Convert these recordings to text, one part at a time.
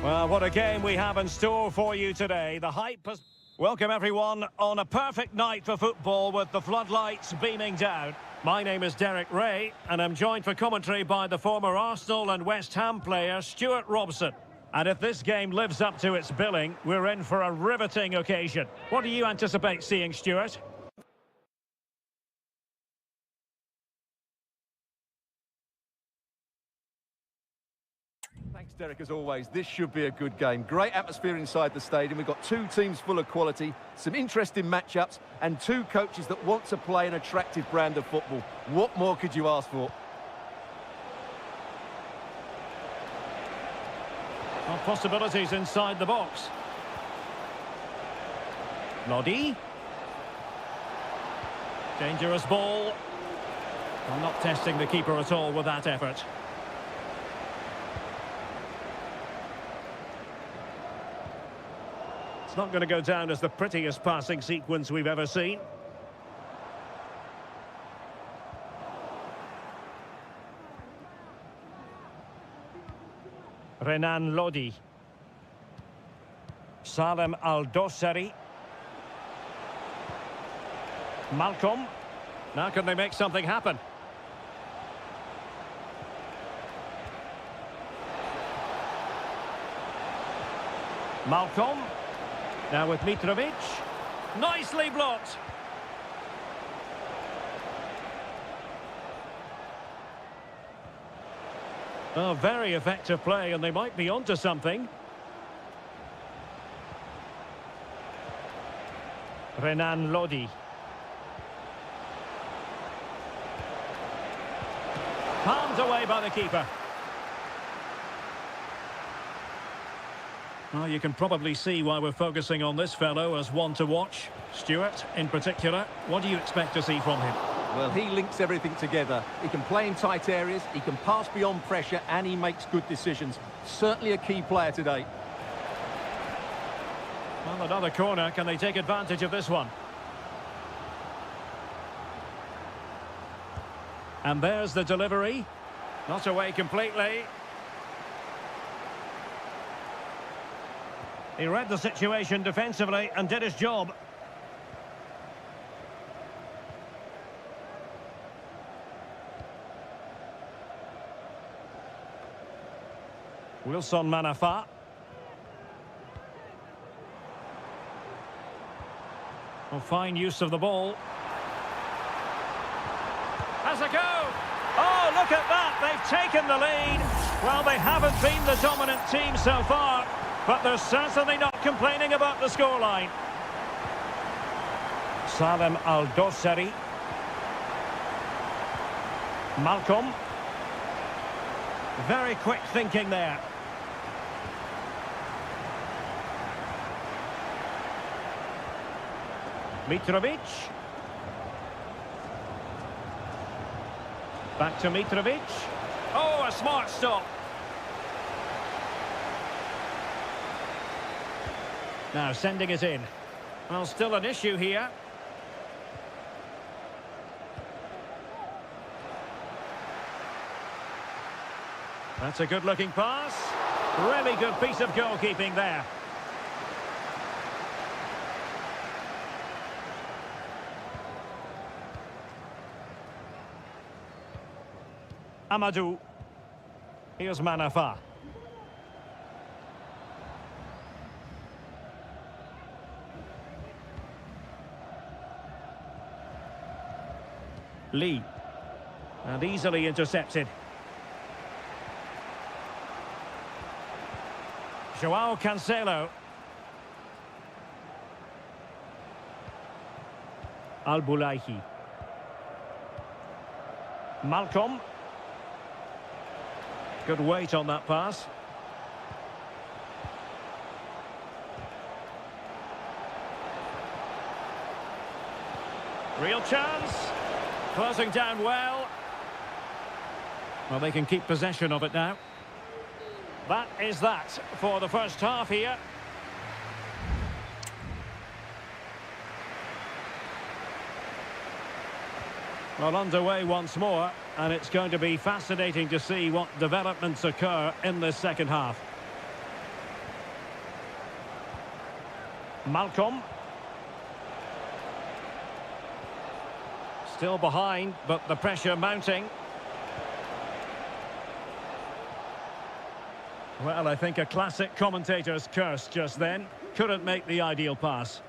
Well, what a game we have in store for you today. The hype has... Welcome, everyone, on a perfect night for football with the floodlights beaming down. My name is Derek Ray, and I'm joined for commentary by the former Arsenal and West Ham player, Stuart Robson. And if this game lives up to its billing, we're in for a riveting occasion. What do you anticipate seeing, Stuart? Thanks, Derek, as always. This should be a good game. Great atmosphere inside the stadium. We've got two teams full of quality, some interesting matchups, and two coaches that want to play an attractive brand of football. What more could you ask for? Well, possibilities inside the box. Lodi. Dangerous ball. Well, not testing the keeper at all with that effort. It's not going to go down as the prettiest passing sequence we've ever seen. Renan Lodi. Salem Al-Dossari. Malcolm. Now can they make something happen? Malcolm. Now with Mitrovic. Nicely blocked. Oh, very effective play, and they might be onto something. Renan Lodi. Palmed away by the keeper. Well, you can probably see why we're focusing on this fellow as one to watch. Stuart, in particular, what do you expect to see from him? Well, he links everything together. He can play in tight areas, he can pass beyond pressure, and he makes good decisions. Certainly a key player today. Well, another corner. Can they take advantage of this one? And there's the delivery. Not away completely. He read the situation defensively and did his job. Wilson Manafa. Well, fine use of the ball. Has a go! Oh, look at that! They've taken the lead. Well, they haven't been the dominant team so far, but they're certainly not complaining about the scoreline. Salem Al-Dossari. Malcolm. Very quick thinking there. Mitrovic. Back to Mitrovic. Oh, a smart stop. Now sending it in. Well, still an issue here. That's a good-looking pass. Really good piece of goalkeeping there. Amadou. Here's Manafa. Lee. And easily intercepted. Joao Cancelo. Al-Bulaihi. Malcolm. Good weight on that pass. Real chance. Closing down well. Well, they can keep possession of it now. That is that for the first half here. Well, underway once more, and it's going to be fascinating to see what developments occur in this second half. Malcolm. Still behind, but the pressure mounting. Well, I think a classic commentator's curse just then. Couldn't make the ideal pass.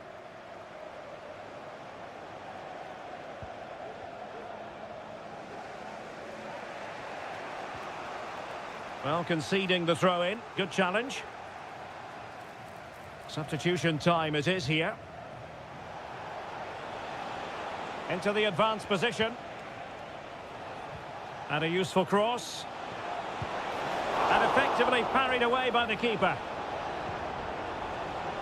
Well, conceding the throw-in. Good challenge. Substitution time it is here. Into the advanced position. And a useful cross. And effectively parried away by the keeper.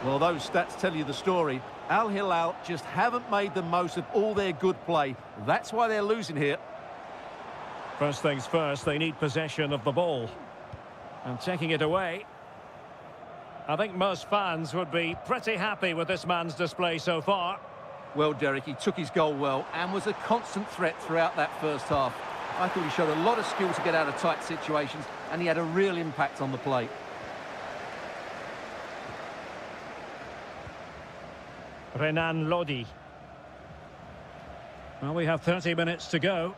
Well, those stats tell you the story. Al Hilal just haven't made the most of all their good play. That's why they're losing here. First things first, they need possession of the ball. And taking it away. I think most fans would be pretty happy with this man's display so far. Well, Derek, he took his goal well and was a constant threat throughout that first half. I thought he showed a lot of skill to get out of tight situations, and he had a real impact on the play. Renan Lodi. Well, we have 30 minutes to go.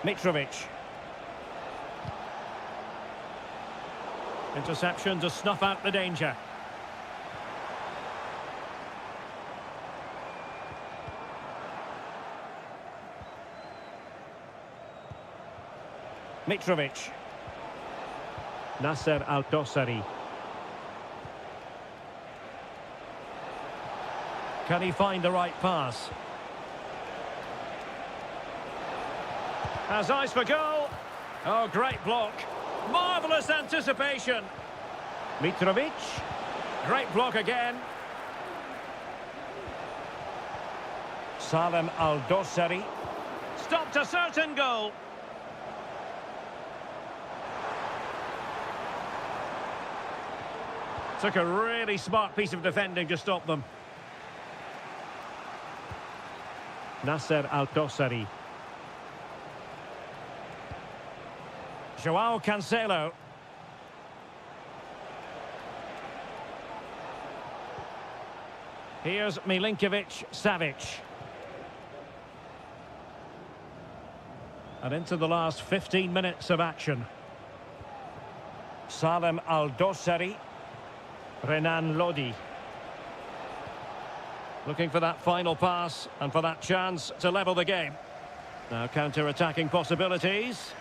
Mitrovic. Interception to snuff out the danger. Mitrovic. Nasser Al-Dossari. Can he find the right pass? Has eyes for goal. Oh, great block. Marvellous anticipation. Mitrovic. Great block again. Salem Al-Dossari. Stopped a certain goal. Took a really smart piece of defending to stop them. Nasser Al-Dossari. Joao Cancelo. Here's Milinkovic-Savic. And into the last 15 minutes of action. Salem Al-Dossari. Renan Lodi. Looking for that final pass and for that chance to level the game. Now counter-attacking possibilities.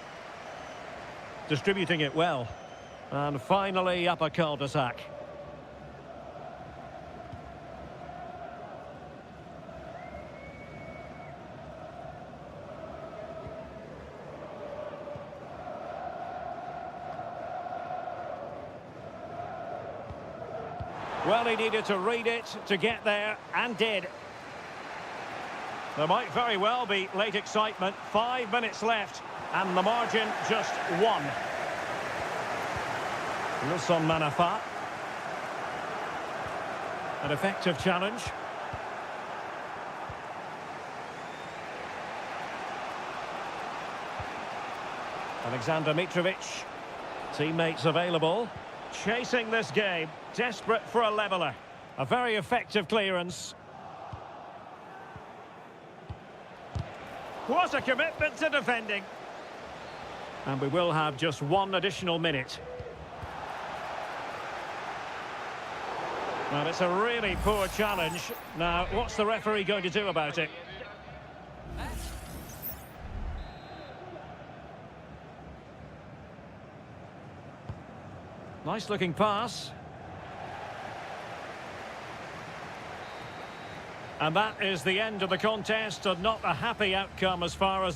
Distributing it well. And finally up a cul-de-sac. Well, he needed to read it to get there, and did. There might very well be late excitement. 5 minutes left, and the margin just 1. Lusson Manafa. An effective challenge. Alexander Mitrovic. Teammates available. Chasing this game, desperate for a leveller. A very effective clearance. What a commitment to defending. And we will have just 1 additional minute. Well, it's a really poor challenge. Now, what's the referee going to do about it? Nice looking pass. And that is the end of the contest, and not a happy outcome as far as...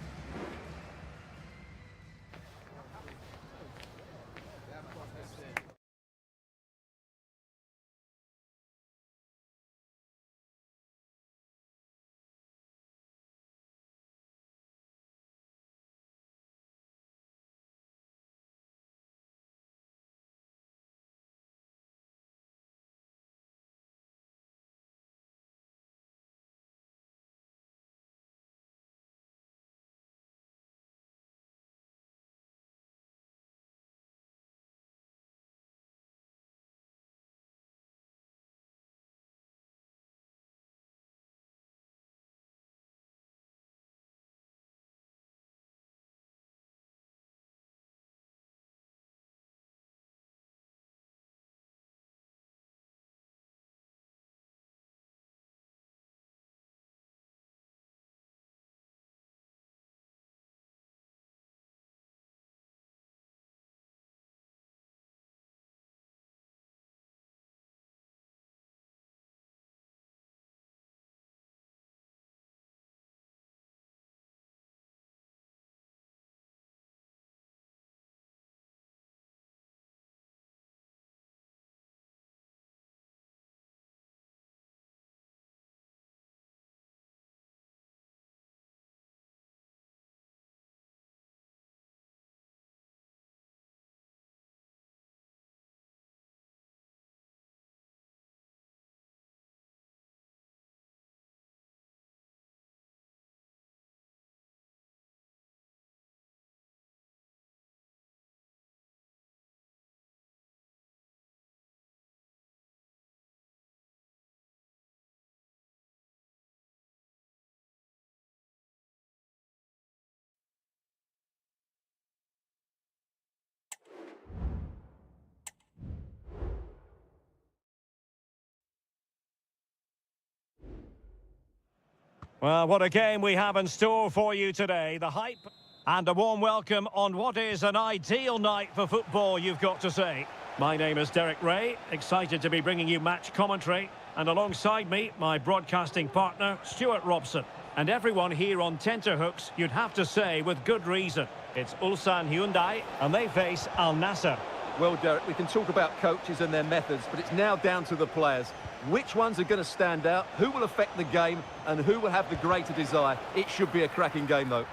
Well, what a game we have in store for you today. The hype and a warm welcome on what is an ideal night for football, you've got to say. My name is Derek Ray, excited to be bringing you match commentary. And alongside me, my broadcasting partner, Stuart Robson. And everyone here on tenterhooks, you'd have to say with good reason. It's Ulsan Hyundai, and they face Al Nassr. Well, Derek, we can talk about coaches and their methods, but it's now down to the players. Which ones are going to stand out, who will affect the game, and who will have the greater desire? It should be a cracking game, though.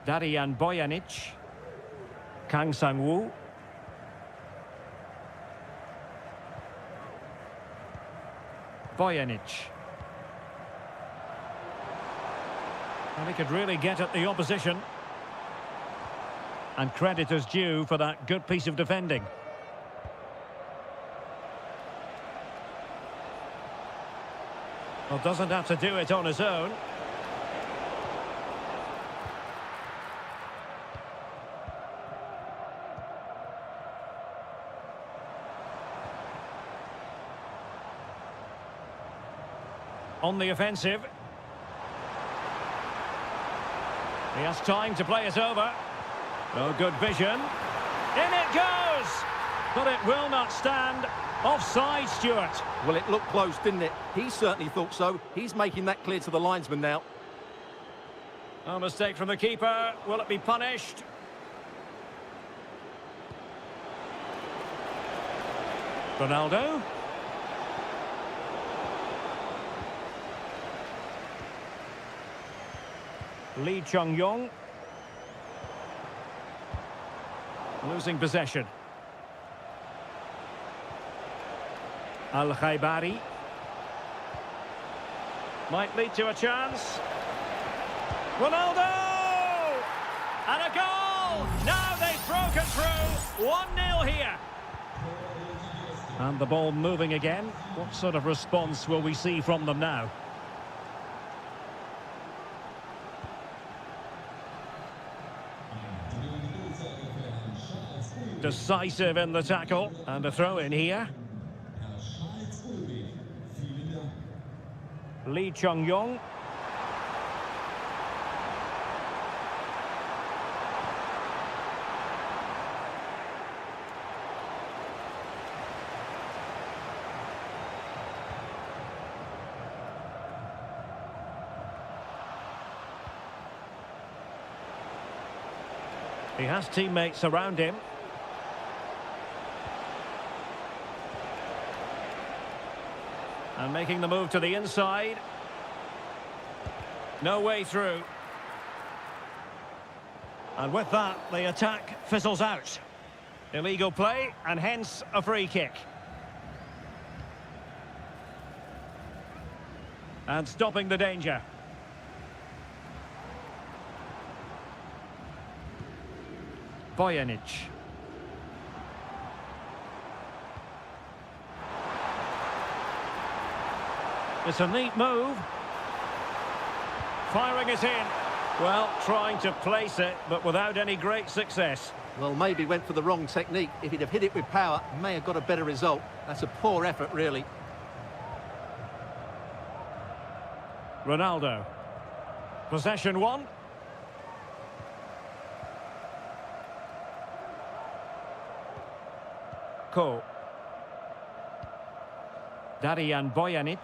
Darian Bojanic, Kang Sang-woo, Bojanic. And he could really get at the opposition. And credit is due for that good piece of defending. Well, doesn't have to do it on his own. On the offensive. He has time to play it over. No good vision. In it goes! But it will not stand. Offside, Stuart. Well, it looked close, didn't it? He certainly thought so. He's making that clear to the linesman now. A mistake from the keeper. Will it be punished? Ronaldo. Lee Chung-yong. Losing possession. Al-Khaibari. Might lead to a chance. Ronaldo! And a goal! Now they've broken through. 1-0 here. And the ball moving again. What sort of response will we see from them now? Decisive in the tackle, and a throw in here. Lee Chung-yong. He has teammates around him. And making the move to the inside. No way through. And with that, the attack fizzles out. Illegal play, and hence a free kick. And stopping the danger. Bojanic. It's a neat move. Firing it in. Well, trying to place it, but without any great success. Well, maybe went for the wrong technique. If he'd have hit it with power, may have got a better result. That's a poor effort, really. Ronaldo. Possession one. Ko. Darian Bojanic.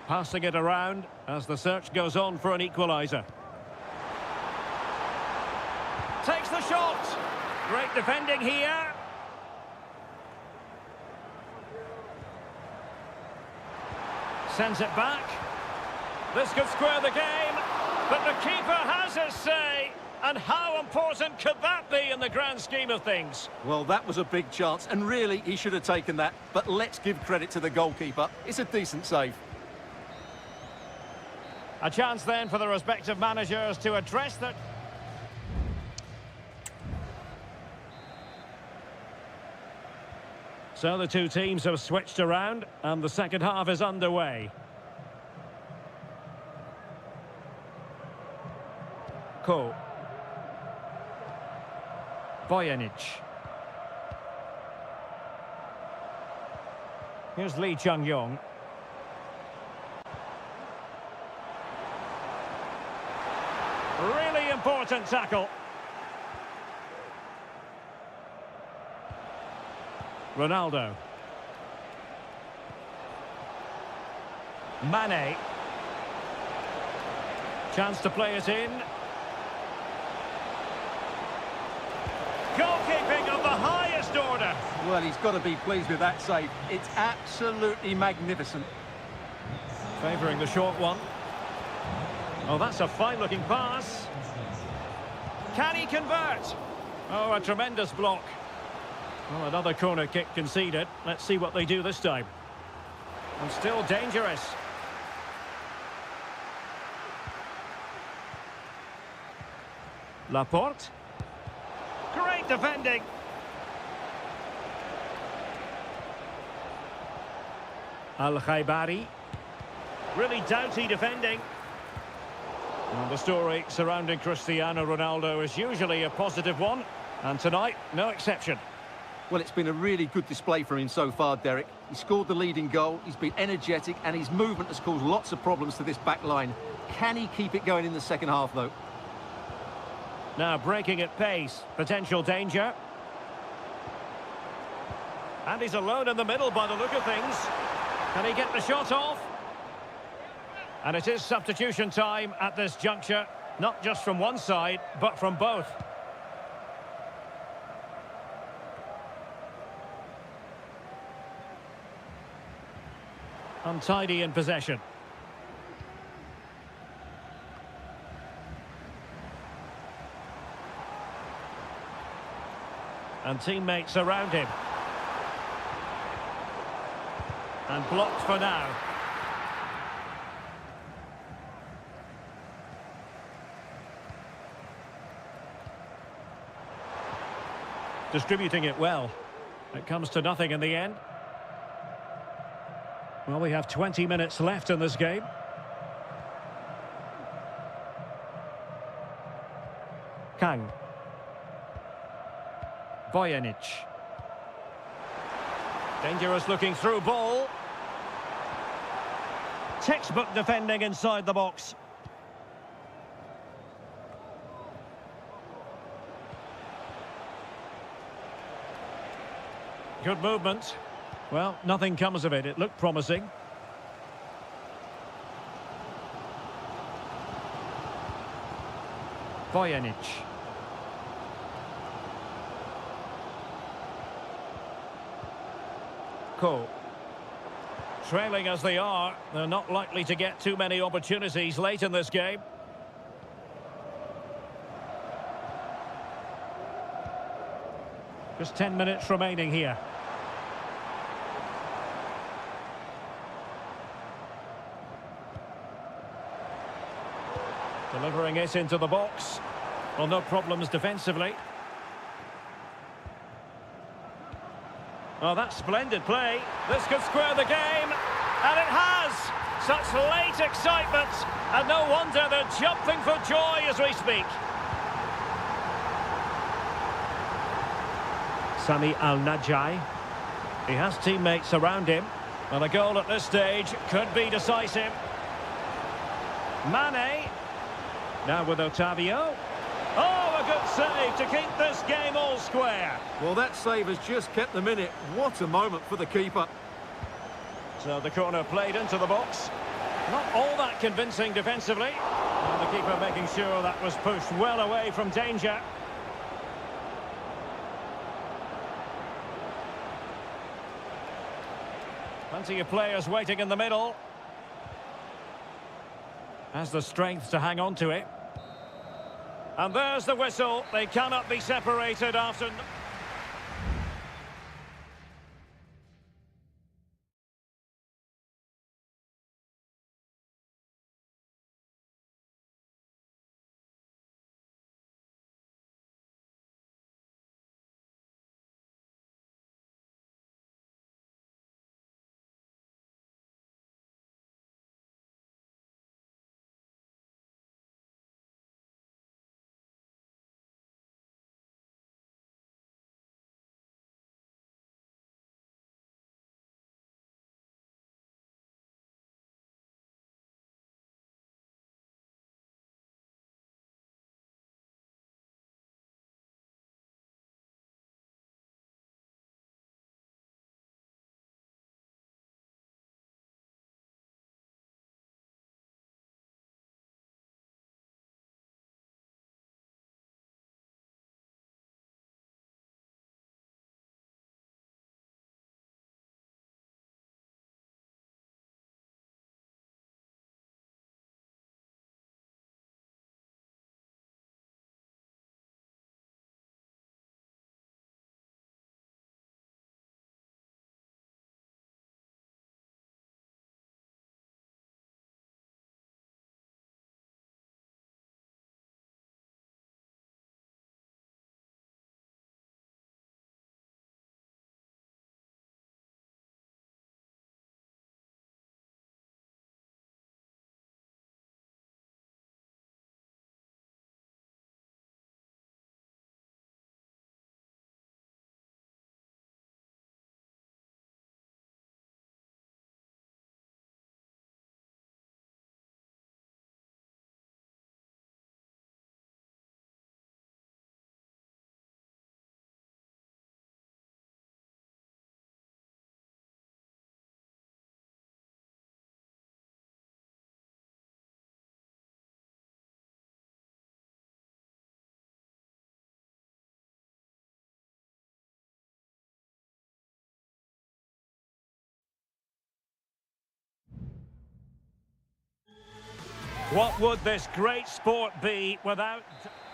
Passing it around as the search goes on for an equaliser. Takes the shot. Great defending here. Sends it back. This could square the game, but the keeper has his say. And how important could that be in the grand scheme of things? Well, that was a big chance, and really, he should have taken that. But let's give credit to the goalkeeper. It's a decent save. A chance then for the respective managers to address that. So the two teams have switched around, and the second half is underway. Ko. Bojanic. Here's Lee Chung-yong. Really important tackle. Ronaldo. Mane. Chance to play it in. Goalkeeping of the highest order. Well, he's got to be pleased with that save. It's absolutely magnificent. Favouring the short one. Oh, that's a fine-looking pass. Can he convert? Oh, a tremendous block. Well, another corner kick conceded. Let's see what they do this time. And still dangerous. Laporte. Great defending. Al-Khaibari. Really doughty defending. Well, the story surrounding Cristiano Ronaldo is usually a positive one, and tonight, no exception. Well, it's been a really good display from him so far, Derek. He scored the leading goal, he's been energetic, and his movement has caused lots of problems to this back line. Can he keep it going in the second half, though? Now breaking at pace, potential danger. And he's alone in the middle by the look of things. Can he get the shot off? And it is substitution time at this juncture, not just from one side, but from both. Untidy in possession. And teammates around him. And blocked for now. Distributing it well. It comes to nothing in the end. Well, we have 20 minutes left in this game. Kang. Bojanic. Dangerous looking through ball. Textbook defending inside the box. Good movement. Well, nothing comes of it. It looked promising. Bojanic. Ko. Trailing as they are, they're not likely to get too many opportunities late in this game. Just 10 minutes remaining here. Delivering it into the box. Well, no problems defensively. Oh, that's splendid play. This could square the game. And it has! Such late excitement. And no wonder they're jumping for joy as we speak. Sami Al-Najai. He has teammates around him. And a goal at this stage could be decisive. Mane. Now with Otavio. Oh, a good save to keep this game all square. Well, that save has just kept them in it. What a moment for the keeper. So the corner played into the box. Not all that convincing defensively. And the keeper making sure that was pushed well away from danger. Plenty of players waiting in the middle. Has the strength to hang on to it. And there's the whistle. They cannot be separated after... What would this great sport be without...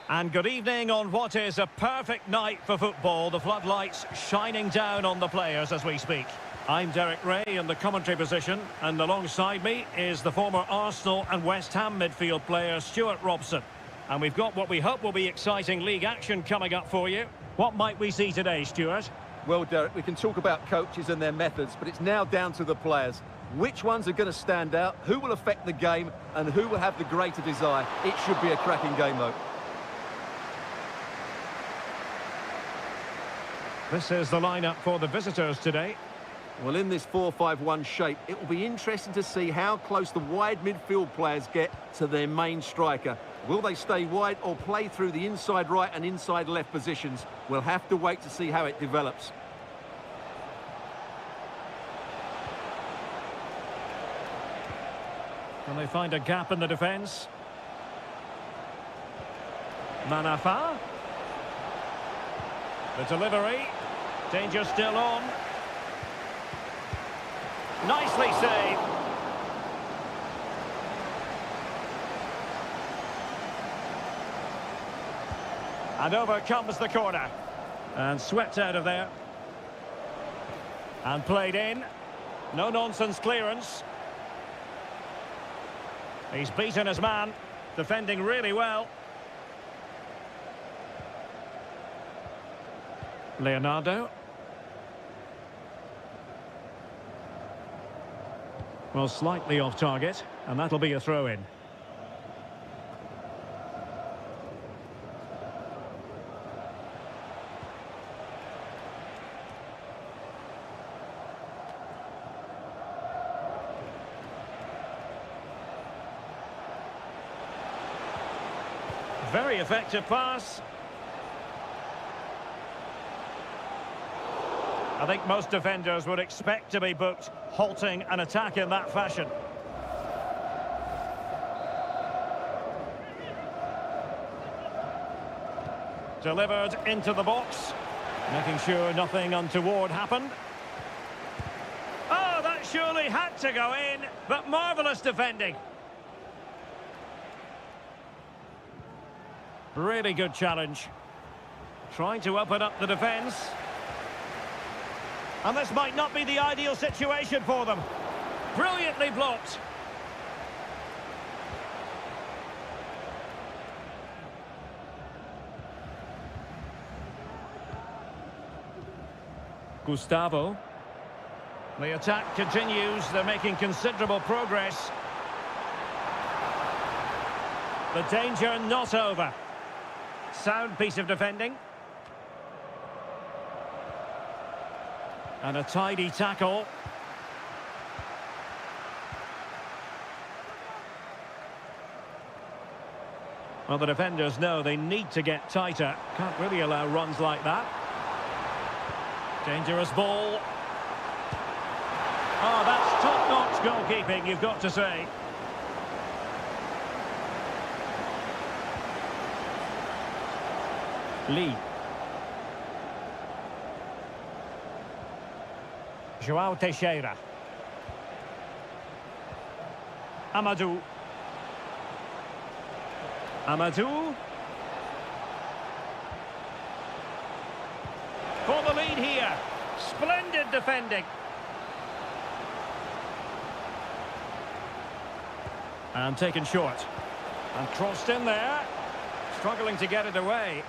And good evening on what is a perfect night for football. The floodlights shining down on the players as we speak. I'm Derek Ray in the commentary position, and alongside me is the former Arsenal and West Ham midfield player Stuart Robson. And we've got what we hope will be exciting league action coming up for you. What might we see today, Stuart? Well, Derek, we can talk about coaches and their methods, but it's now down to the players. Which ones are going to stand out, who will affect the game, and who will have the greater desire? It should be a cracking game, though. This is the lineup for the visitors today. Well, in this 4-5-1 shape, it will be interesting to see how close the wide midfield players get to their main striker. Will they stay wide or play through the inside right and inside left positions? We'll have to wait to see how it develops. Can they find a gap in the defence? Manafa. The delivery. Danger still on. Nicely saved. And over comes the corner. And swept out of there. And played in. No-nonsense clearance. He's beaten his man. Defending really well. Leonardo. Well, slightly off target, and that'll be a throw-in. Very effective pass. I think most defenders would expect to be booked halting an attack in that fashion. Delivered into the box, making sure nothing untoward happened. Oh, that surely had to go in, but marvellous defending. Really good challenge. Trying to open up the defence. And this might not be the ideal situation for them. Brilliantly blocked. Gustavo. The attack continues. They're making considerable progress. The danger not over. Sound piece of defending. And a tidy tackle. Well, the defenders know they need to get tighter. Can't really allow runs like that. Dangerous ball. Oh, that's top-notch goalkeeping, you've got to say. Lee. João Teixeira. Amadou. Amadou. For the lead here. Splendid defending. And taken short. And crossed in there. Struggling to get it away.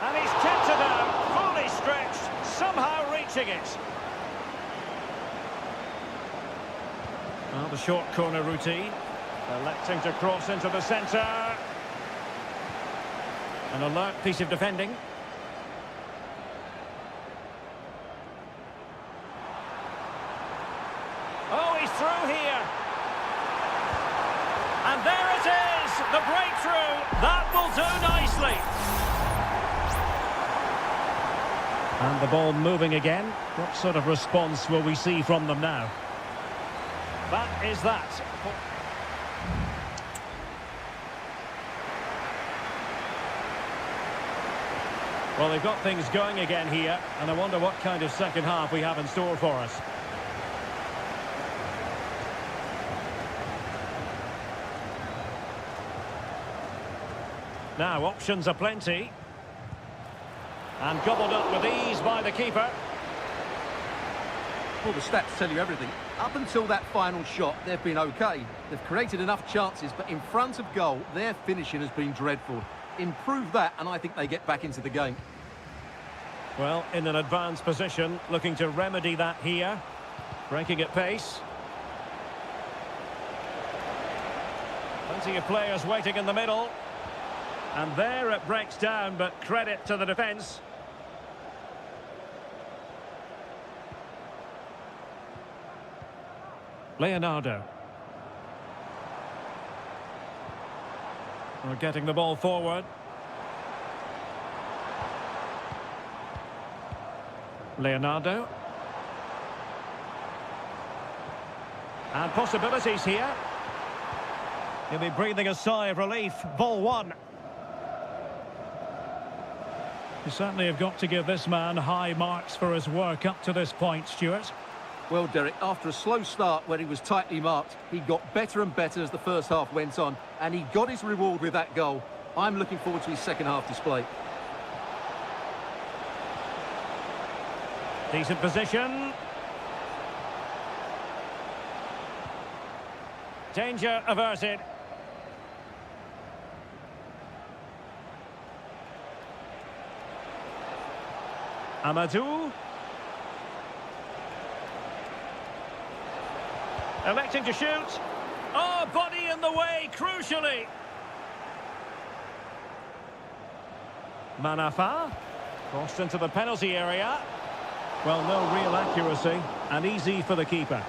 And he's kept it out. Fully stretched. Somehow reaching it. Well, the short corner routine. Electing to cross into the centre. An alert piece of defending. Oh, he's through here. And there it is, the breakthrough. That will do nicely. And the ball moving again. What sort of response will we see from them now? That is that. Well, they've got things going again here, and I wonder what kind of second half we have in store for us. Now, options are plenty. And gobbled up with ease by the keeper. Well, the stats tell you everything. Up until that final shot, they've been okay. They've created enough chances, but in front of goal, their finishing has been dreadful. Improve that, and I think they get back into the game. Well, in an advanced position, looking to remedy that here. Breaking at pace. Plenty of players waiting in the middle. And there it breaks down, but credit to the defence. Leonardo. We're getting the ball forward. Leonardo. And possibilities here. He'll be breathing a sigh of relief. Ball one. You certainly have got to give this man high marks for his work up to this point, Stuart. Well, Derek, after a slow start where he was tightly marked, he got better and better as the first half went on, and he got his reward with that goal. I'm looking forward to his second half display. Decent position. Danger averted. Amadou. Electing to shoot. Oh, body in the way, crucially. Manafa. Crossed into the penalty area. Well, no real accuracy, and easy for the keeper.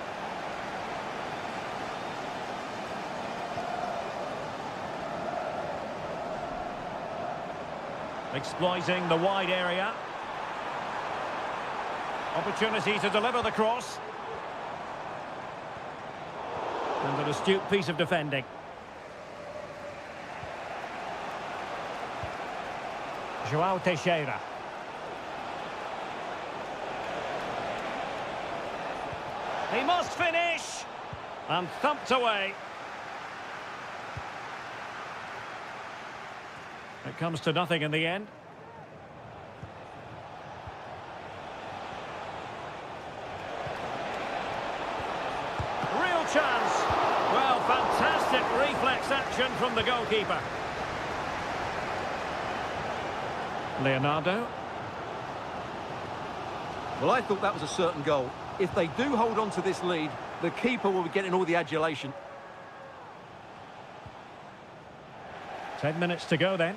Exploiting the wide area. Opportunity to deliver the cross. And an astute piece of defending. João Teixeira. He must finish! And thumped away. It comes to nothing in the end. Real chance. Well, fantastic reflex action from the goalkeeper. Leonardo. Well, I thought that was a certain goal. If they do hold on to this lead, the keeper will be getting all the adulation. 10 minutes to go then.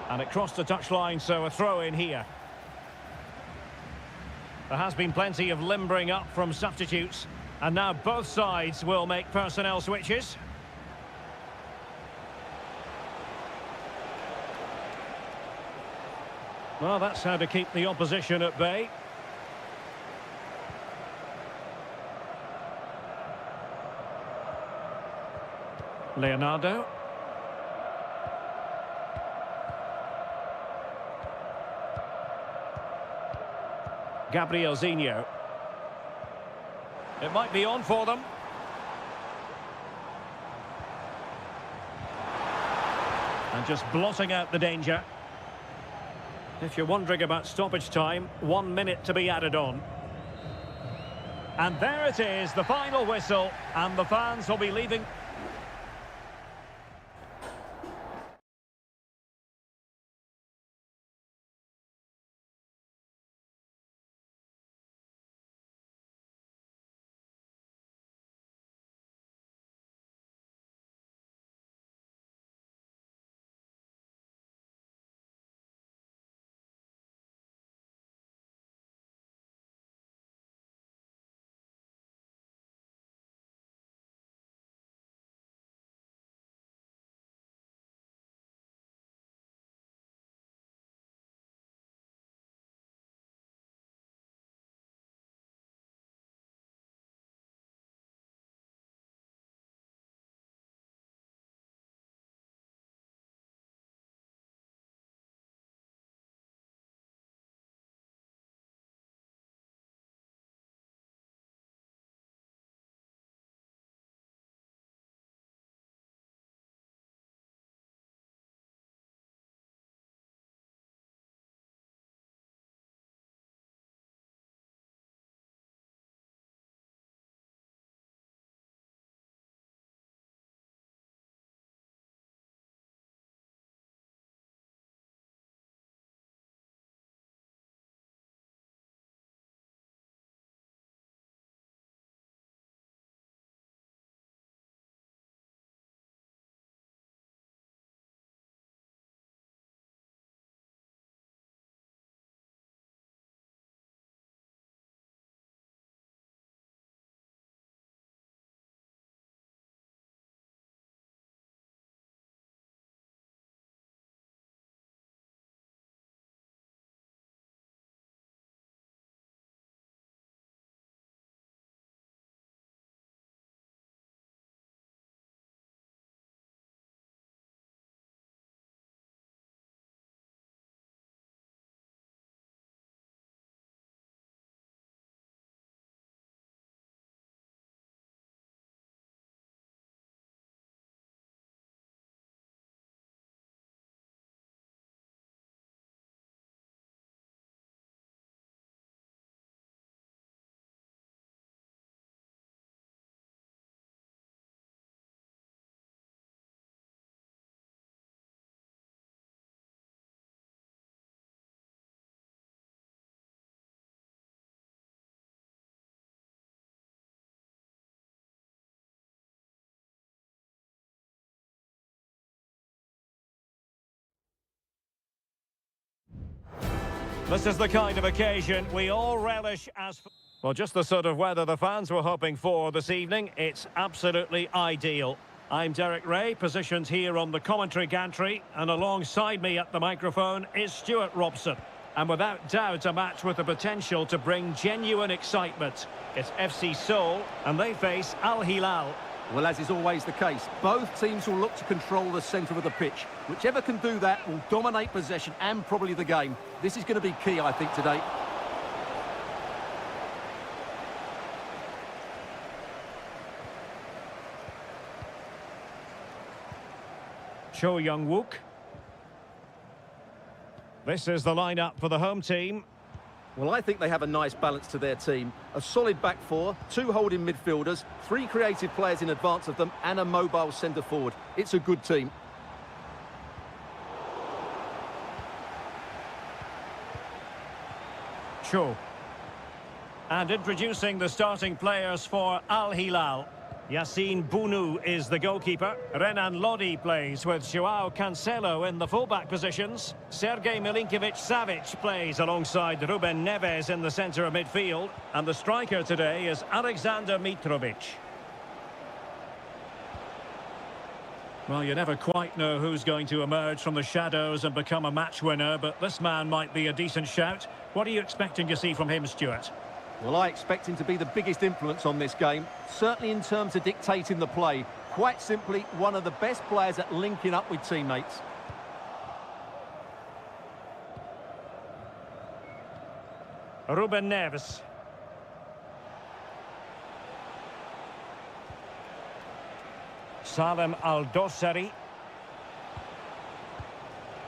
And it crossed the touchline, so a throw in here. There has been plenty of limbering up from substitutes, and now both sides will make personnel switches. Well, that's how to keep the opposition at bay. Leonardo. Gabrielzinho. It might be on for them. And just blotting out the danger. If you're wondering about stoppage time, 1 minute to be added on. And there it is, the final whistle, and the fans will be leaving. This is the kind of occasion we all relish as... Well, just the sort of weather the fans were hoping for this evening. It's absolutely ideal. I'm Derek Ray, positioned here on the commentary gantry, and alongside me at the microphone is Stuart Robson. And without doubt, a match with the potential to bring genuine excitement. It's FC Seoul, and they face Al Hilal. Well, as is always the case, both teams will look to control the centre of the pitch. Whichever can do that will dominate possession and probably the game. This is going to be key, I think, today. Cho Young-wook. This is the lineup for the home team. Well, I think they have a nice balance to their team. A solid back four, two holding midfielders, three creative players in advance of them, and a mobile centre forward. It's a good team. Cho. And introducing the starting players for Al Hilal. Yassine Bounou is the goalkeeper. Renan Lodi plays with Joao Cancelo in the fullback positions. Sergej Milinkovic-Savic plays alongside Ruben Neves in the centre of midfield. And the striker today is Alexander Mitrovic. Well, you never quite know who's going to emerge from the shadows and become a match winner, but this man might be a decent shout. What are you expecting to see from him, Stuart? Well, I expect him to be the biggest influence on this game, certainly in terms of dictating the play. Quite simply, one of the best players at linking up with teammates. Ruben Neves. Salem Al-Dossari.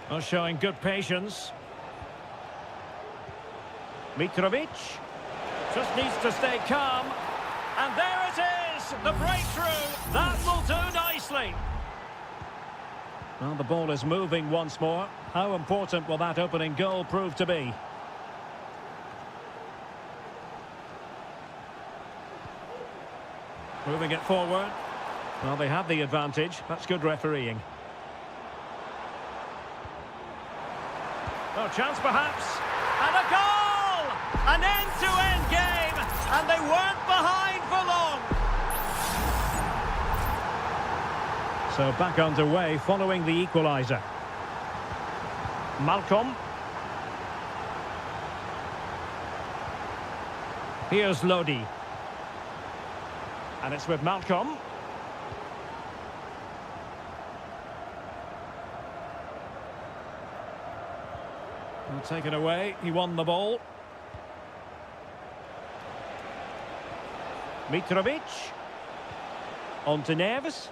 Well, showing good patience. Mitrovic. Just needs to stay calm. And there it is! The breakthrough! That will do nicely! Well, the ball is moving once more. How important will that opening goal prove to be? Moving it forward. Well, they have the advantage. That's good refereeing. Oh, chance perhaps. And a goal! An end-to-end game, and they weren't behind for long. So back underway following the equaliser. Malcolm. Here's Lodi. And it's with Malcolm. Well, taken away, he won the ball. Mitrovic. On to Neves.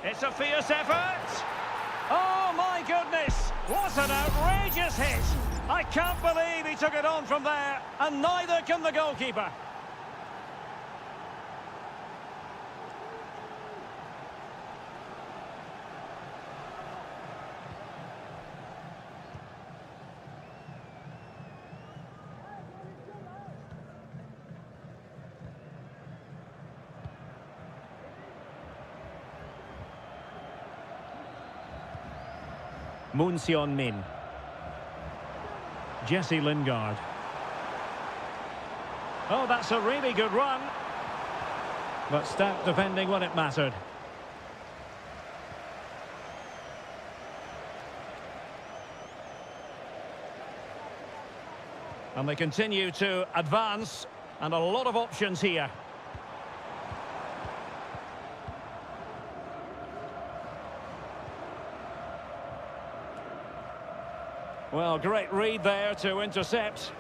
It's a fierce effort. Oh, my goodness. What an outrageous hit. I can't believe he took it on from there. And neither can the goalkeeper. Moon Seon-min. Jesse Lingard. Oh, that's a really good run. But stout defending when it mattered. And they continue to advance, and a lot of options here. Well, great read there to intercept.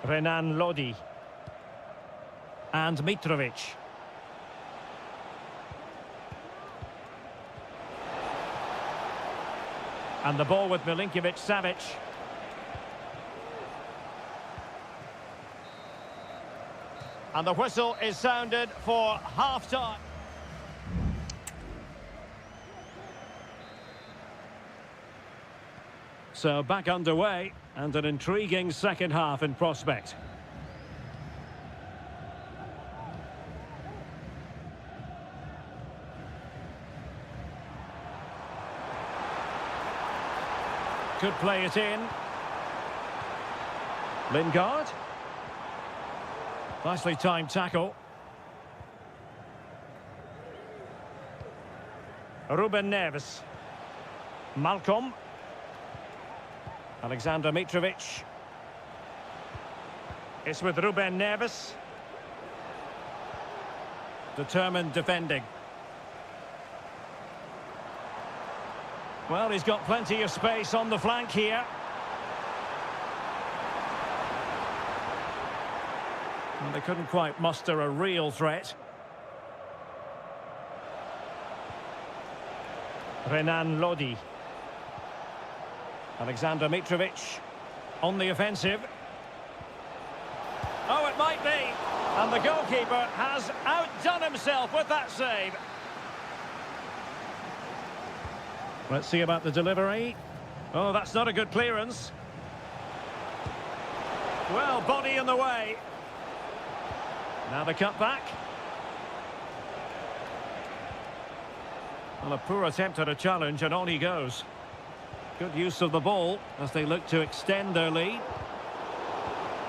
Renan Lodi. And Mitrovic. And the ball with Milinkovic-Savic. And the whistle is sounded for half-time. So back underway, and an intriguing second half in prospect. could play it in. Lingard. Nicely timed tackle. Ruben Neves. Malcolm. Alexander Mitrovic. It's with Ruben Neves. Determined defending. Well, he's got plenty of space on the flank here. And they couldn't quite muster a real threat. Renan Lodi. Alexander Mitrovic on the offensive. Oh, it might be. And the goalkeeper has outdone himself with that save. Let's see about the delivery. Oh, that's not a good clearance. Well, body in the way. Now the cut back. Well, a poor attempt at a challenge, and on he goes. Good use of the ball as they look to extend their lead.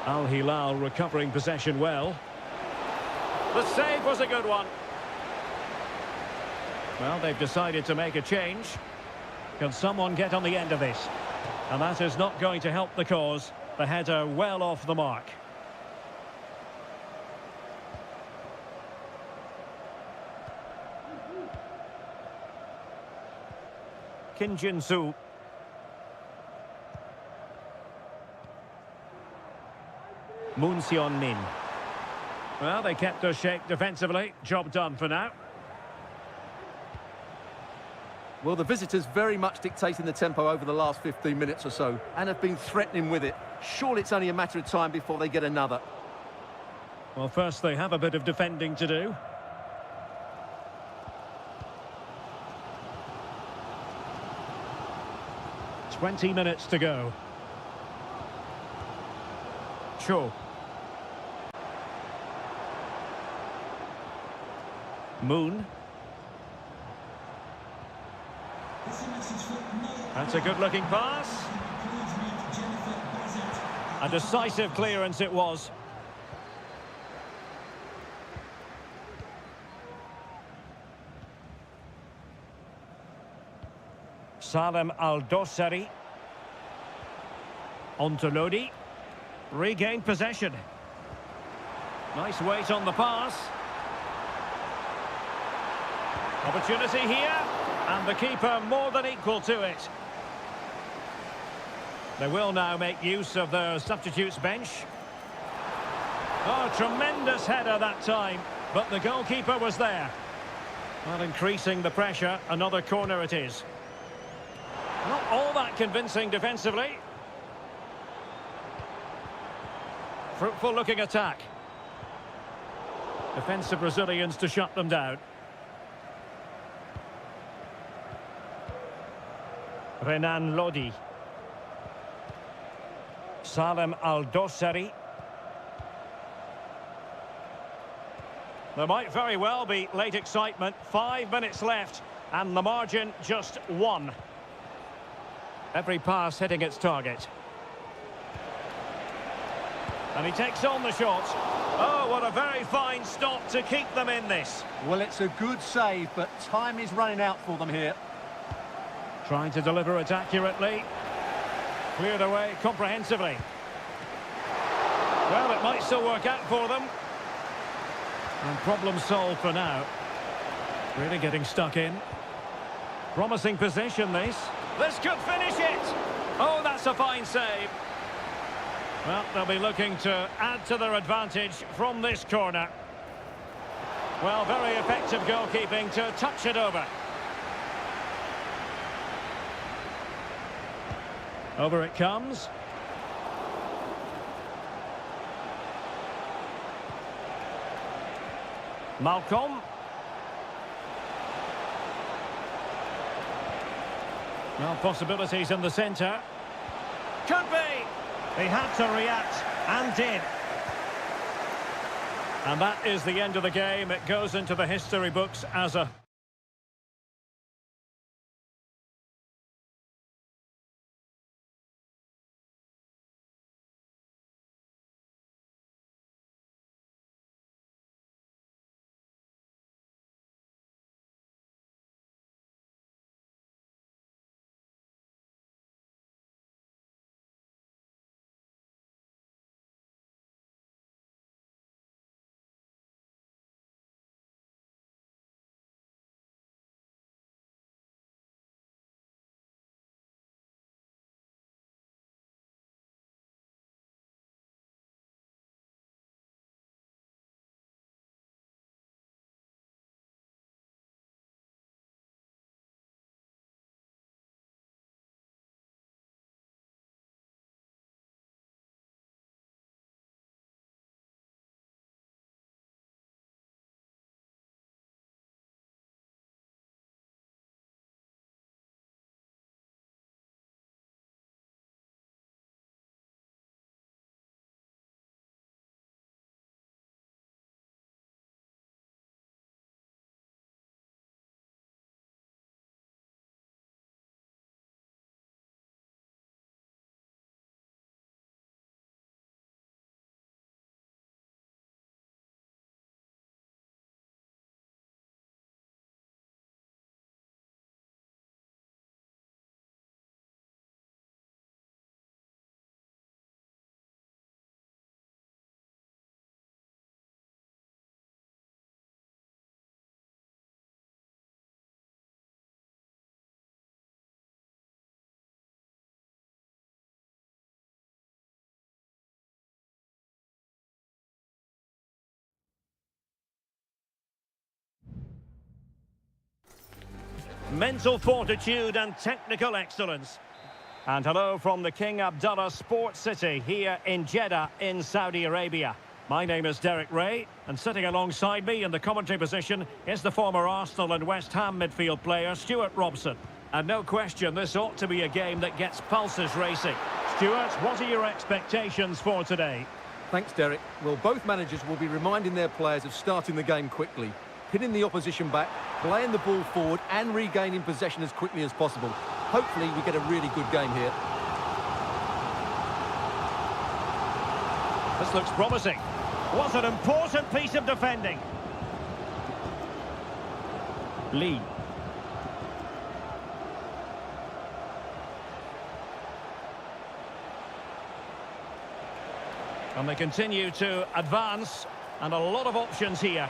Al Hilal recovering possession well. The save was a good one. Well, they've decided to make a change. Can someone get on the end of this? And that is not going to help the cause. The header well off the mark. Kim Jin-soo. Moon Seon-min. Well, they kept their shape defensively. Job done for now. Well, the visitors very much dictating the tempo over the last 15 minutes or so and have been threatening with it. Surely it's only a matter of time before they get another. Well, first they have a bit of defending to do. "20 minutes to go. Cho. Moon. That's a good-looking pass. A decisive clearance it was. Salem Al-Dossari. On to Lodi. Regained possession. Nice weight on the pass. Opportunity here. And the keeper more than equal to it. They will now make use of their substitutes bench. Oh, tremendous header that time. But the goalkeeper was there. Well, increasing the pressure. Another corner it is. Not all that convincing defensively. Fruitful looking attack. Defensive Brazilians to shut them down. Renan Lodi. Salem Al-Dossari. There might very well be late excitement. 5 minutes left and the margin just 1. Every pass hitting its target. And he takes on the shot. Oh, what a very fine stop to keep them in this. Well, it's a good save, but time is running out for them here. Trying to deliver it accurately. Cleared away comprehensively. Well, it might still work out for them. And problem solved for now. Really getting stuck in. Promising position, this. This could finish it. Oh, that's a fine save. Well, they'll be looking to add to their advantage from this corner. Well, very effective goalkeeping to touch it over. Over it comes. Malcolm. Well, possibilities in the centre. Could be. He had to react, and did. And that is the end of the game. It goes into the history books as a mental fortitude and technical excellence. And hello from the King Abdullah Sports City here in Jeddah in Saudi Arabia. My name is Derek Ray, and sitting alongside me in the commentary position is the former Arsenal and West Ham midfield player Stuart Robson. And no question, this ought to be a game that gets pulses racing. Stuart, what are your expectations for today? Thanks, Derek. Well, both managers will be reminding their players of starting the game quickly, pinning the opposition back, playing the ball forward and regaining possession as quickly as possible. Hopefully we get a really good game here. This looks promising. What an important piece of defending. Lee. And they continue to advance, and a lot of options here.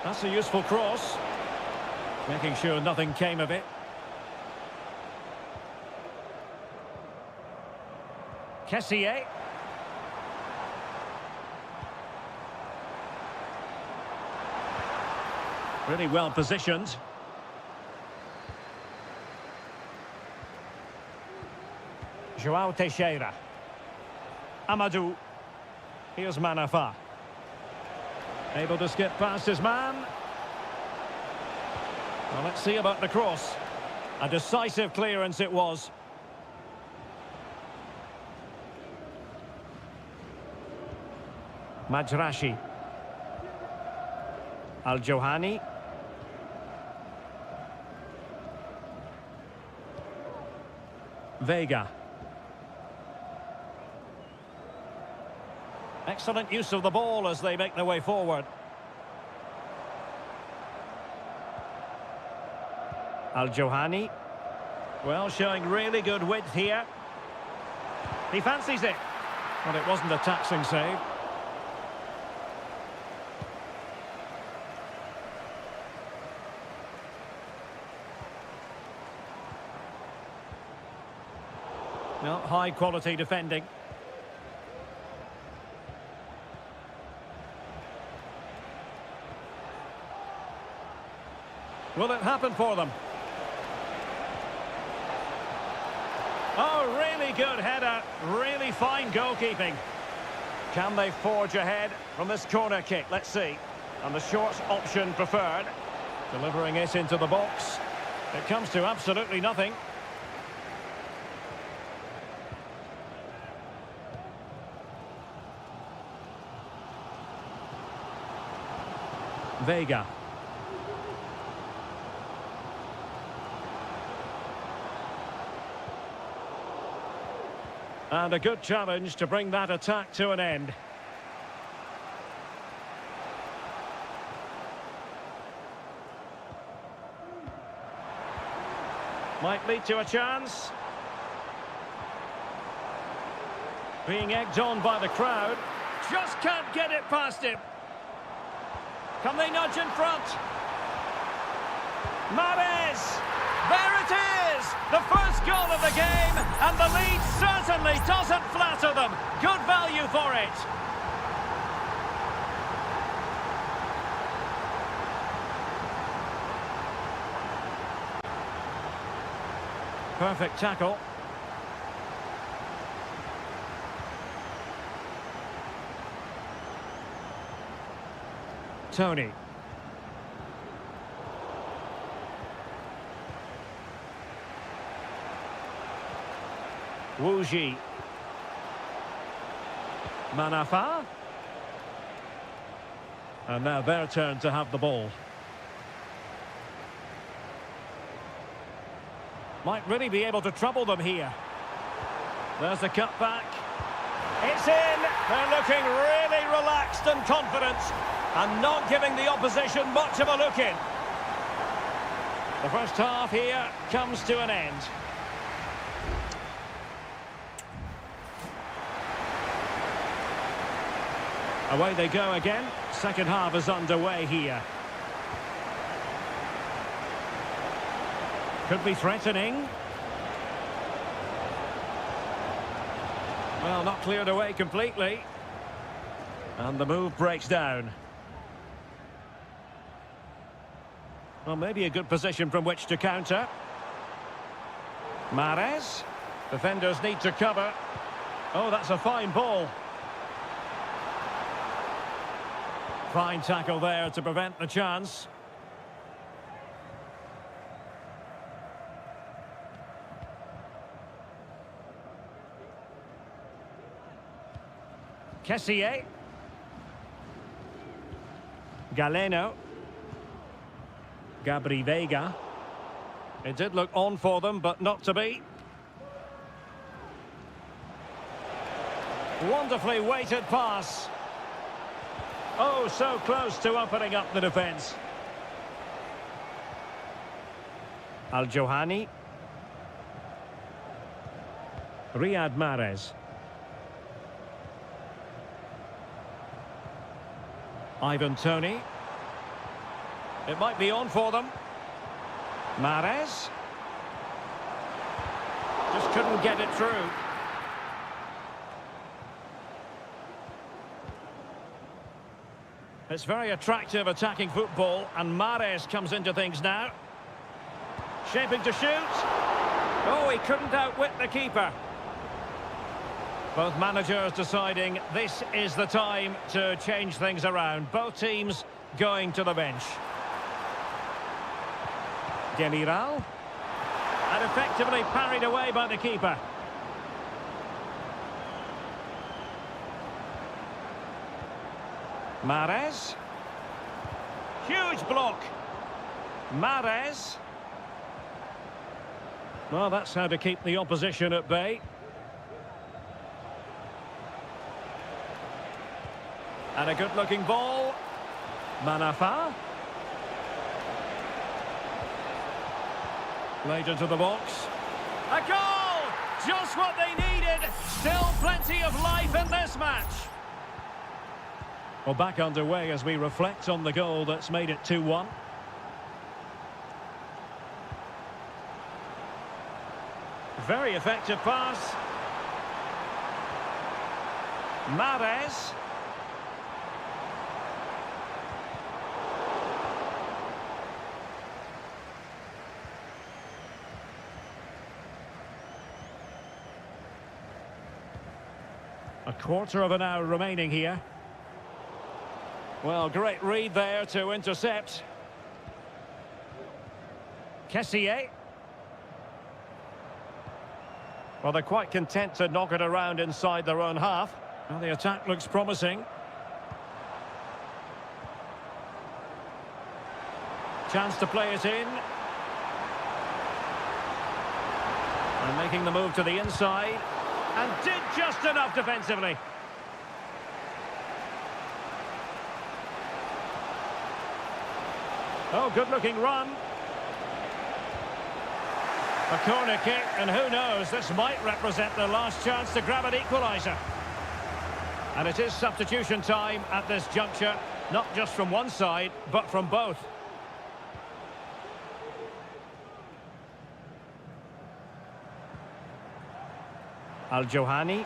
That's a useful cross. Making sure nothing came of it. Kessié. Really well positioned. João Teixeira. Amadou. Here's Manafa. Able to skip past his man. Well, let's see about the cross. A decisive clearance it was. Majrashi. Al-Johani. Vega. Excellent use of the ball as they make their way forward. Al-Johani. Well, showing really good width here. He fancies it. But it wasn't a taxing save. No, high quality defending. Will it happen for them? Oh, really good header. Really fine goalkeeping. Can they forge ahead from this corner kick? Let's see. And the short option preferred. Delivering it into the box. It comes to absolutely nothing. Vega. And a good challenge to bring that attack to an end. Might lead to a chance. Being egged on by the crowd. Just can't get it past him. Can they nudge in front? Mahrez! There it is! The first goal of the game, and the lead certainly doesn't flatter them. Good value for it. Perfect tackle. Tony. Wu Ji. Manafa. And now their turn to have the ball. Might really be able to trouble them here. There's the cut back. It's in. They're looking really relaxed and confident and not giving the opposition much of a look in. The first half here comes to an end. Away they go again. Second half is underway here. Could be threatening. Well, not cleared away completely. And the move breaks down. Well, maybe a good position from which to counter. Mahrez. Defenders need to cover. Oh, that's a fine ball. Fine tackle there to prevent the chance. Kessié. Galeno. Gabri Vega. It did look on for them, but not to be. Wonderfully weighted pass. Oh, so close to opening up the defence. Al-Johani. Riyad Mahrez. Ivan Toney. It might be on for them. Mahrez. Just couldn't get it through. It's very attractive attacking football, and Mahrez comes into things now. Shaping to shoot. Oh, he couldn't outwit the keeper. Both managers deciding this is the time to change things around. Both teams going to the bench. Demiral. And effectively parried away by the keeper. Mahrez. Huge block. Mahrez. Well, that's how to keep the opposition at bay. And a good-looking ball. Manafa. Laid into the box. A goal! Just what they needed. Still plenty of life in this match. Well, back underway as we reflect on the goal that's made it 2-1. Very effective pass. Mahrez. A quarter of an hour remaining here. Well, great read there to intercept. Kessié. Well, they're quite content to knock it around inside their own half. Well, the attack looks promising. Chance to play it in. And making the move to the inside. And did just enough defensively. Oh, good-looking run. A corner kick, and who knows, this might represent the last chance to grab an equaliser. And it is substitution time at this juncture, not just from one side, but from both. Al-Johani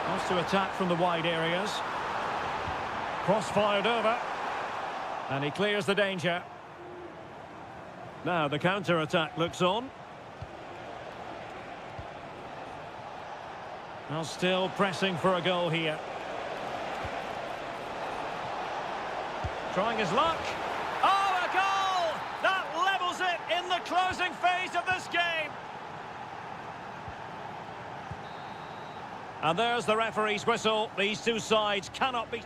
wants to attack from the wide areas. Cross fired over. And he clears the danger. Now the counter-attack looks on. Well, still pressing for a goal here. Trying his luck. Oh, a goal! That levels it in the closing phase of this game. And there's the referee's whistle. These two sides cannot be...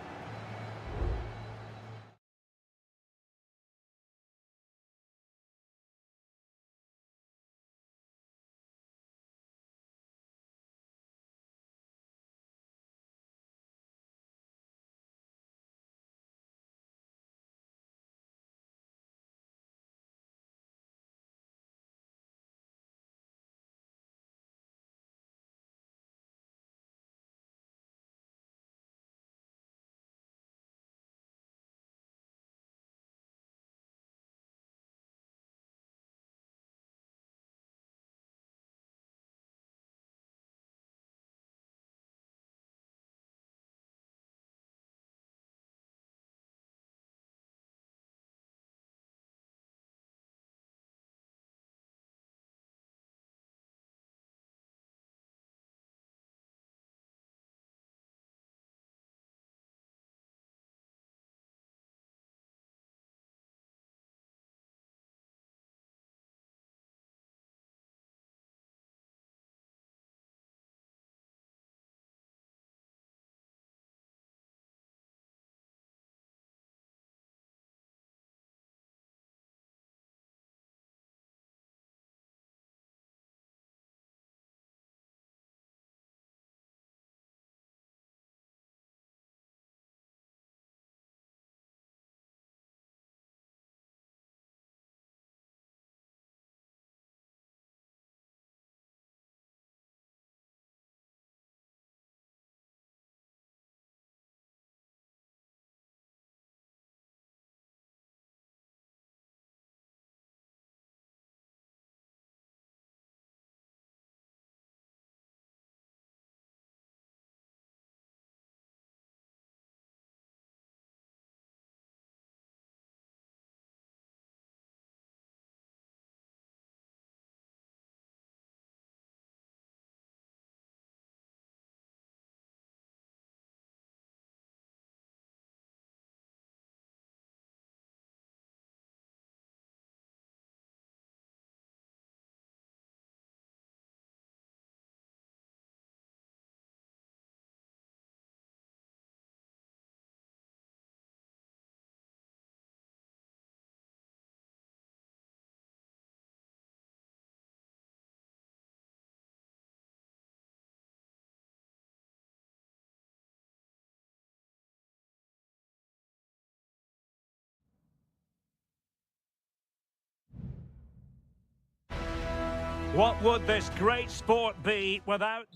What would this great sport be without...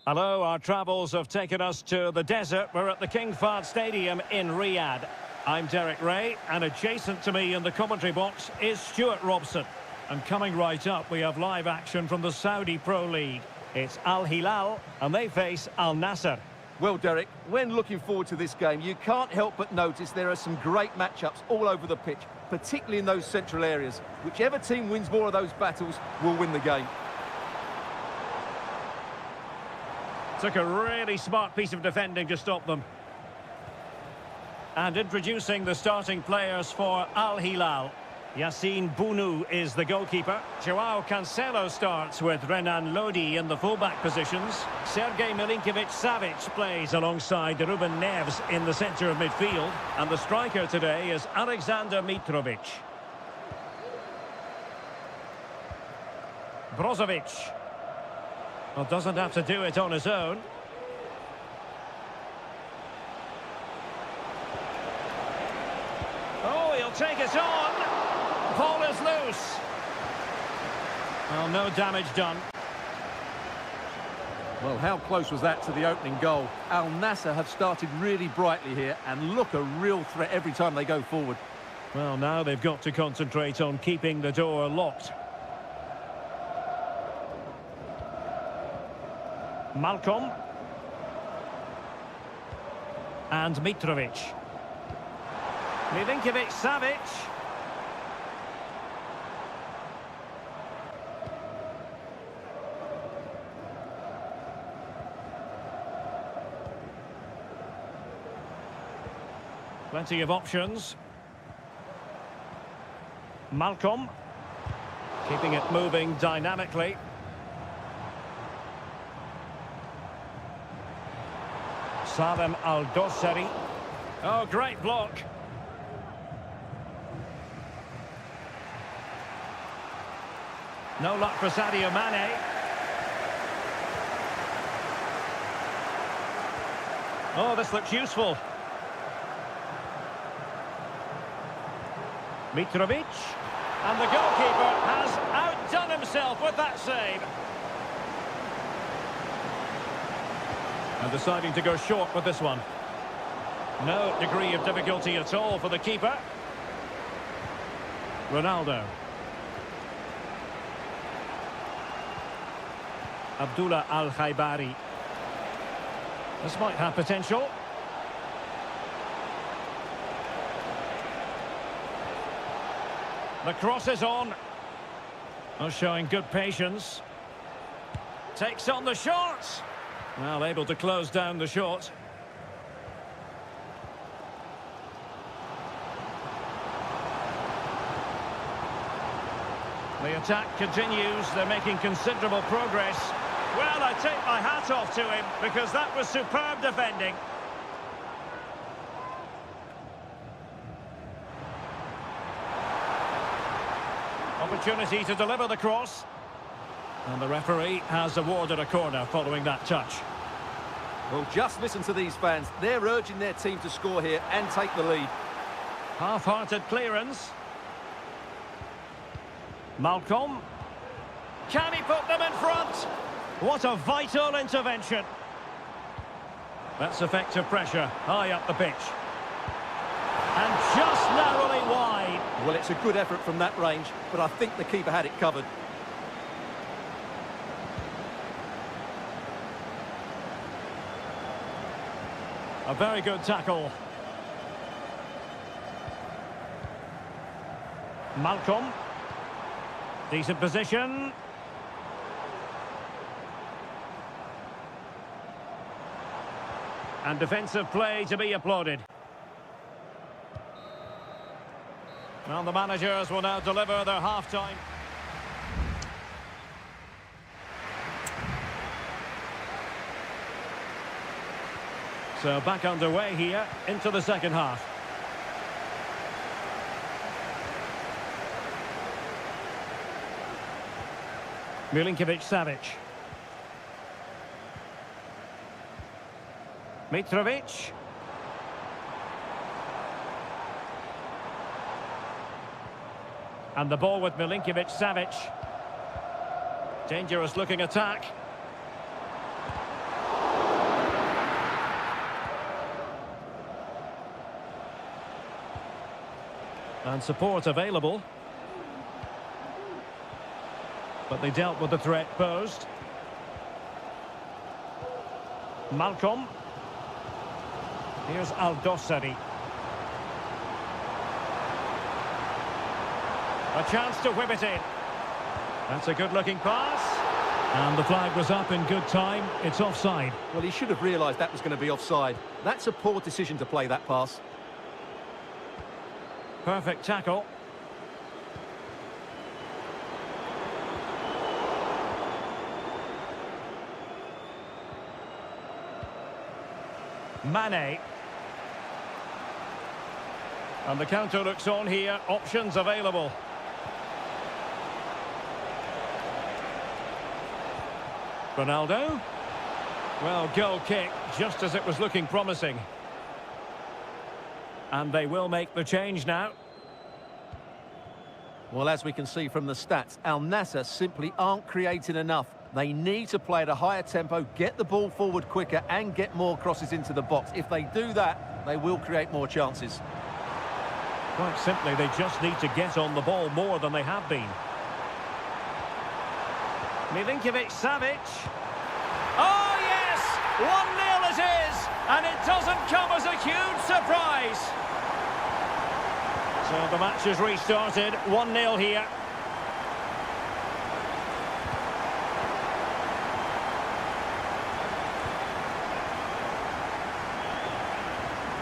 Hello, our travels have taken us to the desert. We're at the King Fahd Stadium in Riyadh. I'm Derek Ray, and adjacent to me in the commentary box is Stuart Robson. And coming right up, we have live action from the Saudi Pro League. It's Al Hilal, and they face Al Nassr. Well, Derek, when looking forward to this game, you can't help but notice there are some great matchups all over the pitch, particularly in those central areas. Whichever team wins more of those battles will win the game. Took a really smart piece of defending to stop them. And introducing the starting players for Al Hilal. Yassine Bounou is the goalkeeper. Joao Cancelo starts with Renan Lodi in the fullback positions. Sergej Milinkovic-Savic plays alongside Ruben Neves in the centre of midfield. And the striker today is Alexander Mitrovic. Brozovic. Well, doesn't have to do it on his own. Oh, he'll take it on. Ball is loose. Well, no damage done. Well, how close was that to the opening goal? Al Nassr have started really brightly here and look a real threat every time they go forward. Well, now they've got to concentrate on keeping the door locked. Malcolm. And Mitrovic. Milinkovic-Savic. Plenty of options. Malcolm. Keeping it moving dynamically. Salem Al-Dossari. Oh, great block. No luck for Sadio Mane. Oh, this looks useful. Mitrovic. And the goalkeeper has outdone himself with that save. And deciding to go short with this one. No degree of difficulty at all for the keeper. Ronaldo. Abdullah Al-Khaibari. This might have potential. The cross is on. Oh, showing good patience. Takes on the shot. Well, able to close down the shot. The attack continues. They're making considerable progress. Well, I take my hat off to him because that was superb defending. Opportunity to deliver the cross. And the referee has awarded a corner following that touch. Well, just listen to these fans. They're urging their team to score here and take the lead. Half-hearted clearance. Malcolm. Can he put them in front? What a vital intervention. That's effective pressure high up the pitch. And just narrowly wide. Well, it's a good effort from that range, but I think the keeper had it covered. A very good tackle. Malcolm. Decent position. And defensive play to be applauded. Well, the managers will now deliver their half-time. So back underway here into the second half. Milinkovic-Savic. Mitrovic. And the ball with Milinkovic-Savic. Dangerous looking attack. And support available. But they dealt with the threat posed. Malcolm. Here's Aldosari. A chance to whip it in. That's a good-looking pass. And the flag was up in good time. It's offside. Well, he should have realised that was going to be offside. That's a poor decision to play that pass. Perfect tackle. Mane. And the counter looks on here. Options available. Ronaldo. Well, goal kick, just as it was looking promising. And they will make the change now. Well, as we can see from the stats, Al Nassr simply aren't creating enough. They need to play at a higher tempo, get the ball forward quicker and get more crosses into the box. If they do that, they will create more chances. Quite simply, they just need to get on the ball more than they have been. Milinkovic-Savic. Oh, yes! 1-0 it is! And it doesn't come as a huge surprise. So the match is restarted. 1-0 here.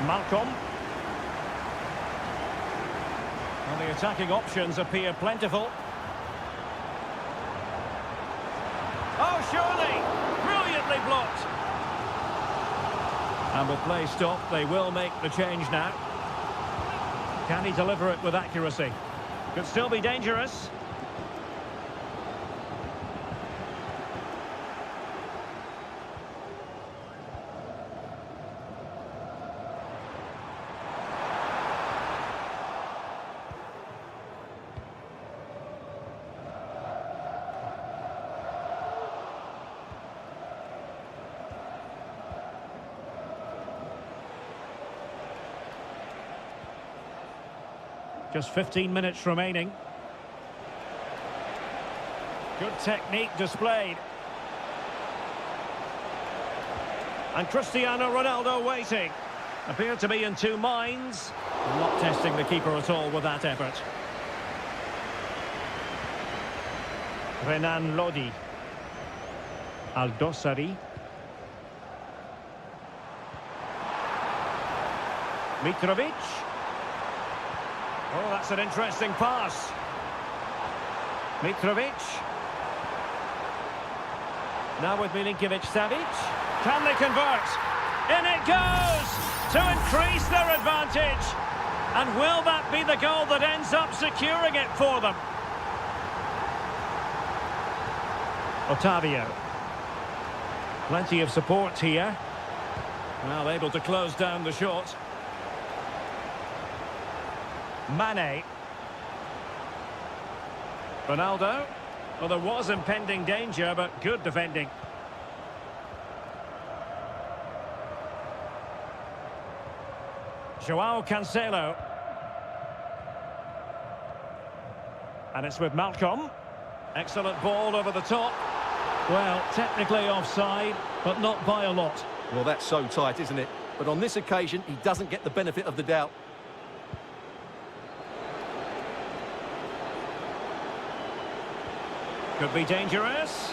Malcolm. And the attacking options appear plentiful. Oh, surely! Brilliantly blocked. And with play stopped, they will make the change now. Can he deliver it with accuracy? Could still be dangerous. Just 15 minutes remaining. Good technique displayed. And Cristiano Ronaldo waiting. Appeared to be in two minds. Not testing the keeper at all with that effort. Renan Lodi. Aldosari. Mitrovic. Oh, that's an interesting pass. Mitrovic. Now with Milinkovic-Savic. Can they convert? In it goes! To increase their advantage. And will that be the goal that ends up securing it for them? Otavio. Plenty of support here. Well, able to close down the shot. Mane. Ronaldo. Well, there was impending danger, but good defending. Joao Cancelo. And it's with Malcolm. Excellent ball over the top. Well, technically offside, but not by a lot. Well, that's so tight, isn't it? But on this occasion, he doesn't get the benefit of the doubt. Could be dangerous.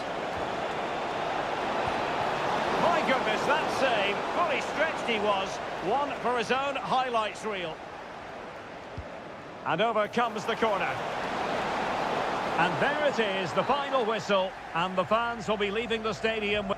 My goodness, that save. Fully stretched he was. One for his own highlights reel. And over comes the corner. And there it is, the final whistle. And the fans will be leaving the stadium.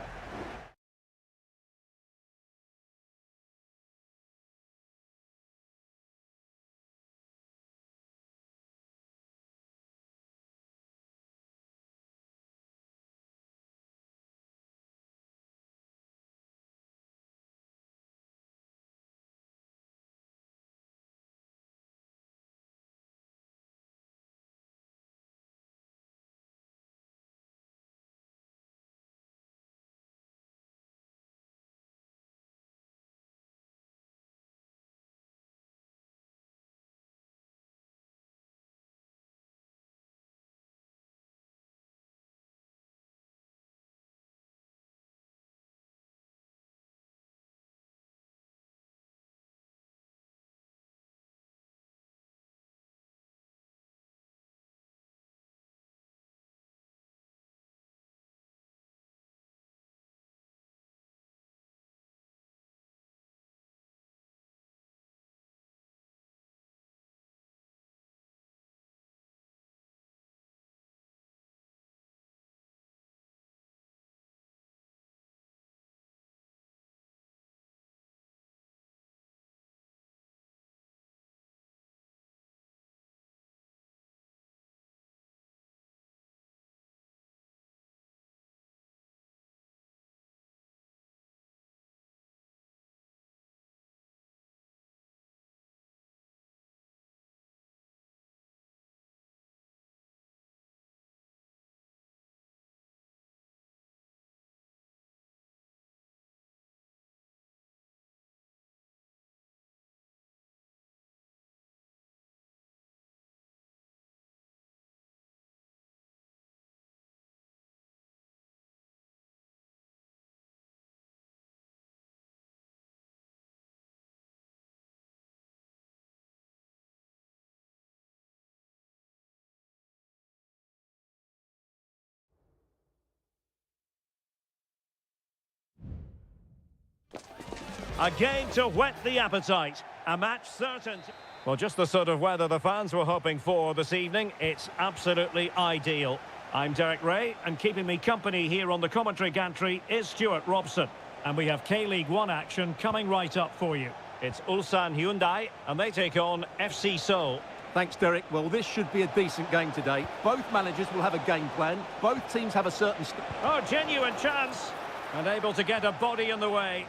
A game to whet the appetite. A match certain. Well, just the sort of weather the fans were hoping for this evening. It's absolutely ideal. I'm Derek Ray, and keeping me company here on the commentary gantry is Stuart Robson. And we have K-League 1 action coming right up for you. It's Ulsan Hyundai, and they take on FC Seoul. Thanks, Derek. Well, this should be a decent game today. Both managers will have a game plan. Both teams have a certain... Oh, genuine chance. And able to get a body in the way.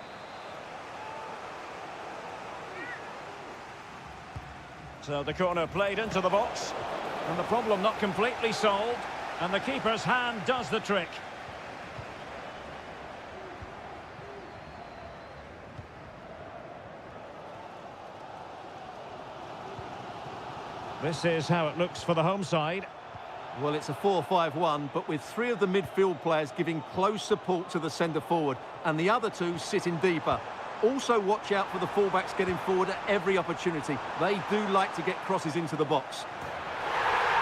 So the corner played into the box. And the problem not completely solved. And the keeper's hand does the trick. This is how it looks for the home side. Well, it's a 4-5-1, but with three of the midfield players giving close support to the centre-forward, and the other two sitting deeper. Also watch out for the fullbacks getting forward at every opportunity. They do like to get crosses into the box.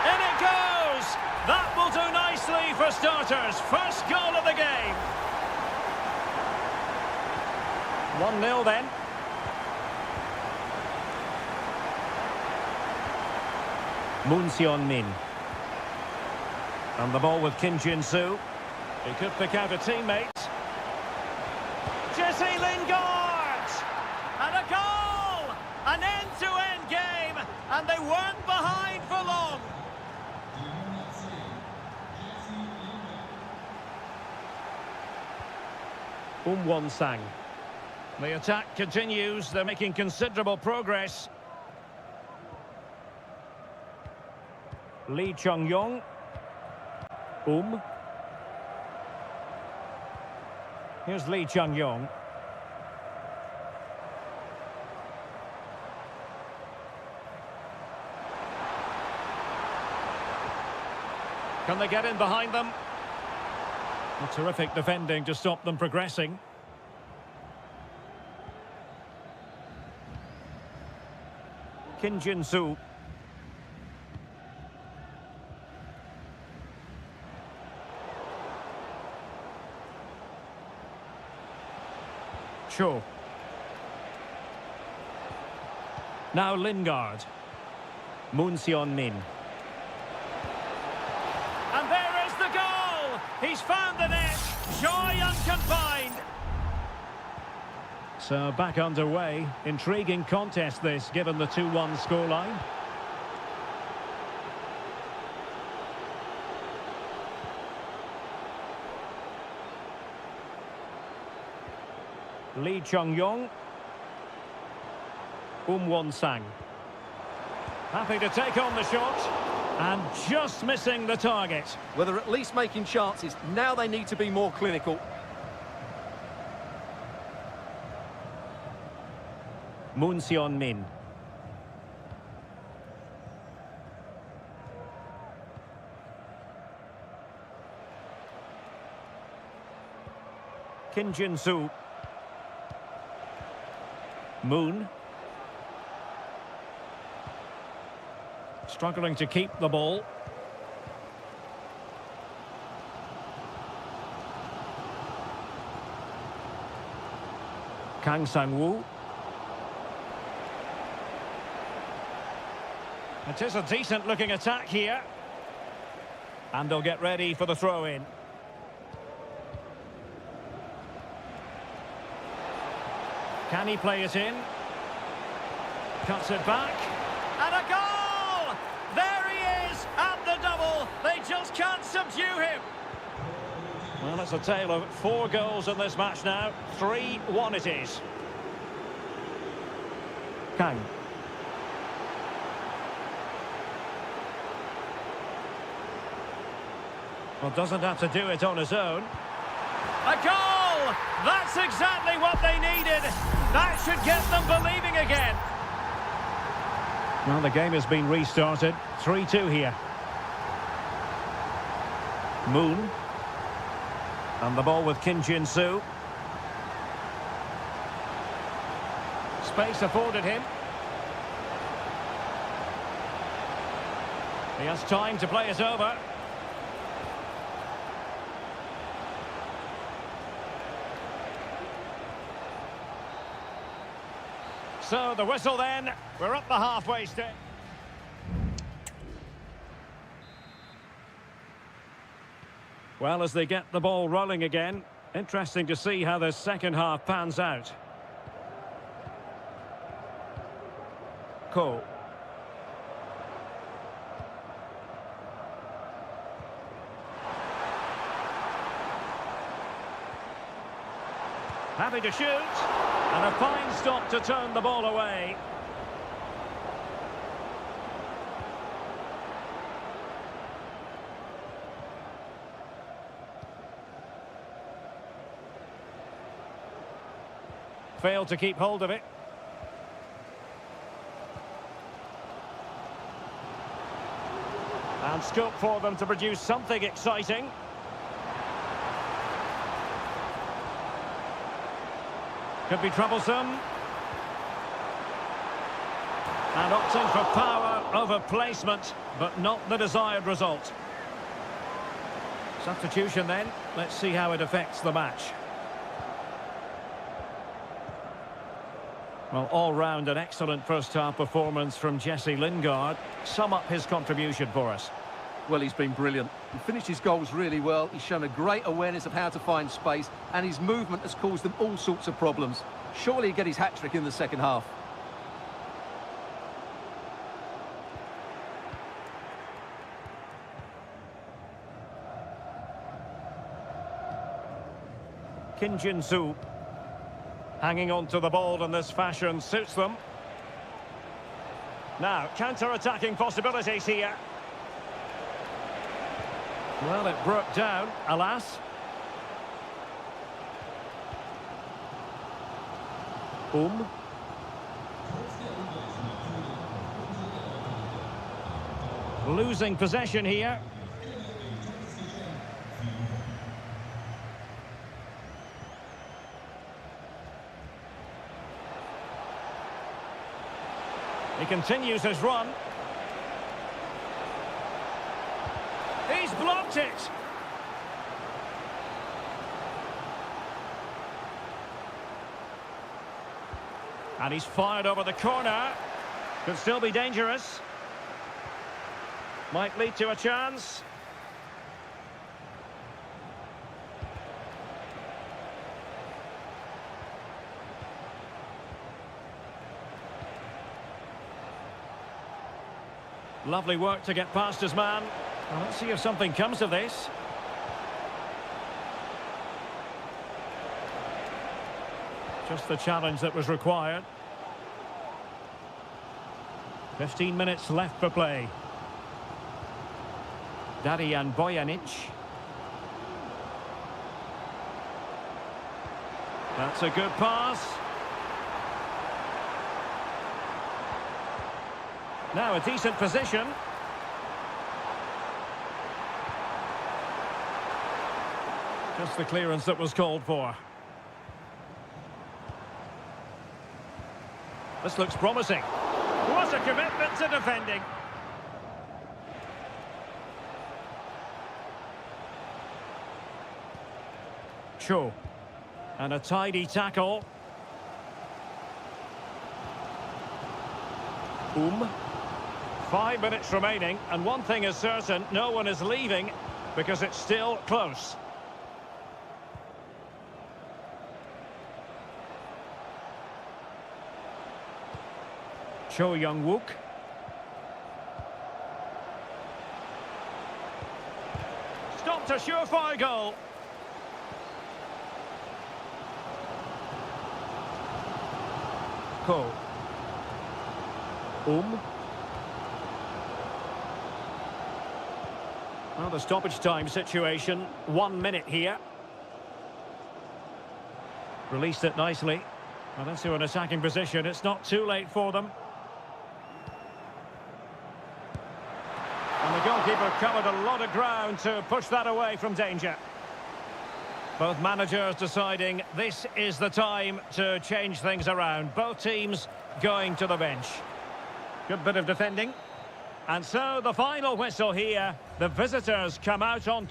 In it goes! That will do nicely for starters. First goal of the game. 1-0 then. Moon Seon-min. And the ball with Kim Jin-soo. He could pick out a teammate. Jesse Lingard! And a goal! An end-to-end game! And they weren't behind for long. Won-sang. The attack continues. They're making considerable progress. Lee Chung-yong. Here's Lee Chung-yong. Can they get in behind them? A terrific defending to stop them progressing. Kim Jin-soo. Cho. Now Lingard. Moon Seon-min. And there is the goal! He's found the net. Joy unconfined. So back underway. Intriguing contest this, given the 2-1 scoreline. Lee Chung-yong. Won-sang. Happy to take on the shot. And just missing the target. Well, they're at least making chances. Now they need to be more clinical. Moon Seon-min. Kim Jin-soo. Moon. Struggling to keep the ball. Kang Sang-woo. It is a decent looking attack here. And they'll get ready for the throw-in. Can he play it in? Cuts it back. And a goal! There he is at the double. They just can't subdue him. Well, it's a tale of 4 goals in this match now. 3-1 it is. Kang. Well, doesn't have to do it on his own. A goal! That's exactly what they needed. That should get them believing again. Well, the game has been restarted. 3-2 here. Moon. And the ball with Kim Jin-soo. Space afforded him. He has time to play it over. So the whistle then, we're up the halfway stage. Well, as they get the ball rolling again, interesting to see how the second half pans out. Cole. Happy to shoot, and a fine stop to turn the ball away. Failed to keep hold of it. And scope for them to produce something exciting. Could be troublesome. And opting for power over placement, but not the desired result. Substitution then. Let's see how it affects the match. Well, all round an excellent first-half performance from Jesse Lingard. Sum up his contribution for us. Well, he's been brilliant. He finished his goals really well. He's shown a great awareness of how to find space, and his movement has caused them all sorts of problems. Surely he'll get his hat-trick in the second half. Kim Jin-soo. Hanging on to the ball in this fashion suits them. Now, counter-attacking possibilities here. Well, it broke down, alas. Losing possession here. He continues his run. He's blocked it. And he's fired over the corner. Could still be dangerous. Might lead to a chance. Lovely work to get past his man. Well, let's see if something comes of this. Just the challenge that was required. 15 minutes left for play. Darijan Bojanic. That's a good pass. Now a decent position. Just the clearance that was called for. This looks promising. What a commitment to defending. Cho. And a tidy tackle. 5 minutes remaining, and one thing is certain, no one is leaving because it's still close. Cho Young-wook. Stopped a surefire goal. Ko. Well, the stoppage time situation, 1 minute here. Released it nicely. Well, into an attacking position. It's not too late for them. And the goalkeeper covered a lot of ground to push that away from danger. Both managers deciding this is the time to change things around. Both teams going to the bench. Good bit of defending. And so the final whistle here. The visitors come out on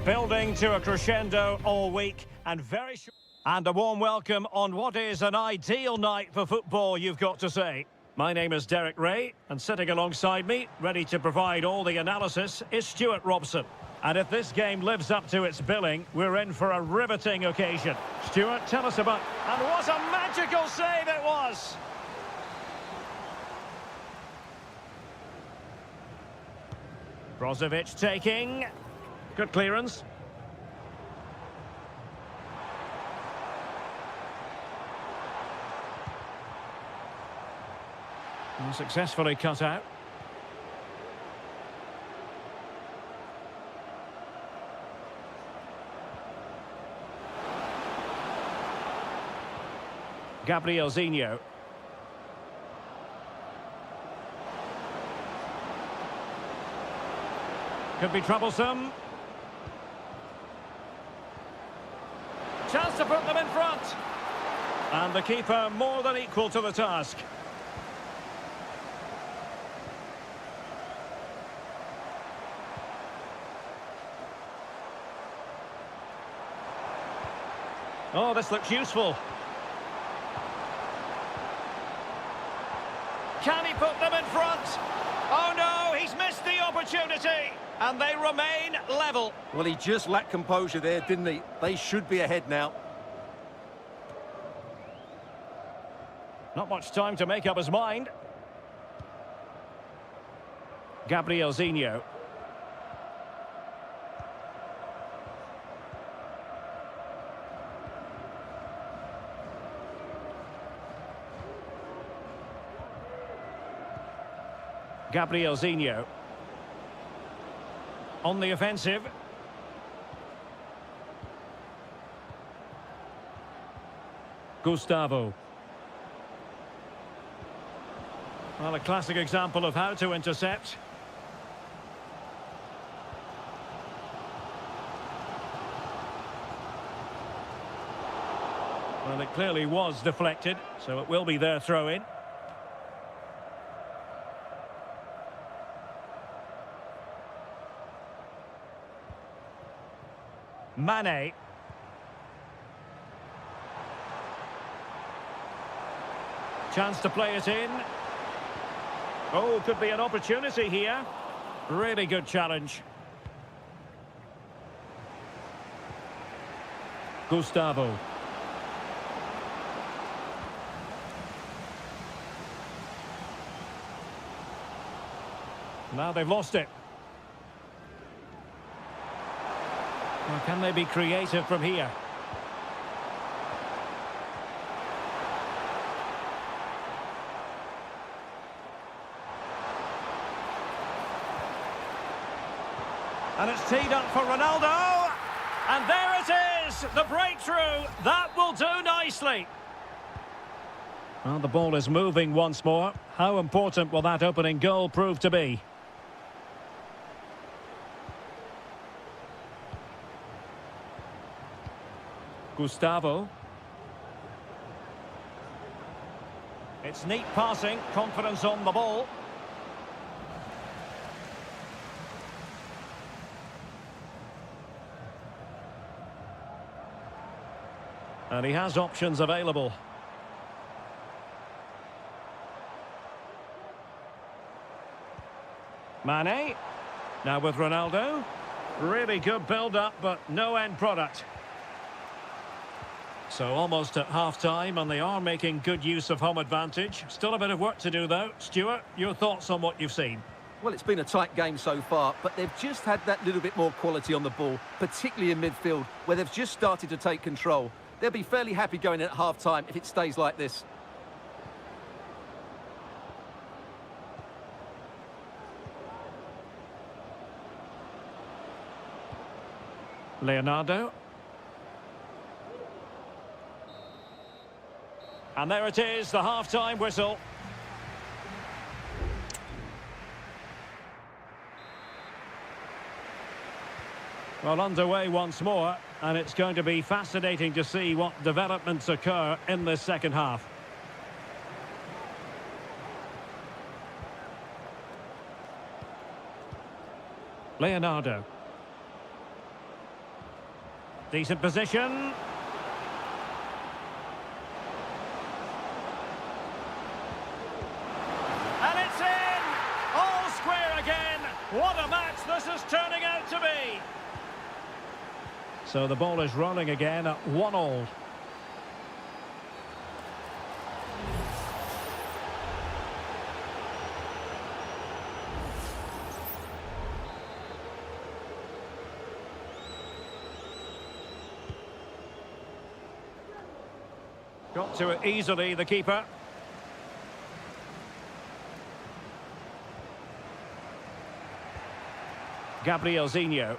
Building to a crescendo all week and and a warm welcome on what is an ideal night for football, you've got to say. My name is Derek Ray, and sitting alongside me, ready to provide all the analysis, is Stuart Robson. And if this game lives up to its billing, we're in for a riveting occasion. Stuart, tell us about... And what a magical save it was! Brozovic taking. Good clearance. And successfully cut out. Gabrielzinho. Could be troublesome. Chance to put them in front. And the keeper more than equal to the task. Oh, this looks useful. Can he put them in front? Oh no, he's missed the opportunity. And they remain level. Well, he just lacked composure there, didn't he? They should be ahead now. Not much time to make up his mind. Gabrielzinho. Gabrielzinho. On the offensive. Gustavo. Well, a classic example of how to intercept. Well, it clearly was deflected, so it will be their throw-in. Mane. Chance to play it in. Oh, could be an opportunity here. Really good challenge. Gustavo. Now they've lost it. Well, can they be creative from here? And it's teed up for Ronaldo. And there it is, the breakthrough. That will do nicely. Well, the ball is moving once more. How important will that opening goal prove to be? Gustavo. It's neat passing, confidence on the ball. And he has options available. Mane. Now with Ronaldo. Really good build-up, but no end product. So almost at half-time, and they are making good use of home advantage. Still a bit of work to do, though. Stuart, your thoughts on what you've seen? Well, it's been a tight game so far, but they've just had that little bit more quality on the ball, particularly in midfield, where they've just started to take control. They'll be fairly happy going in at half-time if it stays like this. Leonardo. And there it is, the half-time whistle. Well, underway once more, and it's going to be fascinating to see what developments occur in this second half. Leonardo. Decent position. And it's in! All square again. What a match this is turning out to be. So the ball is rolling again at 1-1. Got to it easily, the keeper. Gabrielzinho.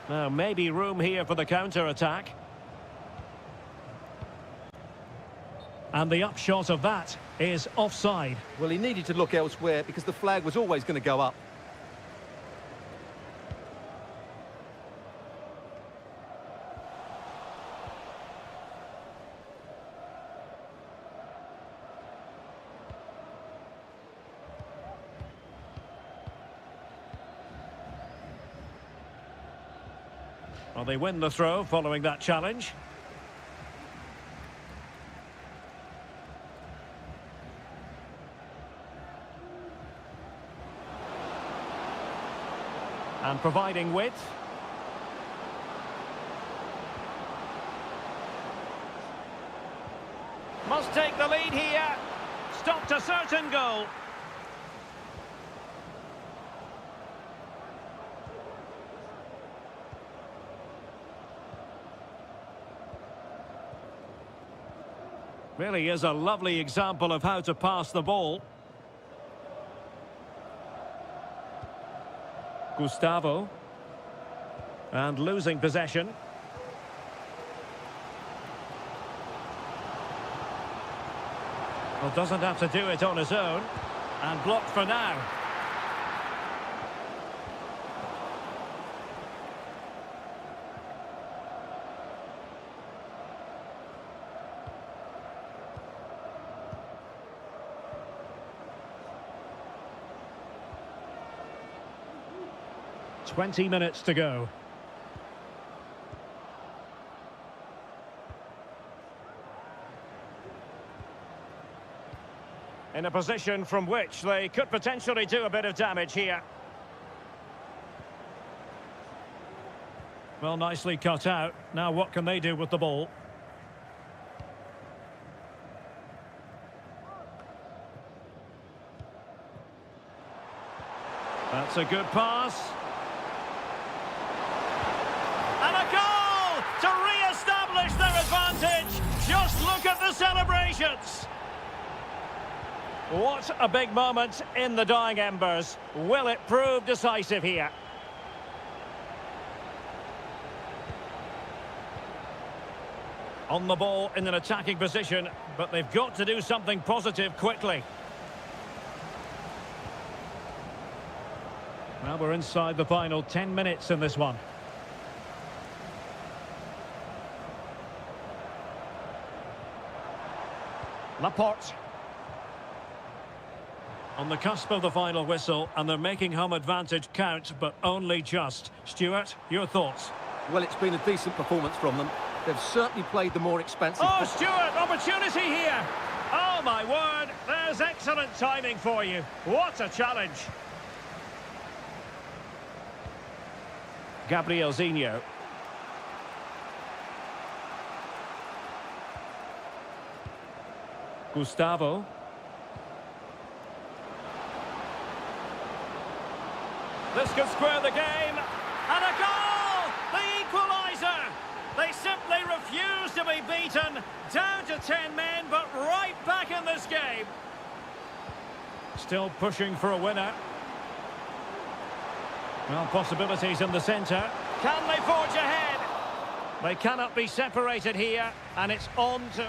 Now, maybe room here for the counter-attack. And the upshot of that is offside. Well, he needed to look elsewhere because the flag was always going to go up. Well, they win the throw following that challenge. And providing width. Must take the lead here. Stopped a certain goal. Really is a lovely example of how to pass the ball. Gustavo. And losing possession. Well, doesn't have to do it on his own. And blocked for now. Twenty minutes to go. In a position from which they could potentially do a bit of damage here. Well, nicely cut out. Now what can they do with the ball? That's a good pass. And a goal to re-establish their advantage. Just look at the celebrations. What a big moment in the dying embers. Will it prove decisive here? On the ball in an attacking position, but they've got to do something positive quickly. Well, we're inside the final 10 minutes in this one. Laporte. On the cusp of the final whistle, and they're making home advantage count, but only just. Stuart, your thoughts? Well, it's been a decent performance from them. They've certainly played the more expansive... Oh, Stuart, opportunity here! Oh, my word, there's excellent timing for you. What a challenge. Gabrielzinho. Gustavo. This could square the game. And a goal! The equaliser! They simply refuse to be beaten. Down to 10 men, but right back in this game. Still pushing for a winner. Well, possibilities in the centre. Can they forge ahead? They cannot be separated here, and it's on to...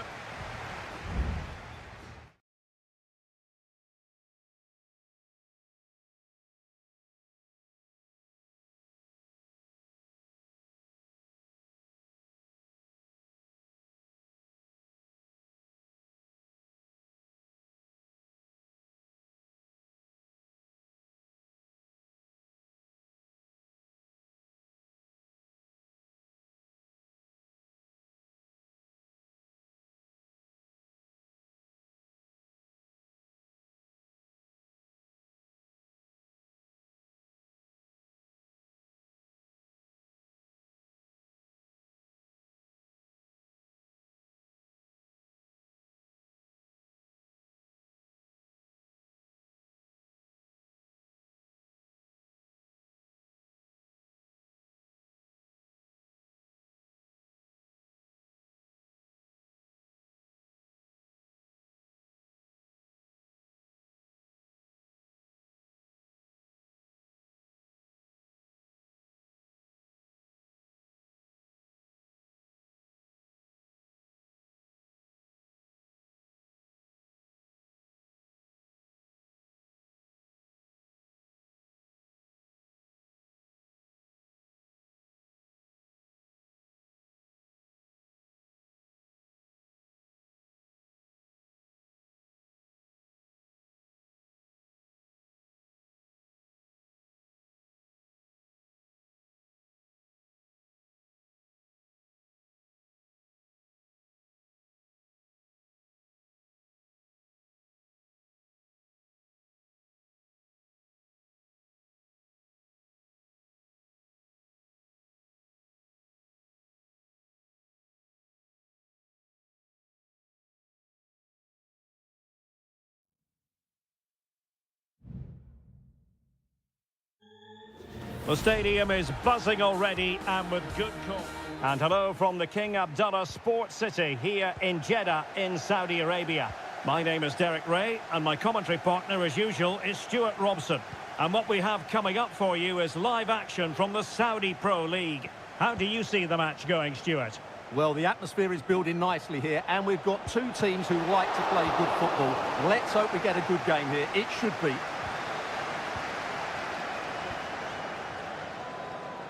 The stadium is buzzing already and with good cause. And hello from the King Abdullah Sports City here in Jeddah in Saudi Arabia. My name is Derek Ray and my commentary partner as usual is Stuart Robson. And what we have coming up for you is live action from the Saudi Pro League. How do you see the match going, Stuart? Well, the atmosphere is building nicely here, and we've got two teams who like to play good football. Let's hope we get a good game here. It should be.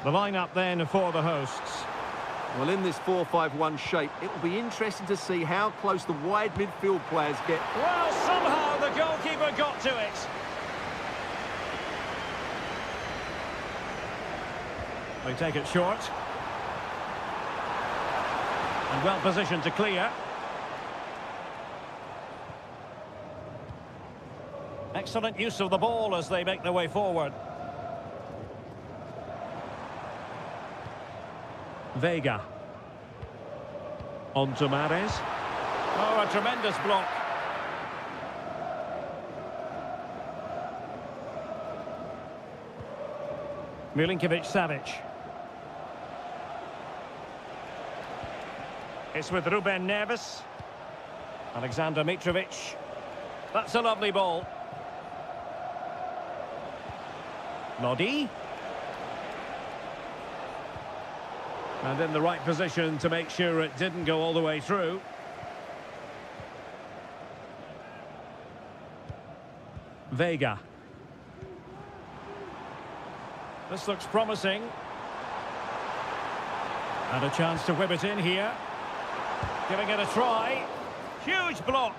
The lineup then for the hosts. Well, in this 4-5-1 shape, it will be interesting to see how close the wide midfield players get. Well, somehow the goalkeeper got to it. They take it short. And well positioned to clear. Excellent use of the ball as they make their way forward. Vega. On to Mahrez. Oh, a tremendous block. Milinkovic-Savic. It's with Ruben Neves. Alexander Mitrovic. That's a lovely ball. Lodi. And in the right position to make sure it didn't go all the way through. Vega. This looks promising. And a chance to whip it in here. Giving it a try. Huge block.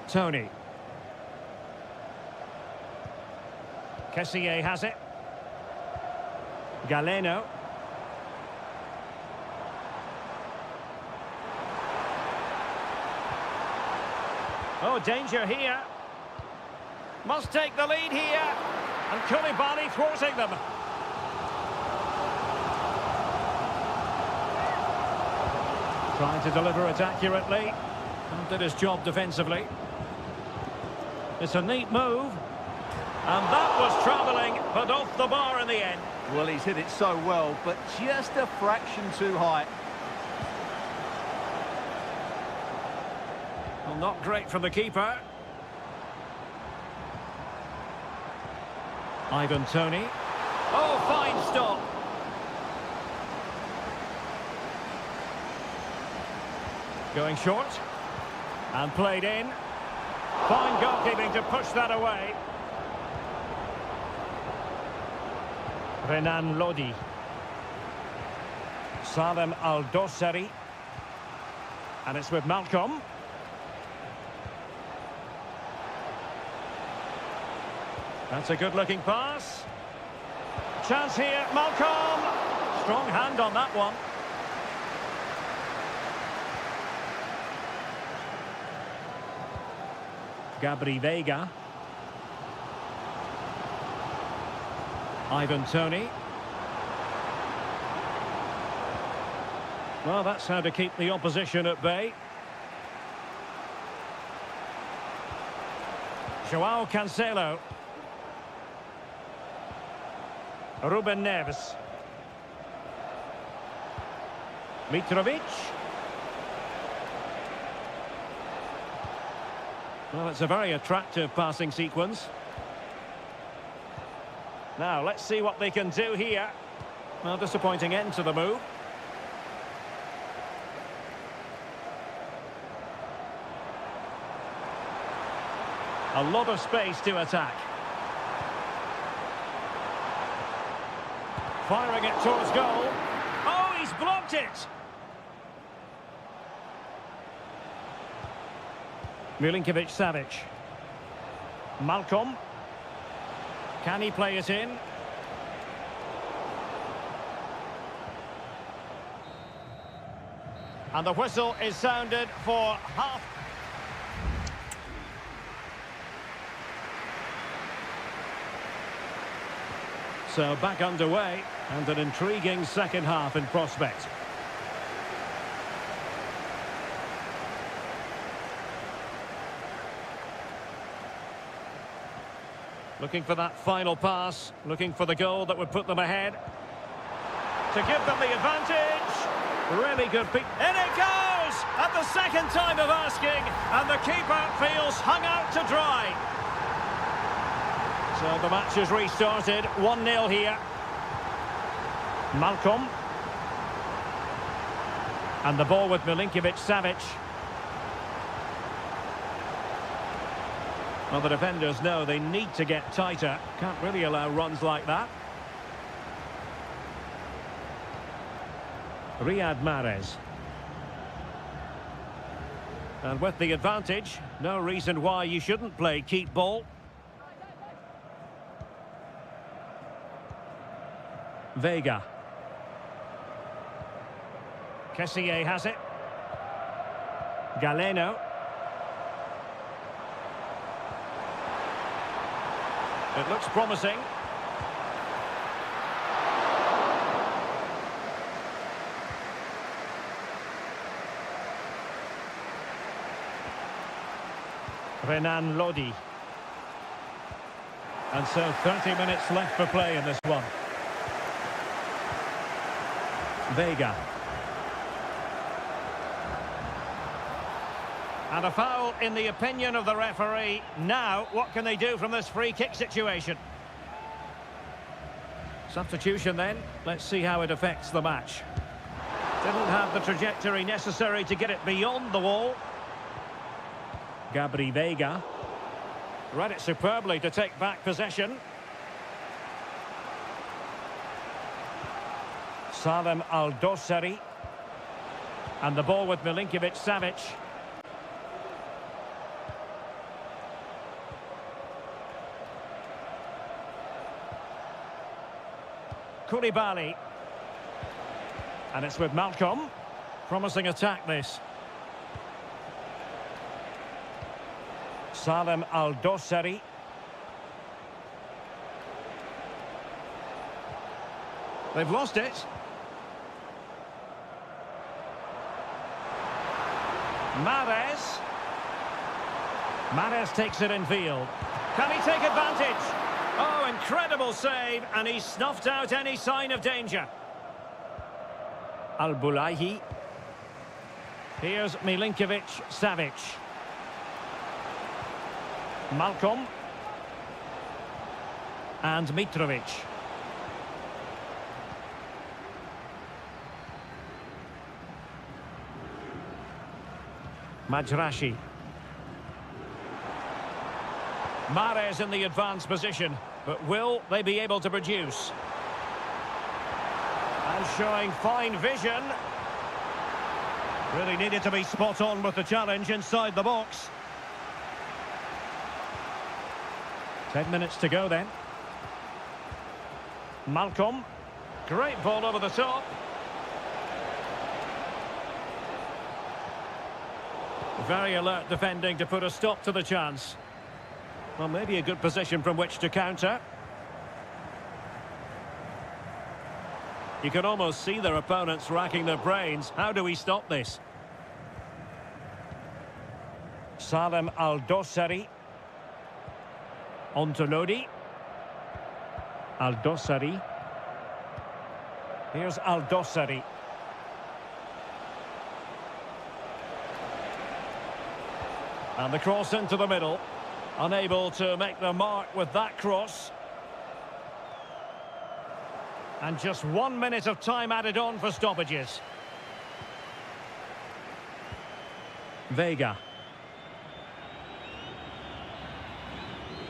Tony. Kessié has it. Galeno. Oh, danger here. Must take the lead here. And Koulibaly thwarting them. Trying to deliver it accurately. And did his job defensively. It's a neat move. And that was travelling, but off the bar in the end. Well, he's hit it so well, but just a fraction too high. Well, not great from the keeper. Ivan Toney. Oh, fine stop. Going short. And played in. Fine goalkeeping to push that away. Renan Lodi. Salem Al-Dossari. And it's with Malcolm. That's a good-looking pass. Chance here, Malcolm. Strong hand on that one. Gabri Vega. Ivan Toney. Well, that's how to keep the opposition at bay. Joao Cancelo. Ruben Neves. Mitrovic. Well, it's a very attractive passing sequence. Now, let's see what they can do here. Well, disappointing end to the move. A lot of space to attack. Firing it towards goal. Oh, he's blocked it! Milinkovic-Savic. Malcolm. Can he play it in? And the whistle is sounded for half. So back underway, and an intriguing second half in prospect. Looking for that final pass, looking for the goal that would put them ahead. To give them the advantage. Really good pick. In it goes! At the second time of asking, and the keeper feels hung out to dry. So the match has restarted, 1-0 here. Malcolm. And the ball with Milinkovic-Savic. Well, the defenders know they need to get tighter. Can't really allow runs like that. Riyad Mahrez. And with the advantage, no reason why you shouldn't play keep ball. Vega. Kessié has it. Galeno. It looks promising. Renan Lodi. And so 30 minutes left for play in this one. Vega. And a foul in the opinion of the referee. Now, what can they do from this free kick situation? Substitution then. Let's see how it affects the match. Didn't have the trajectory necessary to get it beyond the wall. Gabri Vega. Read it superbly to take back possession. Salem Al-Dossari. And the ball with Milinkovic-Savic. Koulibaly. And it's with Malcolm. Promising attack this. Salem Al-Dossari. They've lost it. Mahrez. Mahrez takes it in field. Can he take advantage? Oh, incredible save, and he snuffed out any sign of danger. Al-Bulaihi. Here's Milinkovic-Savic. Malcolm. And Mitrovic. Majrashi. Mahrez in the advanced position, but will they be able to produce? And showing fine vision. Really needed to be spot on with the challenge inside the box. 10 minutes to go then. Malcolm. Great ball over the top. Very alert defending to put a stop to the chance. Well, maybe a good position from which to counter. You can almost see their opponents racking their brains. How do we stop this? Salem Al-Dossari. On to Lodi. Al-Dossari. Here's Al-Dossari. And the cross into the middle. Unable to make the mark with that cross. And just 1 minute of time added on for stoppages. Vega.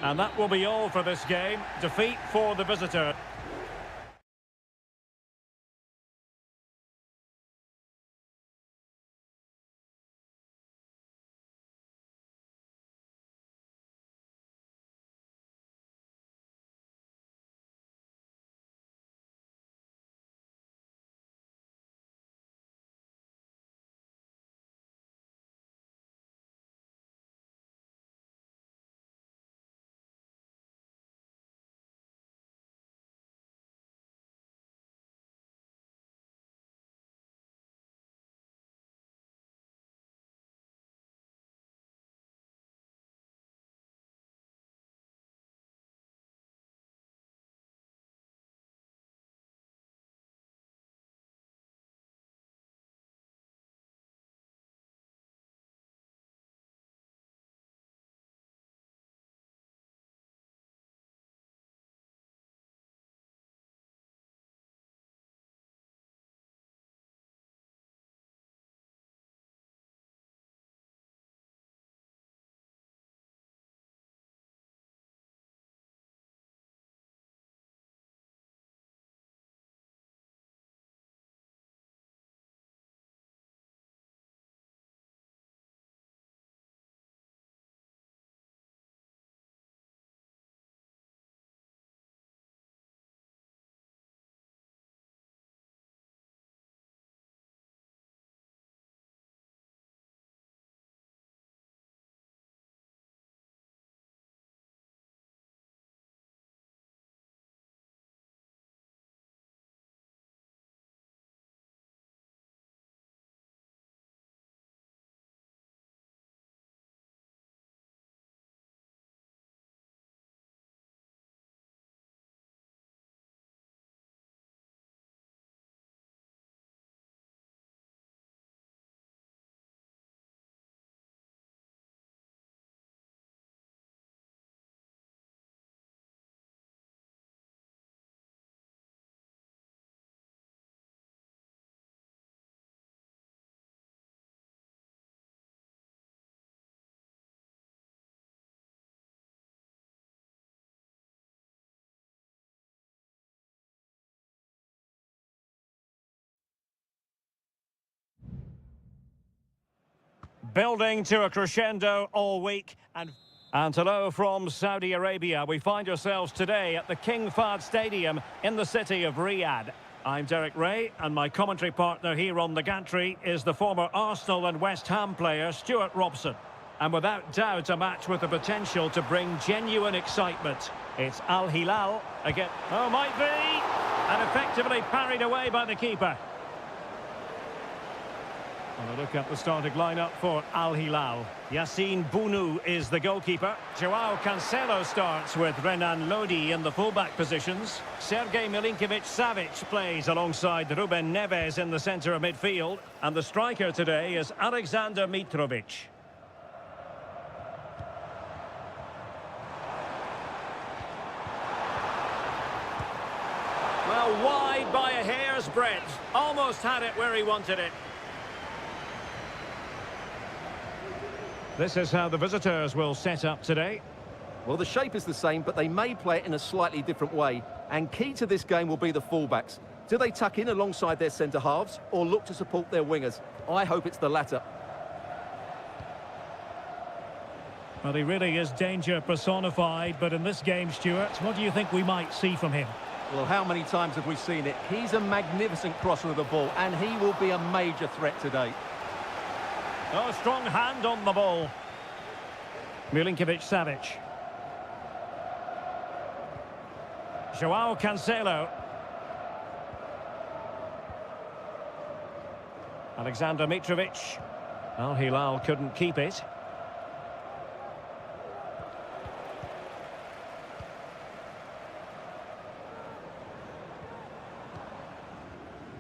And that will be all for this game. Defeat for the visitor. Building to a crescendo all week. And hello from Saudi Arabia. We find ourselves today at the King Fahd Stadium in the city of Riyadh. I'm Derek Ray, and my commentary partner here on the gantry is the former Arsenal and West Ham player Stuart Robson. And without doubt, a match with the potential to bring genuine excitement. It's Al Hilal again. Oh, might be! And effectively parried away by the keeper. And a look at the starting lineup for Al Hilal. Yassine Bounou is the goalkeeper. Joao Cancelo starts with Renan Lodi in the fullback positions. Sergej Milinkovic-Savic plays alongside Ruben Neves in the centre of midfield. And the striker today is Alexander Mitrovic. Well, wide by a hair's breadth. Almost had it where he wanted it. This is how the visitors will set up today. Well, the shape is the same, but they may play it in a slightly different way. And key to this game will be the fullbacks. Do they tuck in alongside their centre-halves or look to support their wingers? I hope it's the latter. Well, he really is danger personified, but in this game, Stuart, what do you think we might see from him? Well, how many times have we seen it? He's a magnificent crosser of the ball, and he will be a major threat today. Oh, strong hand on the ball. Milinkovic-Savic. Joao Cancelo. Alexander Mitrovic. Al Hilal couldn't keep it.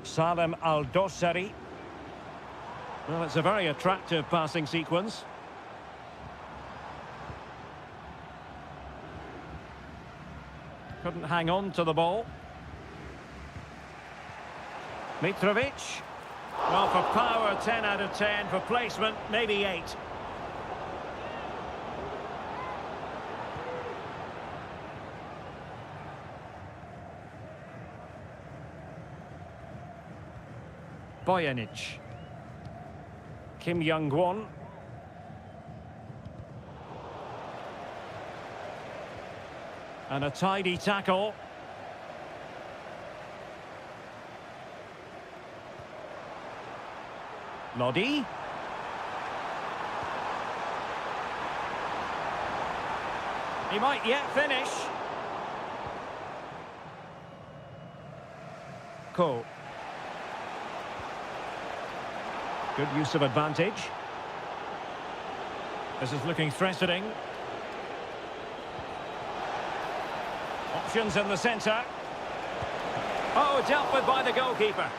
Salem Al-Dossari. Well, it's a very attractive passing sequence. Couldn't hang on to the ball. Mitrovic. Well, for power, 10 out of 10. For placement, maybe 8. Bojanic. Kim Young-won. And a tidy tackle. Lodi. He might yet finish. Cole. Good use of advantage. This is looking threatening. Options in the centre. Oh, dealt with by the goalkeeper.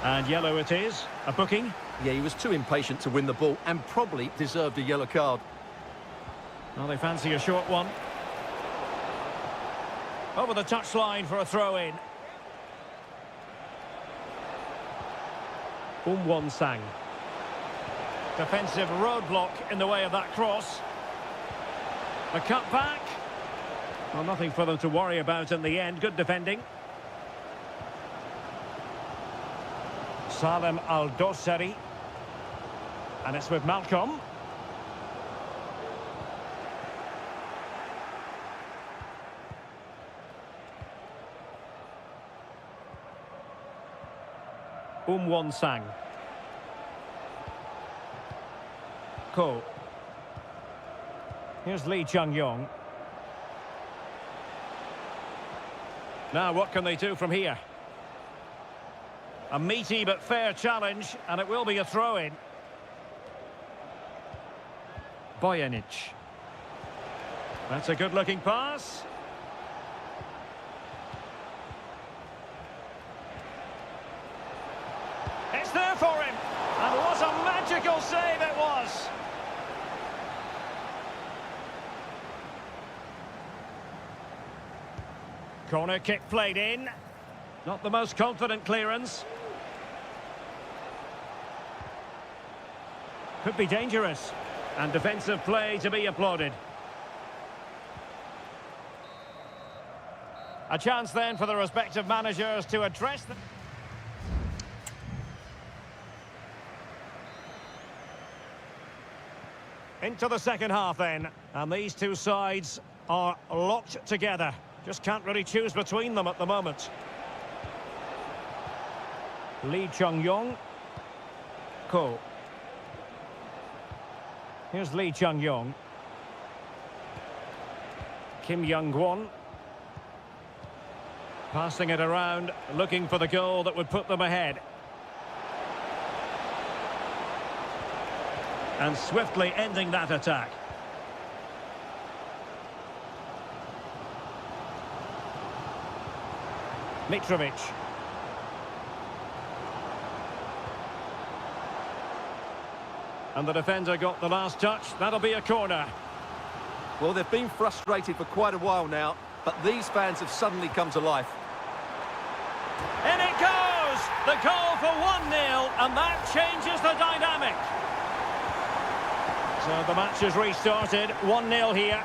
And yellow it is. A booking. Yeah, he was too impatient to win the ball and probably deserved a yellow card. Well, they fancy a short one. Over the touchline for a throw-in. Won-sang. Defensive roadblock in the way of that cross. The cutback. Well, nothing for them to worry about in the end. Good defending. Salem Al-Dossari. And it's with Malcolm. Won-sang. Ko. Here's Lee Chung-yong. Now, what can they do from here? A meaty but fair challenge, and it will be a throw-in. Bojanic. That's a good-looking pass. It's there for him. And what a magical save it was. Corner kick played in. Not the most confident clearance. Could be dangerous. And defensive play to be applauded. A chance then for the respective managers to address them. Into the second half then. And these two sides are locked together. Just can't really choose between them at the moment. Lee Chung-yong. Ko. Here's Lee Chung-yong. Kim Young-gwon. Passing it around, looking for the goal that would put them ahead. And swiftly ending that attack. Mitrovic. And the defender got the last touch. That'll be a corner. Well, they've been frustrated for quite a while now, but these fans have suddenly come to life. In it goes! The goal for 1-0, and that changes the dynamic. So the match has restarted. 1-0 here.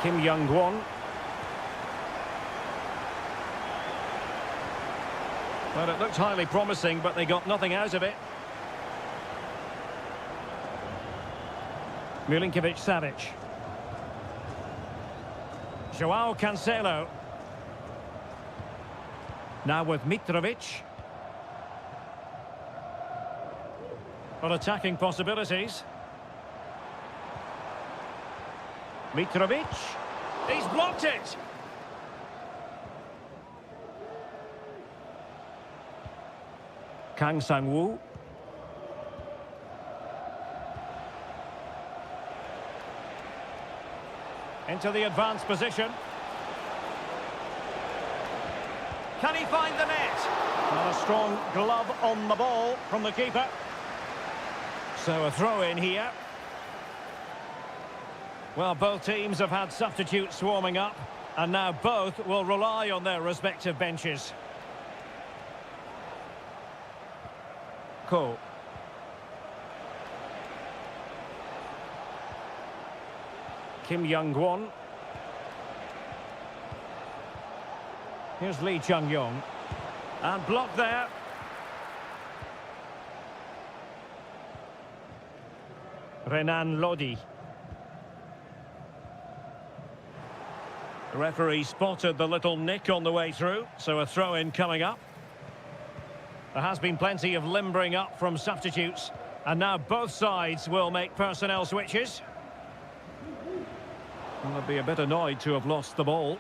Kim Young-gwon. Well, it looked highly promising, but they got nothing out of it. Milinkovic-Savic. Joao Cancelo. Now with Mitrovic. Well, attacking possibilities. Mitrovic. He's blocked it. Kang Sang-woo. Into the advanced position. Can he find the net? And a strong glove on the ball from the keeper. So a throw in here. Well, both teams have had substitutes warming up, and now both will rely on their respective benches. Ko. Kim Young-gwon. Here's Lee Chung-yong. And blocked there. Renan Lodi. The referee spotted the little nick on the way through, so a throw-in coming up. There has been plenty of limbering up from substitutes, and now both sides will make personnel switches. And they'll be a bit annoyed to have lost the ball.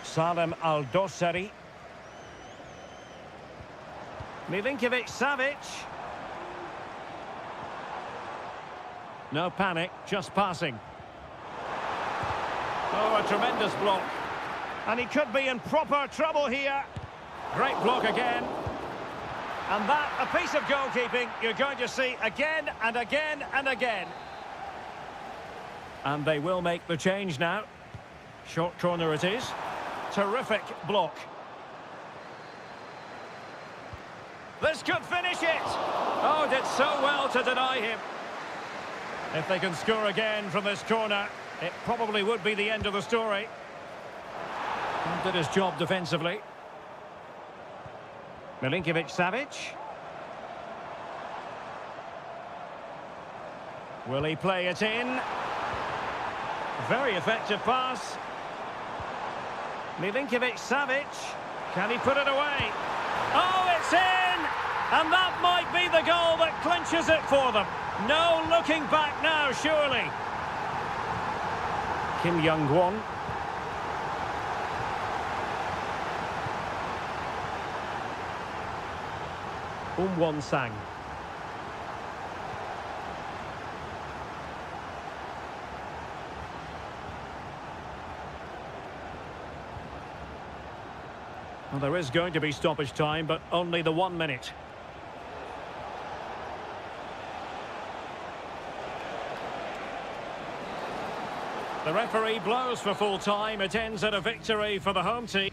Salem Al-Dosari. Milinkovic-Savic. No panic, just passing. Oh, a tremendous block. And he could be in proper trouble here. Great block again. And that, a piece of goalkeeping you're going to see again and again and again. And they will make the change now. Short corner it is. Terrific block. This could finish it. Oh, did so well to deny him. If they can score again from this corner, it probably would be the end of the story. And did his job defensively. Milinkovic-Savic. Will he play it in? Very effective pass. Milinkovic-Savic. Can he put it away? Oh, it's in! And that might be the goal that clinches it for them. No looking back now, surely. Kim Young-gwon. Won-sang. Well, there is going to be stoppage time, but only the 1 minute. The referee blows for full time. It ends at a victory for the home team.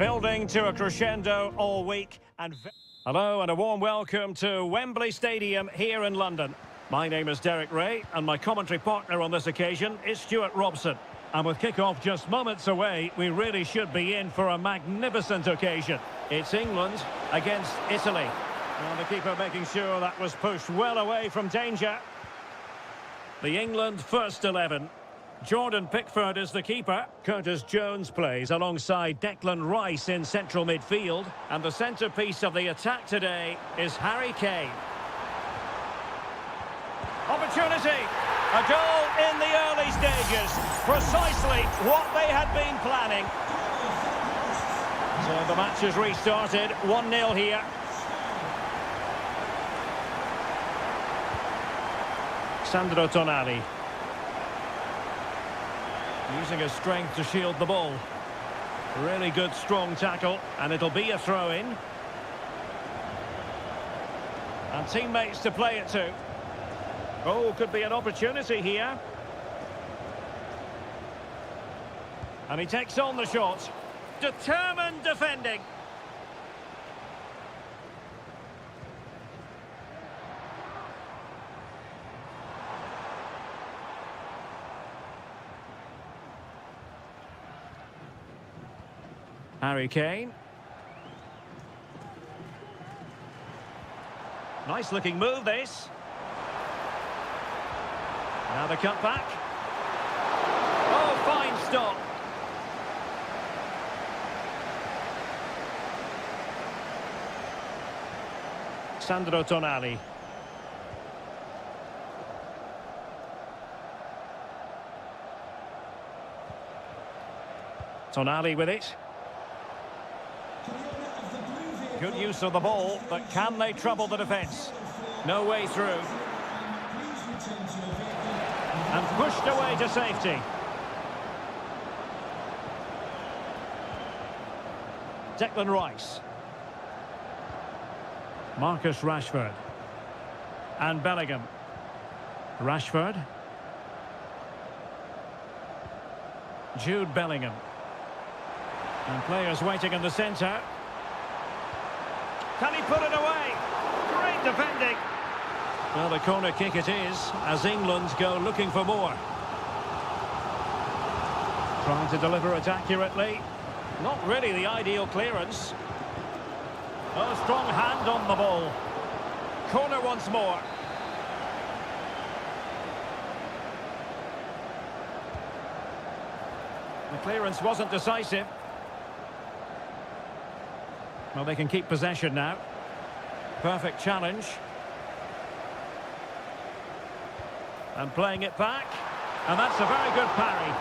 Building to a crescendo all week. Hello and a warm welcome to Wembley Stadium here in London. My name is Derek Ray and my commentary partner on this occasion is Stuart Robson. And with kick-off just moments away, we really should be in for a magnificent occasion. It's England against Italy. And the keeper making sure that was pushed well away from danger. The England first 11. Jordan Pickford is the keeper. Curtis Jones plays alongside Declan Rice in central midfield. And the centrepiece of the attack today is Harry Kane. Opportunity. A goal in the early stages. Precisely what they had been planning. So the match has restarted. 1-0 here. Sandro Tonali. Using his strength to shield the ball. Really good strong tackle, and it'll be a throw-in. And teammates to play it to. Oh, could be an opportunity here. And he takes on the shot. Determined defending. Harry Kane. Nice looking move, this. Now the cut back. Oh, fine stop. Sandro Tonali. Tonali with it. Good use of the ball, but can they trouble the defence? No way through. And pushed away to safety. Declan Rice. Marcus Rashford. And Bellingham. Rashford. Jude Bellingham. And players waiting in the centre. Can he put it away? Great defending. Well, the corner kick it is, as England go looking for more. Trying to deliver it accurately. Not really the ideal clearance. Oh, strong hand on the ball. Corner once more. The clearance wasn't decisive. Well, they can keep possession now. Perfect challenge. And playing it back. And that's a very good parry.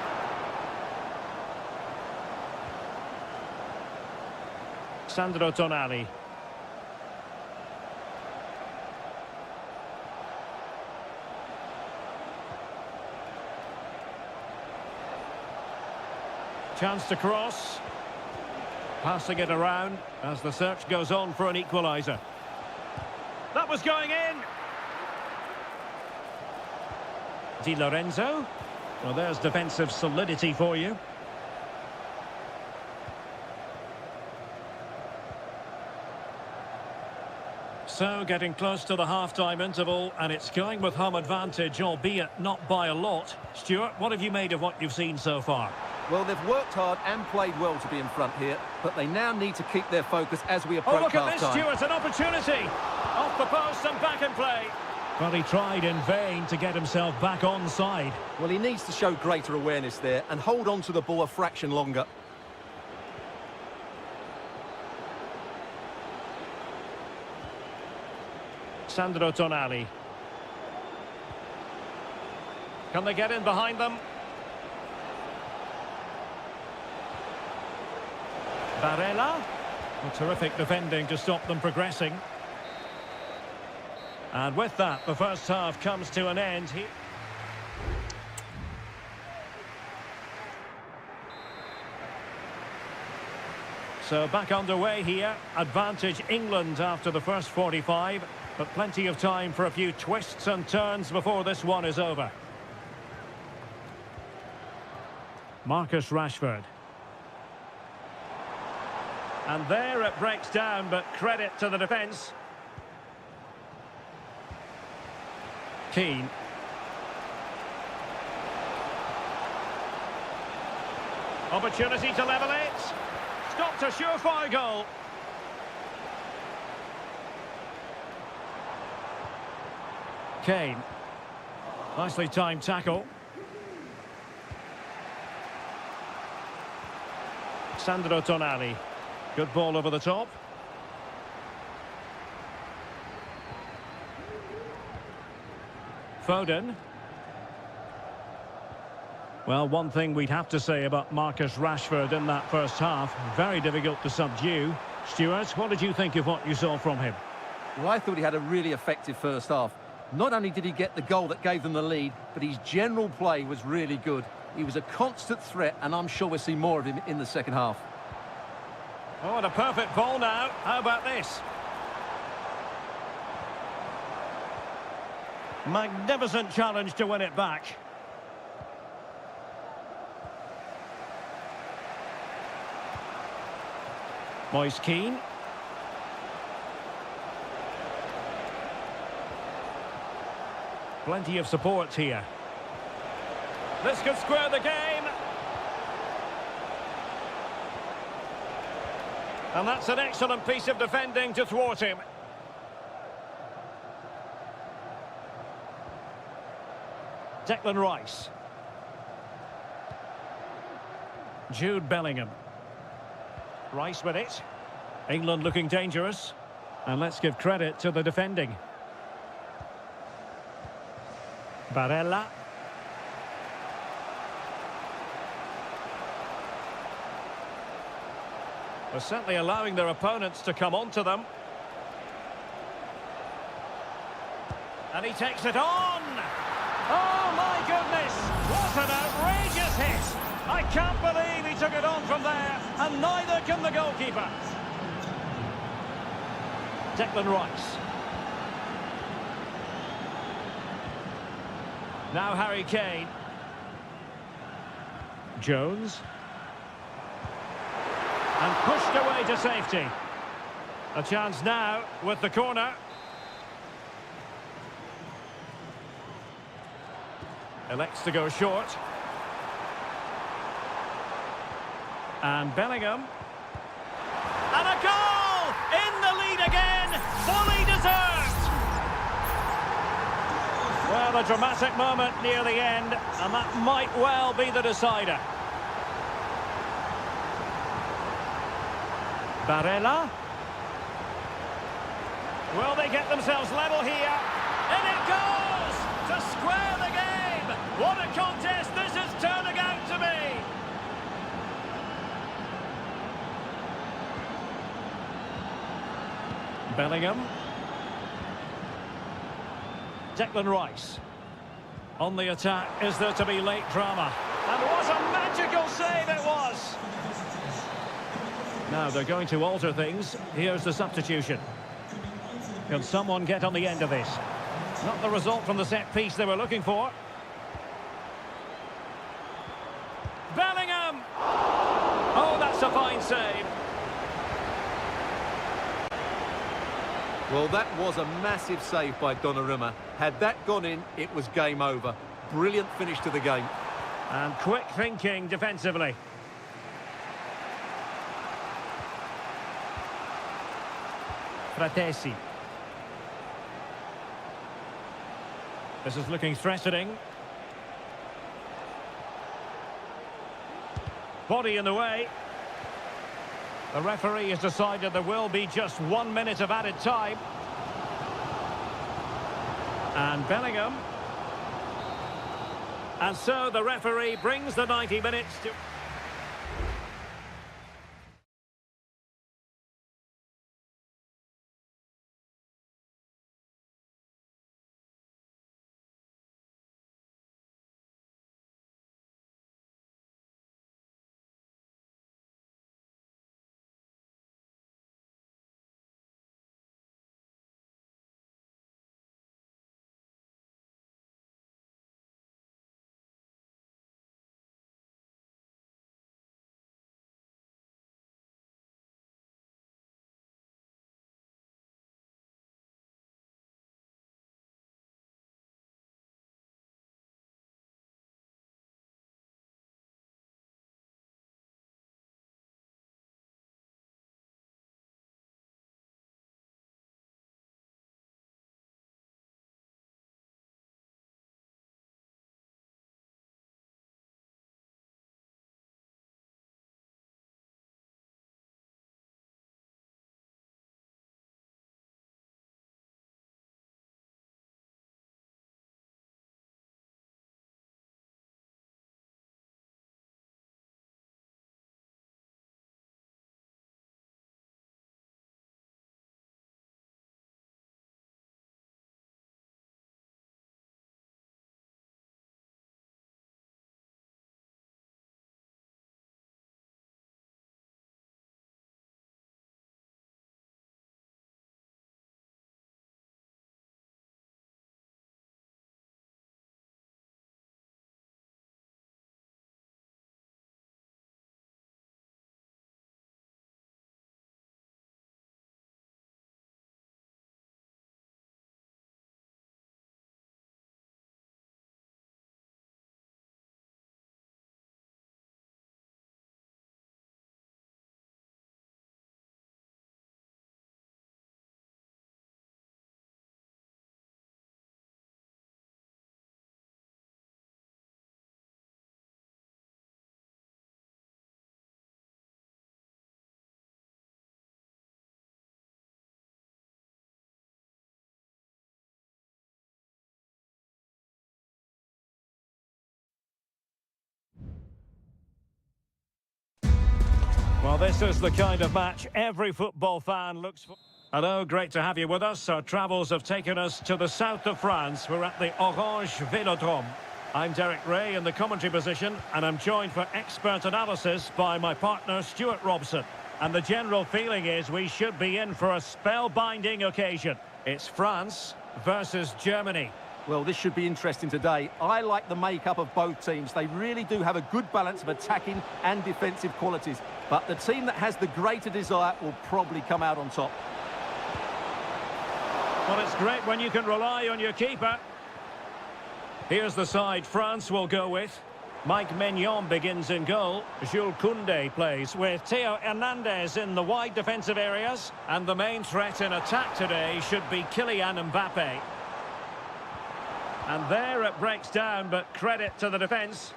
Sandro Tonali. Chance to cross. Passing it around as the search goes on for an equaliser. That was going in. Di Lorenzo. Well, there's defensive solidity for you. So, getting close to the half-time interval, and it's going with home advantage, albeit not by a lot. Stuart, what have you made of what you've seen so far? Well, they've worked hard and played well to be in front here, but they now need to keep their focus as we approach half-time. Oh, look at this, Stuart, an opportunity! Off the post and back in play. But he tried in vain to get himself back onside. Well, he needs to show greater awareness there and hold on to the ball a fraction longer. Sandro Tonali. Can they get in behind them? Barella. Well, terrific defending to stop them progressing. And with that, the first half comes to an end here. So back underway here. Advantage England after the first 45, but plenty of time for a few twists and turns before this one is over. Marcus Rashford. And there it breaks down, but credit to the defence. Keane. Opportunity to level it. Stopped a surefire goal. Kane. Nicely timed tackle. Sandro Tonali. Good ball over the top. Foden. Well, one thing we'd have to say about Marcus Rashford in that first half, very difficult to subdue. Stuart, what did you think of what you saw from him? Well, I thought he had a really effective first half. Not only did he get the goal that gave them the lead, but his general play was really good. He was a constant threat, and I'm sure we'll see more of him in the second half. Oh, and a perfect ball now. How about this? Magnificent challenge to win it back. Moise Keane. Plenty of support here. This could square the game. And that's an excellent piece of defending to thwart him. Declan Rice. Jude Bellingham. Rice with it. England looking dangerous. And let's give credit to the defending. Barella. They're certainly allowing their opponents to come onto them. And he takes it on! Oh my goodness! What an outrageous hit! I can't believe he took it on from there, and neither can the goalkeeper. Declan Rice. Now Harry Kane. Jones. And pushed away to safety. A chance now with the corner. Elects to go short. And Bellingham. And a goal! In the lead again! Fully deserved! Well, a dramatic moment near the end, and that might well be the decider. Barella. Will they get themselves level here? In it goes! To square the game! What a contest this is turning out to be! Bellingham. Declan Rice. On the attack, is there to be late drama? And what a magical save it was! Now they're going to alter things. Here's the substitution. Can someone get on the end of this? Not the result from the set piece they were looking for. Bellingham! Oh, that's a fine save. Well, that was a massive save by Donnarumma. Had that gone in, it was game over. Brilliant finish to the game. And quick thinking defensively. Fratesi. This is looking threatening. Body in the way. The referee has decided there will be just 1 minute of added time. And Bellingham. And so the referee brings the 90 minutes to... Well, this is the kind of match every football fan looks for. Hello, great to have you with us. Our travels have taken us to the south of France. We're at the Orange Vélodrome. I'm Derek Ray in the commentary position, and I'm joined for expert analysis by my partner, Stuart Robson. And the general feeling is we should be in for a spellbinding occasion. It's France versus Germany. Well, this should be interesting today. I like the makeup of both teams. They really do have a good balance of attacking and defensive qualities. But the team that has the greater desire will probably come out on top. Well, it's great when you can rely on your keeper. Here's the side France will go with. Mike Maignan begins in goal. Jules Koundé plays with Theo Hernandez in the wide defensive areas. And the main threat in attack today should be Kylian Mbappe. And there it breaks down, but credit to the defence.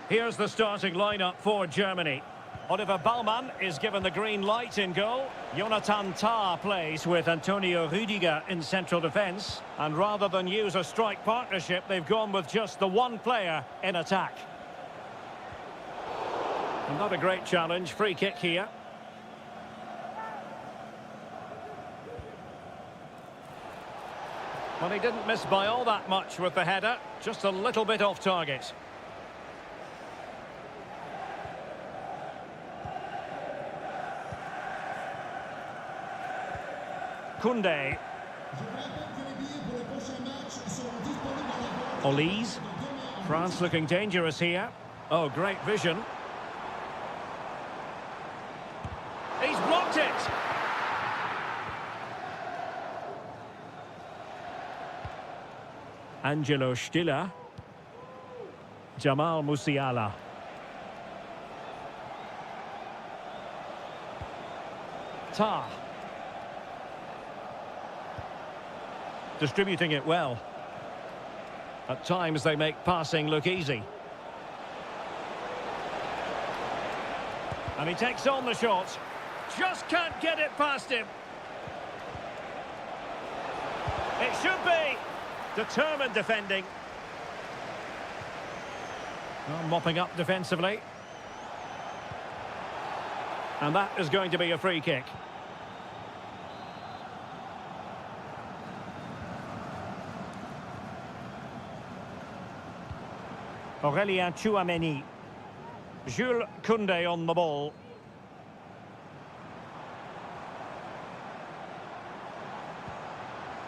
Here's the starting lineup for Germany. Oliver Ballmann is given the green light in goal. Jonathan Tah plays with Antonio Rüdiger in central defence. And rather than use a strike partnership, they've gone with just the one player in attack. And not a great challenge. Free kick here. Well, he didn't miss by all that much with the header. Just a little bit off target. Koundé. Olise. France looking dangerous here. Oh, great vision. He's blocked it! Angelo Stiller. Jamal Musiala. Tah. Distributing it well. At times they make passing look easy. And he takes on the shot. Just can't get it past him. It should be. Determined defending. Well, mopping up defensively. And that is going to be a free kick. Aurélien Tchouaméni. Jules Koundé on the ball.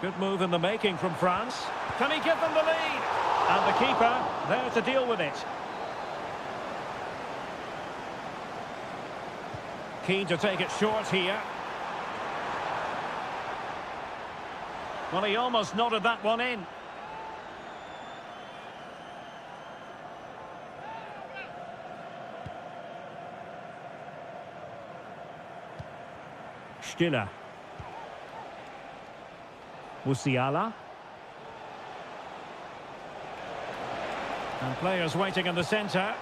Good move in the making from France. Can he give them the lead? And the keeper there to deal with it. Keen to take it short here. Well, he almost nodded that one in. Stiller. Musiala. And players waiting in the centre.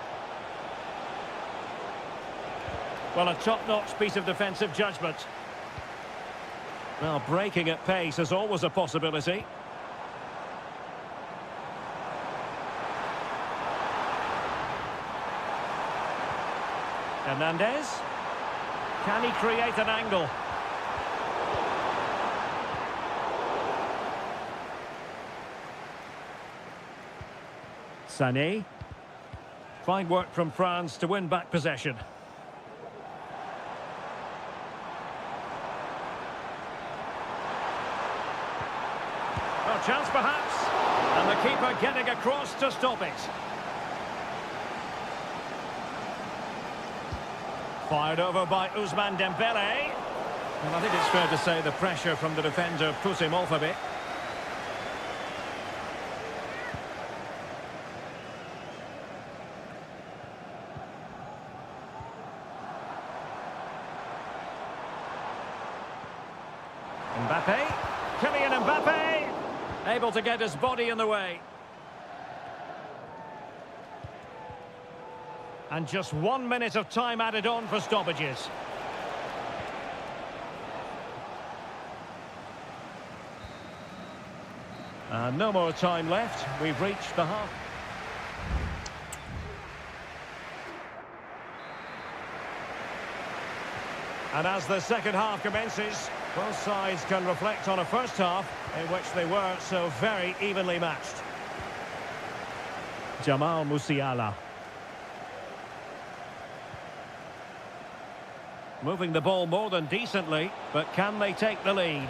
Well, a top-notch piece of defensive judgment. Well, breaking at pace is always a possibility. Hernandez. Can he create an angle? Sané. Fine work from France to win back possession. Well, chance perhaps. And the keeper getting across to stop it. Fired over by Ousmane Dembélé. And I think it's fair to say the pressure from the defender put him off a bit. Mbappe, Kylian Mbappe, able to get his body in the way. And just 1 minute of time added on for stoppages. No more time left. We've reached the half. And as the second half commences, both sides can reflect on a first half in which they were so very evenly matched. Jamal Musiala. Moving the ball more than decently, but can they take the lead?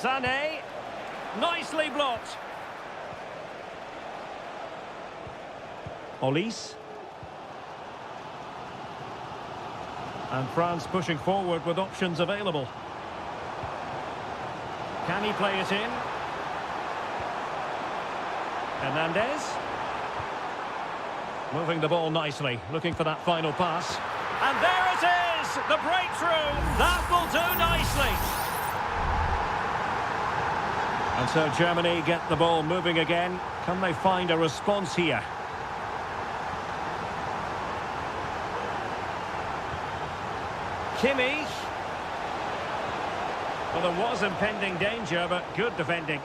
Sané, nicely blocked. Olise. And France pushing forward with options available. Can he play it in? Hernandez. Moving the ball nicely, looking for that final pass. And there it is! The breakthrough! That will do nicely! And so Germany get the ball moving again. Can they find a response here? Kimmich. Well, there was impending danger, but good defending.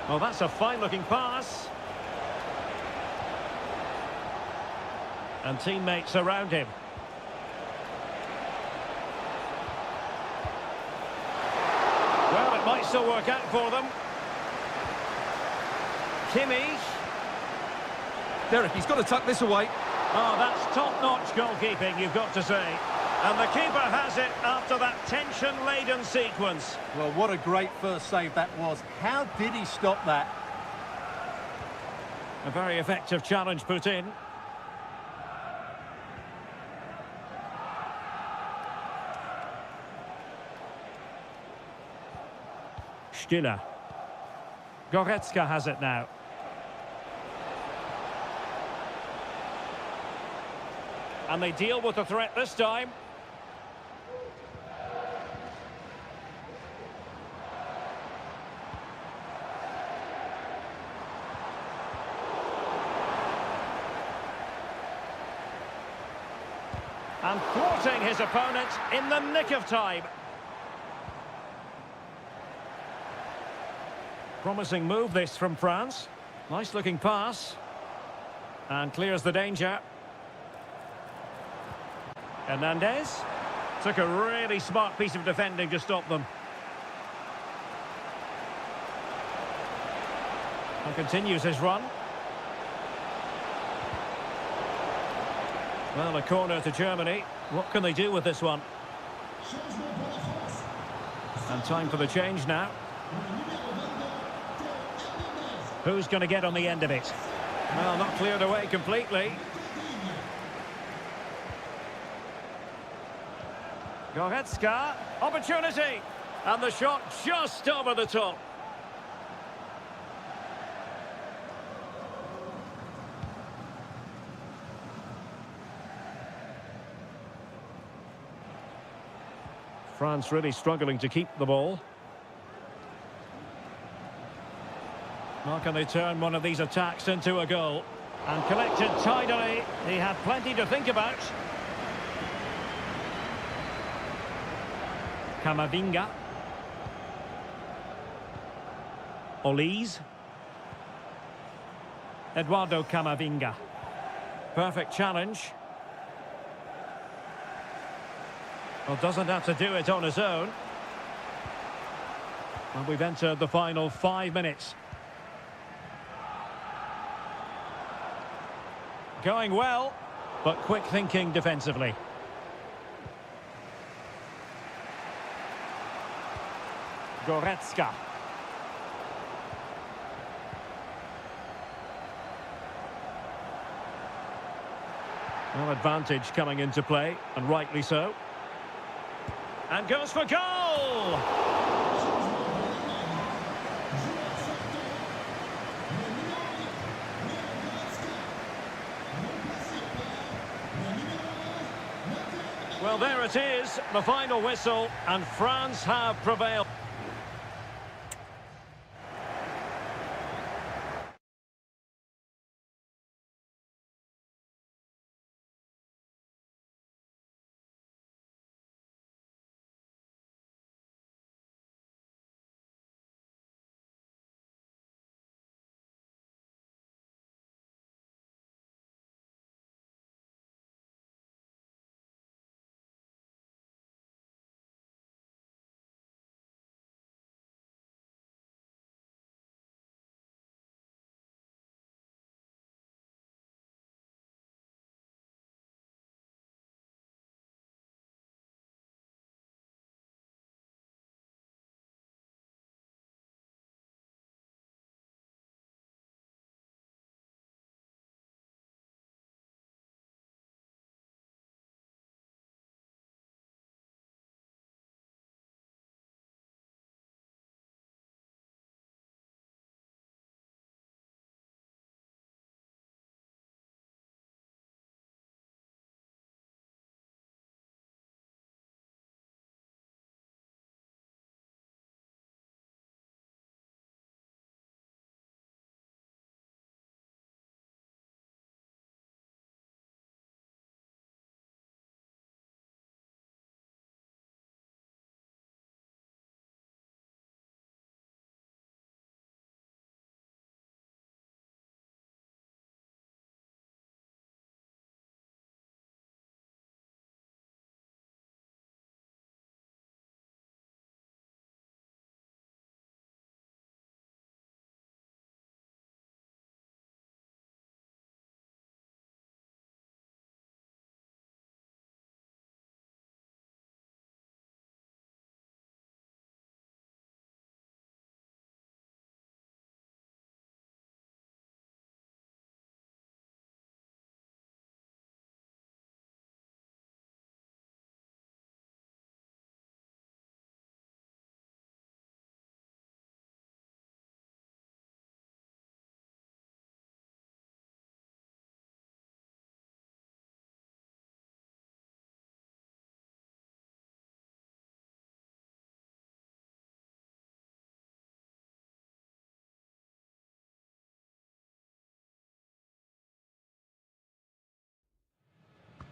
Well, that's a fine-looking pass. And teammates around him. Well, it might still work out for them. Kimmich. Derek, he's got to tuck this away. Oh, that's top-notch goalkeeping, you've got to say. And the keeper has it after that tension-laden sequence. Well, what a great first save that was. How did he stop that? A very effective challenge put in. Stiller. Goretzka has it now. And they deal with the threat this time. And thwarting his opponent in the nick of time. Promising move this from France. Nice looking pass. And clears the danger. Hernandez took a really smart piece of defending to stop them. And continues his run. Well, a corner to Germany. What can they do with this one? And time for the change now. Who's going to get on the end of it? Well, not cleared away completely. Goretzka, opportunity, and the shot just over the top. France really struggling to keep the ball. How can they turn one of these attacks into a goal? And collected tidily. He had plenty to think about. Camavinga. Olise. Eduardo Camavinga. Perfect challenge. Well, doesn't have to do it on his own. And we've entered the final 5 minutes. Going well, but quick thinking defensively. Goretzka. Well, advantage coming into play, and rightly so. And goes for goal! Well, there it is, the final whistle, and France have prevailed.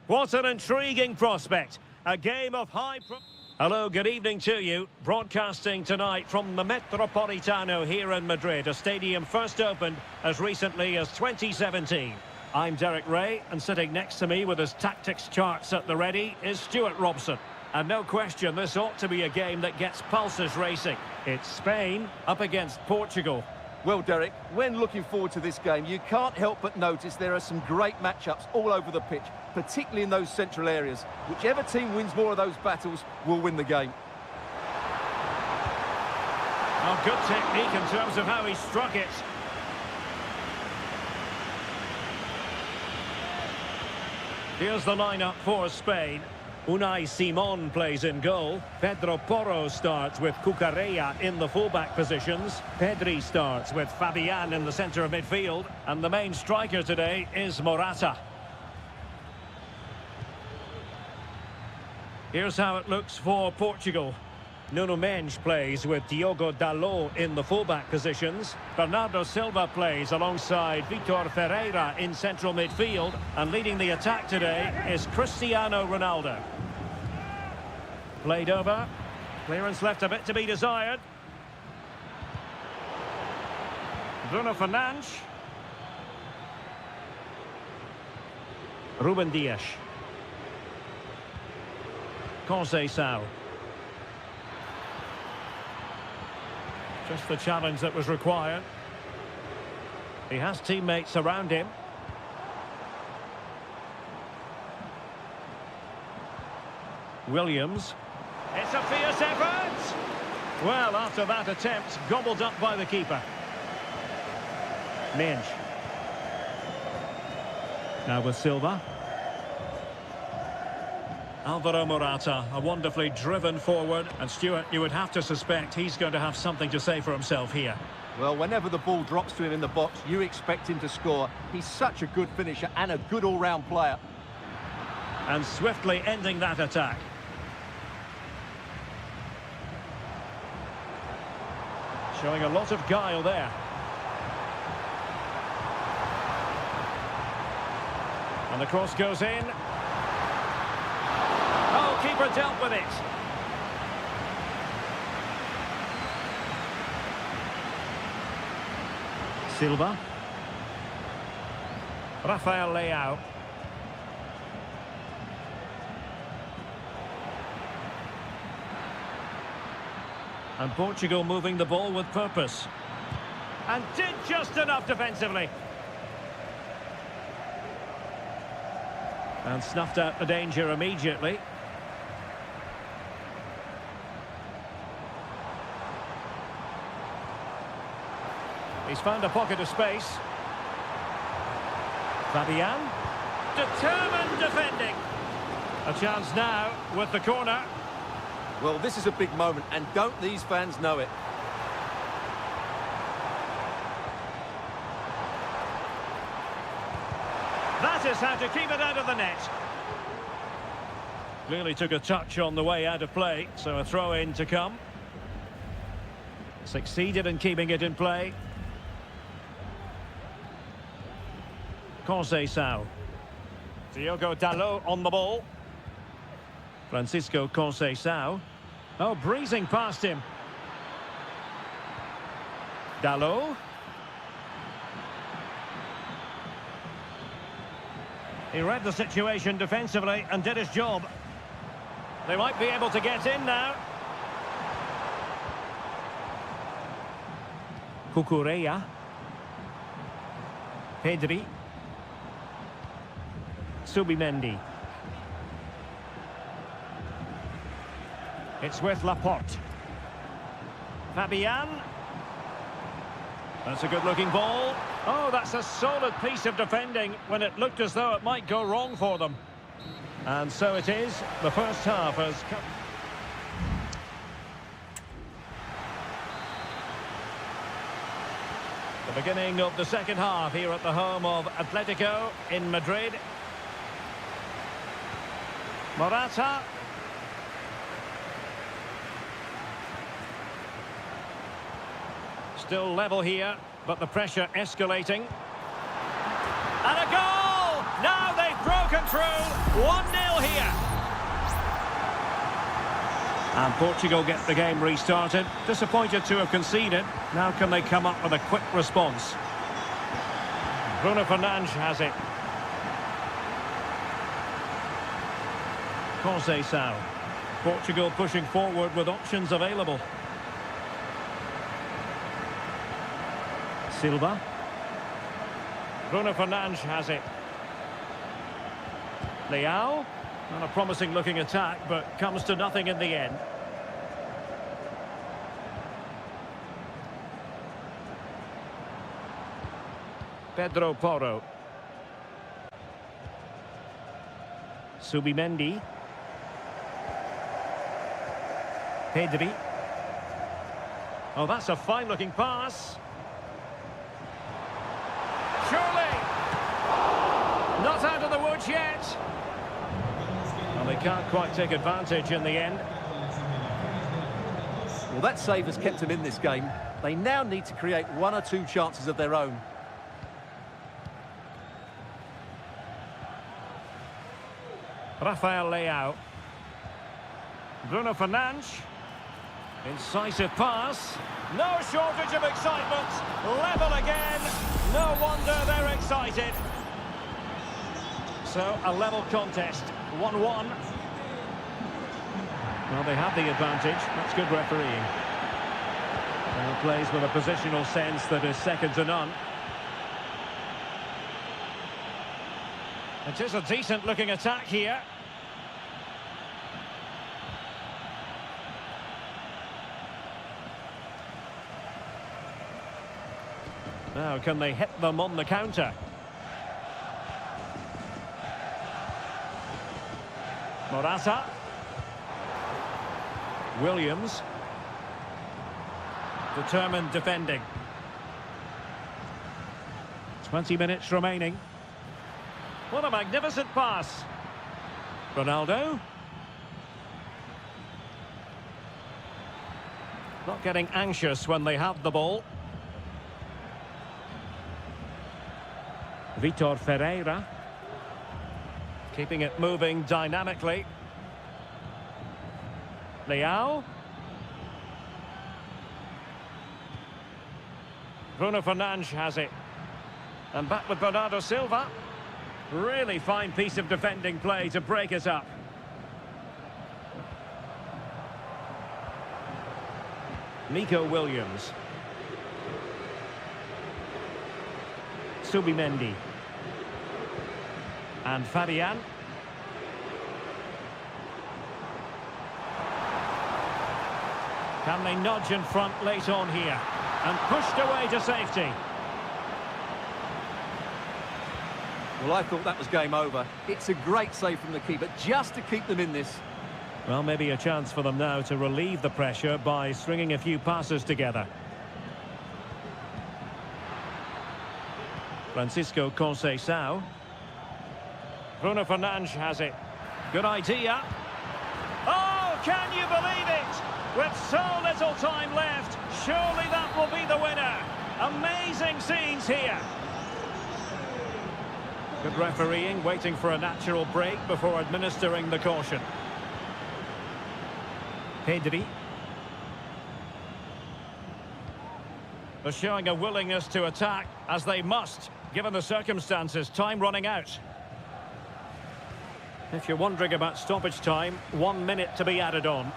What an intriguing prospect. A game of Hello, good evening to you. Broadcasting tonight from the Metropolitano here in Madrid, a stadium first opened as recently as 2017. I'm Derek Ray, and sitting next to me with his tactics charts at the ready is Stuart Robson. And no question, this ought to be a game that gets pulses racing. It's Spain up against Portugal. Well, Derek, when looking forward to this game, you can't help but notice there are some great matchups all over the pitch, particularly in those central areas. Whichever team wins more of those battles will win the game. Oh, good technique in terms of how he struck it. Here's the lineup for Spain. Unai Simon plays in goal. Pedro Porro starts with Cucurella in the fullback positions. Pedri starts with Fabian in the centre of midfield. And the main striker today is Morata. Here's how it looks for Portugal. Nuno Mendes plays with Diogo Dalot in the fullback positions. Bernardo Silva plays alongside Vitor Ferreira in central midfield. And leading the attack today is Cristiano Ronaldo. Played over. Clearance left a bit to be desired. Bruno Fernandes. Ruben Dias. Conceição. Just the challenge that was required. He has teammates around him. Williams. It's a fierce effort! Well, after that attempt, gobbled up by the keeper. Mendes. Now with Silva. Alvaro Morata, a wonderfully driven forward. And Stuart, you would have to suspect he's going to have something to say for himself here. Well, whenever the ball drops to him in the box, you expect him to score. He's such a good finisher and a good all-round player. And swiftly ending that attack. Showing a lot of guile there. And the cross goes in. Oh, keeper dealt with it. Silva. Rafael Leao. And Portugal moving the ball with purpose. And did just enough defensively. And snuffed out the danger immediately. He's found a pocket of space. Fabian. Determined defending. A chance now with the corner. Well, this is a big moment, and don't these fans know it? That is how to keep it out of the net. Clearly took a touch on the way out of play, so a throw-in to come. Succeeded in keeping it in play. Conceição. Diogo Dalot on the ball. Francisco Conceição. Oh, breezing past him. Dalot. He read the situation defensively and did his job. They might be able to get in now. Cucurella. Pedri. Subimendi. It's with Laporte. Fabian. That's a good-looking ball. Oh, that's a solid piece of defending when it looked as though it might go wrong for them. And so it is. The first half has come. The beginning of the second half here at the home of Atletico in Madrid. Morata. Still level here, but the pressure escalating. And a goal! Now they've broken through. 1-0 here. And Portugal get the game restarted. Disappointed to have conceded. Now can they come up with a quick response? Bruno Fernandes has it. Conceição. Portugal pushing forward with options available. Silva. Bruno Fernandes has it. Leao. And a promising looking attack, but comes to nothing in the end. Pedro Porro. Subimendi. Pedri. Oh, that's a fine-looking pass. Surely! Not out of the woods yet. Well, they can't quite take advantage in the end. Well, that save has kept them in this game. They now need to create one or two chances of their own. Rafael Leao. Bruno Fernandes. Incisive pass. No shortage of excitement. Level again. No wonder they're excited. So, a level contest. 1-1. Well, they have the advantage. That's good refereeing. And plays with a positional sense that is second to none. It is a decent-looking attack here. Now, can they hit them on the counter? Morata. Williams. Determined defending. 20 minutes remaining. What a magnificent pass. Ronaldo. Not getting anxious when they have the ball. Vitor Ferreira. Keeping it moving dynamically. Leao. Bruno Fernandes has it. And back with Bernardo Silva. Really fine piece of defending play to break it up. Nico Williams. Subimendi. And Fabian. Can they nudge in front late on here? And pushed away to safety. Well, I thought that was game over. It's a great save from the keeper, just to keep them in this. Well, maybe a chance for them now to relieve the pressure by stringing a few passes together. Francisco Conceição. Bruno Fernandes has it. Good idea. Oh, can you believe it? With so little time left, surely that will be the winner. Amazing scenes here. Good refereeing, waiting for a natural break before administering the caution. Pedri. They're showing a willingness to attack, as they must, given the circumstances. Time running out. If you're wondering about stoppage time, 1 minute to be added on.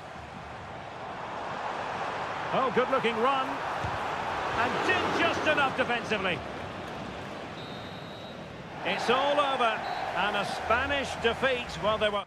Oh, good-looking run. And did just enough defensively. It's all over. And a Spanish defeat. Well, they were...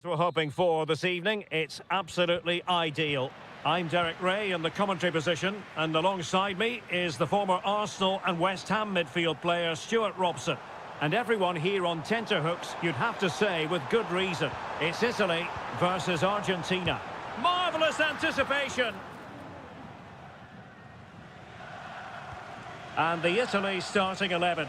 We're hoping for this evening. It's absolutely ideal. I'm Derek Ray in the commentary position, and alongside me is the former Arsenal and West Ham midfield player Stuart Robson. And everyone here on tenterhooks, you'd have to say with good reason. It's Italy versus Argentina. Marvellous anticipation! And the Italy starting 11.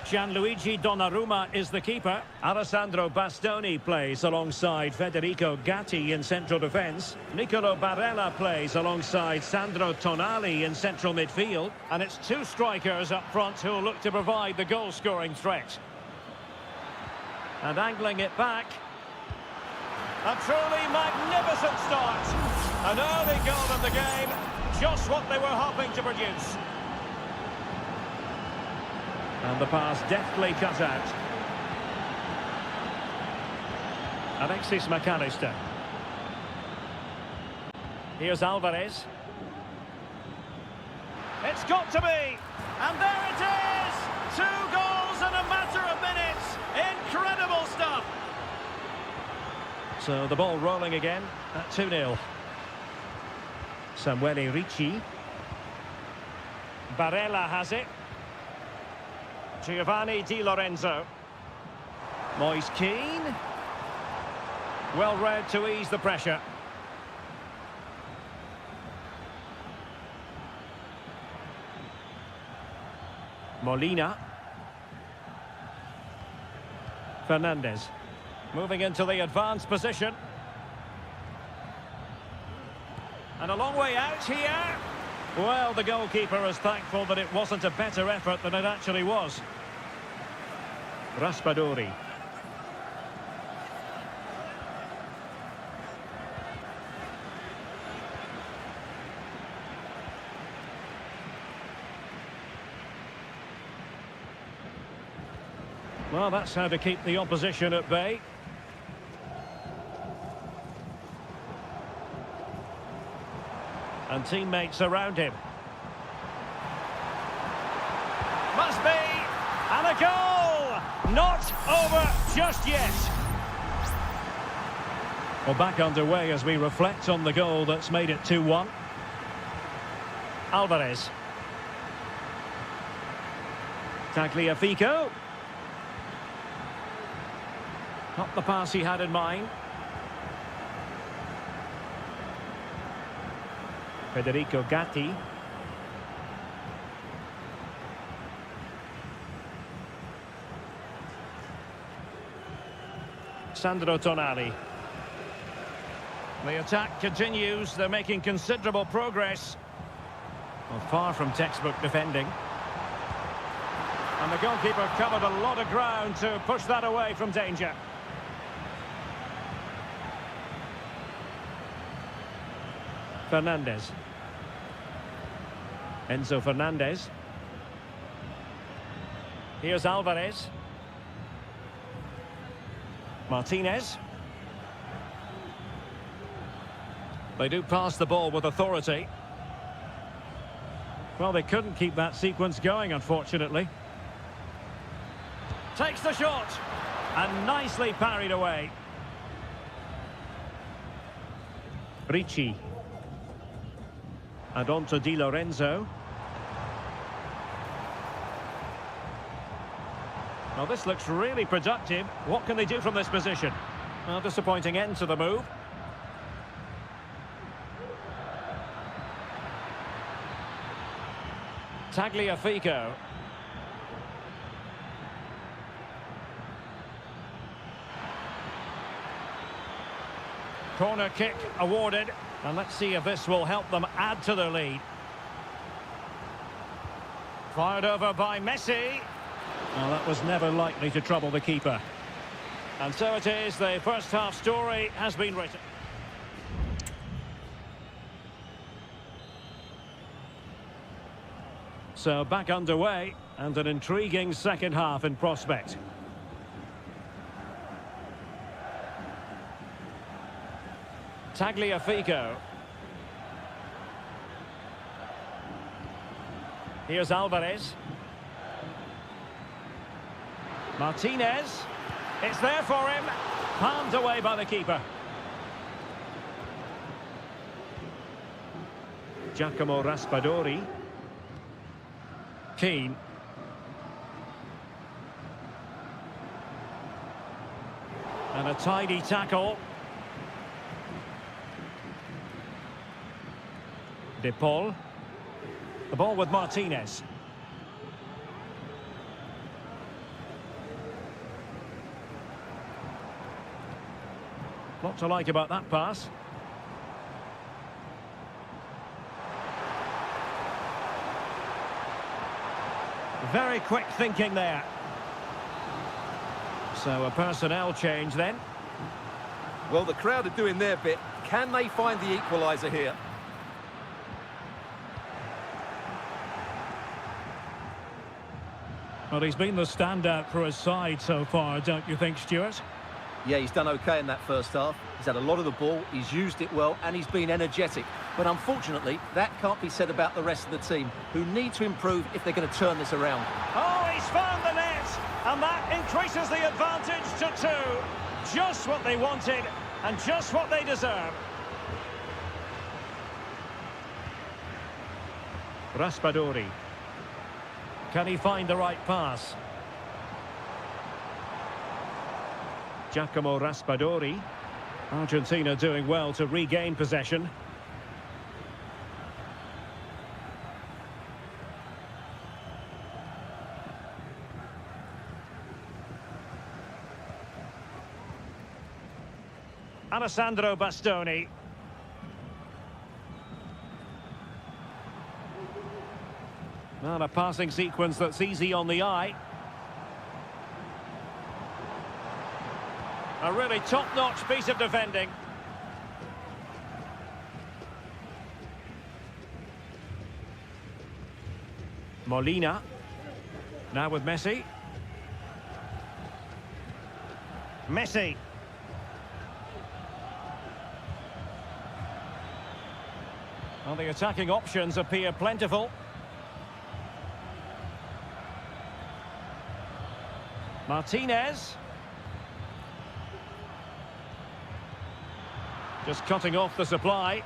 Gianluigi Donnarumma is the keeper. Alessandro Bastoni plays alongside Federico Gatti in central defence. Nicolo Barella plays alongside Sandro Tonali in central midfield. And it's two strikers up front who will look to provide the goal-scoring threat. And angling it back. A truly magnificent start. An early goal in the game. Just what they were hoping to produce. And the pass deftly cut out. Alexis McAllister. Here's Alvarez. It's got to be! And there it is! 2 goals in a matter of minutes! Incredible stuff! So the ball rolling again at 2-0. Samuele Ricci. Barella has it. Giovanni Di Lorenzo. Moise Keane. Well read to ease the pressure. Molina. Fernandez. Moving into the advanced position. And a long way out here. Well, the goalkeeper is thankful that it wasn't a better effort than it actually was. Raspadori. Well, that's how to keep the opposition at bay. And teammates around him. Must be! And a goal! Not over just yet. Well, back underway as we reflect on the goal that's made it 2-1. Alvarez. Tagliafico. Not the pass he had in mind. Federico Gatti. Sandro Tonali. The attack continues. They're making considerable progress. Well, far from textbook defending. And the goalkeeper covered a lot of ground to push that away from danger. Fernandez. Enzo Fernandez. Here's Alvarez. Martinez. They do pass the ball with authority. Well, they couldn't keep that sequence going, unfortunately. Takes the shot. And nicely parried away. Ricci. And on to Di Lorenzo. Well, this looks really productive. What can they do from this position? Well, disappointing end to the move. Tagliafico. Corner kick awarded. And let's see if this will help them add to their lead. Fired over by Messi. Well, that was never likely to trouble the keeper. And so it is, the first half story has been written. So back underway, and an intriguing second half in prospect. Tagliafico. Here's Alvarez. Martinez. It's there for him. Palmed away by the keeper. Giacomo Raspadori. Keane. And a tidy tackle. De Paul. The ball with Martinez. Lot to like about that pass. Very quick thinking there. So a personnel change then. Well, the crowd are doing their bit. Can they find the equaliser here? Well, he's been the standout for his side so far, don't you think, Stuart? Yeah, he's done okay in that first half. He's had a lot of the ball, he's used it well, and he's been energetic. But unfortunately, that can't be said about the rest of the team, who need to improve if they're going to turn this around. Oh, he's found the net, and that increases the advantage to 2. Just what they wanted, and just what they deserve. Raspadori. Can he find the right pass? Giacomo Raspadori. Argentina doing well to regain possession. Alessandro Bastoni. And a passing sequence that's easy on the eye. A really top-notch piece of defending. Molina. Now with Messi. Messi. Well, the attacking options appear plentiful. Martinez. Just cutting off the supply.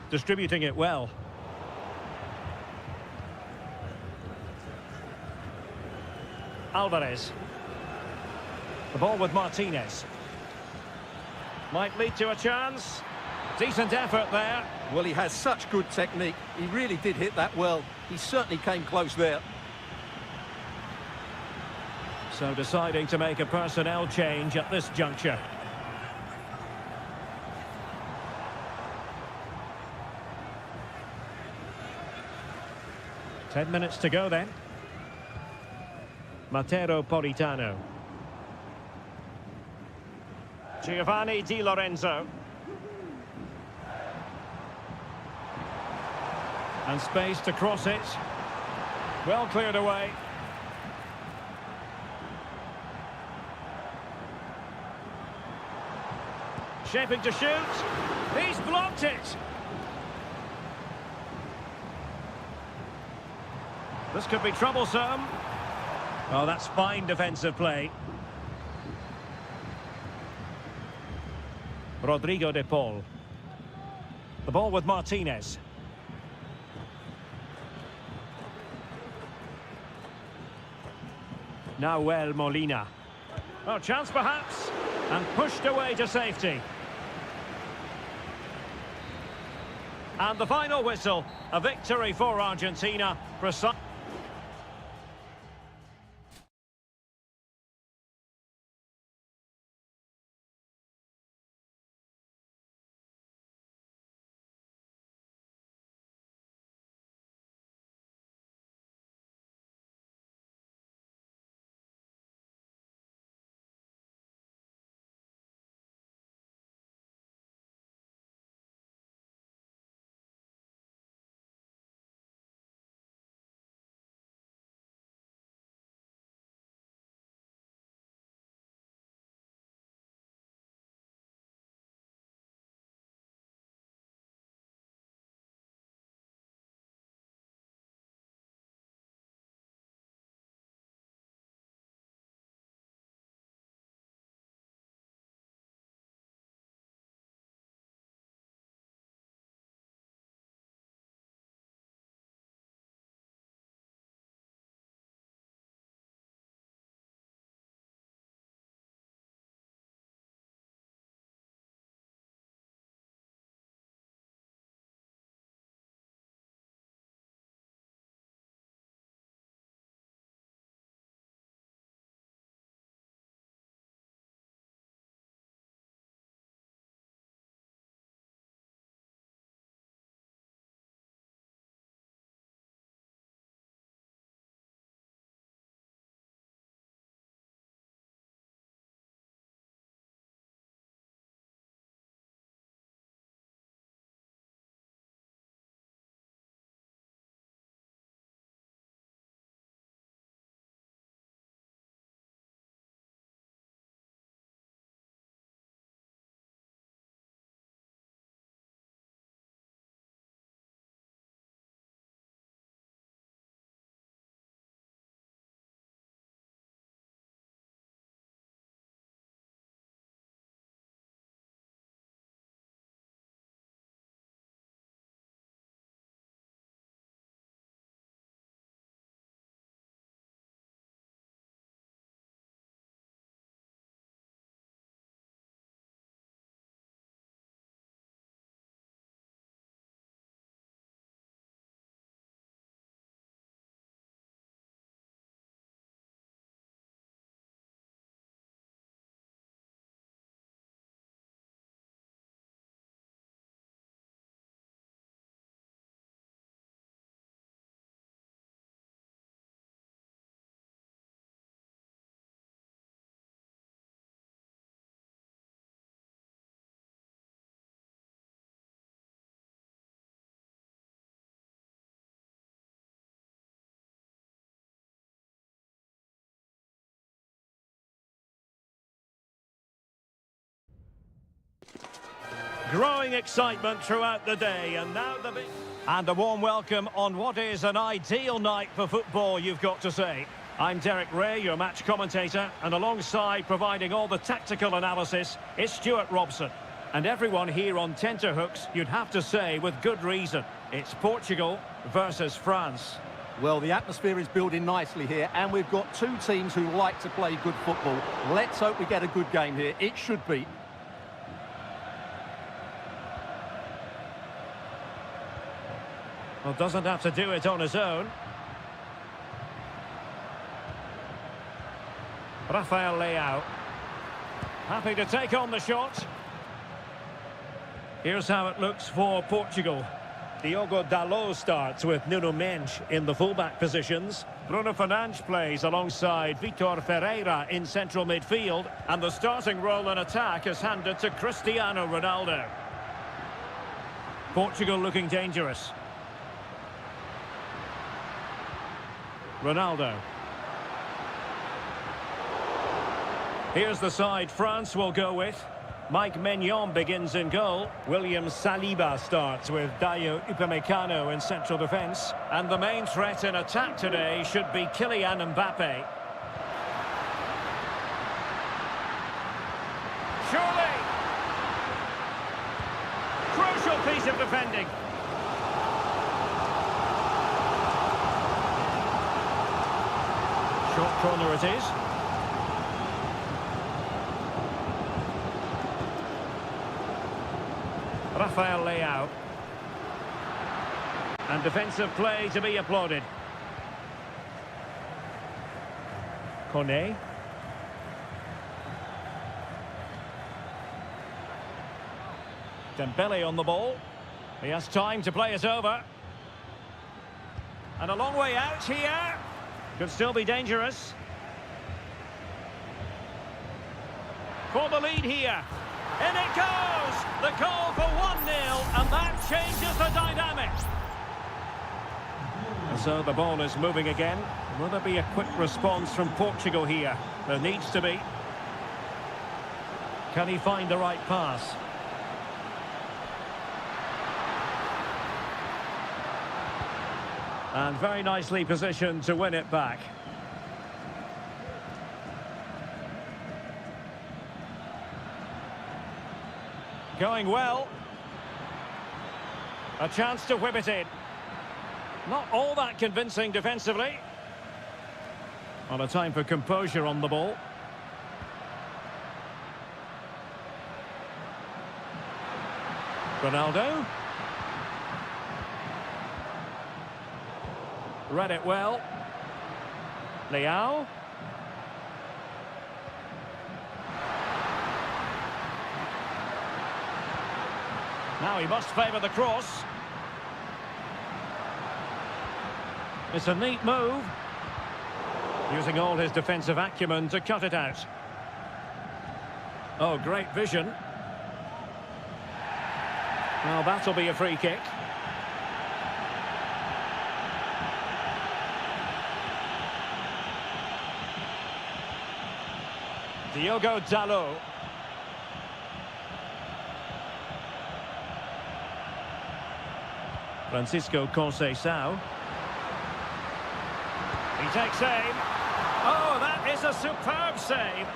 Distributing it well. Alvarez. The ball with Martinez. Might lead to a chance. Decent effort there. Well, he has such good technique. He really did hit that well. He certainly came close there. So deciding to make a personnel change at this juncture. Ten minutes to go then. Matteo Politano. Giovanni Di Lorenzo. And space to cross it. Well cleared away. Shaping to shoot. He's blocked it. This could be troublesome. Oh, that's fine defensive play. Rodrigo de Paul. The ball with Martinez. Nahuel Molina. Oh, chance perhaps. And pushed away to safety. And the final whistle, a victory for Argentina. Growing excitement throughout the day, and now the big... And a warm welcome on what is an ideal night for football, you've got to say. I'm Derek Ray, your match commentator, and alongside providing all the tactical analysis is Stuart Robson. And everyone here on tenterhooks, you'd have to say with good reason, it's Portugal versus France. Well, the atmosphere is building nicely here, and we've got two teams who like to play good football. Let's hope we get a good game here. It should be. Well, doesn't have to do it on his own. Rafael Leao. Happy to take on the shot. Here's how it looks for Portugal. Diogo Dalot starts with Nuno Mendes in the fullback positions. Bruno Fernandes plays alongside Vitor Ferreira in central midfield. And the starting role in attack is handed to Cristiano Ronaldo. Portugal looking dangerous. Ronaldo. Here's the side France will go with. Mike Maignan begins in goal. William Saliba starts with Dayo Upamecano in central defence. And the main threat in attack today should be Kylian Mbappe. Surely! Crucial piece of defending. Short corner it is. Rafael Leao. And defensive play to be applauded. Kone. Dembele on the ball. He has time to play it over. And a long way out here. Could still be dangerous. For the lead here. In it goes! The goal for 1-0, and that changes the dynamic. And so the ball is moving again. Will there be a quick response from Portugal here? There needs to be. Can he find the right pass? And very nicely positioned to win it back. Going well. A chance to whip it in. Not all that convincing defensively. On a time for composure on the ball. Ronaldo. Read it well. Leao. Now he must favour the cross. It's a neat move. Using all his defensive acumen to cut it out. Oh, great vision. Well, that'll be a free kick. Diogo Dalot. Francisco Conceição. He takes aim. Oh, that is a superb save.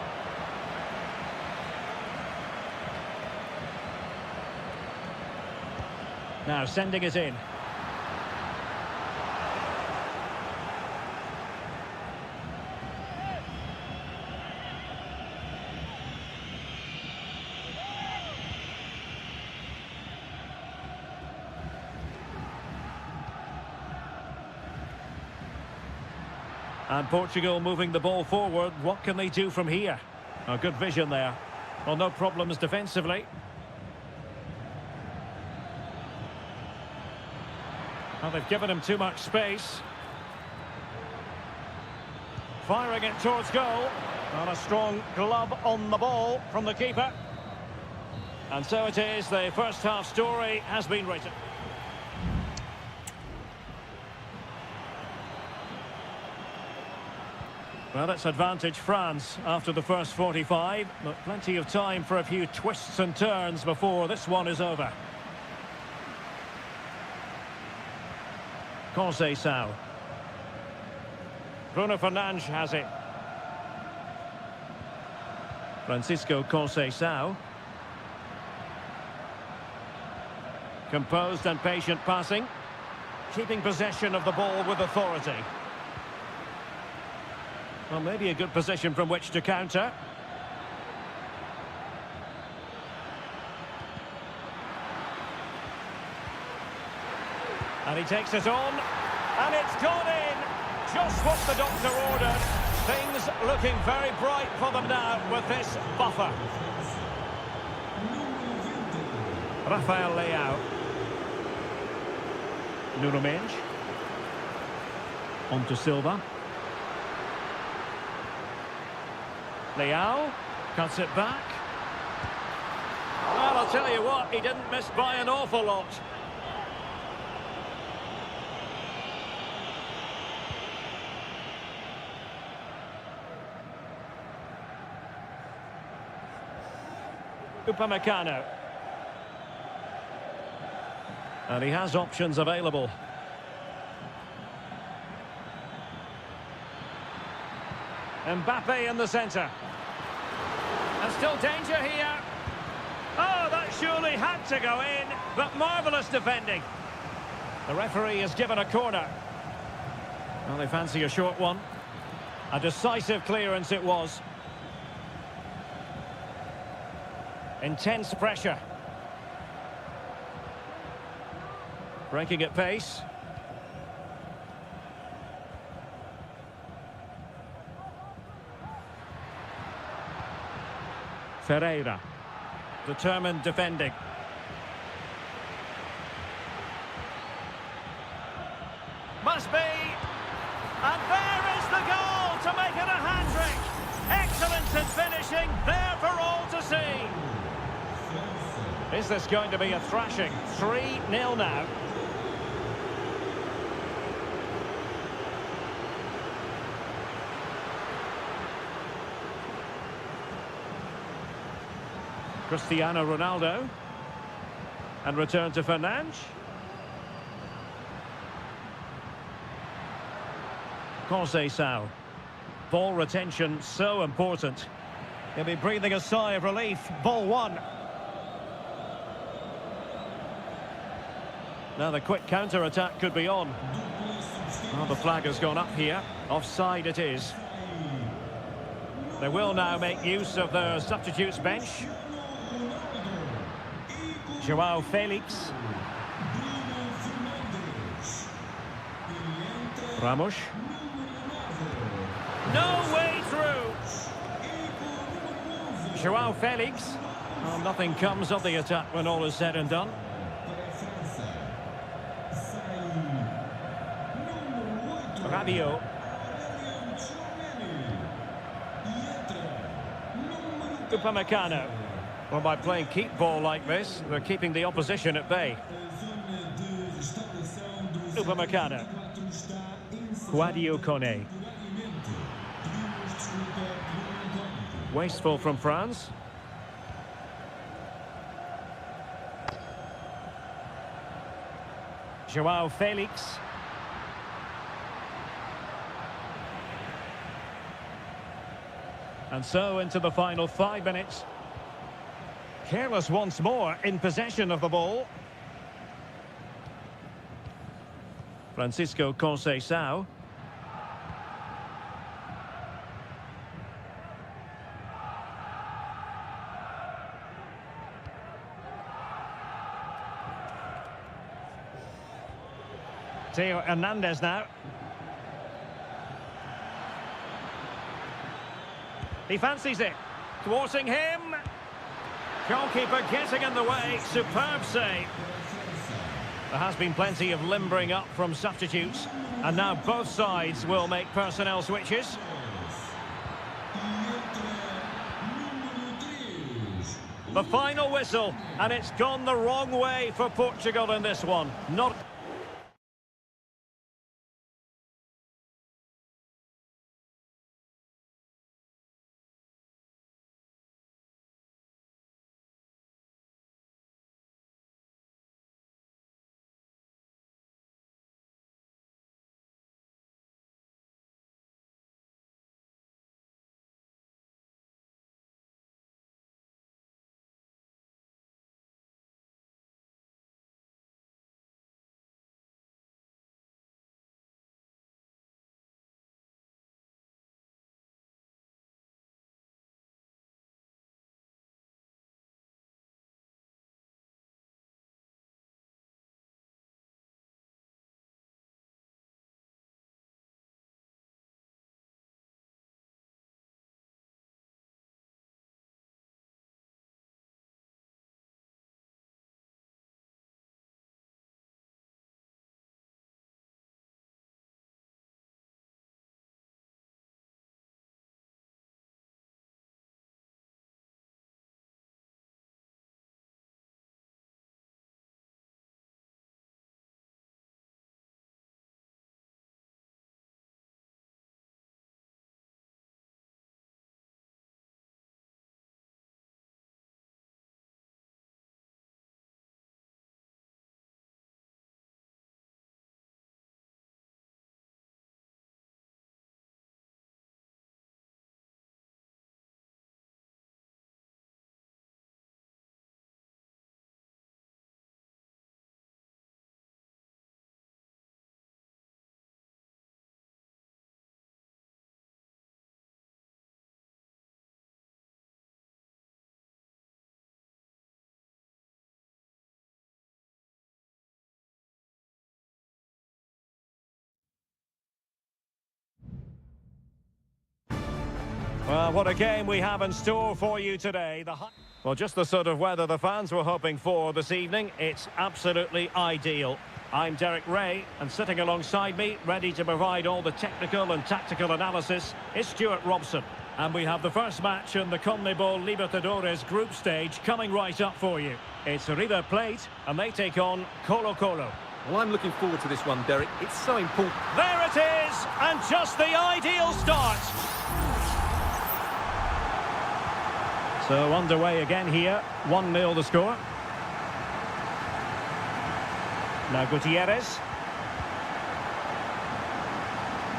Now sending it in. And Portugal moving the ball forward. What can they do from here? Oh, good vision there. Well, no problems defensively. Well, they've given him too much space. Firing it towards goal. And a strong glove on the ball from the keeper. And so it is, the first half story has been written. Well, it's advantage France after the first 45, but plenty of time for a few twists and turns before this one is over. Conceição. Bruno Fernandes has it. Francisco Conceição. Composed and patient passing. Keeping possession of the ball with authority. Well, maybe a good position from which to counter. And he takes it on. And it's gone in. Just what the doctor ordered. Things looking very bright for them now with this buffer. Rafael Leao. Nuno Mendes. On to Silva. Leao cuts it back. Well, I'll tell you what, he didn't miss by an awful lot. Upamecano. And he has options available. Mbappe in the centre. And still danger here. Oh, that surely had to go in, but marvellous defending. The referee has given a corner. Well, they fancy a short one. A decisive clearance it was. Intense pressure. Breaking at pace. Ferreira. Determined defending. Must be. And there is the goal to make it a hat-trick. Excellence in finishing, there for all to see. Is this going to be a thrashing? 3-0 now. Cristiano Ronaldo. And return to Fernandes. Conceição. Ball retention so important. He'll be breathing a sigh of relief. Ball one. Now the quick counter-attack could be on. Well, the flag has gone up here. Offside it is. They will now make use of their substitutes bench. João Felix. Ramos. No way through. João Felix. Well, nothing comes of the attack when all is said and done. Rabiot. Upamecano. Well, by playing keep ball like this, they're keeping the opposition at bay. Upamecano. Guadio Kone. Wasteful from France. João Felix. And so into the final 5 minutes. Careless once more in possession of the ball. Francisco Conceição. Theo Hernandez now. He fancies it. Thwarting him. Goalkeeper getting in the way. Superb save. There has been plenty of limbering up from substitutes. And now both sides will make personnel switches. The final whistle. And it's gone the wrong way for Portugal in this one. Not... Well, what a game we have in store for you today. Well, just the sort of weather the fans were hoping for this evening. It's absolutely ideal. I'm Derek Ray, and sitting alongside me, ready to provide all the technical and tactical analysis, is Stuart Robson. And we have the first match in the CONMEBOL Libertadores group stage coming right up for you. It's River Plate, and they take on Colo-Colo. Well, I'm looking forward to this one, Derek. It's so important. There it is, and just the ideal start. So underway again here, 1-0 the score. Now Gutierrez.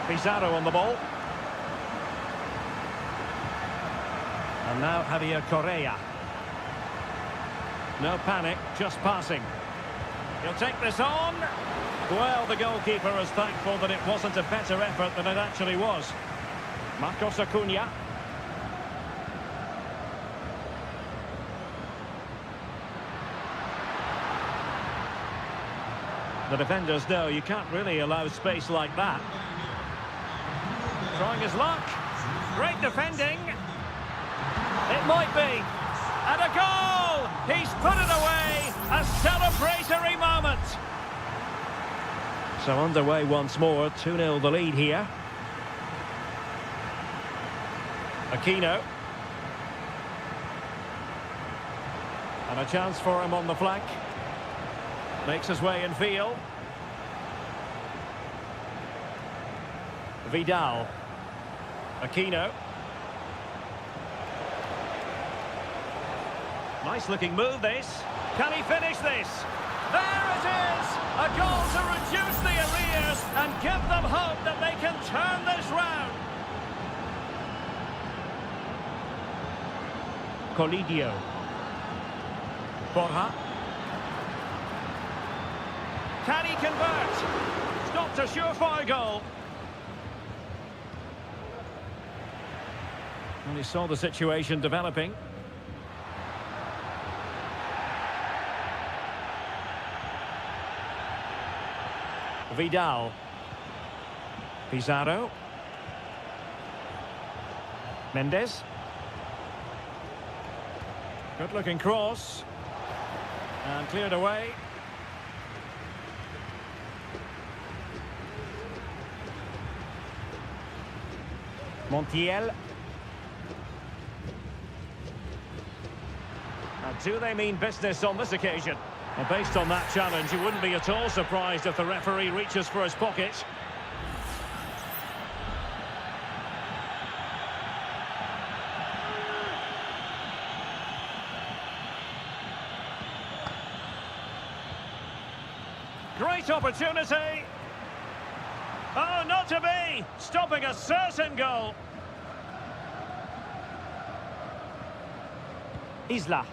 Pizarro on the ball. And now Javier Correa. No panic, just passing. He'll take this on. Well, the goalkeeper is thankful that it wasn't a better effort than it actually was. Marcos Acuna. The defenders know you can't really allow space like that. Trying his luck. Great defending. It might be. And a goal! He's put it away. A celebratory moment. So underway once more. 2-0 the lead here. Aquino. And a chance for him on the flank. Makes his way in field. Vidal. Aquino. Nice looking move this. Can he finish this? There it is! A goal to reduce the arrears and give them hope that they can turn this round. Colidio. Borja. Can he convert? Stopped a surefire goal. And he saw the situation developing. Vidal. Pizarro. Mendes. Good looking cross. And cleared away. Montiel. And do they mean business on this occasion? Well, based on that challenge, you wouldn't be at all surprised if the referee reaches for his pocket. Great opportunity. Oh, not to be! Stopping a certain goal. Isla.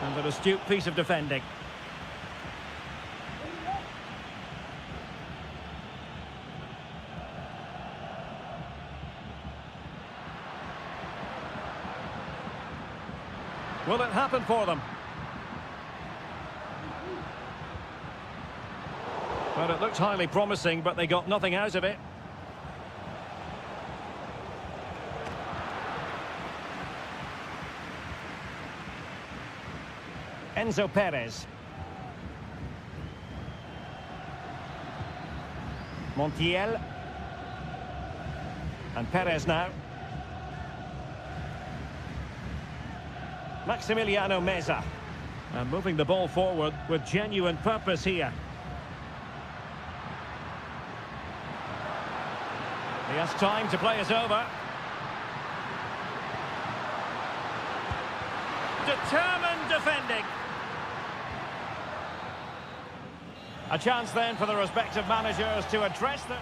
And an astute piece of defending. Will it happen for them? Well, it looked highly promising, but they got nothing out of it. Enzo Perez. Montiel. And Perez now. Maximiliano Meza. And moving the ball forward with genuine purpose here. He has time to play it over. Determined defending. A chance then for the respective managers to address them.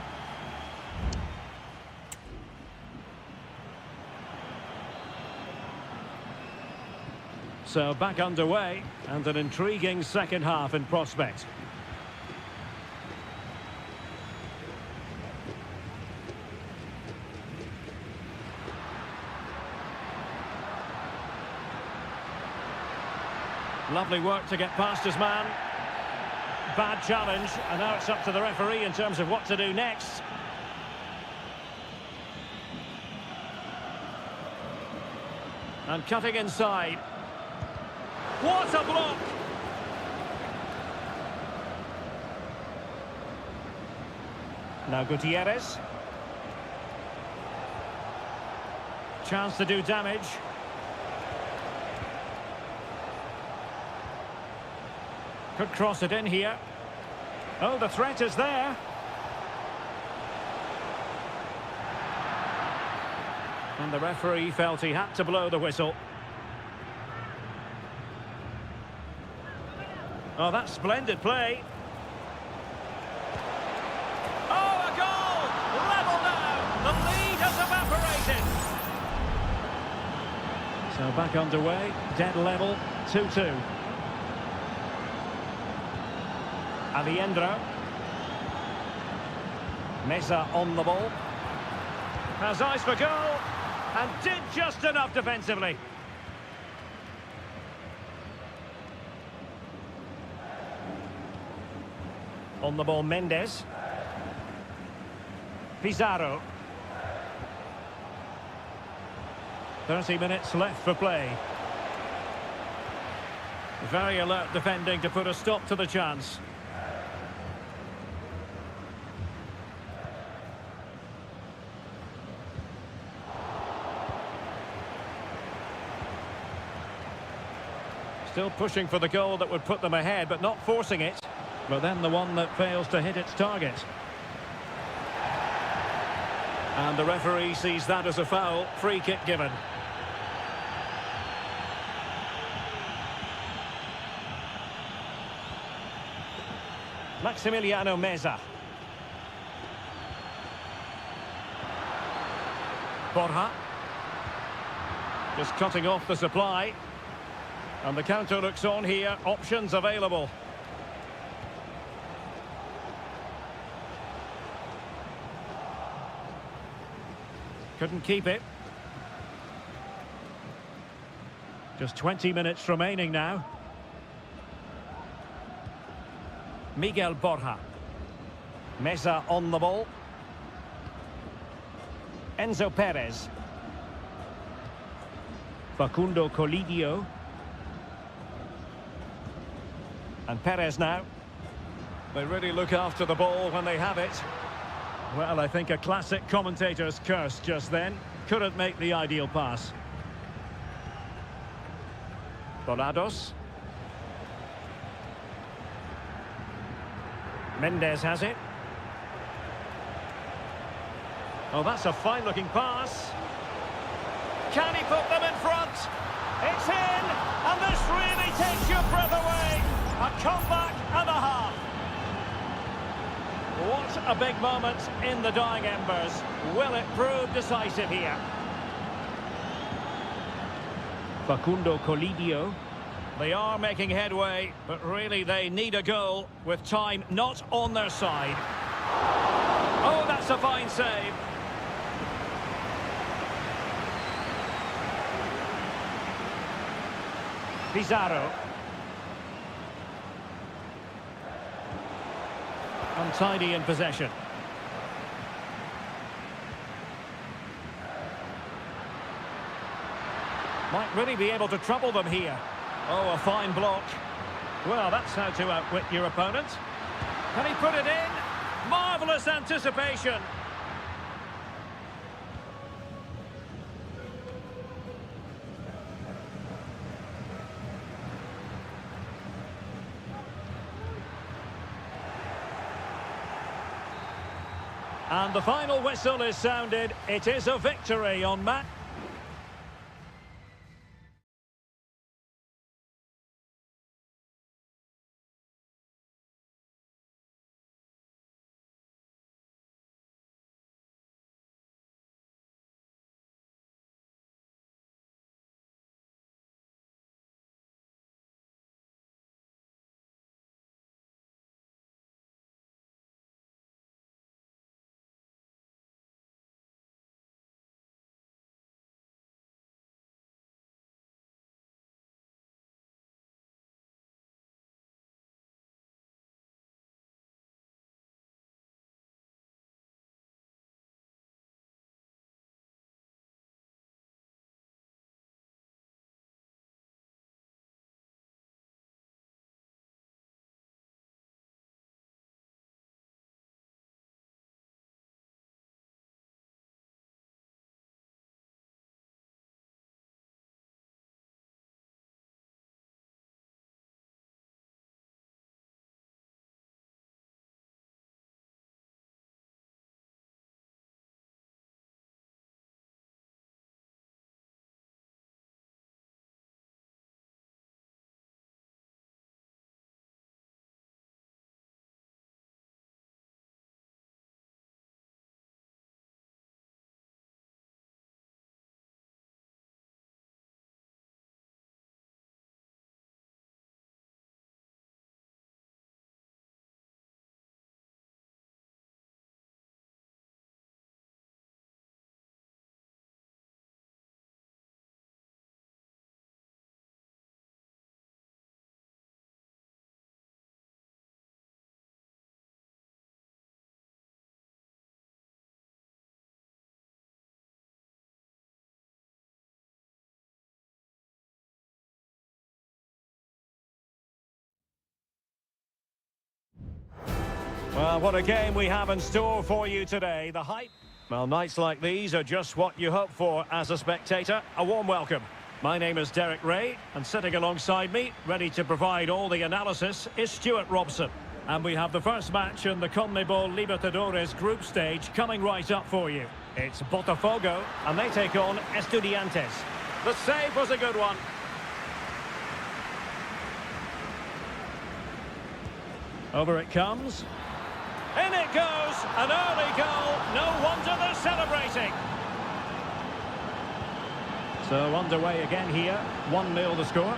So back underway, and an intriguing second half in prospect. Lovely work to get past his man. Bad challenge, and now it's up to the referee in terms of what to do next. And cutting inside. What a block! Now Gutierrez. Chance to do damage. Could cross it in here. Oh, the threat is there. And the referee felt he had to blow the whistle. Oh, that's splendid play. Oh, a goal! Level now! The lead has evaporated. So back underway, dead level, 2-2. Aliendro. Meza on the ball. Has eyes for goal. And did just enough defensively. On the ball, Mendes. Pizarro. 30 minutes left for play. Very alert defending to put a stop to the chance. Still pushing for the goal that would put them ahead, but not forcing it. But then the one that fails to hit its target. And the referee sees that as a foul. Free kick given. Maximiliano Meza. Borja. Just cutting off the supply. And the counter looks on here. Options available. Couldn't keep it. Just 20 minutes remaining now. Miguel Borja. Meza on the ball. Enzo Perez. Facundo Colidio. And Perez now. They really look after the ball when they have it. Well, I think a classic commentator's curse just then. Couldn't make the ideal pass. Volados. Mendes has it. Oh, that's a fine-looking pass. Can he put them in front? It's in, and this really takes your breath away. A comeback and a half. What a big moment in the dying embers. Will it prove decisive here? Facundo Colidio. They are making headway, but really they need a goal with time not on their side. Oh, that's a fine save. Pizarro. Untidy in possession. Might really be able to trouble them here. Oh, a fine block. Well, that's how to outwit your opponent. Can he put it in? Marvellous anticipation. And the final whistle is sounded. It is a victory on match. What a game we have in store for you today. The hype. Well, nights like these are just what you hope for as a spectator. A warm welcome. My name is Derek Ray, and sitting alongside me, ready to provide all the analysis, is Stuart Robson. And we have the first match in the CONMEBOL Libertadores group stage coming right up for you. It's Botafogo, and they take on Estudiantes. The save was a good one. Over it comes. In it goes, an early goal. No wonder they're celebrating. So underway again here, 1-0 the score.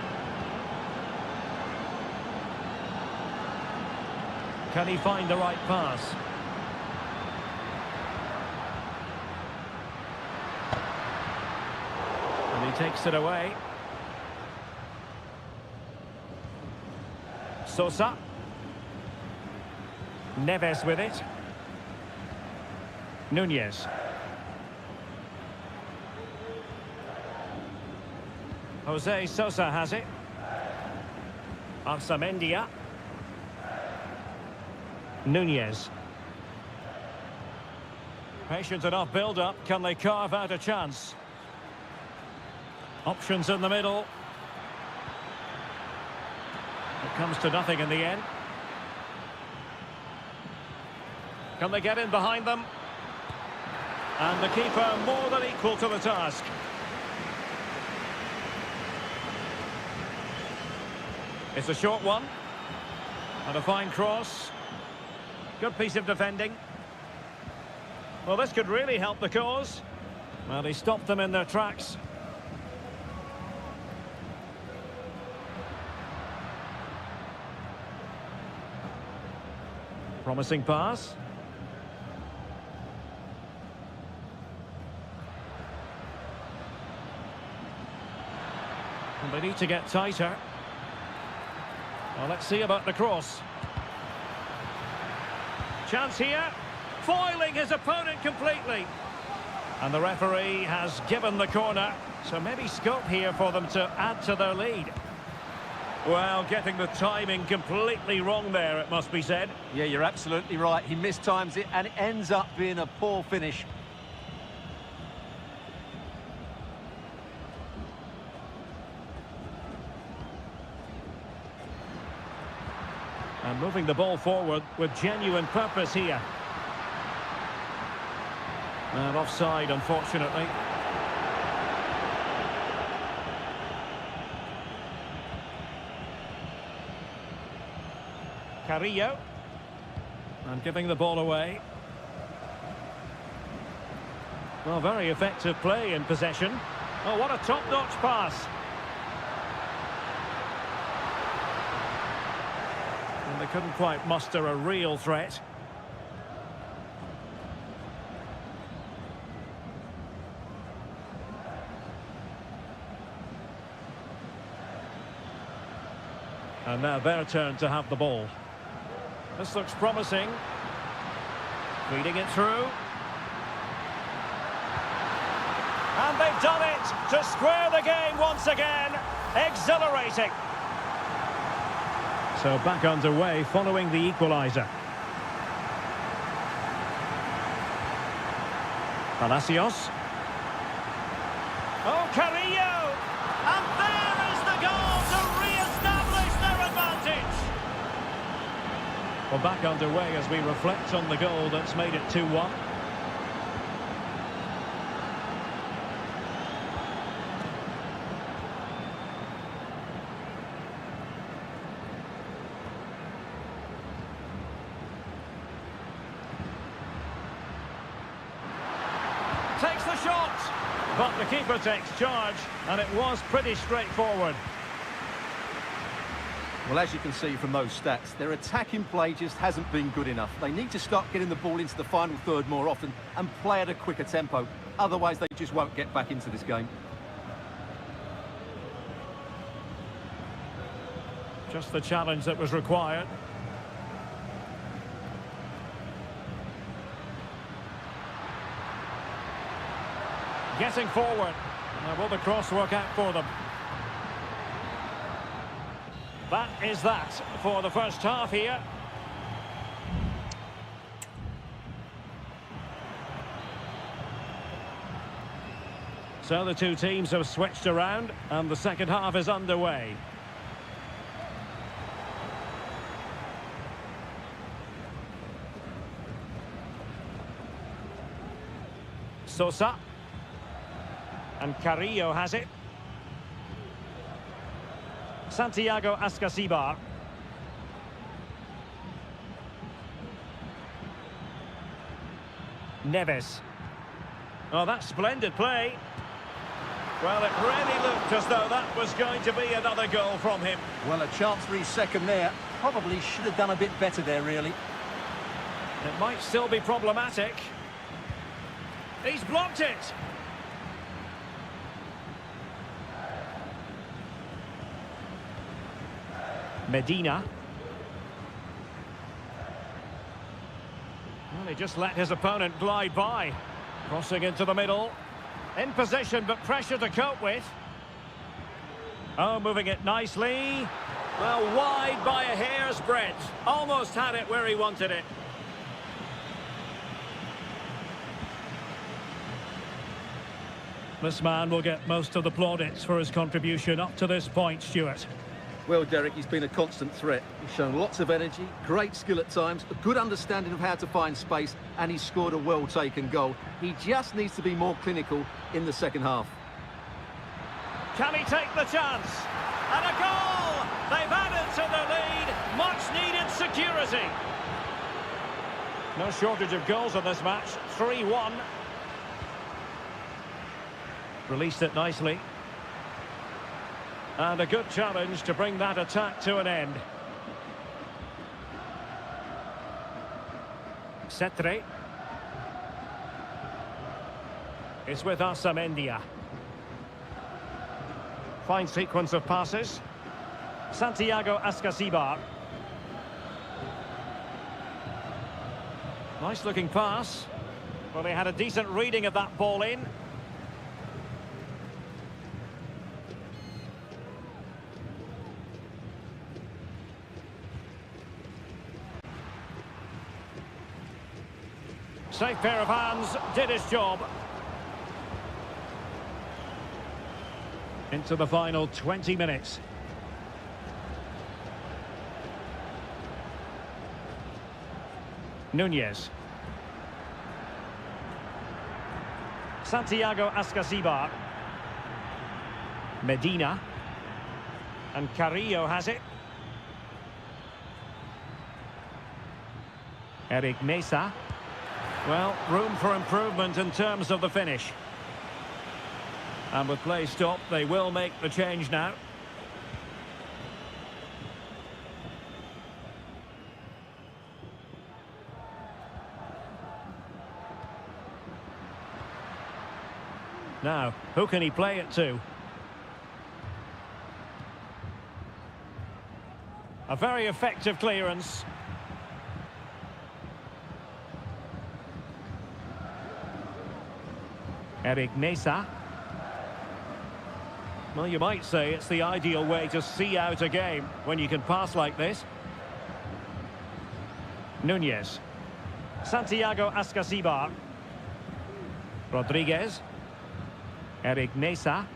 Can he find the right pass? And he takes it away. Sosa. Neves with it. Nunez. Jose Sosa has it. Arsamendia. Nunez. Patient enough build-up. Can they carve out a chance? Options in the middle. It comes to nothing in the end. Can they get in behind them? And the keeper more than equal to the task. It's a short one. And a fine cross. Good piece of defending. Well, this could really help the cause. Well, he stopped them in their tracks. Promising pass. And they need to get tighter. Well, let's see about the cross. Chance here. Foiling his opponent completely. And the referee has given the corner. So maybe scope here for them to add to their lead. Well, getting the timing completely wrong there, it must be said. Yeah, you're absolutely right. He mistimes it and it ends up being a poor finish. And moving the ball forward with genuine purpose here. And offside, unfortunately. Carrillo. And giving the ball away. Well, very effective play in possession. Oh, what a top-notch pass. And they couldn't quite muster a real threat. And now their turn to have the ball. This looks promising. Feeding it through. And they've done it to square the game once again. Exhilarating. So back underway following the equaliser. Palacios. Oh, Carrillo! And there is the goal to re-establish their advantage. Well, back underway as we reflect on the goal that's made it 2-1. Takes the shot, but the keeper takes charge, and it was pretty straightforward. Well, as you can see from those stats, their attacking play just hasn't been good enough. They need to start getting the ball into the final third more often and play at a quicker tempo. Otherwise, they just won't get back into this game. Just the challenge that was required. Getting forward. Now, will the cross work out for them? That is that for the first half here. So the two teams have switched around and the second half is underway. Sosa. And Carrillo has it. Santiago Ascasibar. Neves. Oh, that's splendid play. Well, it really looked as though that was going to be another goal from him. Well, a chance for his second there. Probably should have done a bit better there, really. It might still be problematic. He's blocked it. Medina. Well, he just let his opponent glide by. Crossing into the middle. In position, but pressure to cope with. Oh, moving it nicely. Well, wide by a hair's breadth. Almost had it where he wanted it. This man will get most of the plaudits for his contribution up to this point, Stuart. Well, Derek, he's been a constant threat. He's shown lots of energy, great skill at times, a good understanding of how to find space, and he's scored a well-taken goal. He just needs to be more clinical in the second half. Can he take the chance? And a goal! They've added to the lead. Much-needed security. No shortage of goals in this match. 3-1. Released it nicely. And a good challenge to bring that attack to an end. Cetre. It's with Asamendia. Fine sequence of passes. Santiago Ascasibar. Nice looking pass. Well, they had a decent reading of that ball in. Safe pair of hands, did his job. Into the final 20 minutes. Nunez. Santiago Ascasibar. Medina. And Carrillo has it. Eric Mesa. Well, room for improvement in terms of the finish. And with play stopped, they will make the change now. Now, who can he play it to? A very effective clearance. Eric Mesa. Well, you might say it's the ideal way to see out a game when you can pass like this. Nunez. Santiago Ascasibar. Rodriguez. Eric Mesa.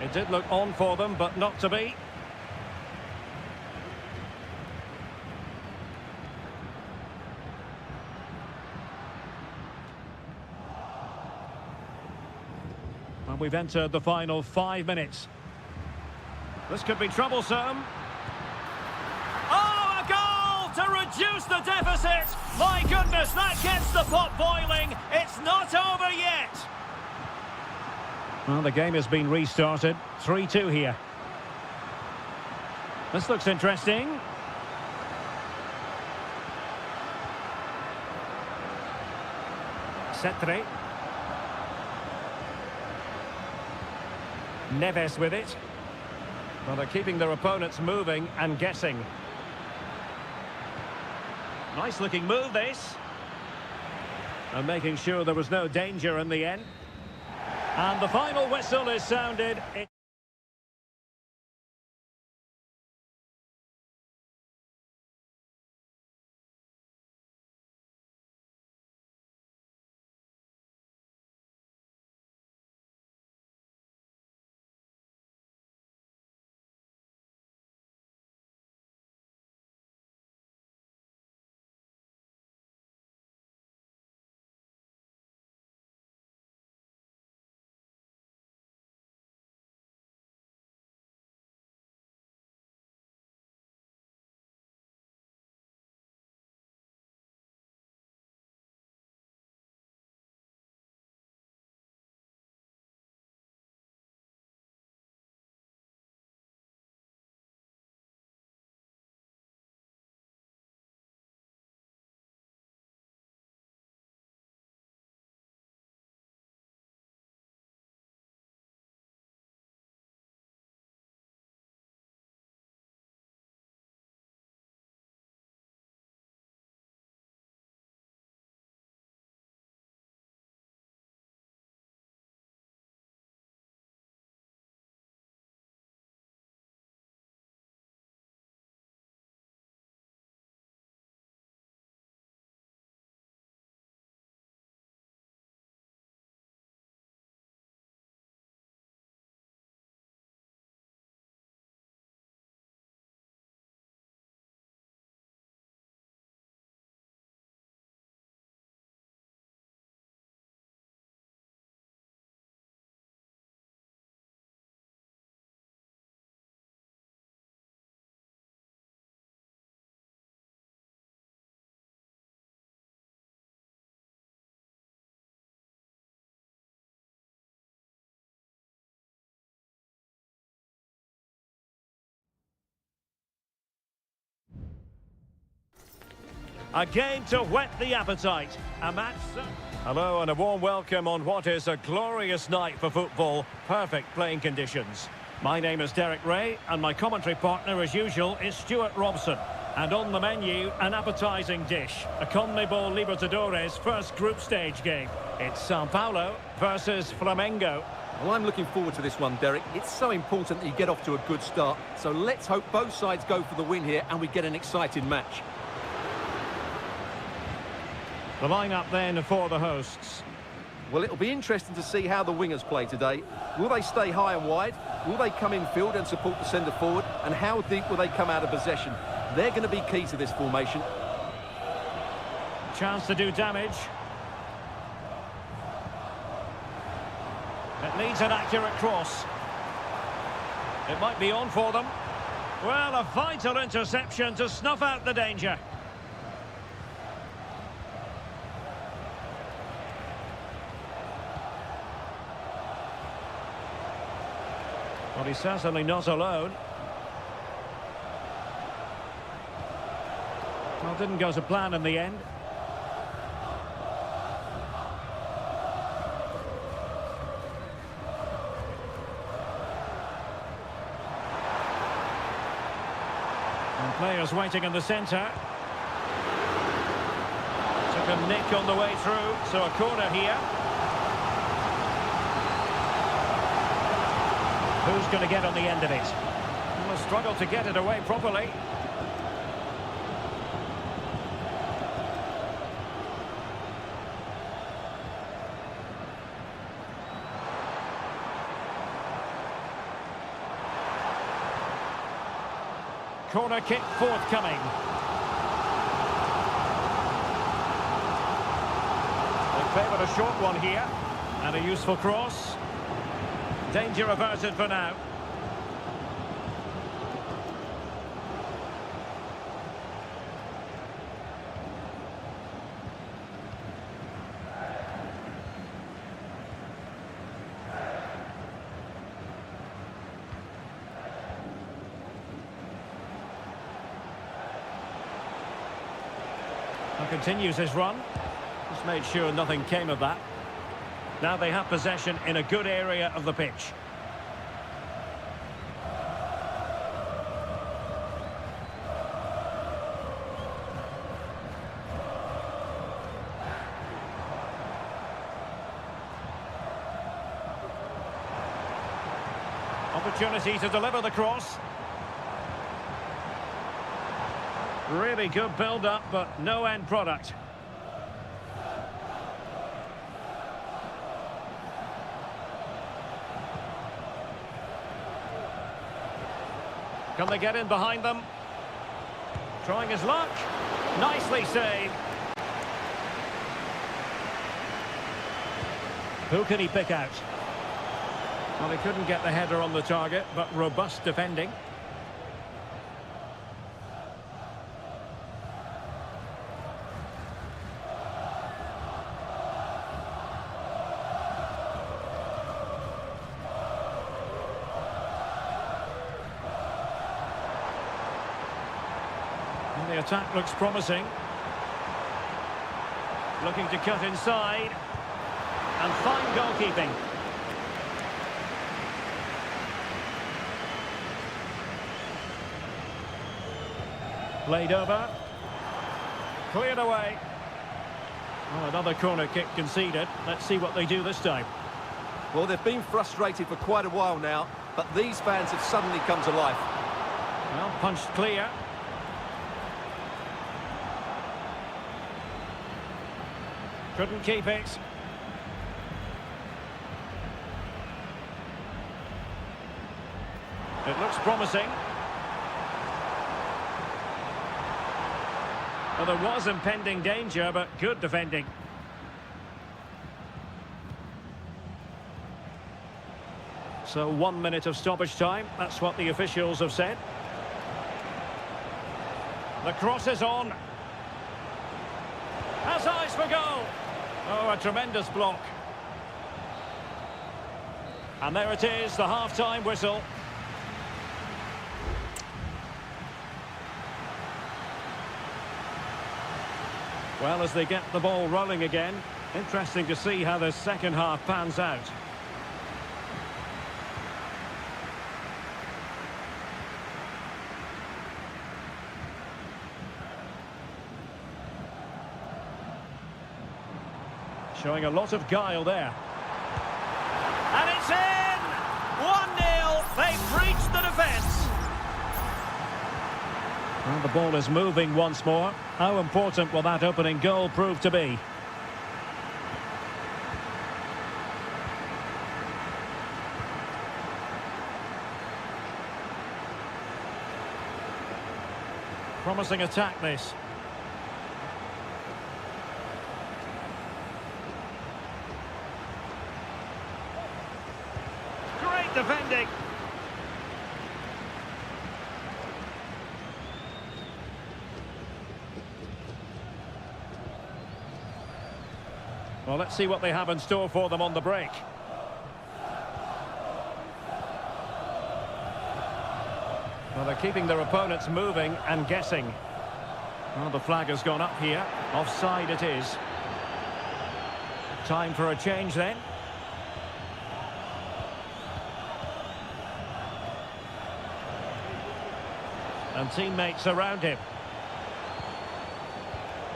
It did look on for them, but not to be. And we've entered the final 5 minutes. This could be troublesome. Oh, a goal to reduce the deficit! My goodness, that gets the pot boiling. It's not over yet. Well, the game has been restarted. 3-2 here. This looks interesting. Cetre. Neves with it. Well, they're keeping their opponents moving and guessing. Nice looking move, this. And making sure there was no danger in the end. And the final whistle is sounded. A game to whet the appetite. A match... Hello and a warm welcome on what is a glorious night for football. Perfect playing conditions. My name is Derek Ray, and my commentary partner, as usual, is Stuart Robson. And on the menu, an appetising dish. A CONMEBOL Libertadores first group stage game. It's Sao Paulo versus Flamengo. Well, I'm looking forward to this one, Derek. It's so important that you get off to a good start. So let's hope both sides go for the win here and we get an exciting match. The lineup then for the hosts. Well, it'll be interesting to see how the wingers play today. Will they stay high and wide? Will they come in field and support the centre forward? And how deep will they come out of possession? They're going to be key to this formation. Chance to do damage. It needs an accurate cross. It might be on for them. Well, a vital interception to snuff out the danger. Well, he's certainly not alone. Well, didn't go to plan in the end. And players waiting in the centre. Took a nick on the way through, so a corner here. Who's going to get on the end of it? Will struggle to get it away properly. Corner kick forthcoming. They favoured a short one here. And a useful cross. Danger averted for now. And continues his run. Just made sure nothing came of that. Now they have possession in a good area of the pitch. Opportunity to deliver the cross. Really good build-up, but no end product. Can they get in behind them? Trying his luck. Nicely saved. Who can he pick out? Well, he couldn't get the header on the target, but robust defending. And the attack looks promising. Looking to cut inside. And fine goalkeeping. Played over. Cleared away. Well, another corner kick conceded. Let's see what they do this time. Well, they've been frustrated for quite a while now, but these fans have suddenly come to life. Well, punched clear. Couldn't keep it. It looks promising. Well, there was impending danger, but good defending. So 1 minute of stoppage time. That's what the officials have said. The cross is on. Has eyes for goal. Oh, a tremendous block. And there it is, the half-time whistle. Well, as they get the ball rolling again, interesting to see how the second half pans out. Showing a lot of guile there. And it's in! 1-0. They've breached the defence. Well, the ball is moving once more. How important will that opening goal prove to be? Promising attack, this. Great defending. Well, let's see what they have in store for them on the break. Well, they're keeping their opponents moving and guessing. Well, the flag has gone up here. Offside it is. Time for a change then. And teammates around him.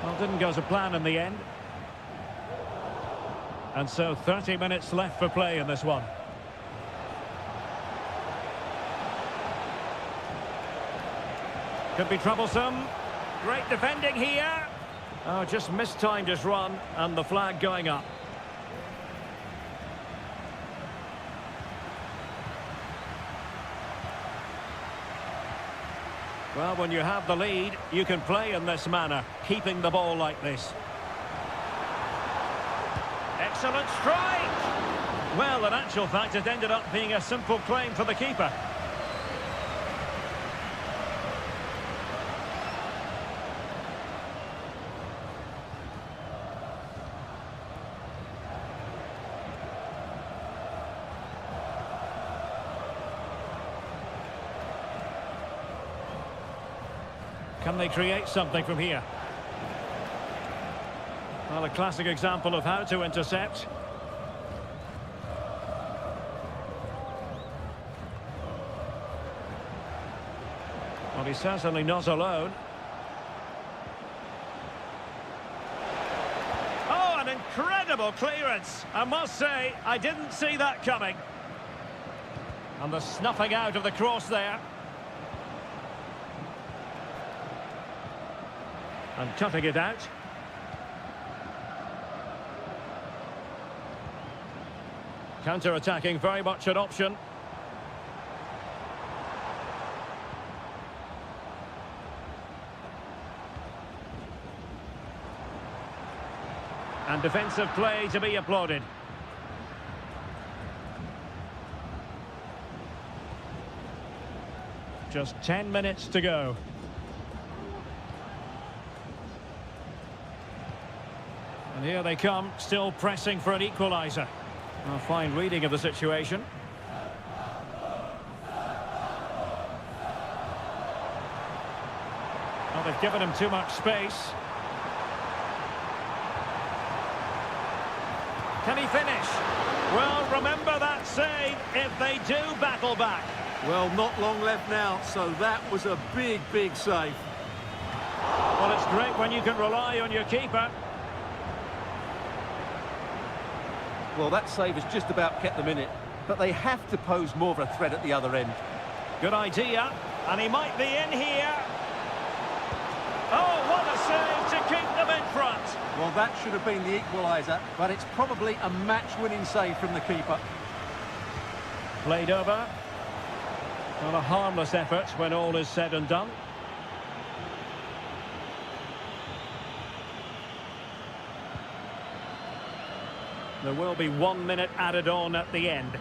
Well, didn't go to plan in the end. And so 30 minutes left for play in this one. Could be troublesome. Great defending here. Oh, just mistimed his run and the flag going up. Well, when you have the lead, you can play in this manner, keeping the ball like this. Excellent strike! Well, in actual fact, it ended up being a simple claim for the keeper. Can they create something from here? Well, a classic example of how to intercept. Well, he's certainly not alone. Oh, an incredible clearance. I must say, I didn't see that coming. And the snuffing out of the cross there. And cutting it out. Counter-attacking, very much an option. And defensive play to be applauded. Just 10 minutes to go. And here they come, still pressing for an equaliser. A fine reading of the situation. Well, they've given him too much space. Can he finish? Well, remember that save if they do battle back. Well, not long left now, so that was a big, big save. Well, it's great when you can rely on your keeper. Well, that save has just about kept them in it, but they have to pose more of a threat at the other end. Good idea, and he might be in here. Oh, what a save to keep them in front. Well, that should have been the equaliser, but it's probably a match-winning save from the keeper. Played over. Not a harmless effort when all is said and done. There will be 1 minute added on at the end.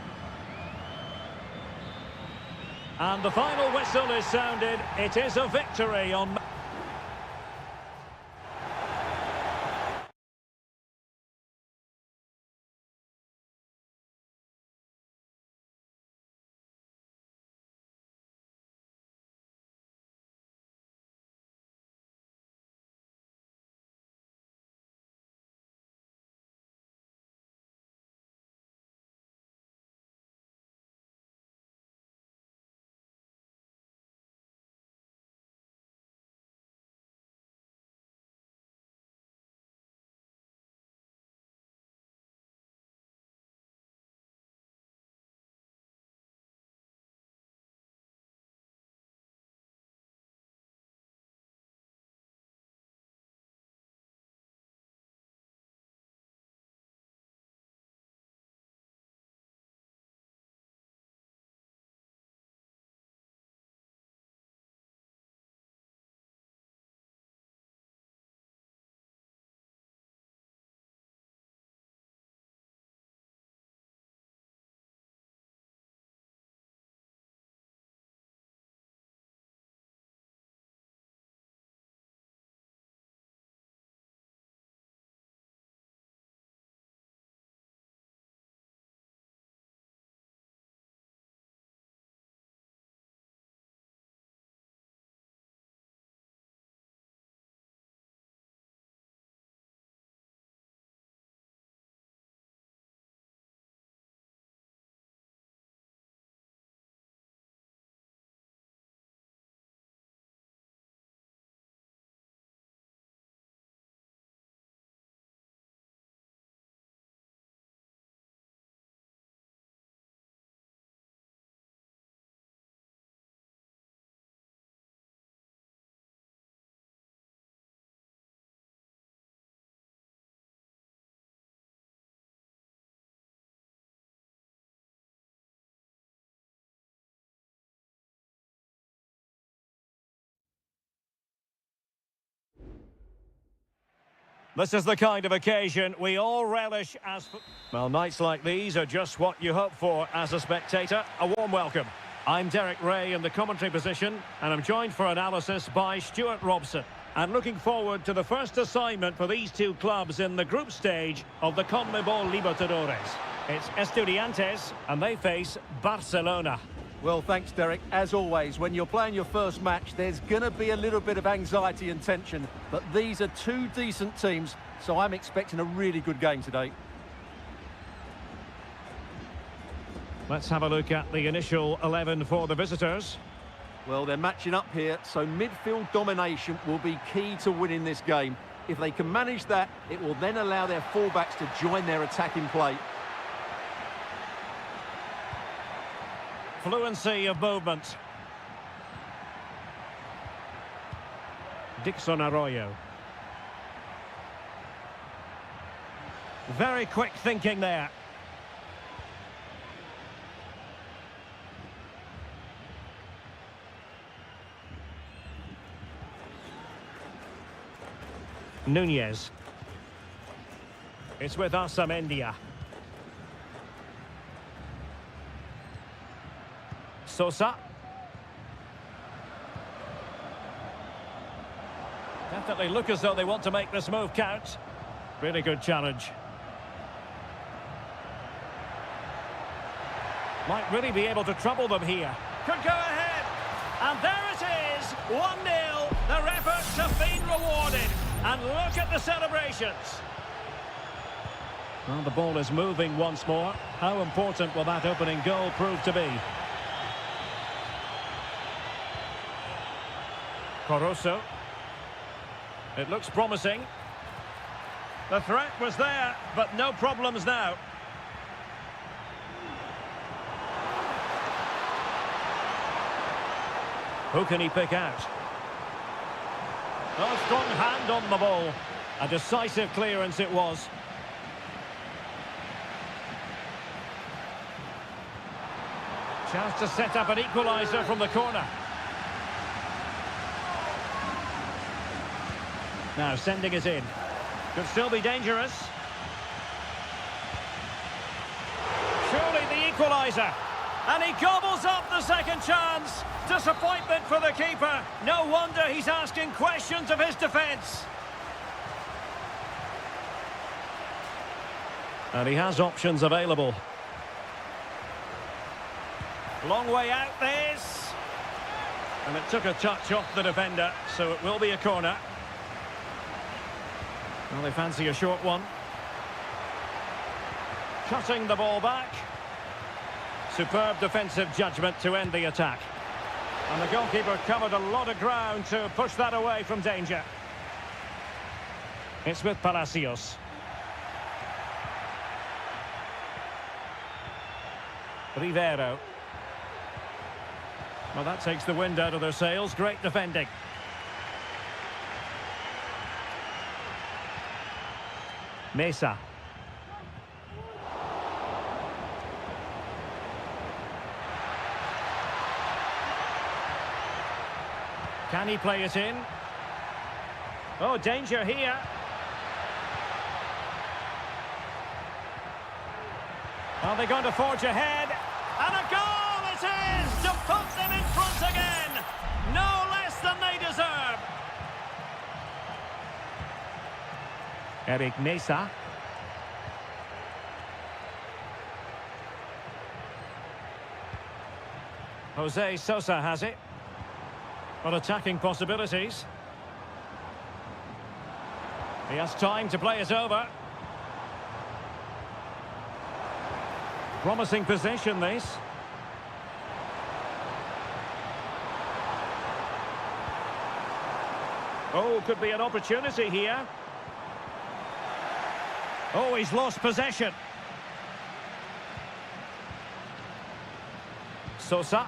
And the final whistle is sounded. It is a victory on... This is the kind of occasion we all relish as... Well, nights like these are just what you hope for as a spectator. A warm welcome. I'm Derek Ray in the commentary position, and I'm joined for analysis by Stuart Robson. And looking forward to the first assignment for these two clubs in the group stage of the CONMEBOL Libertadores. It's Estudiantes, and they face Barcelona. Well, thanks, Derek. As always, when you're playing your first match, there's going to be a little bit of anxiety and tension. But these are two decent teams, so I'm expecting a really good game today. Let's have a look at the initial 11 for the visitors. Well, they're matching up here, so midfield domination will be key to winning this game. If they can manage that, it will then allow their fullbacks to join their attacking play. Fluency of movement. Dixon Arroyo. Very quick thinking there. Nunez. It's with Amendia. Sosa. Definitely look as though they want to make this move count. Really good challenge. Might really be able to trouble them here. Could go ahead. And there it is. 1-0. Their efforts have been rewarded. And look at the celebrations. Well, the ball is moving once more. How important will that opening goal prove to be? Coroso. It looks promising. The threat was there, but no problems now. Who can he pick out? Oh, strong hand on the ball. A decisive clearance it was. Chance to set up an equaliser from the corner. Now sending it in. Could still be dangerous. Surely the equaliser. And he gobbles up the second chance. Disappointment for the keeper. No wonder he's asking questions of his defence. And he has options available. Long way out this. And it took a touch off the defender, so it will be a corner. Well, they fancy a short one. Cutting the ball back. Superb defensive judgment to end the attack. And the goalkeeper covered a lot of ground to push that away from danger. It's with Palacios. Rivero. Well, that takes the wind out of their sails. Great defending. Mesa. Can he play it in? Oh, danger here. Are they going to forge ahead? And a goal it is to put them in front again. No less than they deserve. Eric Mesa. Jose Sosa has it. Well, attacking possibilities. He has time to play it over. Promising possession, this. Oh, could be an opportunity here. Oh, he's lost possession. Sosa.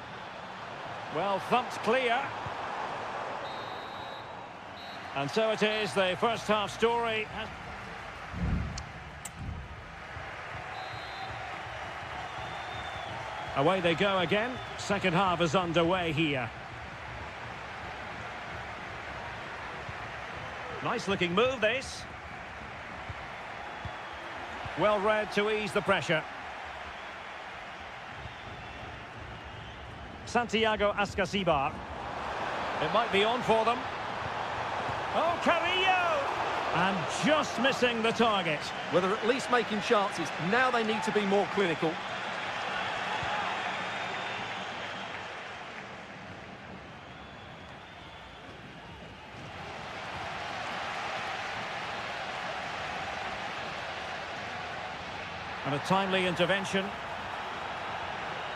Well, thumped clear. And so it is, the first half story. Away they go again. Second half is underway here. Nice looking move, this. Well read to ease the pressure. Santiago Ascasibar. It might be on for them. Oh, Carrillo! And just missing the target. Well, they're at least making chances. Now they need to be more clinical. And a timely intervention.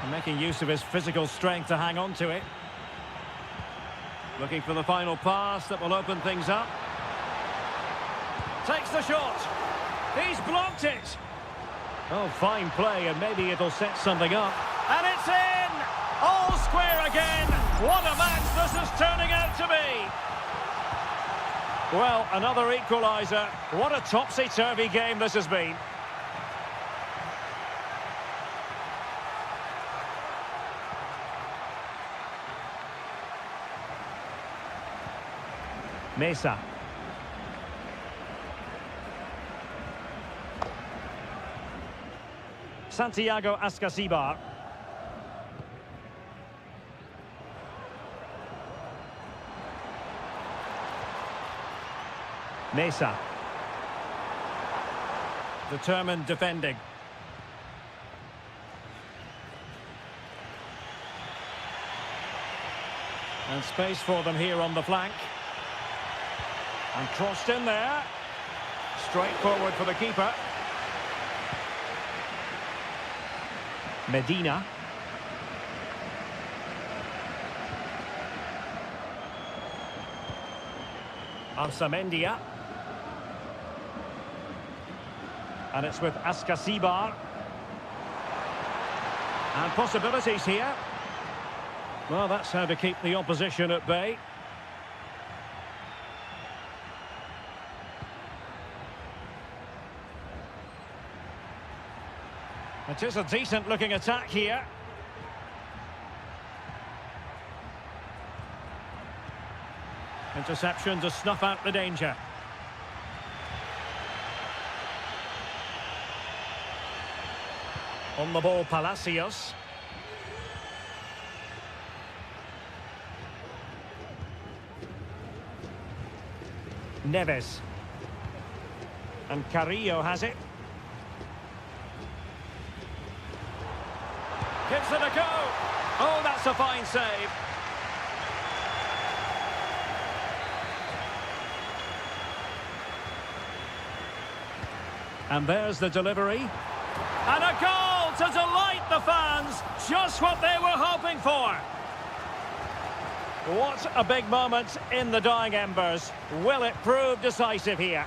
And making use of his physical strength to hang on to it. Looking for the final pass that will open things up. Takes the shot. He's blocked it. Oh, fine play, and maybe it'll set something up. And it's in! All square again. What a match this is turning out to be. Well, another equaliser. What a topsy-turvy game this has been. Mesa. Santiago Ascasibar. Mesa. Determined defending. And space for them here on the flank. And crossed in there. Straight forward for the keeper. Medina. Arsamendia. And it's with Ascasibar. And possibilities here. Well, that's how to keep the opposition at bay. It is a decent-looking attack here. Interception to snuff out the danger. On the ball, Palacios. Neves. And Carrillo has it. Gives it a go. Oh, that's a fine save. And there's the delivery. And a goal to delight the fans. Just what they were hoping for. What a big moment in the dying embers. Will it prove decisive here?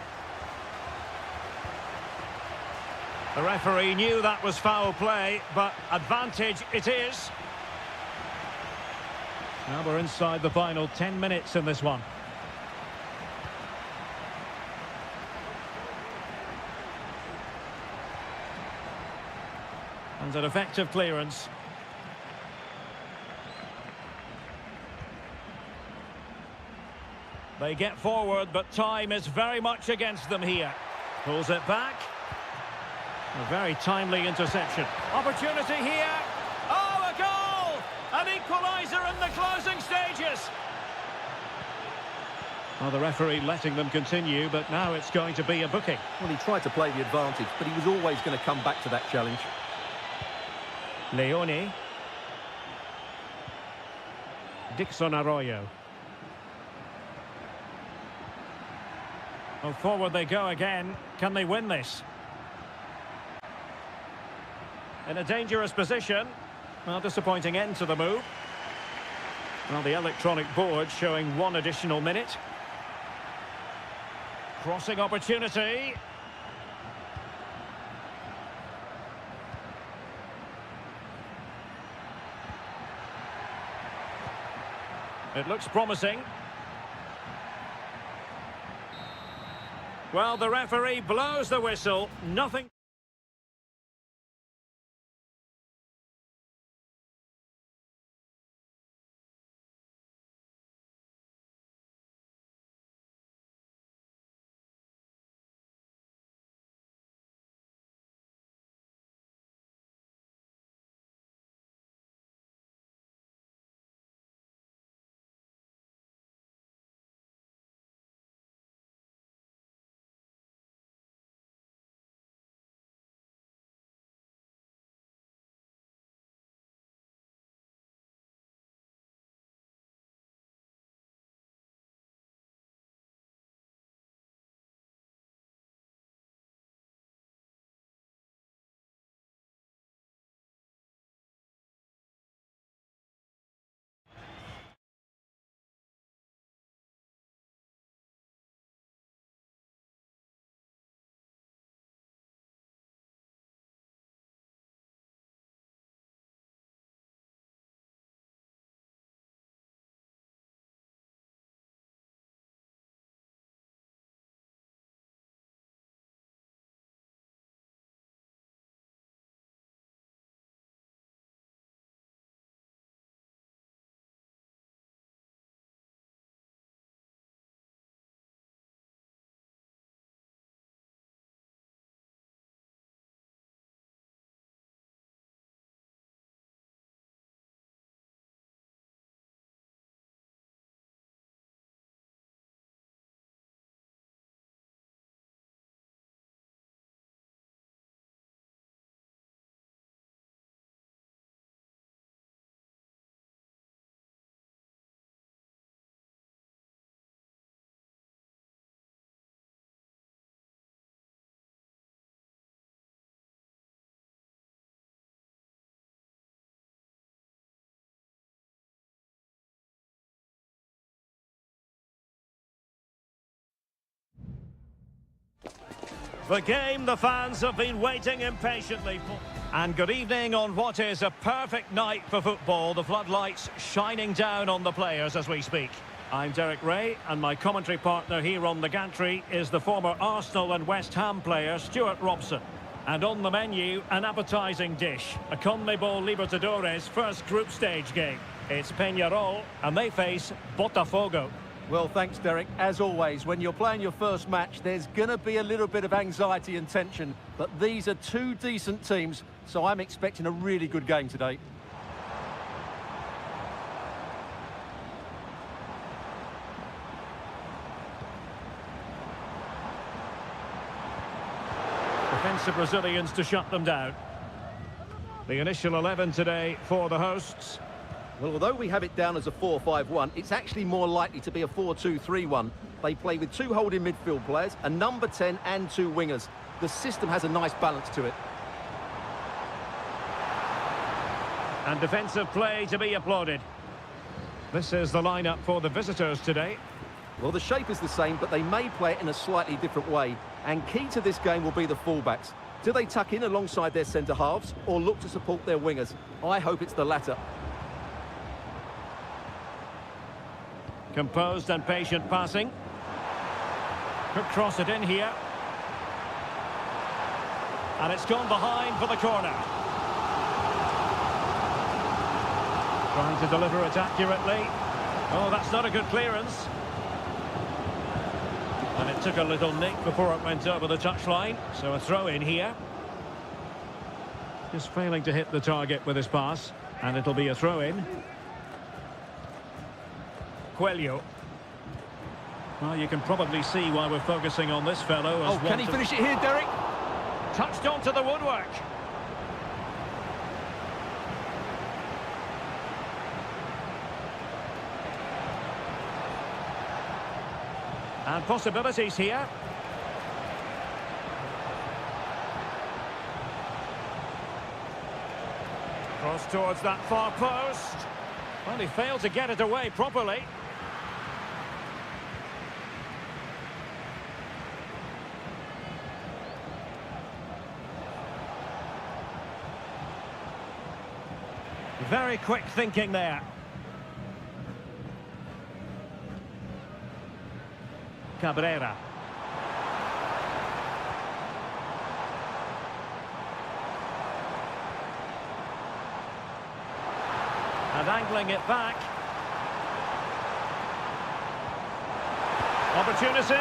The referee knew that was foul play, but advantage it is. Now we're inside the final 10 minutes in this one. And an effective clearance. They get forward, but time is very much against them here. Pulls it back. A very timely interception. Opportunity here. Oh, a goal! An equaliser in the closing stages. Well, the referee letting them continue, but now it's going to be a booking. Well, he tried to play the advantage, but he was always going to come back to that challenge. Leone. Dixon Arroyo. Well, forward they go again. Can they win this? In a dangerous position. Well, disappointing end to the move. Well, the electronic board showing one additional minute. Crossing opportunity. It looks promising. Well, the referee blows the whistle. Nothing. The game the fans have been waiting impatiently for. And good evening on what is a perfect night for football. The floodlights shining down on the players as we speak. I'm Derek Ray, and my commentary partner here on the gantry is the former Arsenal and West Ham player Stuart Robson. And on the menu, an appetising dish, a CONMEBOL Libertadores first group stage game. It's Peñarol, and they face Botafogo. Well, thanks, Derek. As always, when you're playing your first match, there's going to be a little bit of anxiety and tension. But these are two decent teams, so I'm expecting a really good game today. Defensive Brazilians to shut them down. The initial 11 today for the hosts. Well, although we have it down as a 4-5-1, it's actually more likely to be a 4-2-3-1. They play with two holding midfield players, a number 10 and two wingers. The system has a nice balance to it. And defensive play to be applauded. This is the lineup for the visitors today. Well, the shape is the same, but they may play it in a slightly different way. And key to this game will be the fullbacks. Do they tuck in alongside their centre-halves or look to support their wingers? I hope it's the latter. Composed and patient passing. Could cross it in here. And it's gone behind for the corner. Trying to deliver it accurately. Oh, that's not a good clearance. And it took a little nick before it went over the touchline. So a throw in here. Just failing to hit the target with his pass. And it'll be a throw in. Coelho. Well, you can probably see why we're focusing on this fellow. As can he finish it here, Derek? Touched onto the woodwork. And possibilities here. Cross towards that far post. Well, he failed to get it away properly. Very quick thinking there. Cabrera. And angling it back. Opportunity.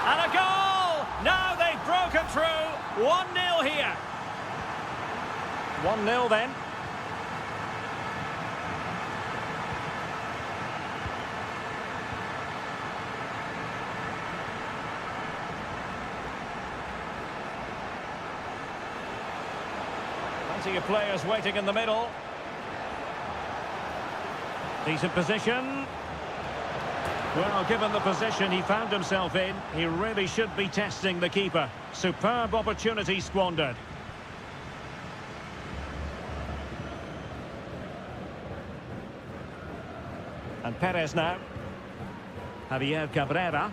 And a goal! Now they've broken through. 1-0 here. 1-0 then. Plenty of players waiting in the middle. Decent position. Well, given the position he found himself in, he really should be testing the keeper. Superb opportunity squandered. And Perez now. Javier Cabrera.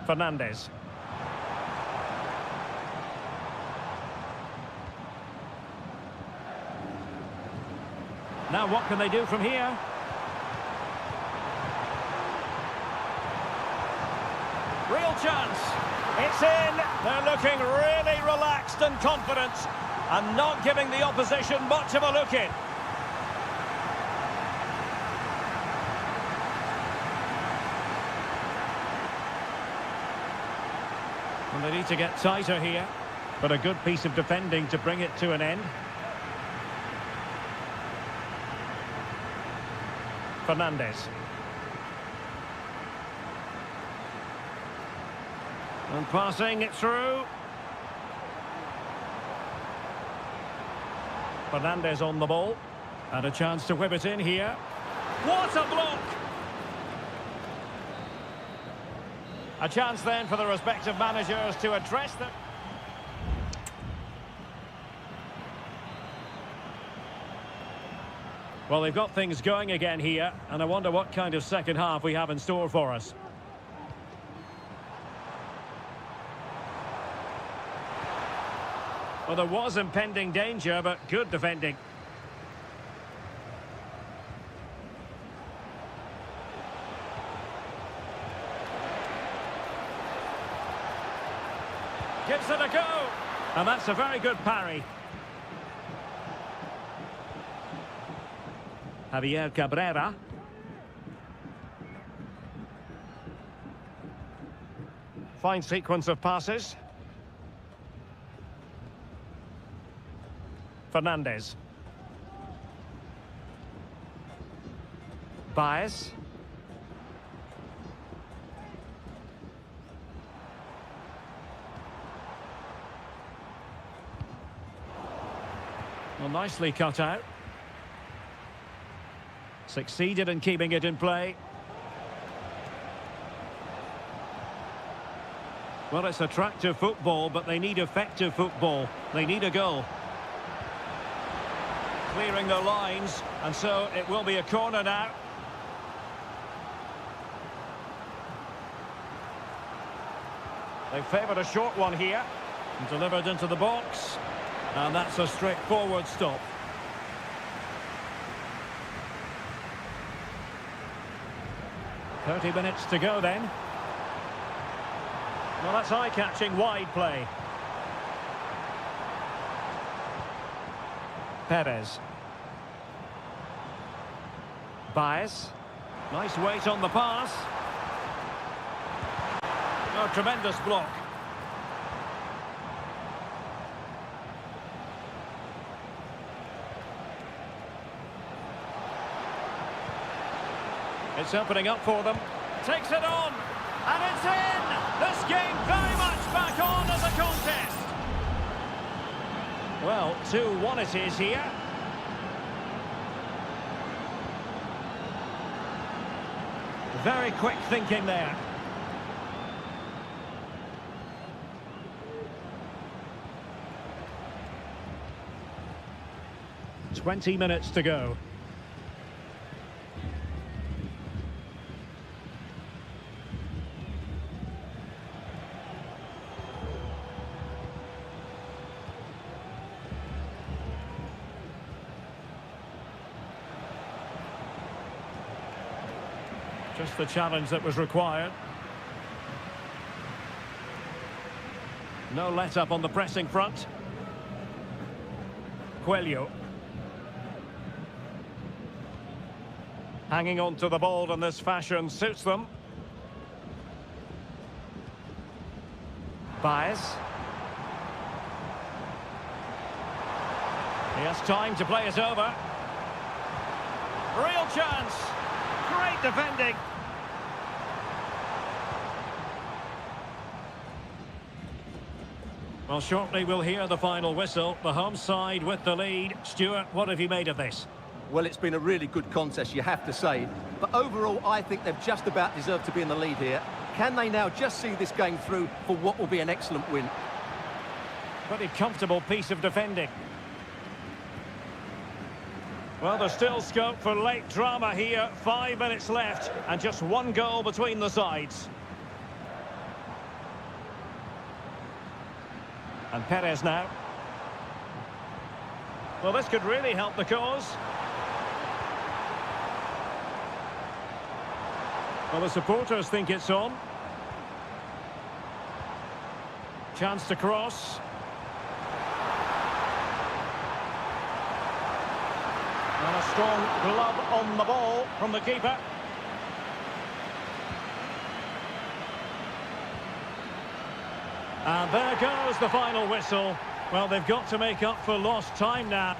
Fernandez. Now what can they do from here? Real chance. It's in. They're looking really relaxed and confident and not giving the opposition much of a look in. And they need to get tighter here, but a good piece of defending to bring it to an end. Fernandez. And passing it through. Fernandez on the ball. And a chance to whip it in here. What a block! A chance then for the respective managers to address them. Well, they've got things going again here, and I wonder what kind of second half we have in store for us. Well, there was impending danger, but good defending. Gives it a go. And that's a very good parry. Javier Cabrera. Fine sequence of passes. Fernandez. Baez. Well, nicely cut out. Succeeded in keeping it in play. Well, it's attractive football, but they need effective football. They need a goal. Clearing their lines, and so it will be a corner now. They favoured a short one here, and delivered into the box, and that's a straightforward stop. "30 minutes to go then." Well, that's eye-catching wide play. Perez. Baez. Nice weight on the pass. Oh, tremendous block. It's opening up for them. Takes it on. And it's in! This game very much back on as a contest. Well, 2-1 it is here. Very quick thinking there. "20 minutes to go." Just the challenge that was required. No let-up on the pressing front. Coelho. Hanging on to the ball in this fashion suits them. Baez. He has time to play it over. Real chance. Great defending. Well, shortly we'll hear the final whistle. The home side with the lead. Stuart, what have you made of this? Well, it's been a really good contest, you have to say. But overall, I think they've just about deserved to be in the lead here. Can they now just see this game through for what will be an excellent win? Pretty comfortable piece of defending. Well, there's still scope for late drama here. 5 minutes left and just one goal between the sides. And Perez now. Well, this could really help the cause. Well, the supporters think it's on. Chance to cross. And a strong glove on the ball from the keeper. And there goes the final whistle. Well, they've got to make up for lost time now.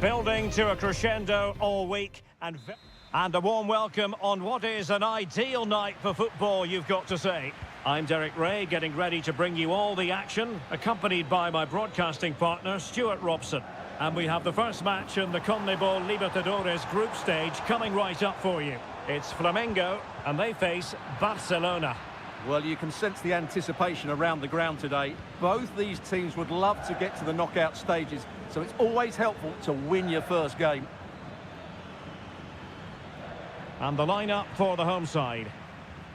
Building to a crescendo all week and a warm welcome on what is an ideal night for football, you've got to say. I'm Derek Ray, getting ready to bring you all the action, accompanied by my broadcasting partner, Stuart Robson. And we have the first match in the CONMEBOL Libertadores group stage coming right up for you. It's Flamengo, and they face Barcelona. Well, you can sense the anticipation around the ground today. Both these teams would love to get to the knockout stages, so it's always helpful to win your first game. And the lineup for the home side.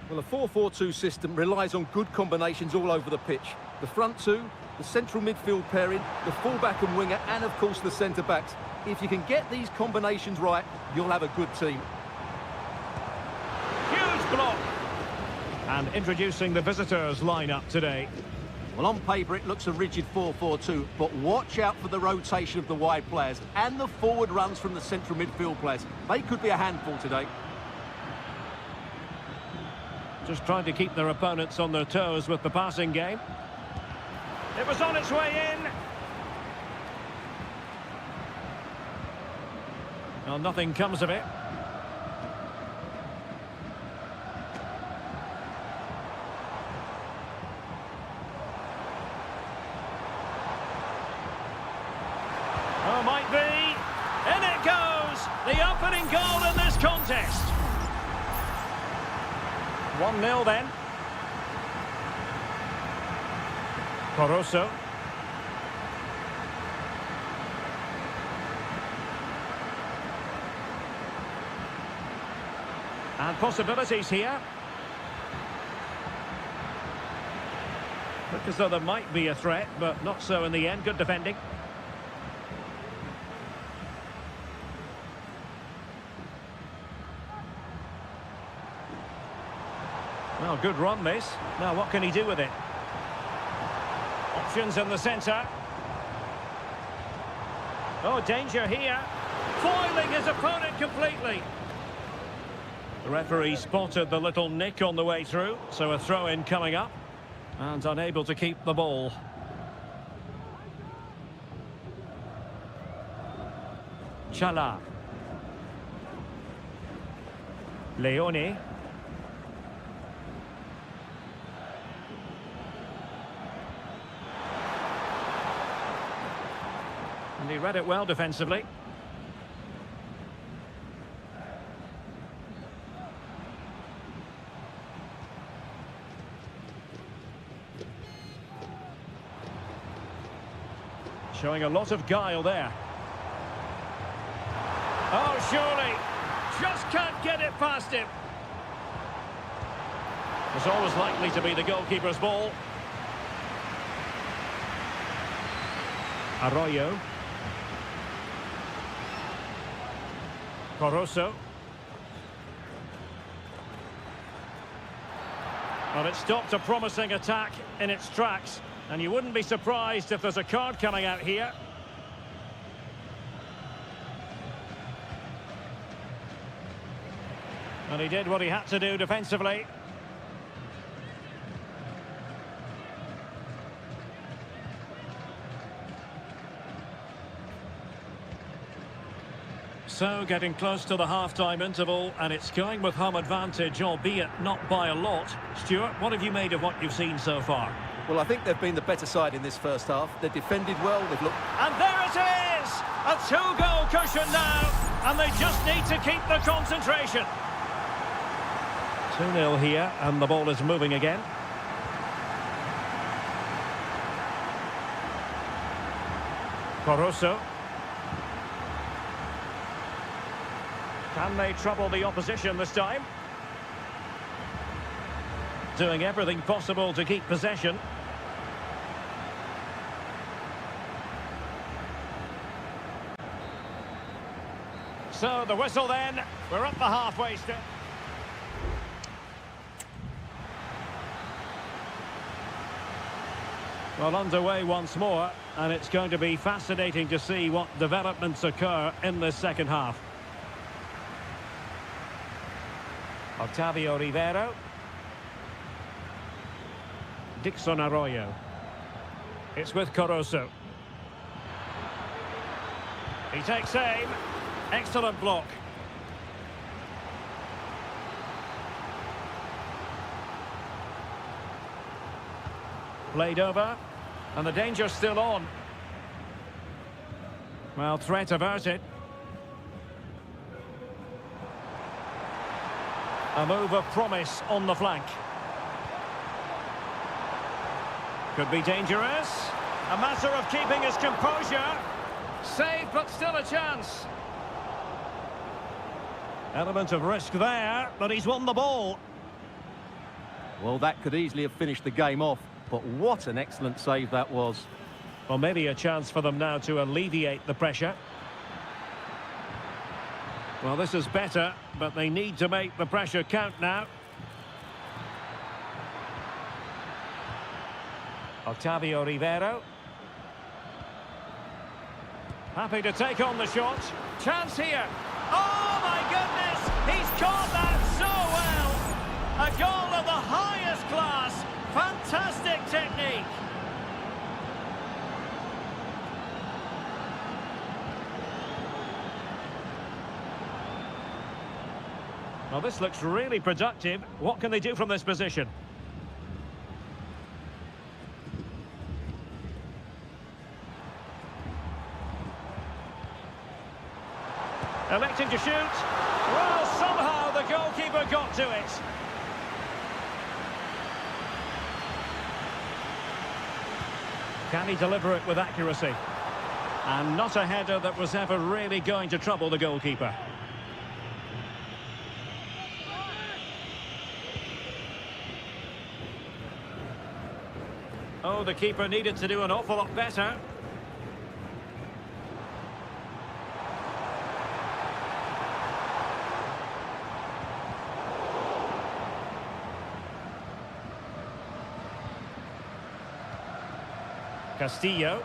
Well, a 4-4-2 system relies on good combinations all over the pitch. The front two, the central midfield pairing, the fullback and winger, and of course the centre-backs. If you can get these combinations right, you'll have a good team. Huge block! And introducing the visitors' lineup today. Well, on paper it looks a rigid 4-4-2, but watch out for the rotation of the wide players and the forward runs from the central midfield players. They could be a handful today. Just trying to keep their opponents on their toes with the passing game. It was on its way in. Well, nothing comes of it. Oh, might be. In it goes. The opening goal in this contest. 1-0 then. Caruso. And possibilities here. Look as though there might be a threat, but not so in the end. Good defending. Well, good run this. Now what can he do with it? Options in the centre. Oh, danger here. Foiling his opponent completely. The referee spotted the little nick on the way through, so a throw-in coming up. And unable to keep the ball. Chala. Leone. And he read it well defensively. Showing a lot of guile there. Oh, surely. Just can't get it past him. It's always likely to be the goalkeeper's ball. Arroyo. Caruso. Well, it stopped a promising attack in its tracks, and you wouldn't be surprised if there's a card coming out here. And he did what he had to do defensively. So, getting close to the half-time interval, and it's going with home advantage, albeit not by a lot. Stuart, what have you made of what you've seen so far? Well, I think they've been the better side in this first half. They've defended well, they've looked... And there it is! A two-goal cushion now, and they just need to keep the concentration. 2-0 here, and the ball is moving again. Caruso. Can they trouble the opposition this time? Doing everything possible to keep possession. So the whistle then. We're up the halfway step. Well, underway once more, and it's going to be fascinating to see what developments occur in this second half. Octavio Rivero. Dixon Arroyo. It's with Caruso. He takes aim. Excellent block. Played over. And the danger's still on. Well, threat averted. A move of promise on the flank. Could be dangerous. A matter of keeping his composure. Saved, but still a chance. Element of risk there, but he's won the ball. Well, that could easily have finished the game off, but what an excellent save that was. Well, maybe a chance for them now to alleviate the pressure. Well, this is better, but they need to make the pressure count now. Octavio Rivero. Happy to take on the shot. Chance here. Oh, my goodness! He's caught that so well! A goal of the highest class. Fantastic technique. Well, this looks really productive. What can they do from this position? Electing to shoot. Well, somehow the goalkeeper got to it. Can he deliver it with accuracy? And not a header that was ever really going to trouble the goalkeeper. Oh, the keeper needed to do an awful lot better. Castillo.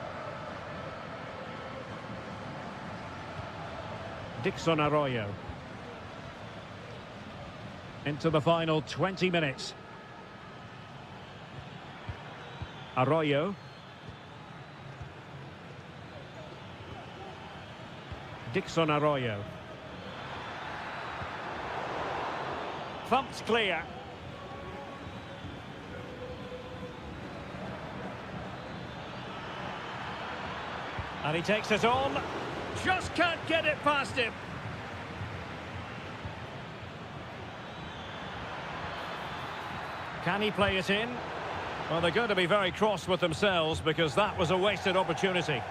Dixon Arroyo. Into the final 20 minutes. Arroyo. Dixon Arroyo. Thumped clear. And he takes it on. Just can't get it past him. Can he play it in? Well, they're going to be very cross with themselves because that was a wasted opportunity.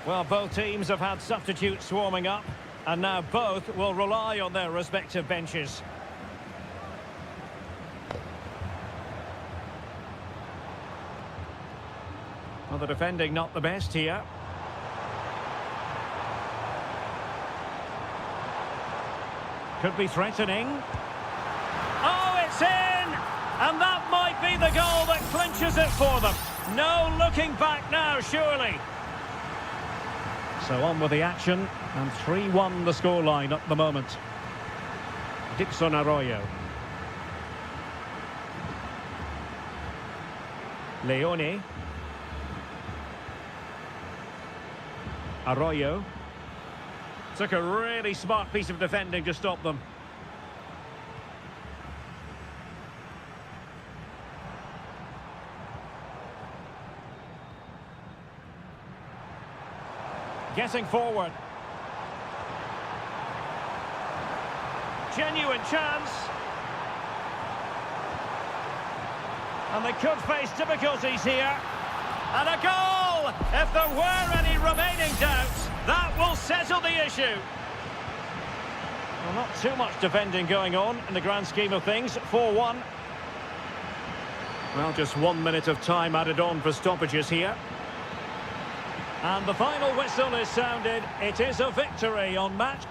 Well, both teams have had substitutes swarming up, and now both will rely on their respective benches. Well, the defending not the best here. Could be threatening. Oh, it's in! And that might be the goal that clinches it for them. No looking back now, surely. So on with the action, and 3-1 the scoreline at the moment. Dixon Arroyo. Leone. Arroyo. Took a really smart piece of defending to stop them. Getting forward. Genuine chance. And they could face difficulties here. And a goal! If there were any remaining doubts, that will settle the issue. Well, not too much defending going on in the grand scheme of things. 4-1. Well, just 1 minute of time added on for stoppages here. And the final whistle is sounded. It is a victory on match.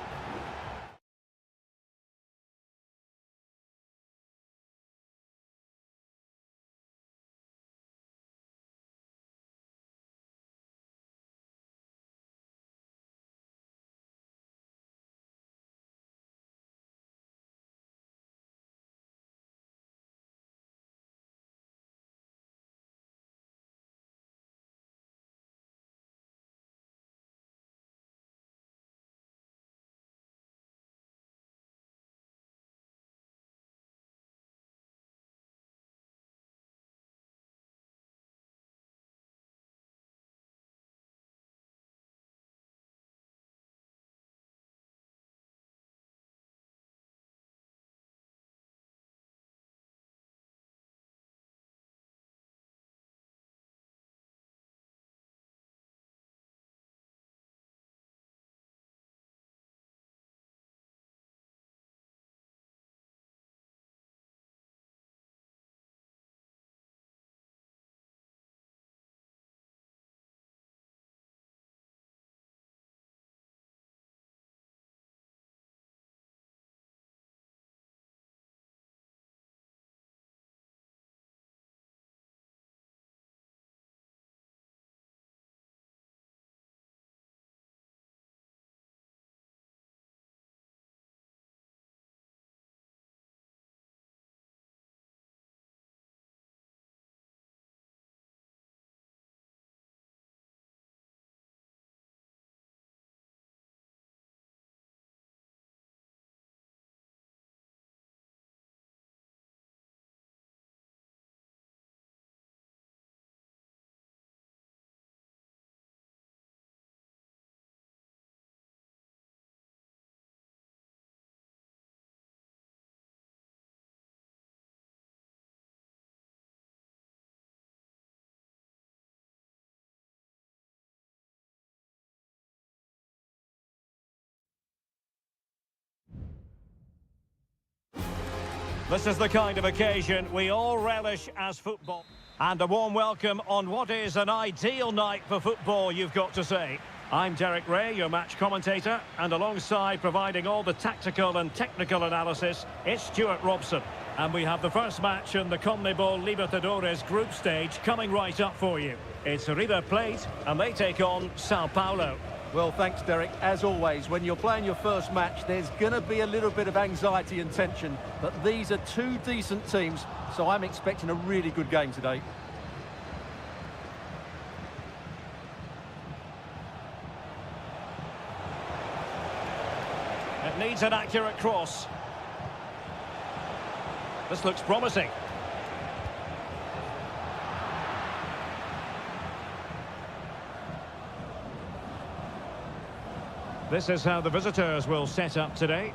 This is the kind of occasion we all relish as football. And a warm welcome on what is an ideal night for football, you've got to say. I'm Derek Ray, your match commentator, and alongside providing all the tactical and technical analysis, it's Stuart Robson. And we have the first match in the CONMEBOL Libertadores group stage coming right up for you. It's River Plate, and they take on Sao Paulo. Well, thanks, Derek. As always, when you're playing your first match, there's going to be a little bit of anxiety and tension. But these are two decent teams, so I'm expecting a really good game today. It needs an accurate cross. This looks promising. This is how the visitors will set up today.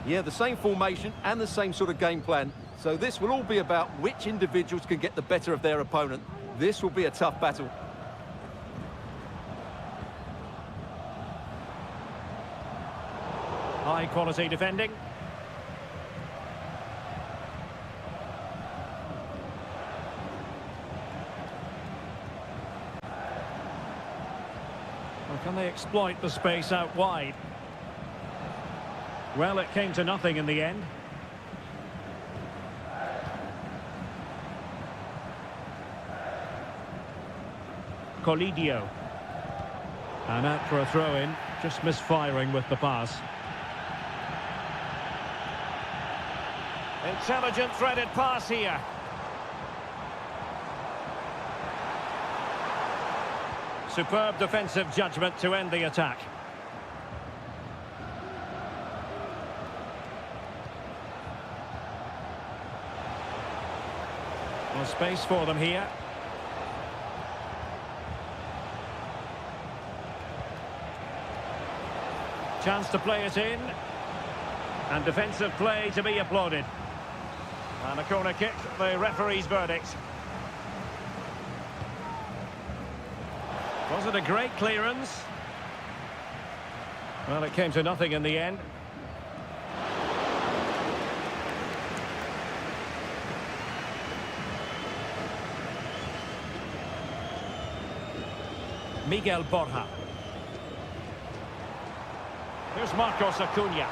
Yeah, the same formation and the same sort of game plan. So this will all be about which individuals can get the better of their opponent. This will be a tough battle. High quality defending. Or can they exploit the space out wide? Well, it came to nothing in the end. Colidio. And out for a throw-in, just misfiring with the pass. Intelligent threaded pass here. Superb defensive judgment to end the attack. Well, space for them here. Chance to play it in. And defensive play to be applauded. And a corner kick, the referee's verdict. Was it a great clearance? Well, it came to nothing in the end. Miguel Borja. Here's Marcos Acuna.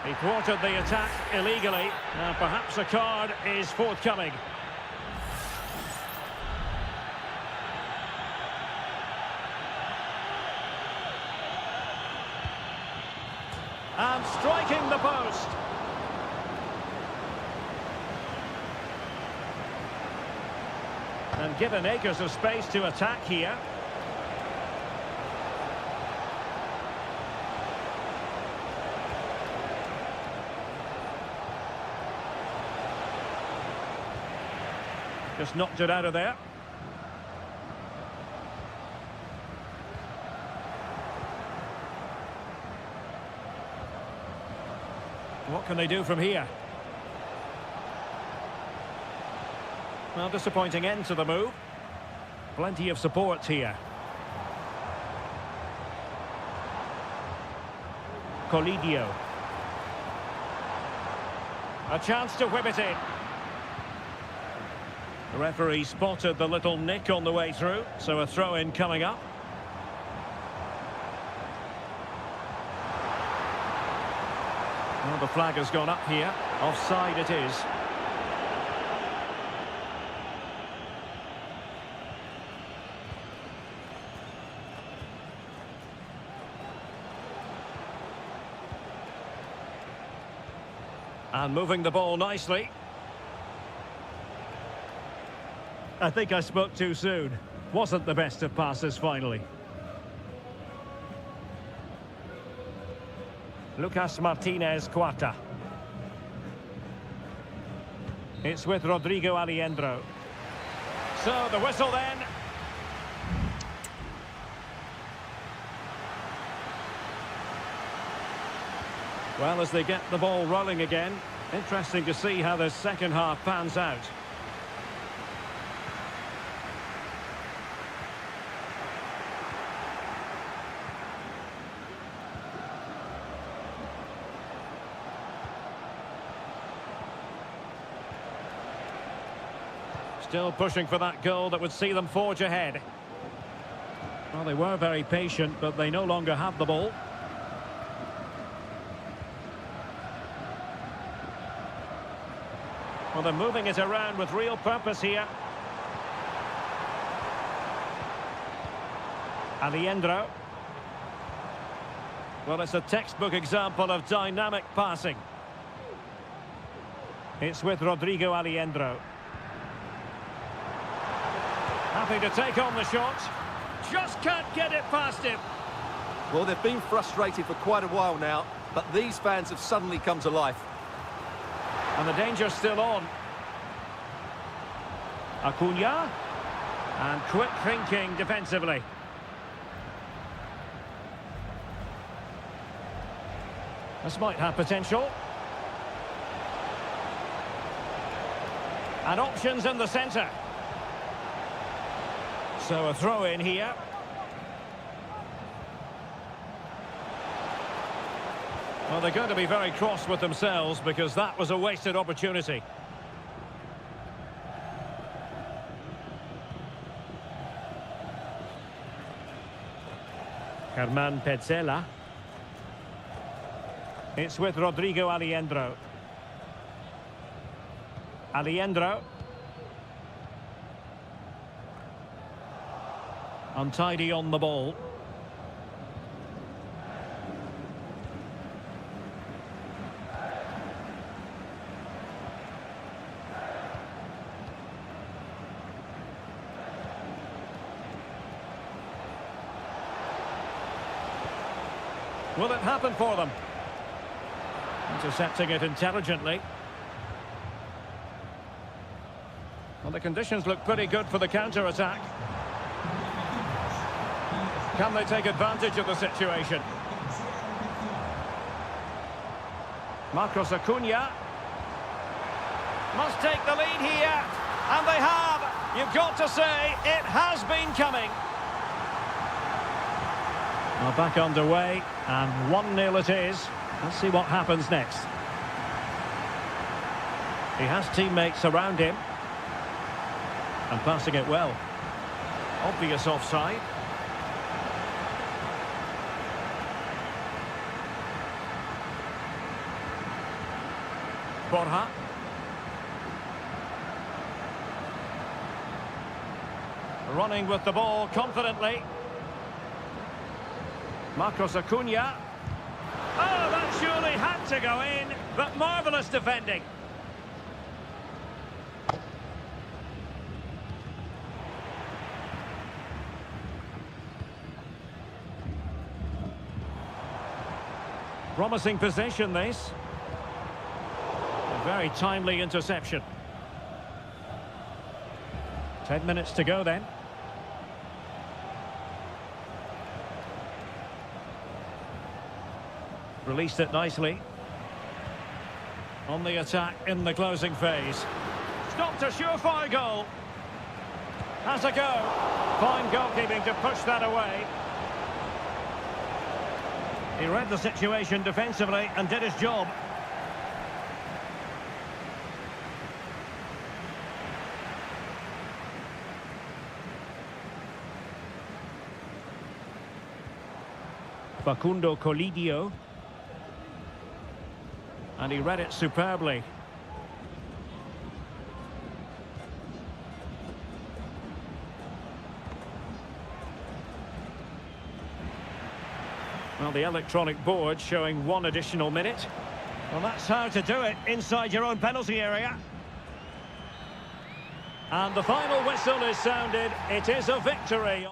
He thwarted the attack illegally. Perhaps a card is forthcoming. And striking the post. And given acres of space to attack here. Just knocked it out of there. What can they do from here? Well, disappointing end to the move. Plenty of support here. Colidio. A chance to whip it in. The referee spotted the little nick on the way through, so a throw-in coming up. Well, the flag has gone up here. Offside it is. And moving the ball nicely. I think I spoke too soon. Wasn't the best of passes finally. Lucas Martinez Cuarta. It's with Rodrigo Aliendro. So the whistle then. Well, as they get the ball rolling again, interesting to see how the second half pans out. Still pushing for that goal that would see them forge ahead. Well, they were very patient, but they no longer have the ball. Well, they're moving it around with real purpose here. Aliendro. Well, it's a textbook example of dynamic passing. It's with Rodrigo Aliendro. Happy to take on the shot. Just can't get it past him. Well, they've been frustrated for quite a while now, but these fans have suddenly come to life. And the danger's still on. Acuna. And quick thinking defensively. This might have potential. And options in the centre. So a throw in here. Well, they're going to be very cross with themselves because that was a wasted opportunity. Herman Petzela. It's with Rodrigo Aliendro. Aliendro. Untidy on the ball. Will it happen for them? Intercepting it intelligently. Well, the conditions look pretty good for the counter-attack. Can they take advantage of the situation? Marcos Acuna. Must take the lead here. And they have. You've got to say, it has been coming. Well, back underway, and 1-0 it is. Let's see what happens next. He has teammates around him. And passing it well. Obvious offside. Borja. Running with the ball confidently. Marcos Acuna. Oh, that surely had to go in, but marvellous defending. Promising possession, this. A very timely interception. 10 minutes to go then. Released it nicely. On the attack in the closing phase. Stopped a surefire goal. Has a go. Fine goalkeeping to push that away. He read the situation defensively and did his job. Facundo Colidio. And he read it superbly. Well, the electronic board showing 1 additional minute. Well, that's how to do it inside your own penalty area. And the final whistle is sounded. It is a victory.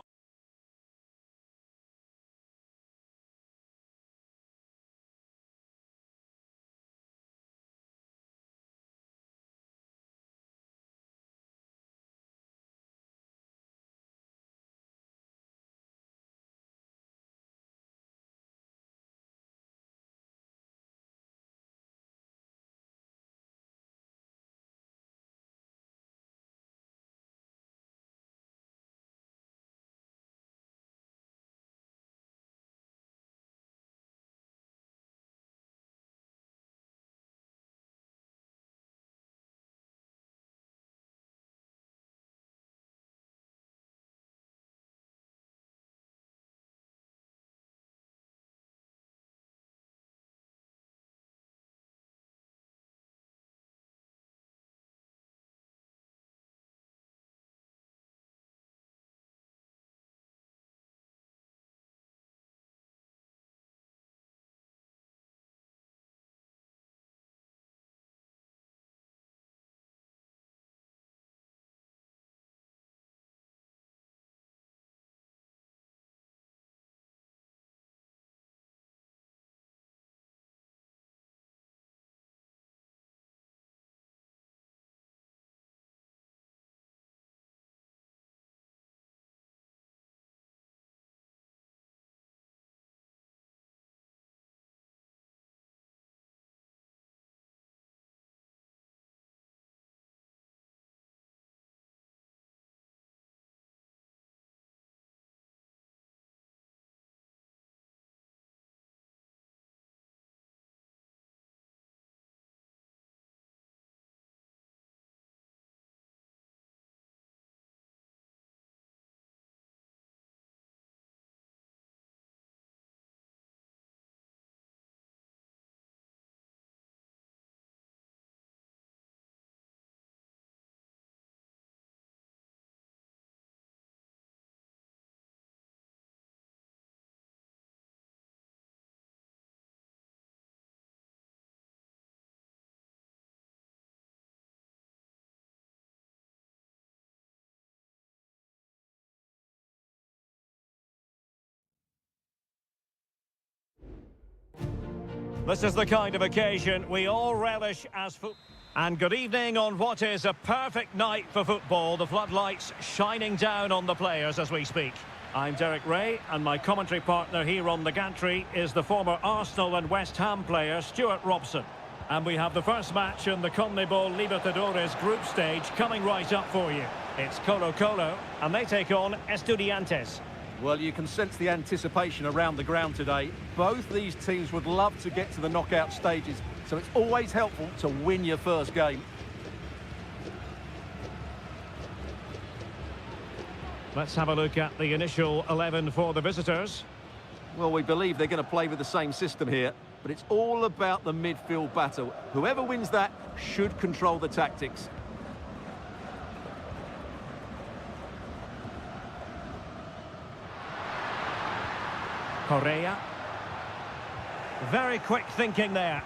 This is the kind of occasion we all relish as football. And good evening on what is a perfect night for football. The floodlights shining down on the players as we speak. I'm Derek Ray, and my commentary partner here on the gantry is the former Arsenal and West Ham player Stuart Robson. And we have the first match in the CONMEBOL Libertadores group stage coming right up for you. It's Colo-Colo, and they take on Estudiantes. Well, you can sense the anticipation around the ground today. Both these teams would love to get to the knockout stages, so it's always helpful to win your first game. Let's have a look at the initial 11 for the visitors. Well, we believe they're going to play with the same system here, but it's all about the midfield battle. Whoever wins that should control the tactics. Correa. Very quick thinking there.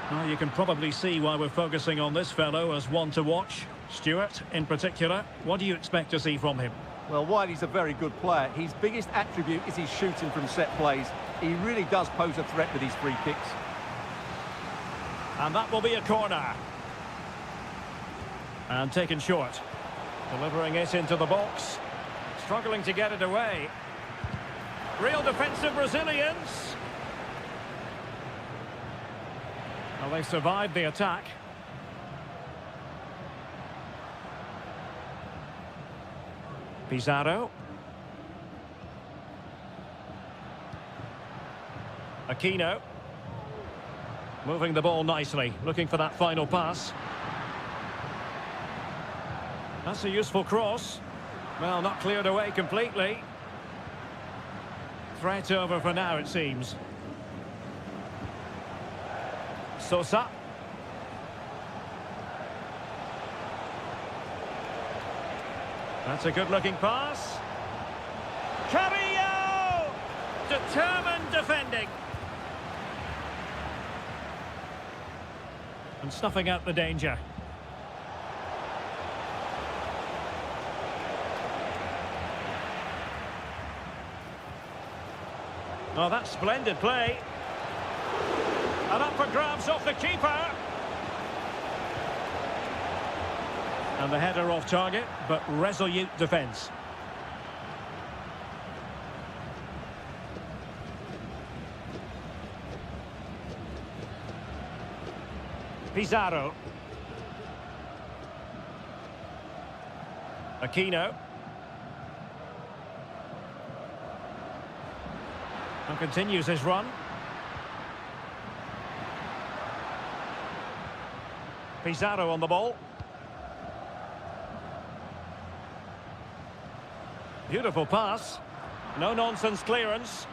Well, you can probably see why we're focusing on this fellow as one to watch. Stuart, in particular, what do you expect to see from him? Well, while he's a very good player, his biggest attribute is his shooting from set plays. He really does pose a threat with his free kicks. And that will be a corner. And taken short. Delivering it into the box. Struggling to get it away. Real defensive Brazilians. Well, they survived the attack. Pizarro. Aquino. Moving the ball nicely, looking for that final pass. That's a useful cross. Well, not cleared away completely. Threat over for now, it seems. Sosa. That's a good-looking pass. Carrillo! Determined defending. And snuffing out the danger. Oh, that's splendid play. And up for grabs off the keeper. And the header off target, but resolute defence. Pizarro. Aquino. And continues his run. Pizarro on the ball. Beautiful pass. No-nonsense clearance.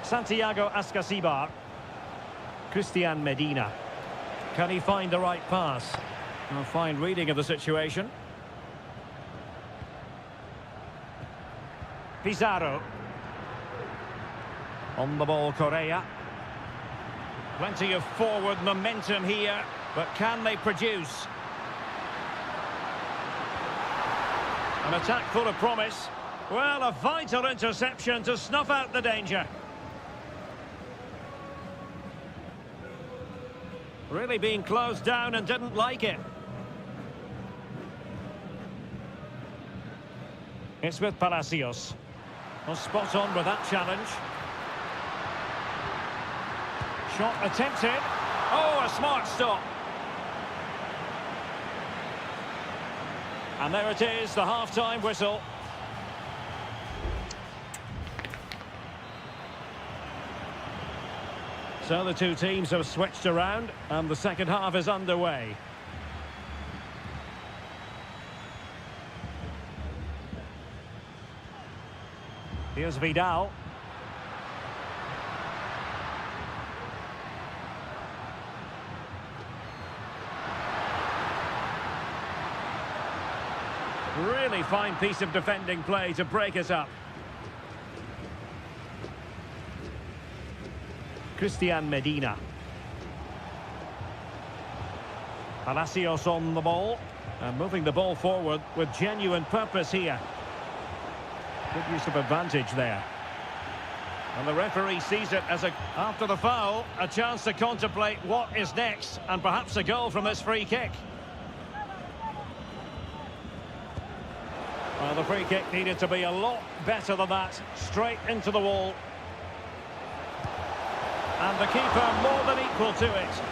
Santiago Ascasibar. Christian Medina. Can he find the right pass? A fine reading of the situation. Pizarro. On the ball, Correa. Plenty of forward momentum here, but can they produce? An attack full of promise. Well, a vital interception to snuff out the danger. Really being closed down and didn't like it. It's with Palacios. Well, spot on with that challenge. Shot attempted. Oh, a smart stop. And there it is, the half-time whistle. So the two teams have switched around, and the second half is underway. Here's Vidal. Really fine piece of defending play to break us up. Christian Medina. Palacios on the ball. And moving the ball forward with genuine purpose here. Good use of advantage there. And the referee sees it as after the foul, a chance to contemplate what is next, and perhaps a goal from this free kick. Well, the free kick needed to be a lot better than that. Straight into the wall. And the keeper more than equal to it.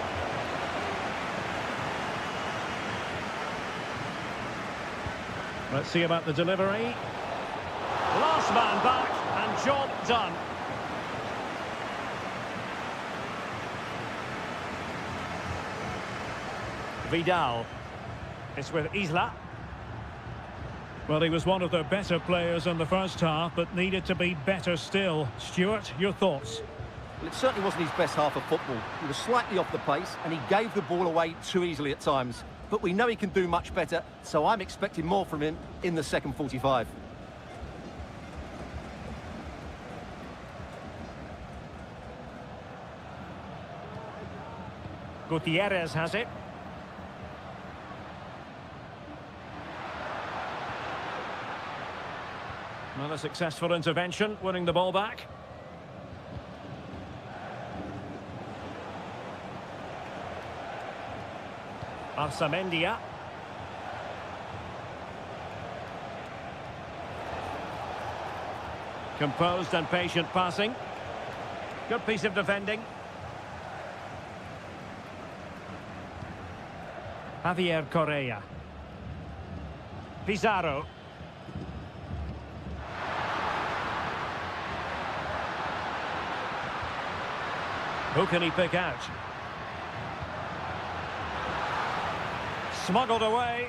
Let's see about the delivery. Last man back, and job done. Vidal. It's with Isla. Well, he was one of their better players in the first half, but needed to be better still. Stuart, your thoughts? Well, it certainly wasn't his best half of football. He was slightly off the pace, and he gave the ball away too easily at times. But we know he can do much better, so I'm expecting more from him in the second 45. Gutierrez has it. Another successful intervention, winning the ball back. Arsamendia. Composed and patient passing. Good piece of defending. Javier Correa. Pizarro. Who can he pick out? Smuggled away.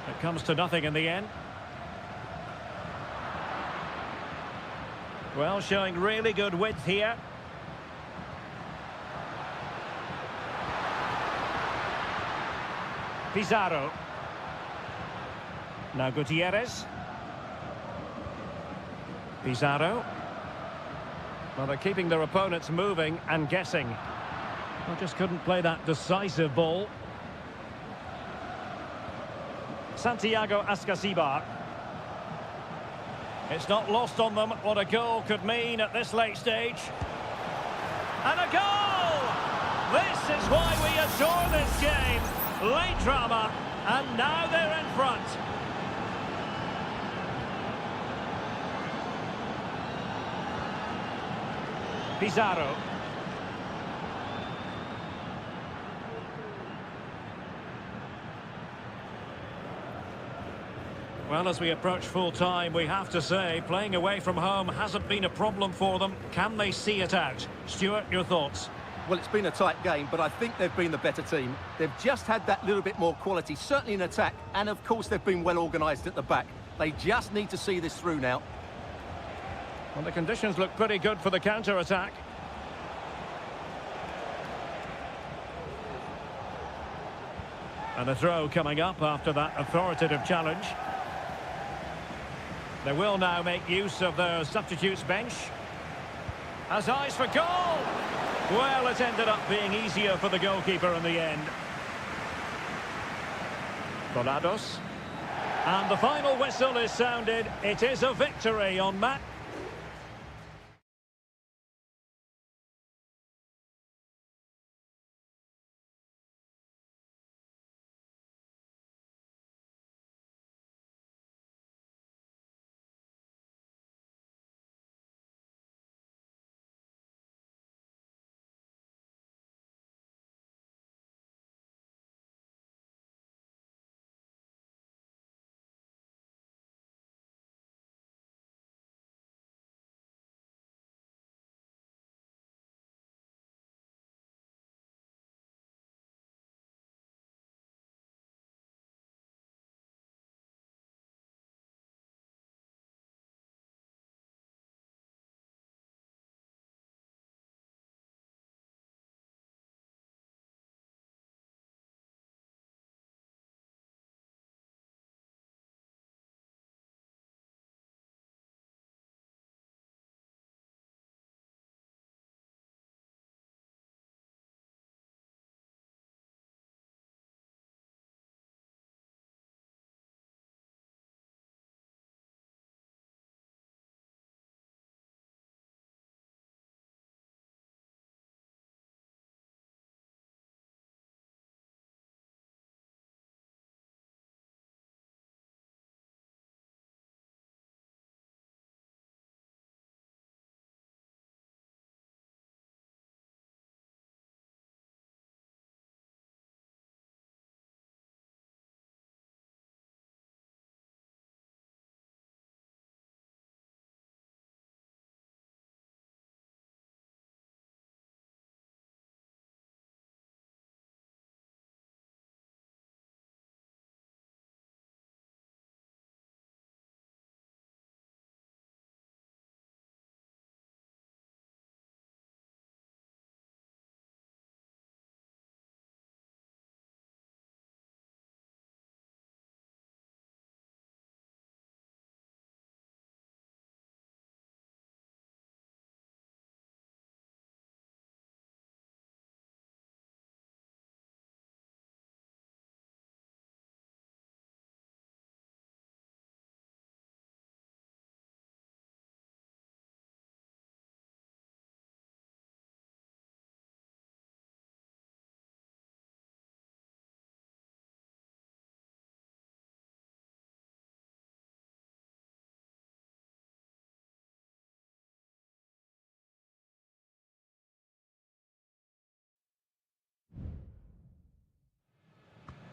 It comes to nothing in the end. Well, showing really good width here. Pizarro. Now Gutierrez. Pizarro. Well, they're keeping their opponents moving and guessing. Well, just couldn't play that decisive ball. Santiago Ascasibar. It's not lost on them what a goal could mean at this late stage. And a goal! This is why we adore this game. Late drama, and now they're in front. Pizarro. Well, as we approach full time, we have to say, playing away from home hasn't been a problem for them. Can they see it out? Stuart, your thoughts? Well, it's been a tight game, but I think they've been the better team. They've just had that little bit more quality, certainly in attack, and of course they've been well organised at the back. They just need to see this through now. Well, the conditions look pretty good for the counter-attack. And a throw coming up after that authoritative challenge. They will now make use of their substitutes bench. Has eyes for goal! Well, it ended up being easier for the goalkeeper in the end. Volados. And the final whistle is sounded. It is a victory on match.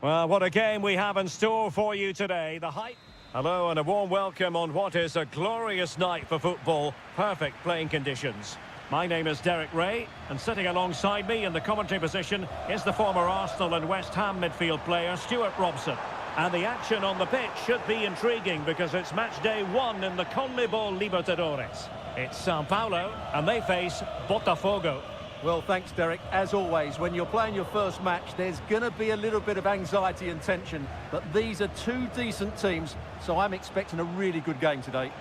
Well, what a game we have in store for you today. The hype. Hello and a warm welcome on what is a glorious night for football. Perfect playing conditions. My name is Derek Ray, and sitting alongside me in the commentary position is the former Arsenal and West Ham midfield player Stuart Robson. And the action on the pitch should be intriguing because it's match day 1 in the CONMEBOL Libertadores. It's Sao Paulo, and they face Botafogo. Well, thanks, Derek. As always, when you're playing your first match, there's going to be a little bit of anxiety and tension. But these are two decent teams, so I'm expecting a really good game today.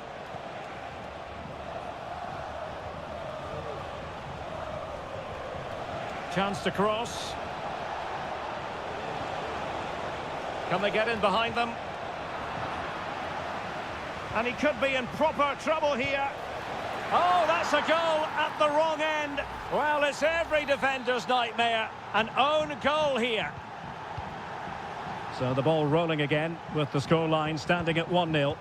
Chance to cross. Can they get in behind them? And he could be in proper trouble here. Oh, that's a goal at the wrong end. Well, it's every defender's nightmare. An own goal here. So the ball rolling again with the scoreline standing at 1-0.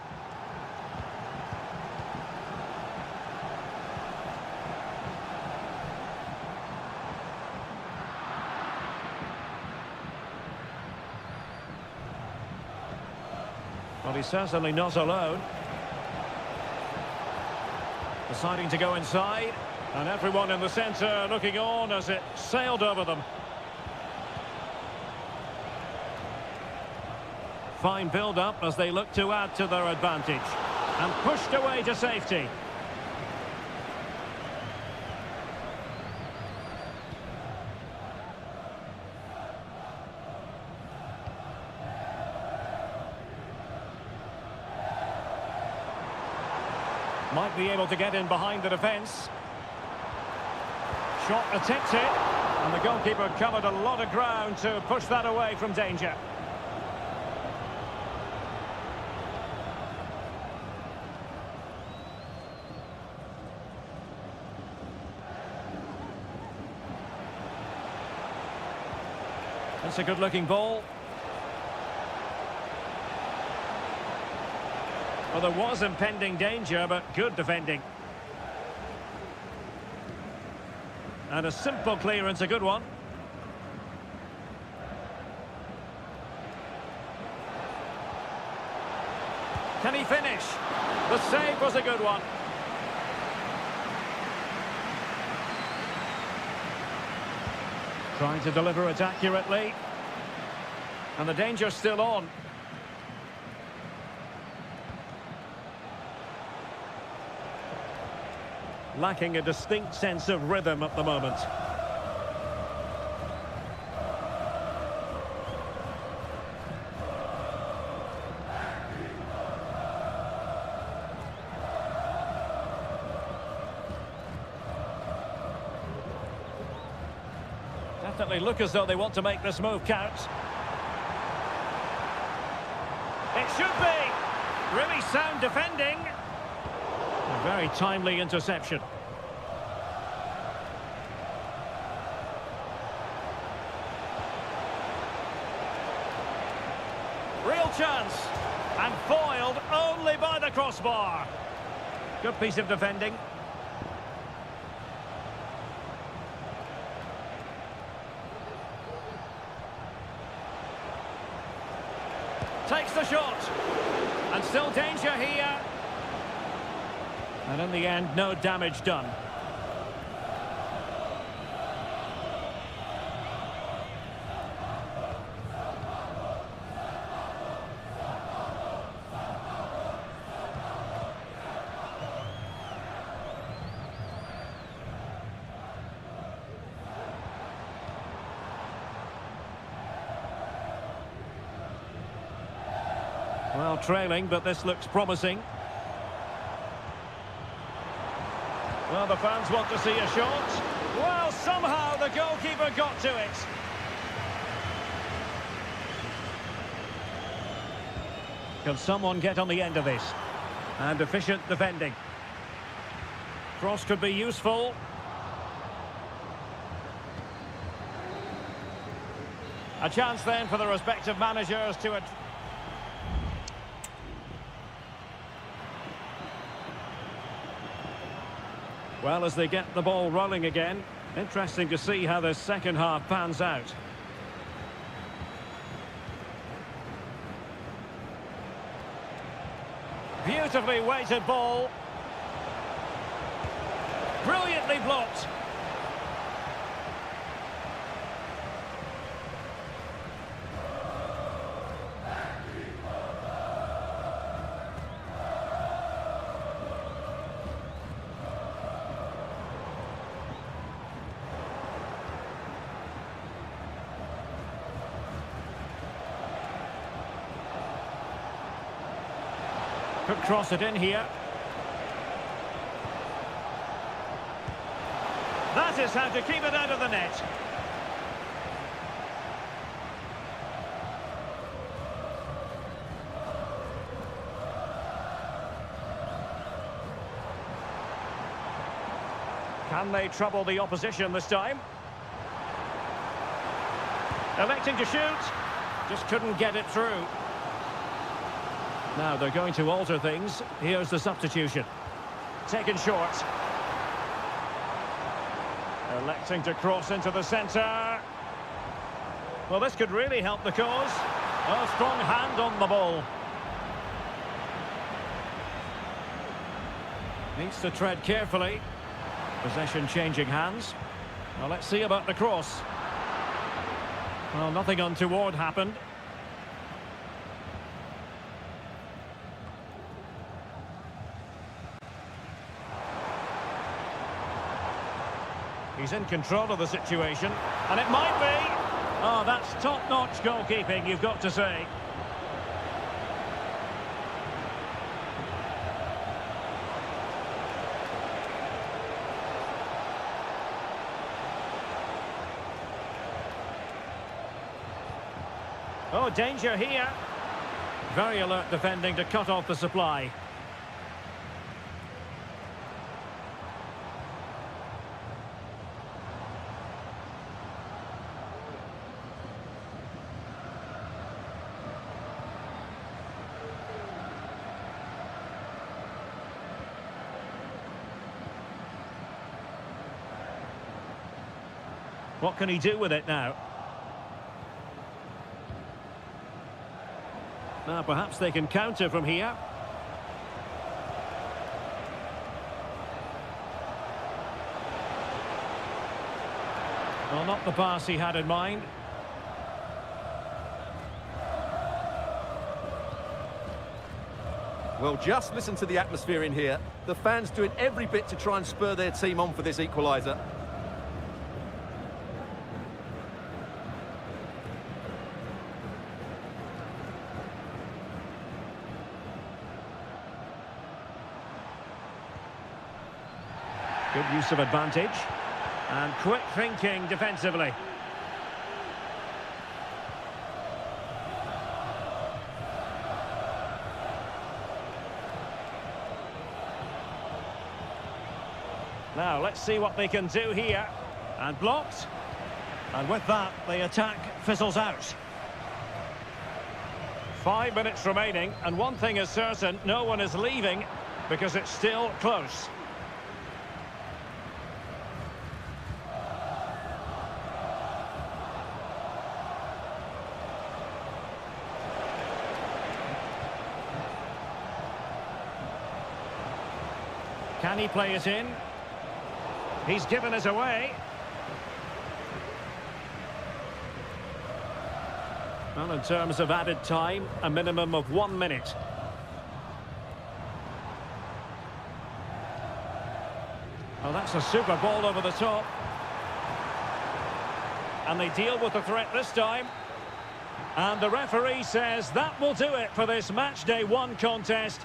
Well, he's certainly not alone. Deciding to go inside, and everyone in the centre looking on as it sailed over them. Fine build-up as they look to add to their advantage. And pushed away to safety. Might be able to get in behind the defence. Shot attempted, and the goalkeeper covered a lot of ground to push that away from danger. That's a good-looking ball. Well, there was impending danger, but good defending. And a simple clearance, a good one. Can he finish? The save was a good one. Trying to deliver it accurately. And the danger's still on. Lacking a distinct sense of rhythm at the moment. Definitely look as though they want to make this move count. It should be! Really sound defending. A very timely interception. Real chance. And foiled only by the crossbar. Good piece of defending. Takes the shot. And still danger here. And in the end, no damage done. Well, trailing, but this looks promising. Well, the fans want to see a shot. Well, somehow the goalkeeper got to it. Can someone get on the end of this? And efficient defending. Cross could be useful. A chance then for the respective managers to... Well, as they get the ball rolling again, interesting to see how the second half pans out. Beautifully weighted ball. Brilliantly blocked. Could cross it in here. That is how to keep it out of the net. Can they trouble the opposition this time? Electing to shoot. Just couldn't get it through. Now they're going to alter things. Here's the substitution. Taken short. Electing to cross into the centre. Well, this could really help the cause. A strong hand on the ball. Needs to tread carefully. Possession changing hands. Well, let's see about the cross. Well, nothing untoward happened. He's in control of the situation, and it might be. Oh, that's top-notch goalkeeping, you've got to say. Oh, danger here. Very alert defending to cut off the supply. What can he do with it now? Now perhaps they can counter from here. Well, not the pass he had in mind. Well, just listen to the atmosphere in here. The fans doing every bit to try and spur their team on for this equaliser. Good use of advantage. And quick thinking defensively. Now, let's see what they can do here. And blocked. And with that, the attack fizzles out. 5 minutes remaining, and one thing is certain, no one is leaving because it's still close. Can he play it in? He's given it away. Well, in terms of added time, a minimum of 1 minute. Well, that's a super ball over the top. And they deal with the threat this time. And the referee says that will do it for this match day 1 contest.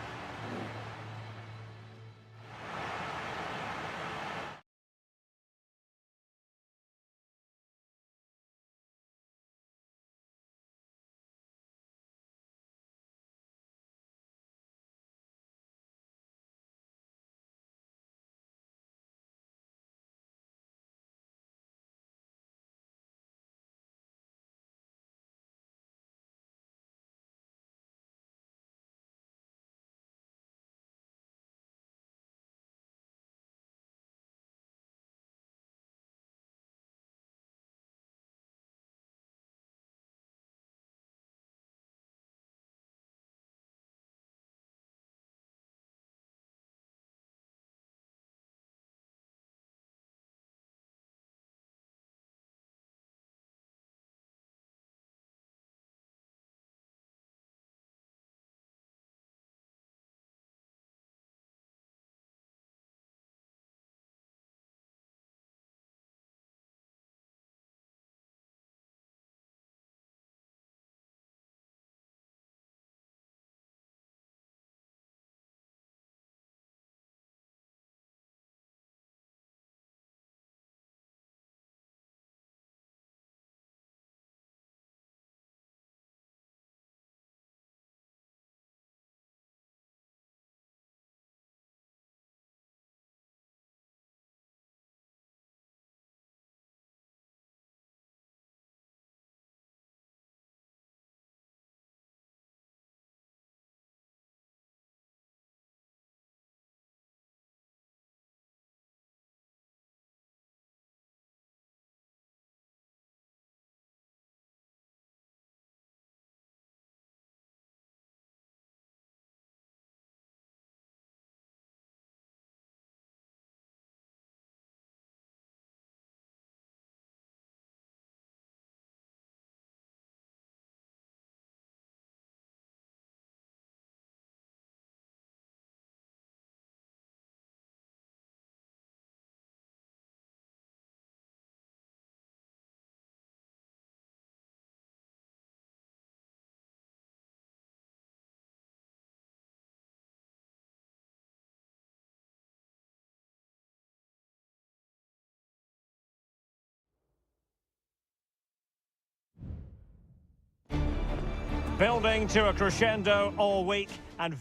Building to a crescendo all week and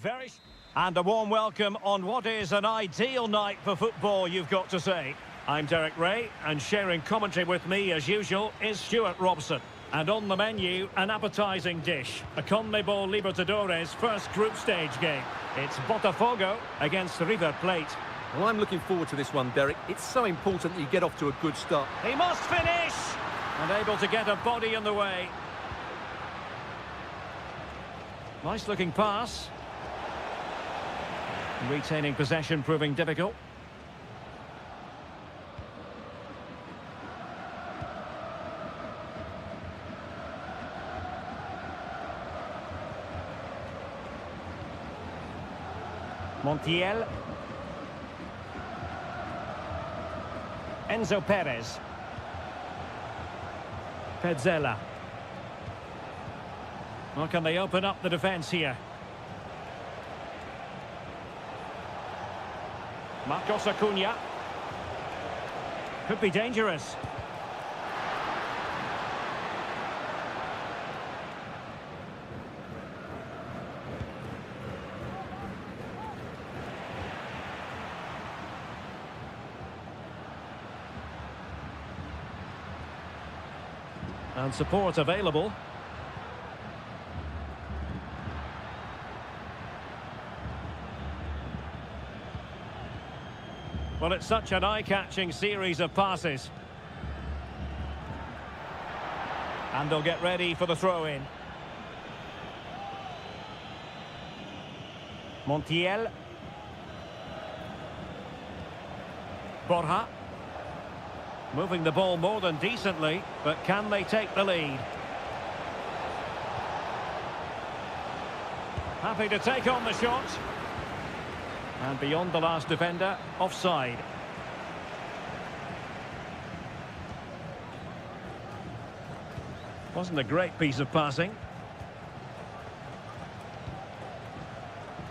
a warm welcome on what is an ideal night for football, you've got to say. I'm Derek Ray, and sharing commentary with me as usual is Stuart Robson. And on the menu, an appetising dish, a CONMEBOL Libertadores first group stage game. It's Botafogo against River Plate. Well, I'm looking forward to this one, Derek. It's so important that you get off to a good start. He must finish! And able to get a body in the way. Nice looking pass. Retaining possession proving difficult. Montiel. Enzo Perez. Petzela. Well, can they open up the defence here? Marcos Acuna. Could be dangerous. And support available. Well, it's such an eye-catching series of passes. And they'll get ready for the throw-in. Montiel. Borja. Moving the ball more than decently, but can they take the lead? Happy to take on the shot. And beyond the last defender, offside. Wasn't a great piece of passing.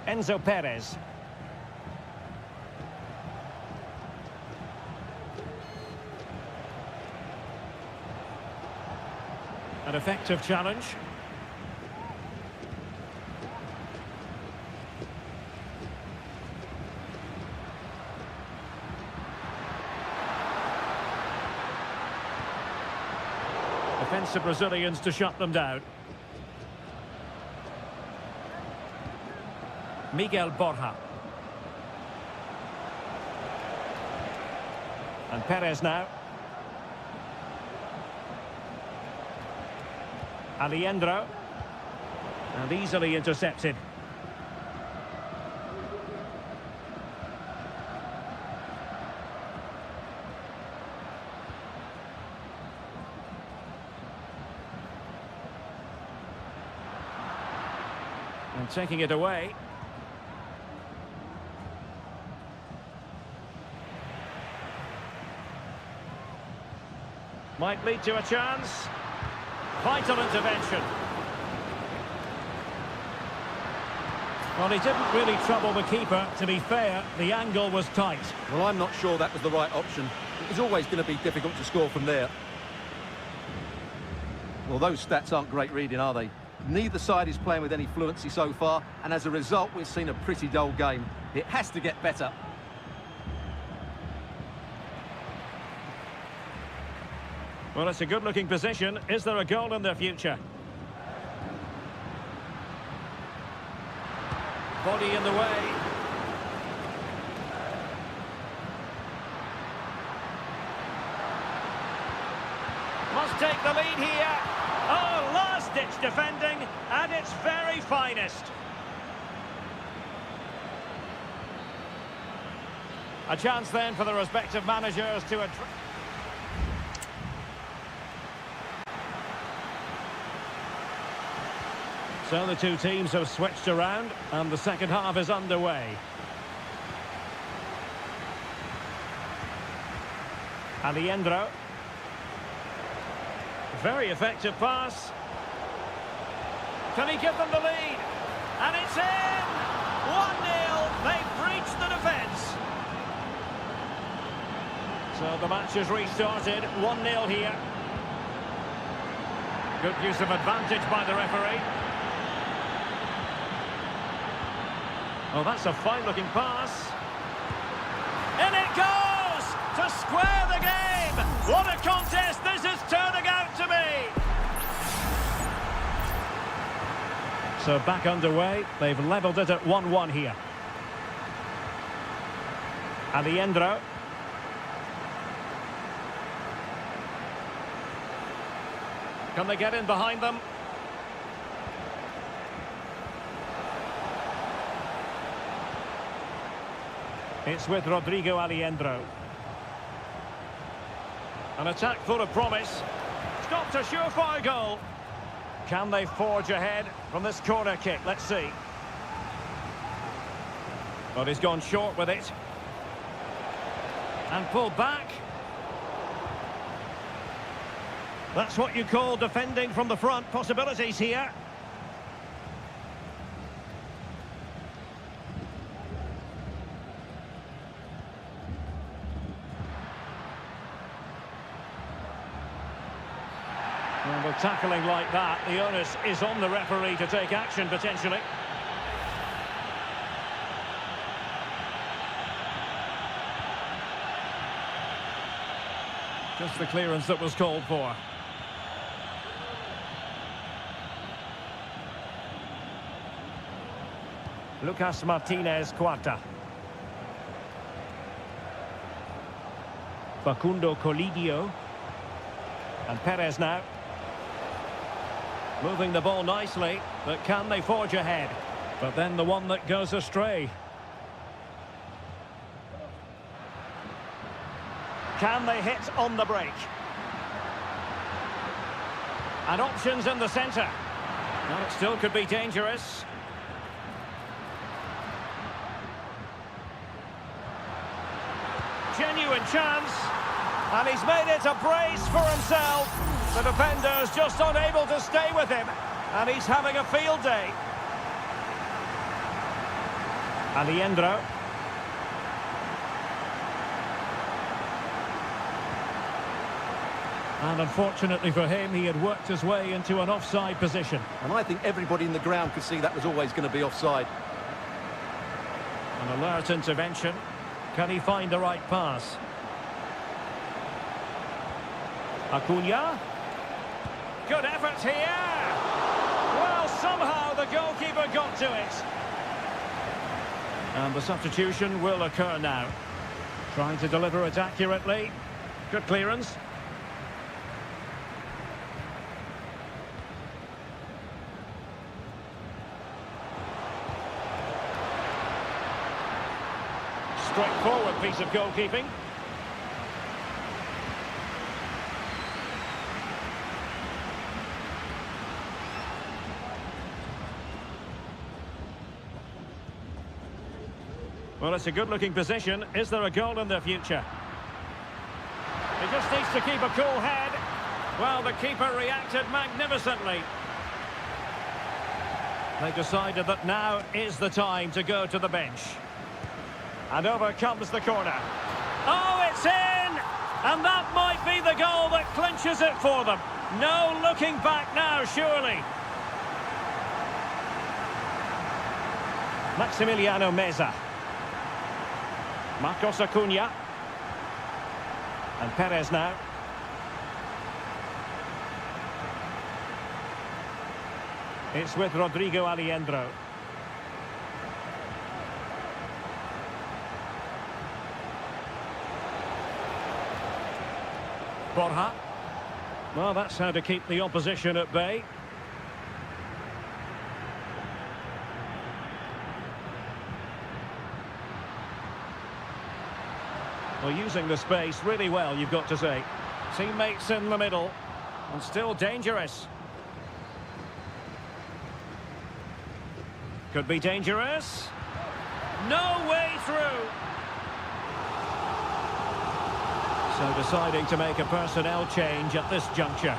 Enzo Perez. An effective challenge. Defensive Brazilians to shut them down. Miguel Borja. And Perez now. Aliendro. And easily intercepted. And taking it away. Might lead to a chance. Vital intervention. Well, he didn't really trouble the keeper. To be fair, the angle was tight. Well, I'm not sure that was the right option. It was always going to be difficult to score from there. Well, those stats aren't great reading, are they? Neither side is playing with any fluency so far, and as a result, we've seen a pretty dull game. It has to get better. Well, it's a good-looking position. Is there a goal in their future? Body in the way. Must take the lead here. Oh, last-ditch defending at its very finest. A chance then for the respective managers to address. So the two teams have switched around and the second half is underway. Aliendro. Very effective pass. Can he give them the lead? And it's in! 1-0. They've breached the defence. So the match has restarted. 1-0 here. Good use of advantage by the referee. Oh, that's a fine-looking pass. In it goes! To square the game! What a contest this is turning out to be! So back underway. They've levelled it at 1-1 here. Alejandro. Can they get in behind them? It's with Rodrigo Alejandro. An attack full of promise. Stopped a surefire goal. Can they forge ahead from this corner kick? Let's see. But he's gone short with it. And pulled back. That's what you call defending from the front. Possibilities here. Well, with tackling like that, the onus is on the referee to take action, potentially. Just the clearance that was called for. Lucas Martinez Cuarta. Facundo Colidio. And Perez now. Moving the ball nicely, but can they forge ahead? But then the one that goes astray. Can they hit on the break? And options in the centre. Well, it still could be dangerous. Genuine chance. And he's made it a brace for himself. The defender's just unable to stay with him. And he's having a field day. Alejandro. And unfortunately for him, he had worked his way into an offside position. And I think everybody in the ground could see that was always going to be offside. An alert intervention. Can he find the right pass? Acuna. Good effort here. Well, somehow the goalkeeper got to it. And the substitution will occur now. Trying to deliver it accurately. Good clearance. Straightforward piece of goalkeeping. Well, it's a good-looking position. Is there a goal in the future? He just needs to keep a cool head. Well, the keeper reacted magnificently. They decided that now is the time to go to the bench. And over comes the corner. Oh, it's in! And that might be the goal that clinches it for them. No looking back now, surely. Maximiliano Meza. Marcos Acuna. And Perez now. It's with Rodrigo Alejandro. Borja. Well, that's how to keep the opposition at bay. Well, using the space really well, you've got to say. Teammates in the middle, and still dangerous. Could be dangerous. No way through. So deciding to make a personnel change at this juncture.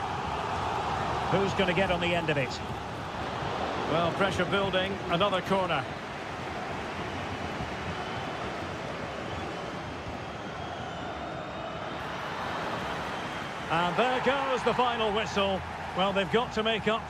Who's going to get on the end of it? Well, pressure building, another corner. And there goes the final whistle. Well, they've got to make up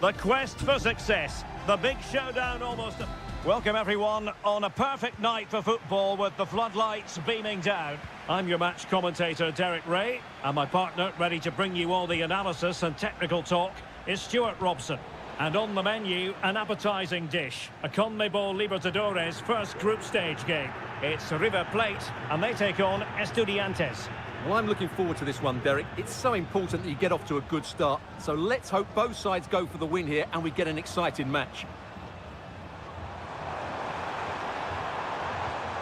The quest for success. The big showdown almost. Welcome everyone on a perfect night for football with the floodlights beaming down. I'm your match commentator Derek Ray, and my partner ready to bring you all the analysis and technical talk is Stuart Robson. And on the menu, an appetising dish, a CONMEBOL Libertadores first group stage game. It's River Plate, and they take on Estudiantes. Well, I'm looking forward to this one, Derek. It's so important that you get off to a good start. So let's hope both sides go for the win here and we get an exciting match.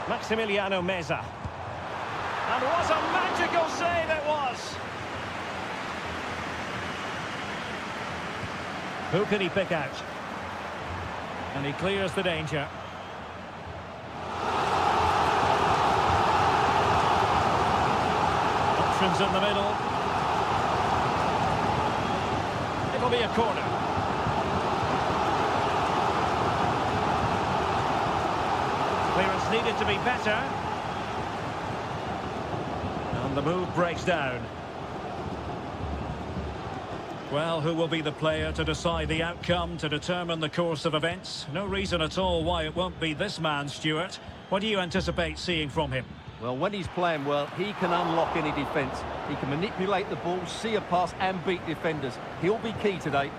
Maximiliano Meza. And what a magical save it was! Who can he pick out? And he clears the danger. Options in the middle. It'll be a corner. Clearance needed to be better. And the move breaks down. Well, who will be the player to decide the outcome, to determine the course of events? No reason at all why it won't be this man, Stuart. What do you anticipate seeing from him? Well, when he's playing well, he can unlock any defence. He can manipulate the ball, see a pass and beat defenders. He'll be key today.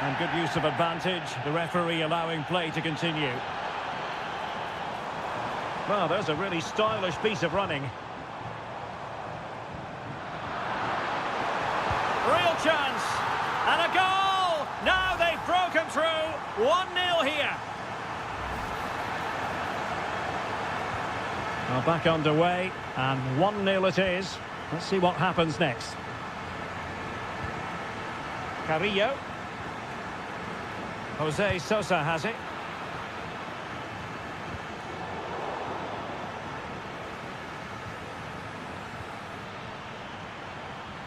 And good use of advantage, the referee allowing play to continue. Well, there's a really stylish piece of running. Real chance! And a goal! Now they've broken through. 1-0 here. Well, back underway, and 1-0 it is. Let's see what happens next. Carrillo. Jose Sosa has it.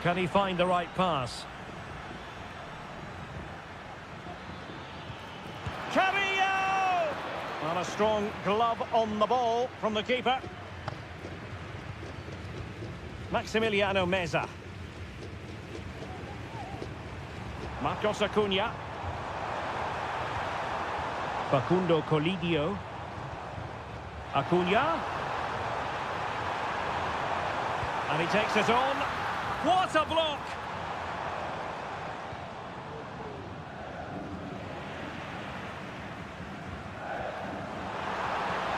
Can he find the right pass? Carrillo! And a strong glove on the ball from the keeper. Maximiliano Meza. Marcos Acuna. Facundo Colidio. Acuna. And he takes it on. What a block!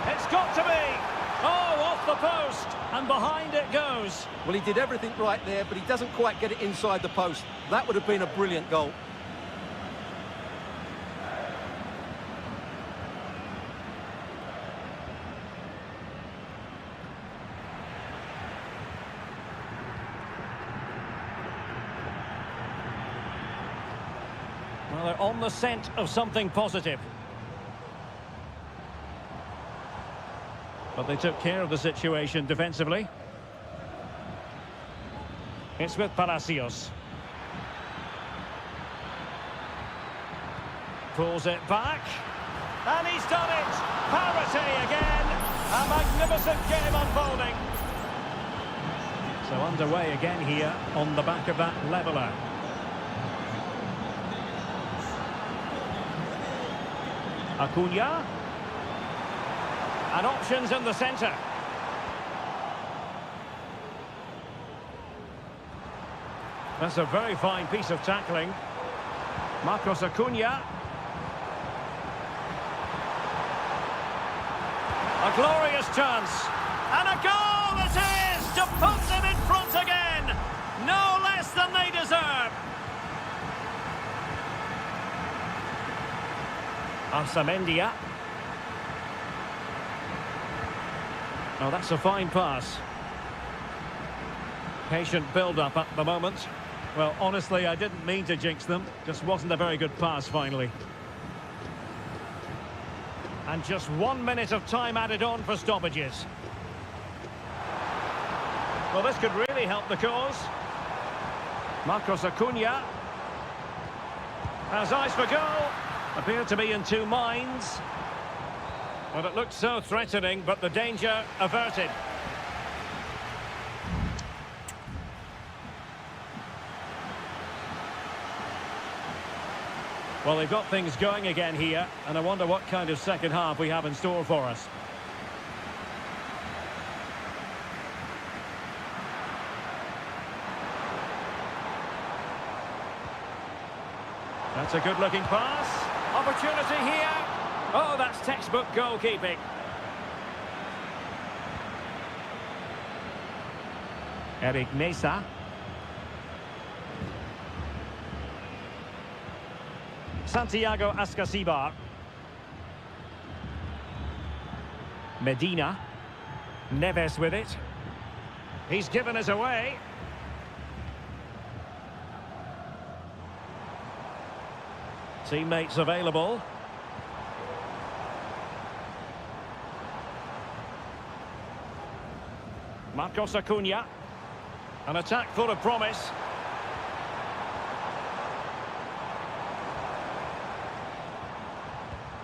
It's got to be! Oh, off the post! And behind it goes. Well, he did everything right there, but he doesn't quite get it inside the post. That would have been a brilliant goal. Well, they're on the scent of something positive. But they took care of the situation defensively. It's with Palacios. Pulls it back. And he's done it! Parity again! A magnificent game unfolding. So underway again here on the back of that leveller. Acuna. And options in the centre. That's a very fine piece of tackling. Marcos Acuna. A glorious chance. And a goal it is to put them in front again. No less than they deserve. Arsamendia. Oh, that's a fine pass. Patient build-up at the moment. Well, honestly, I didn't mean to jinx them. Just wasn't a very good pass, finally. And just 1 minute of time added on for stoppages. Well, this could really help the cause. Marcos Acuna has eyes for goal. Appear to be in two minds. Well, it looked so threatening, but the danger averted. Well, they've got things going again here, and I wonder what kind of second half we have in store for us. That's a good-looking pass. Opportunity here. Oh, that's textbook goalkeeping. Eric Mesa. Santiago Ascasibar. Medina. Neves with it. He's given us away. Teammates available. Marcos Acuna. An attack full of promise.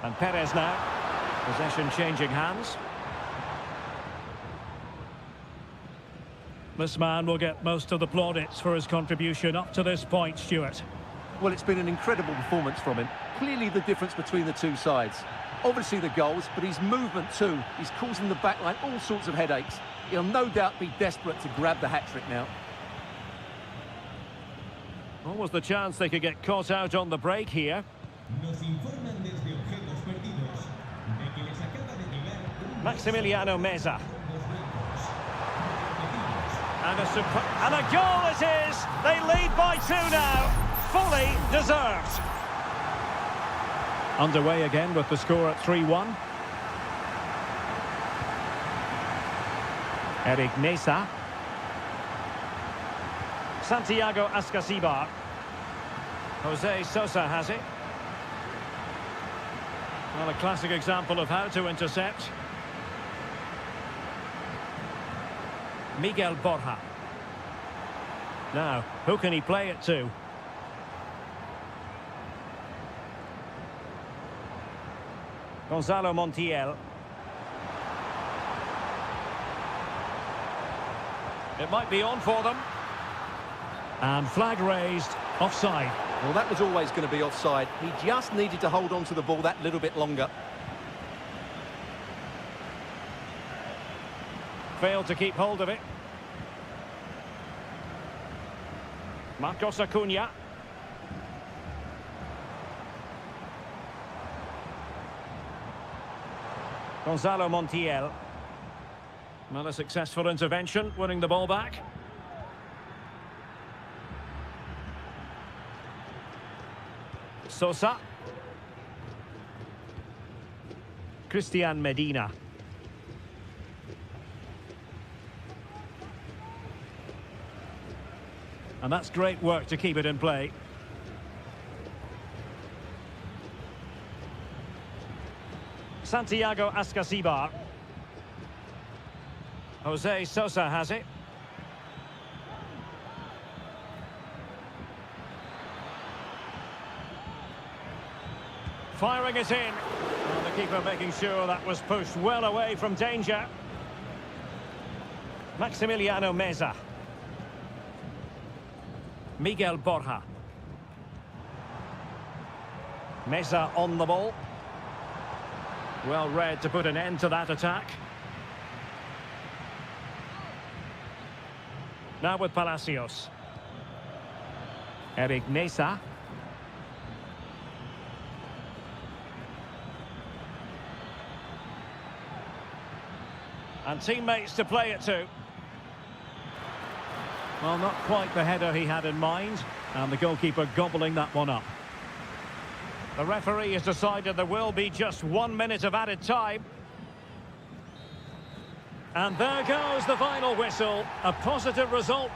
And Perez now. Possession changing hands. This man will get most of the plaudits for his contribution up to this point, Stuart. Well, it's been an incredible performance from him. Clearly the difference between the two sides. Obviously the goals, but his movement too. He's causing the backline all sorts of headaches. He'll no doubt be desperate to grab the hat-trick now. What was the chance they could get caught out on the break here? Maximiliano Meza. And a goal it is! They lead by 2 now. Fully deserved. Underway again with the score at 3-1. Eric Mesa. Santiago Ascasibar. Jose Sosa has it. Well, a classic example of how to intercept. Miguel Borja. Now, who can he play it to? Gonzalo Montiel. It might be on for them. And flag raised, offside. Well, that was always going to be offside. He just needed to hold on to the ball that little bit longer. Failed to keep hold of it. Marcos Acuna. Gonzalo Montiel. Well, a successful intervention, winning the ball back. Sosa. Christian Medina. And that's great work to keep it in play. Santiago Ascasibar. Jose Sosa has it. Firing it in. And the keeper making sure that was pushed well away from danger. Maximiliano Meza. Miguel Borja. Meza on the ball. Well read to put an end to that attack. Now with Palacios. Eric Mesa. And teammates to play it to. Well, not quite the header he had in mind, and the goalkeeper gobbling that one up. The referee has decided there will be just 1 minute of added time. And there goes the final whistle. A positive result.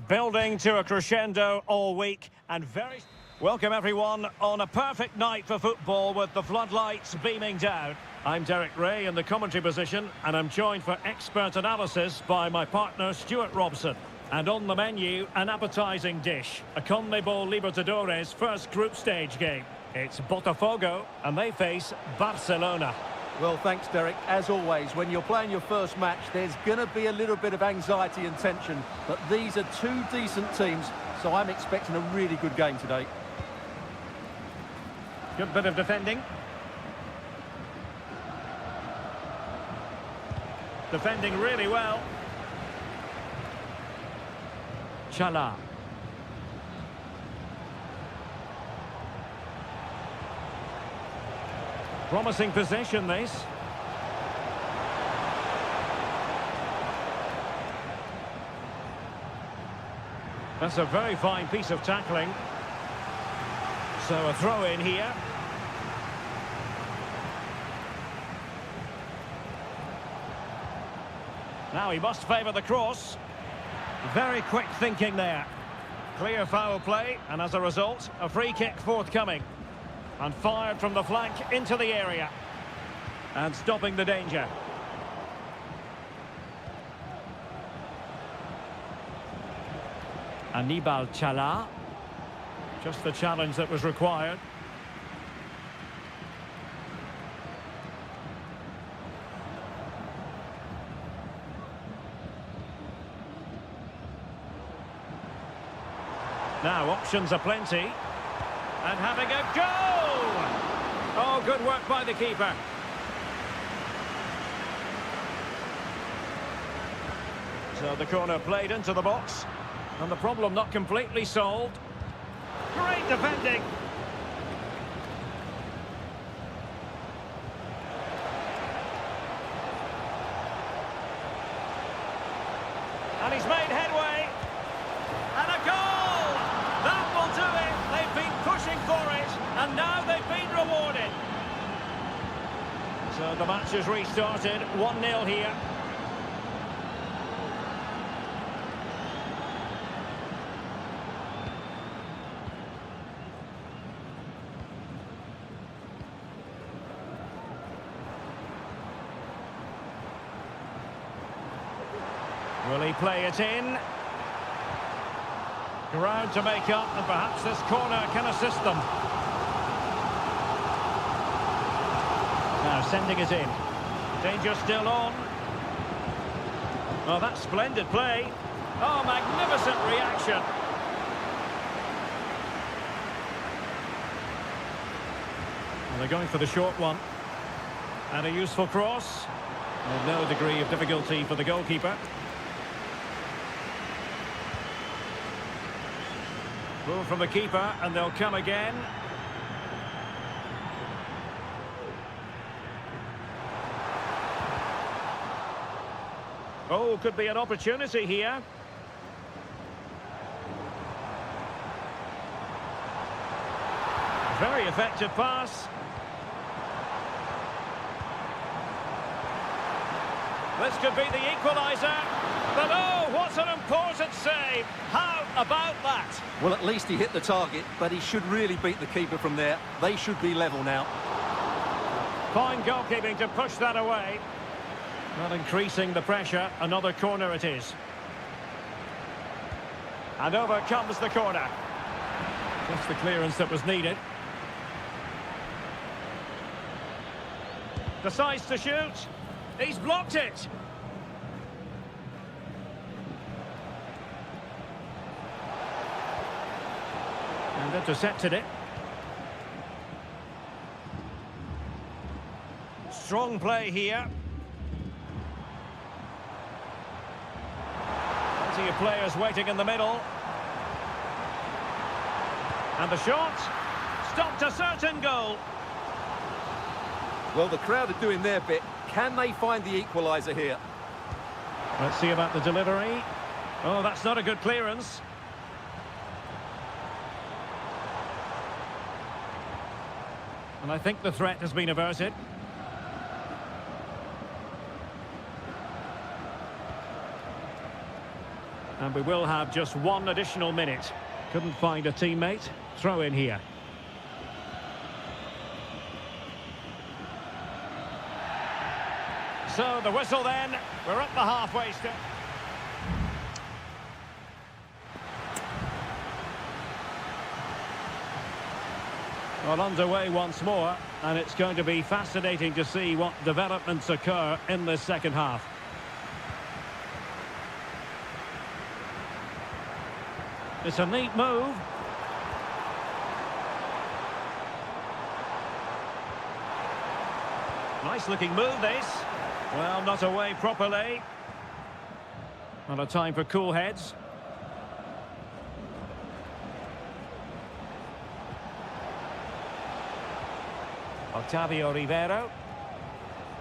Building to a crescendo all week and very... Welcome everyone on a perfect night for football with the floodlights beaming down. I'm Derek Ray in the commentary position and I'm joined for expert analysis by my partner Stuart Robson. And on the menu, an appetising dish, a CONMEBOL Libertadores first group stage game. It's Botafogo and they face Barcelona. Well, thanks, Derek. As always, when you're playing your first match, there's going to be a little bit of anxiety and tension. But these are two decent teams, so I'm expecting a really good game today. Good bit of defending. Defending really well. Chala. Promising possession, this. That's a very fine piece of tackling. So a throw in here. Now he must favour the cross. Very quick thinking there. Clear foul play, and as a result, a free kick forthcoming. And fired from the flank into the area. And stopping the danger. Aníbal Chala. Just the challenge that was required. Now options are plenty. And having a goal! Oh, good work by the keeper. So the corner played into the box. And the problem not completely solved. Great defending. And he's made headway. And a goal! That will do it. They've been pushing for it, and now they've been rewarded. So the match has restarted, 1-0 here. Will he play it in? Ground to make up, and perhaps this corner can assist them. Now sending it in. Danger still on. Oh, that's splendid play. Oh, magnificent reaction. And they're going for the short one. And a useful cross. With no degree of difficulty for the goalkeeper. Ball from the keeper, and they'll come again. Oh, could be an opportunity here. Very effective pass. This could be the equaliser. But oh, what an important save. How about that? Well, at least he hit the target, but he should really beat the keeper from there. They should be level now. Fine goalkeeping to push that away. Not increasing the pressure. Another corner it is. And over comes the corner. Just the clearance that was needed. Decides to shoot. He's blocked it. And intercepted it. Strong play here. Plenty of players waiting in the middle. And the shot stopped a certain goal. Well, the crowd are doing their bit. Can they find the equaliser here? Let's see about the delivery. Oh, that's not a good clearance. And I think the threat has been averted. And we will have just one additional minute. Couldn't find a teammate. Throw in here. So the whistle then. We're at the halfway step. Well, underway once more, and it's going to be fascinating to see what developments occur in this second half. It's a neat move. Nice looking move, this. Well, not away properly. Not a time for cool heads. Octavio Rivero.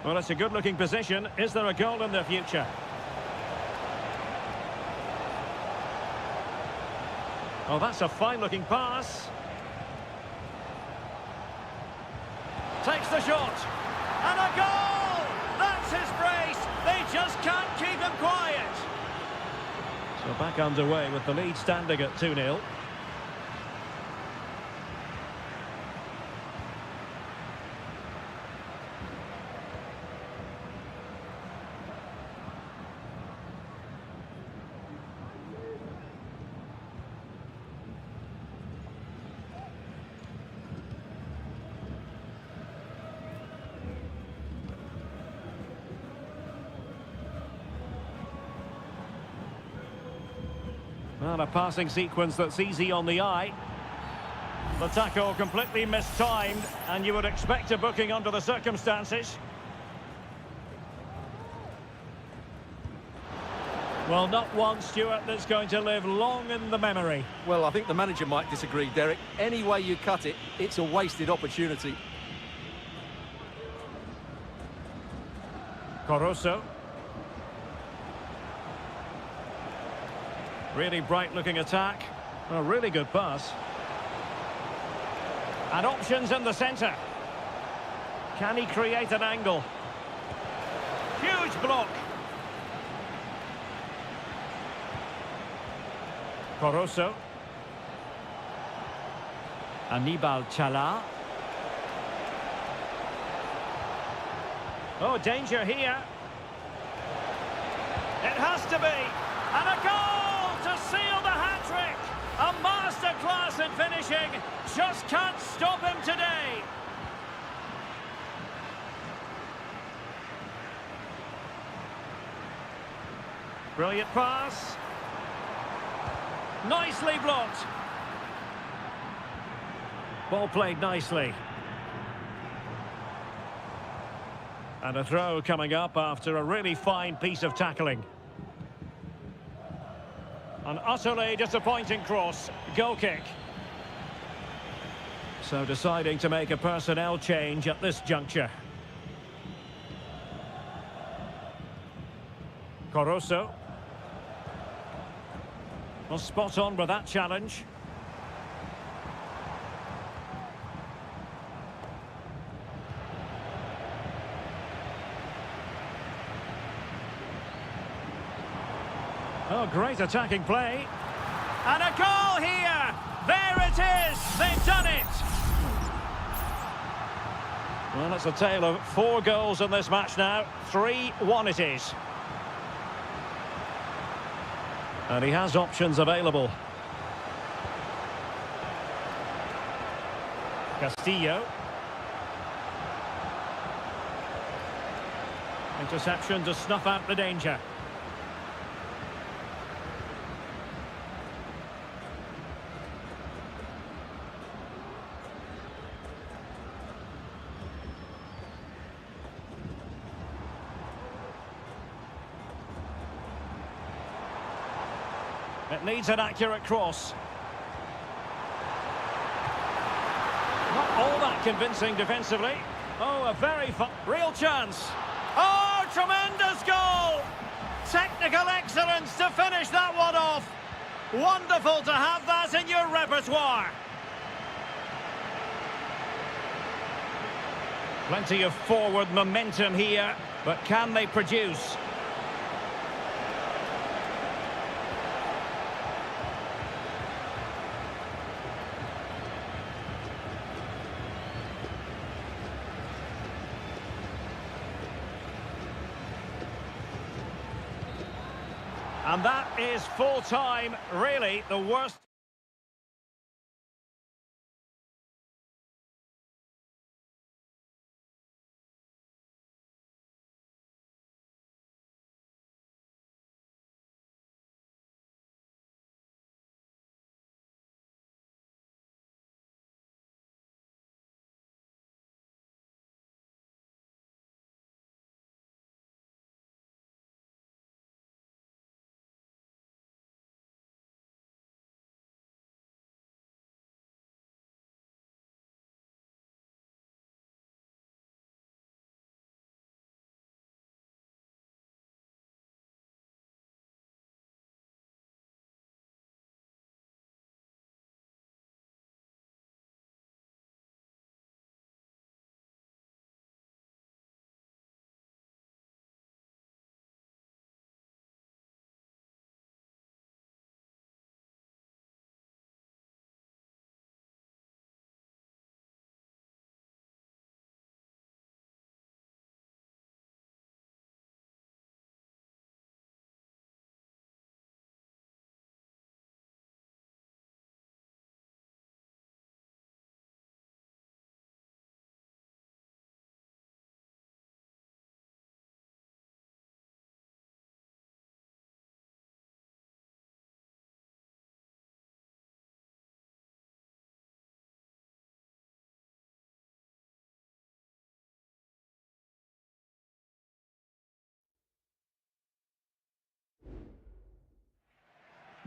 Well, it's a good-looking position. Is there a goal in the future? Oh, that's a fine-looking pass. Takes the shot. And a goal! That's his brace. They just can't keep him quiet. So back underway with the lead standing at 2-0. Well, a passing sequence that's easy on the eye. The tackle completely mistimed, and you would expect a booking under the circumstances. Well, not one, Stuart, that's going to live long in the memory. Well, I think the manager might disagree, Derek. Any way you cut it, it's a wasted opportunity. Caruso. Really bright-looking attack. A really good pass. And options in the centre. Can he create an angle? Huge block. Caruso. Anibal Chala. Oh, danger here. It has to be. And a goal to seal the hat-trick. A masterclass in finishing. Just can't stop him today. Brilliant pass. Nicely blocked. Ball played nicely. And a throw coming up after a really fine piece of tackling. An utterly disappointing cross. Goal kick. So deciding to make a personnel change at this juncture. Caruso. Well, spot on with that challenge. Oh, great attacking play. And a goal here! There it is! They've done it! Well, it's a tale of 4 goals in this match now. 3-1 it is. And he has options available. Castillo. Interception to snuff out the danger. It needs an accurate cross. Not all that convincing defensively. Oh, a very real chance. Oh, tremendous goal! Technical excellence to finish that one off. Wonderful to have that in your repertoire. Plenty of forward momentum here, but can they produce? And that is full time, really the worst.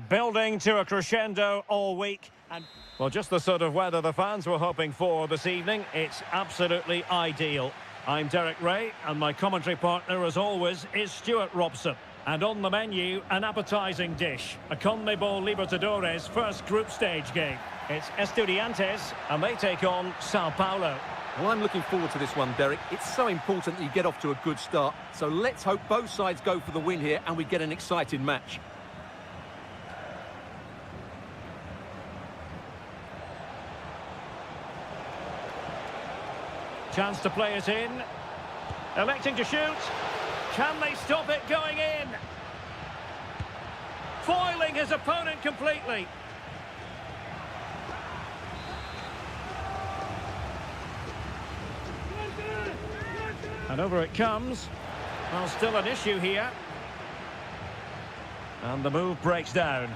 Building to a crescendo all week. And well, just the sort of weather the fans were hoping for this evening. It's absolutely ideal. I'm Derek Ray, and my commentary partner, as always, is Stuart Robson. And on the menu, an appetising dish, a CONMEBOL Libertadores first group stage game. It's Estudiantes, and they take on Sao Paulo. Well, I'm looking forward to this one, Derek. It's so important that you get off to a good start. So let's hope both sides go for the win here and we get an exciting match. Chance to play it in. Electing to shoot. Can they stop it going in? Foiling his opponent completely. And over it comes. Well, still an issue here. And the move breaks down.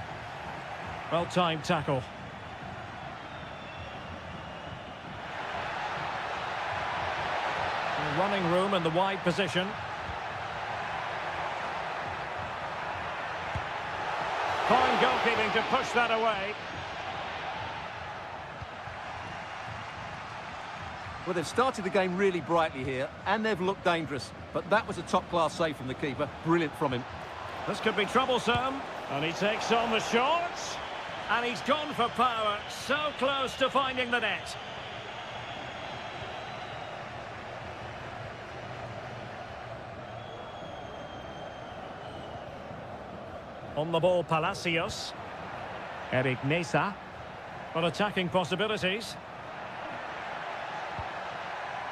Well-timed tackle. Running room in the wide position. Fine goalkeeping to push that away. Well, they've started the game really brightly here, and they've looked dangerous. But that was a top-class save from the keeper. Brilliant from him. This could be troublesome. And he takes on the shots. And he's gone for power. So close to finding the net. On the ball, Palacios. Eric Nesa. For attacking possibilities.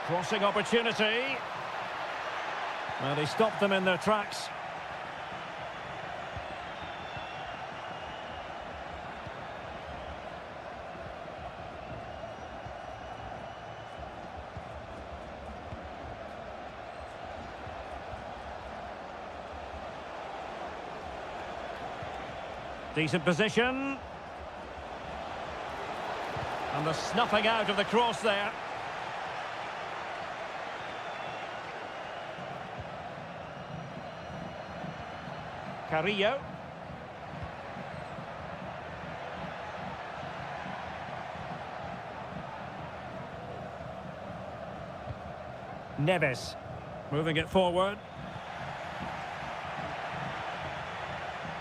Crossing opportunity. Well, he stopped them in their tracks. Decent position. And the snuffing out of the cross there. Carrillo. Neves. Moving it forward.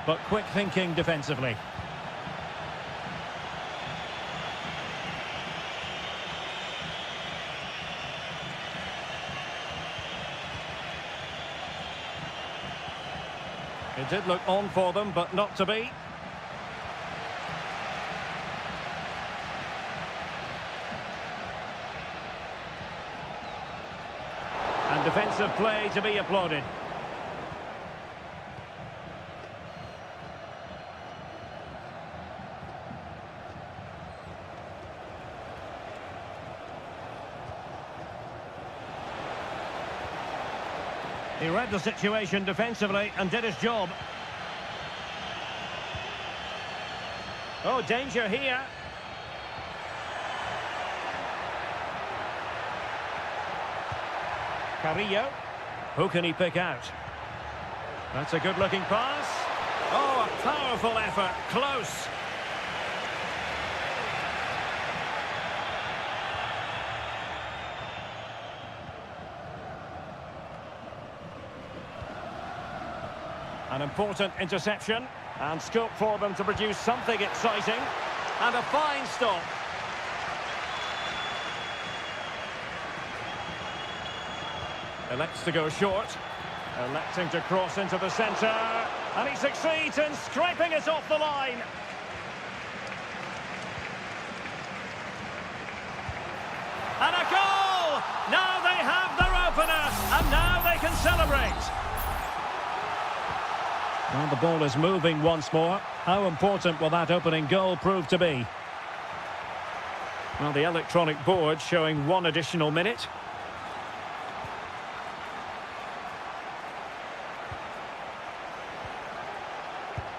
But quick thinking defensively. It did look on for them, but not to be. And defensive play to be applauded. He read the situation defensively and did his job. Oh, danger here. Carrillo. Who can he pick out? That's a good-looking pass. Oh, a powerful effort. Close. An important interception, and scope for them to produce something exciting. And a fine stop. Elects to go short. Electing to cross into the centre. And he succeeds in scraping it off the line. And a goal! Now they have their opener, and now they can celebrate. Well, the ball is moving once more. How important will that opening goal prove to be? Well, the electronic board showing 1 additional minute.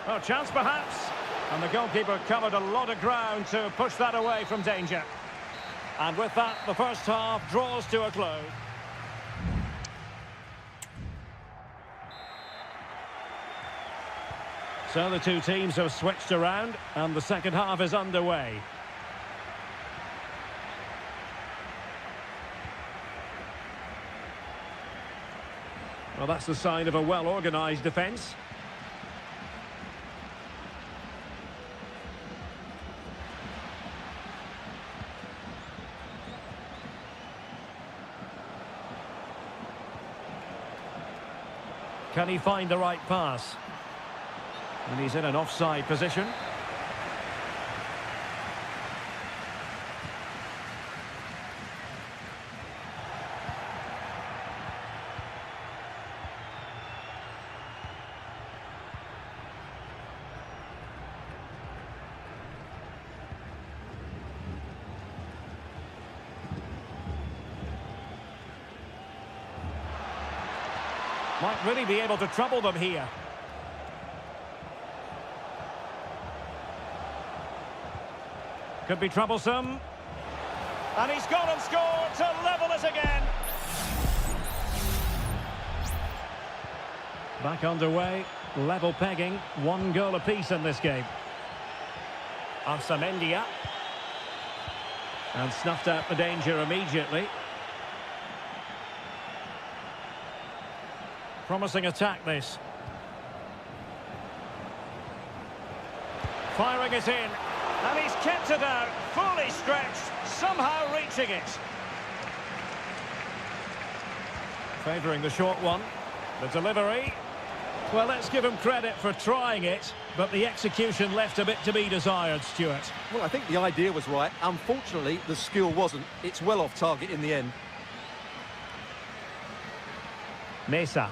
Oh, chance perhaps. And the goalkeeper covered a lot of ground to push that away from danger. And with that, the first half draws to a close. So the two teams have switched around, and the second half is underway. Well, that's the sign of a well-organised defence. Can he find the right pass? And he's in an offside position. Might really be able to trouble them here. Could be troublesome. And he's gone and scored to level it again. Back underway, level pegging, 1 goal apiece in this game. Arsamendia. And snuffed out the danger immediately. Promising attack, this. Firing it in. And he's kept it out, fully stretched, somehow reaching it. Favouring the short one. The delivery. Well, let's give him credit for trying it, but the execution left a bit to be desired, Stuart. Well, I think the idea was right. Unfortunately, the skill wasn't. It's well off target in the end. Mesa.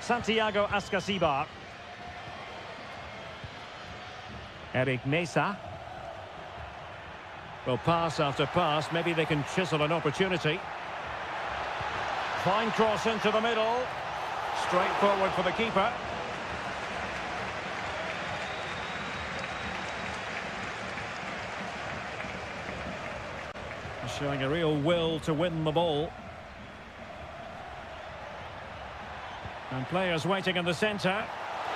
Santiago Ascasibar. Eric Mesa. Well, pass after pass, maybe they can chisel an opportunity. Fine cross into the middle. Straight forward for the keeper. Showing a real will to win the ball. And players waiting in the centre.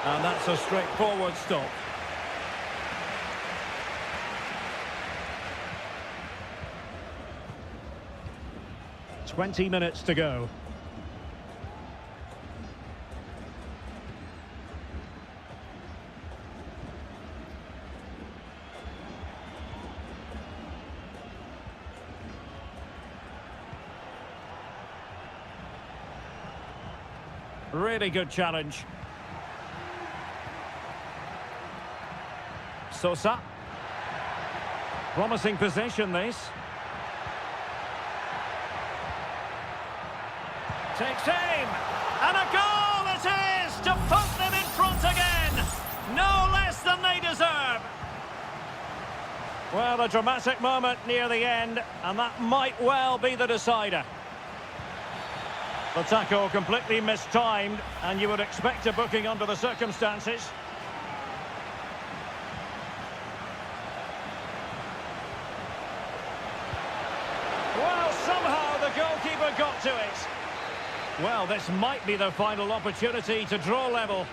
And that's a straightforward stop. "20 minutes to go. Really good challenge. Sosa. Promising possession, this. Takes aim. And a goal it is to put them in front again. No less than they deserve. Well, a dramatic moment near the end, and that might well be the decider. The tackle completely mistimed, and you would expect a booking under the circumstances. Well, somehow the goalkeeper got to it. Well, this might be the final opportunity to draw level.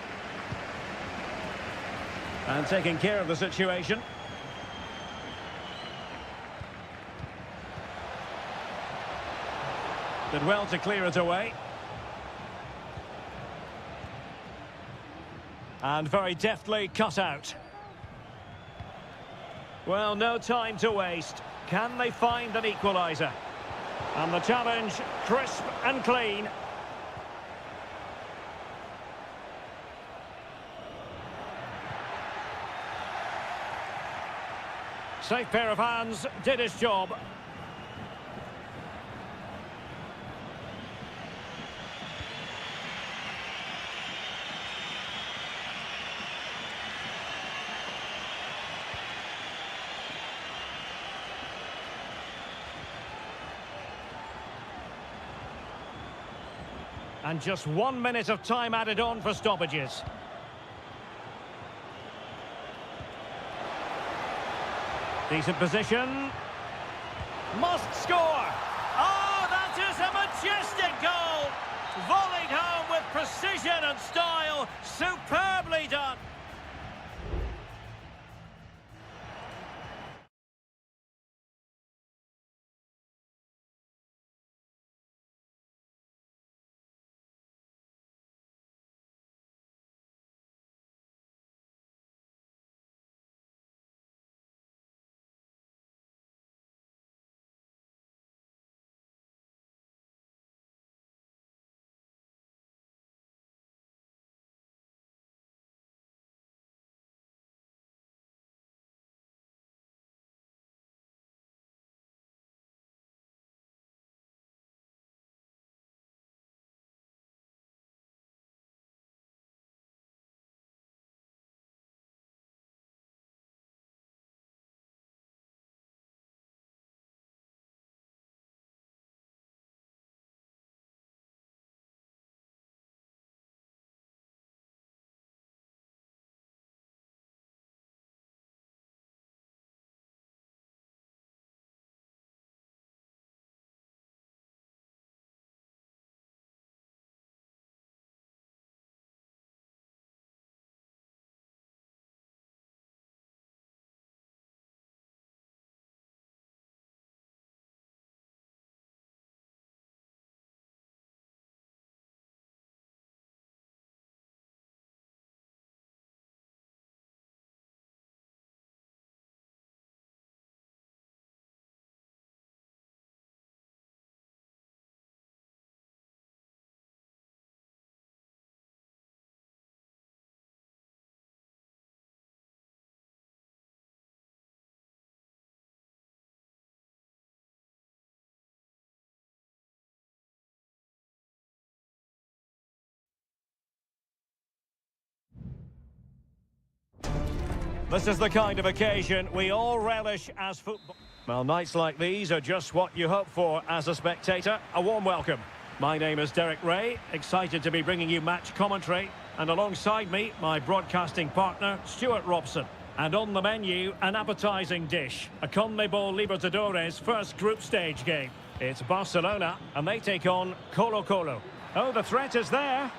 And taking care of the situation. Did well to clear it away. And very deftly cut out. Well, no time to waste. Can they find an equaliser? And the challenge, crisp and clean. Safe pair of hands, did his job. And just 1 minute of time added on for stoppages. Decent position. Must score! Oh, that is a majestic goal! Volleyed home with precision and style. Superbly done. This is the kind of occasion we all relish as football. Well, nights like these are just what you hope for as a spectator. A warm welcome. My name is Derek Ray, excited to be bringing you match commentary. And alongside me, my broadcasting partner, Stuart Robson. And on the menu, an appetising dish. A CONMEBOL Libertadores first group stage game. It's Barcelona, and they take on Colo-Colo. Oh, the threat is there.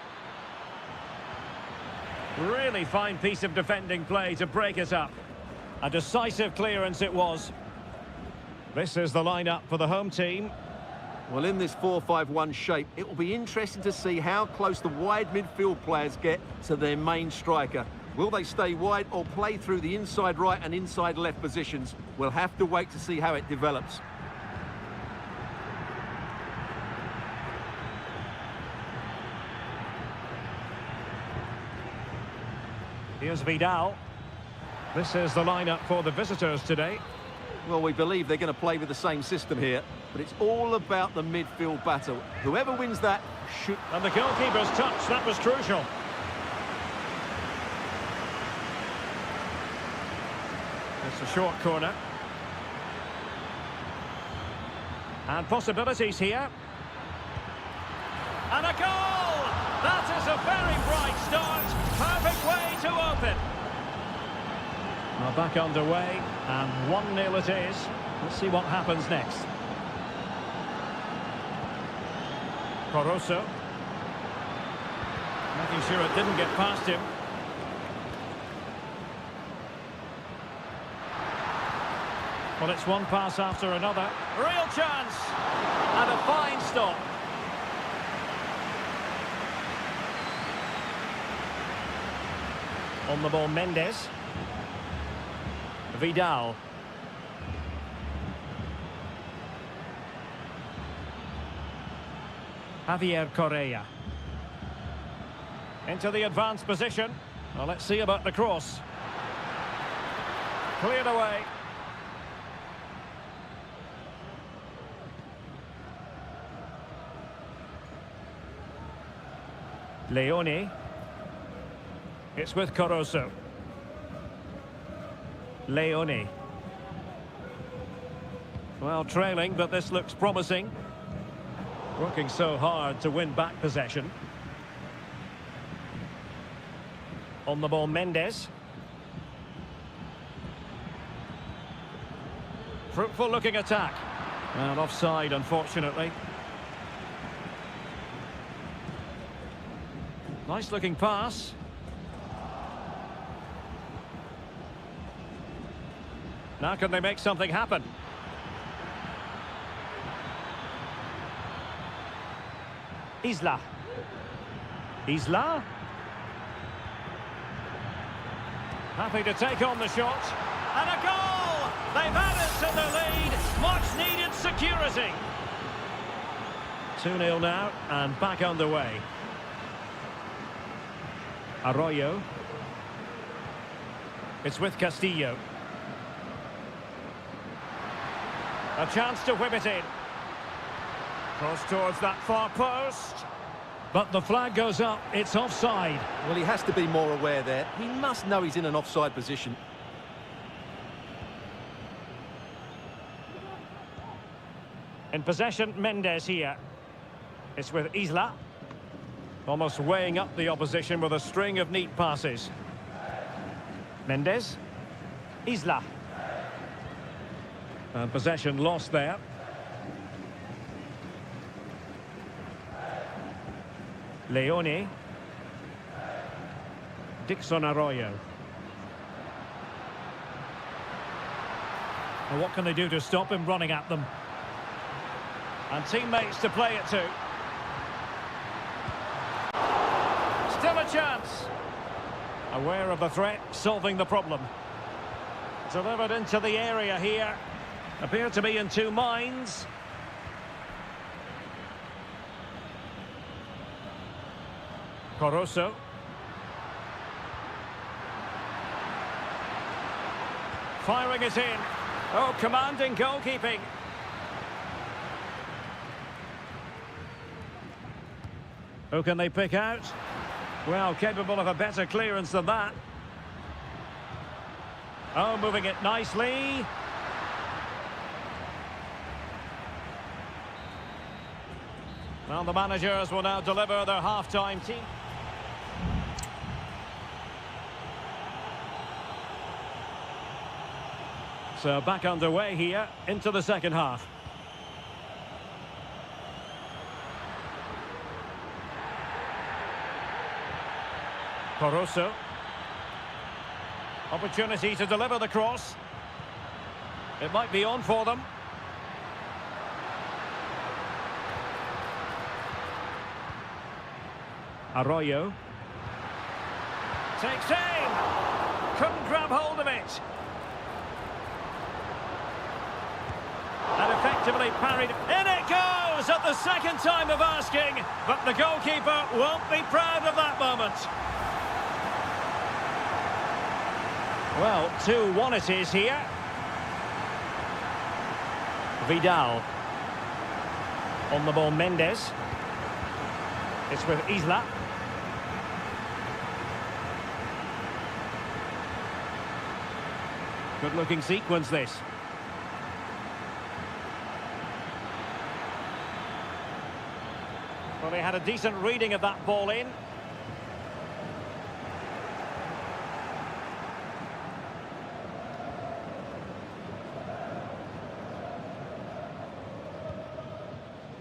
Really fine piece of defending play to break it up. A decisive clearance it was. This is the lineup for the home team. Well, in this 4-5-1 shape, it will be interesting to see how close the wide midfield players get to their main striker. Will they stay wide or play through the inside right and inside left positions? We'll have to wait to see how it develops. Here's Vidal. This is the lineup for the visitors today. Well, we believe they're going to play with the same system here, but it's all about the midfield battle. Whoever wins that should... And the goalkeeper's touch, that was crucial. It's a short corner. And possibilities here. And a goal! That is a very bright start. Perfect way to open. Well, back underway, and 1-0 it is. Let's see what happens next. Caruso. Making sure it didn't get past him. Well, it's one pass after another. Real chance! And a fine stop. On the ball, Mendes. Vidal. Javier Correa. Into the advanced position. Well, let's see about the cross. Cleared away. Leone. It's with Caruso. Leone. Well, trailing, but this looks promising. Working so hard to win back possession. On the ball, Mendes. Fruitful looking attack. And offside, unfortunately. Nice looking pass. Now can they make something happen? Isla. Isla. Happy to take on the shot. And a goal! They've added to the lead. Much needed security. 2-0 now and back underway. Arroyo. It's with Castillo. A chance to whip it in. Cross towards that far post. But the flag goes up. It's offside. Well, he has to be more aware there. He must know he's in an offside position. In possession, Mendes here. It's with Isla. Almost weighing up the opposition with a string of neat passes. Mendes. Isla. And possession lost there. Leone. Dixon Arroyo. Well, what can they do to stop him running at them? And teammates to play it to. Still a chance. Aware of the threat, solving the problem. Delivered into the area here. Appear to be in two minds. Caruso. Firing it in. Oh, commanding goalkeeping. Who can they pick out? Well, capable of a better clearance than that. Oh, moving it nicely. Well, the managers will now deliver their half-time team. So back underway here into the second half. Caruso. Opportunity to deliver the cross. It might be on for them. Arroyo. Takes aim. Couldn't grab hold of it. And effectively parried. In it goes at the second time of asking. But the goalkeeper won't be proud of that moment. Well, 2-1 it is here. Vidal. On the ball, Mendes. It's with Isla. Good-looking sequence, this. Well, they had a decent reading of that ball in.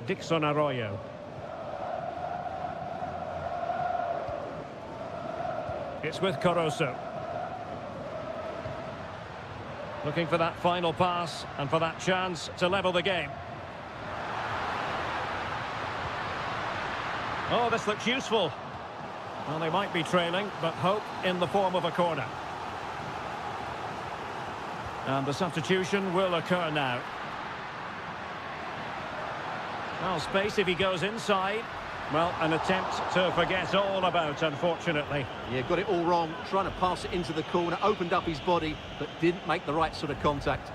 Dixon Arroyo. It's with Caruso. Looking for that final pass and for that chance to level the game. Oh, this looks useful. Well, they might be trailing, but hope in the form of a corner. And the substitution will occur now. Well, space if he goes inside. Well, an attempt to forget all about, unfortunately. Yeah, got it all wrong. Trying to pass it into the corner, opened up his body, but didn't make the right sort of contact.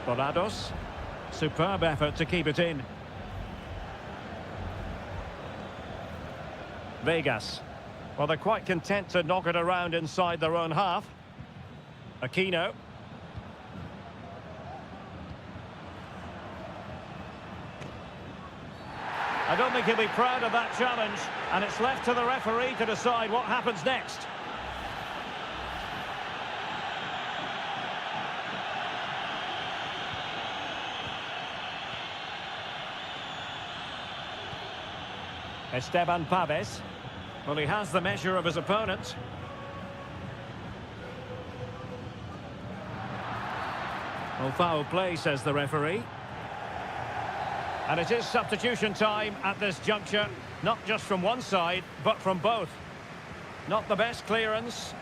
Dorados. Superb effort to keep it in. Vegas. Well, they're quite content to knock it around inside their own half. Aquino. I don't think he'll be proud of that challenge, and it's left to the referee to decide what happens next. Esteban Paves. Well, he has the measure of his opponent. Well, foul play, says the referee. And it is substitution time at this juncture, not just from one side, but from both. Not the best clearance.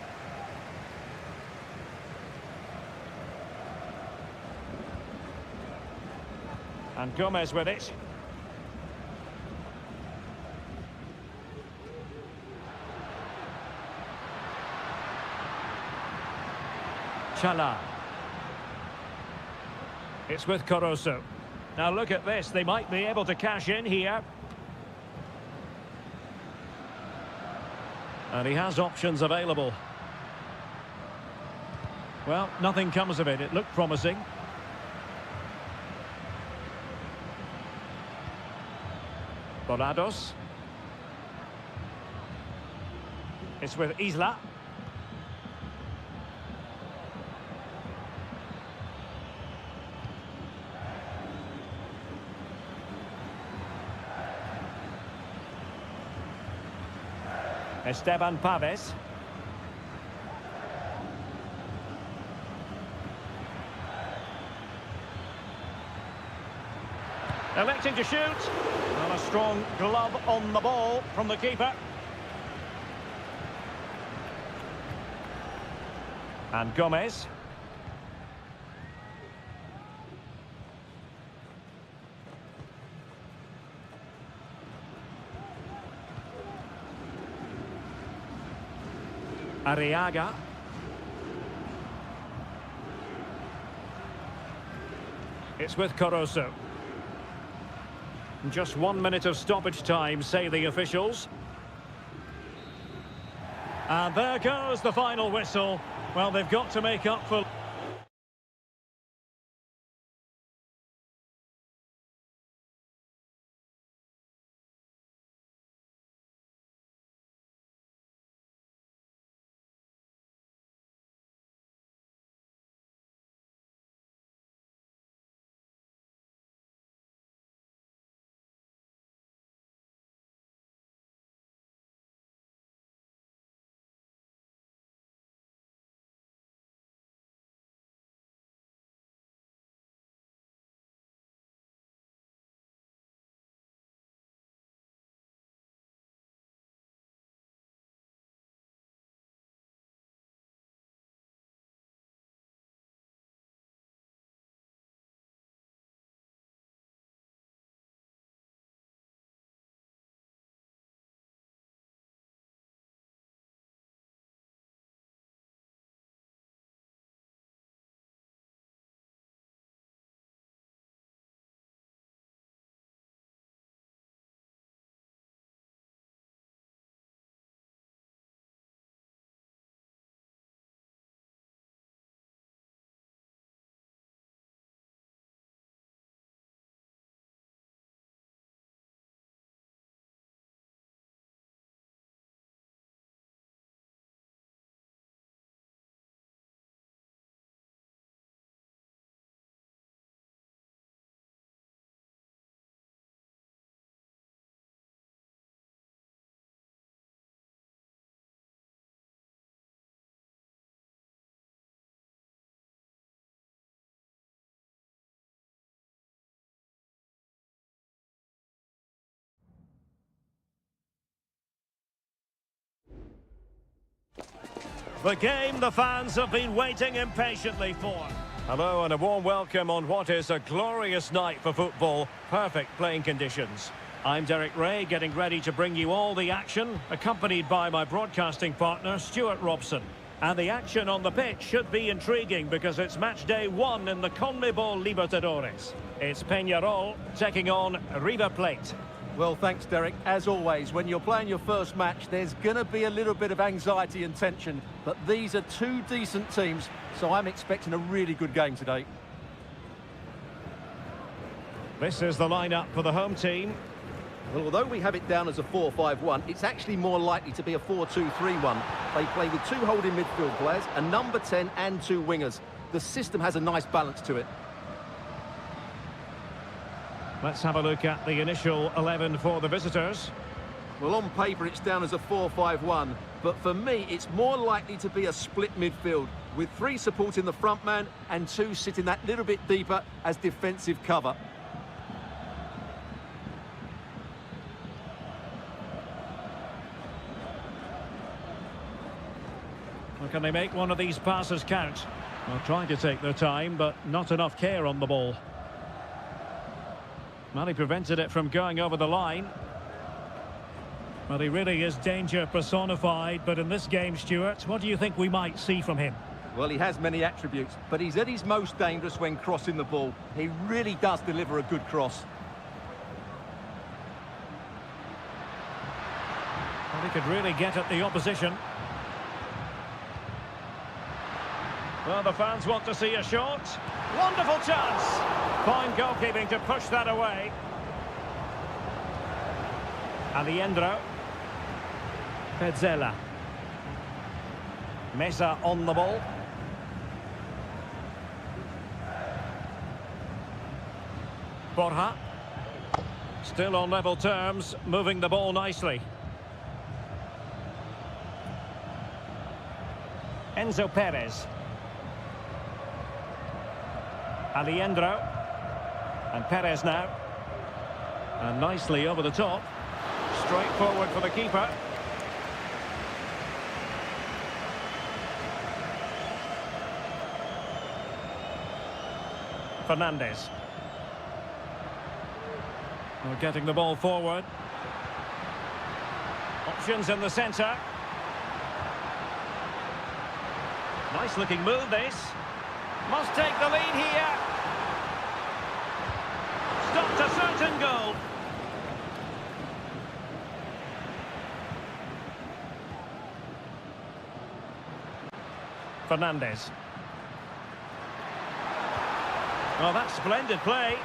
And Gomez with it. Chala. It's with Caruso. Now look at this, they might be able to cash in here. And he has options available. Well, nothing comes of it, it looked promising. Dorados. It's with Isla. Esteban Paves. Electing to shoot. Well, a strong glove on the ball from the keeper. And Gomez. Arriaga. It's with Caruso. Just 1 minute of stoppage time, say the officials. And there goes the final whistle. Well, they've got to make up for... The game the fans have been waiting impatiently for. Hello and a warm welcome on what is a glorious night for football. Perfect playing conditions. I'm Derek Ray, getting ready to bring you all the action, accompanied by my broadcasting partner, Stuart Robson. And the action on the pitch should be intriguing because it's match day 1 in the CONMEBOL Libertadores. It's Peñarol taking on River Plate. Well, thanks, Derek. As always, when you're playing your first match, there's going to be a little bit of anxiety and tension. But these are two decent teams, so I'm expecting a really good game today. This is the lineup for the home team. Well, although we have it down as a 4-5-1, it's actually more likely to be a 4-2-3-1. They play with two holding midfield players, a number 10 and two wingers. The system has a nice balance to it. Let's have a look at the initial 11 for the visitors. Well, on paper, it's down as a 4-5-1, but for me, it's more likely to be a split midfield, with three supporting the front man and two sitting that little bit deeper as defensive cover. Well, can they make one of these passes count? Well, trying to take their time, but not enough care on the ball. Well, he prevented it from going over the line. Well, he really is danger personified, but in this game, Stuart, what do you think we might see from him? Well, he has many attributes, but he's at his most dangerous when crossing the ball. He really does deliver a good cross. Well, he could really get at the opposition. Well, the fans want to see a shot. Wonderful chance. Fine goalkeeping to push that away. Aliendro. Petzela. Mesa on the ball. Borja. Still on level terms, moving the ball nicely. Enzo Perez. Aliendro. And Perez now. And nicely over the top. Straight forward for the keeper. Fernandez. We're getting the ball forward. Options in the centre. Nice looking move this. Must take the lead here. Stopped a certain goal. Fernandez. Well, that's splendid play.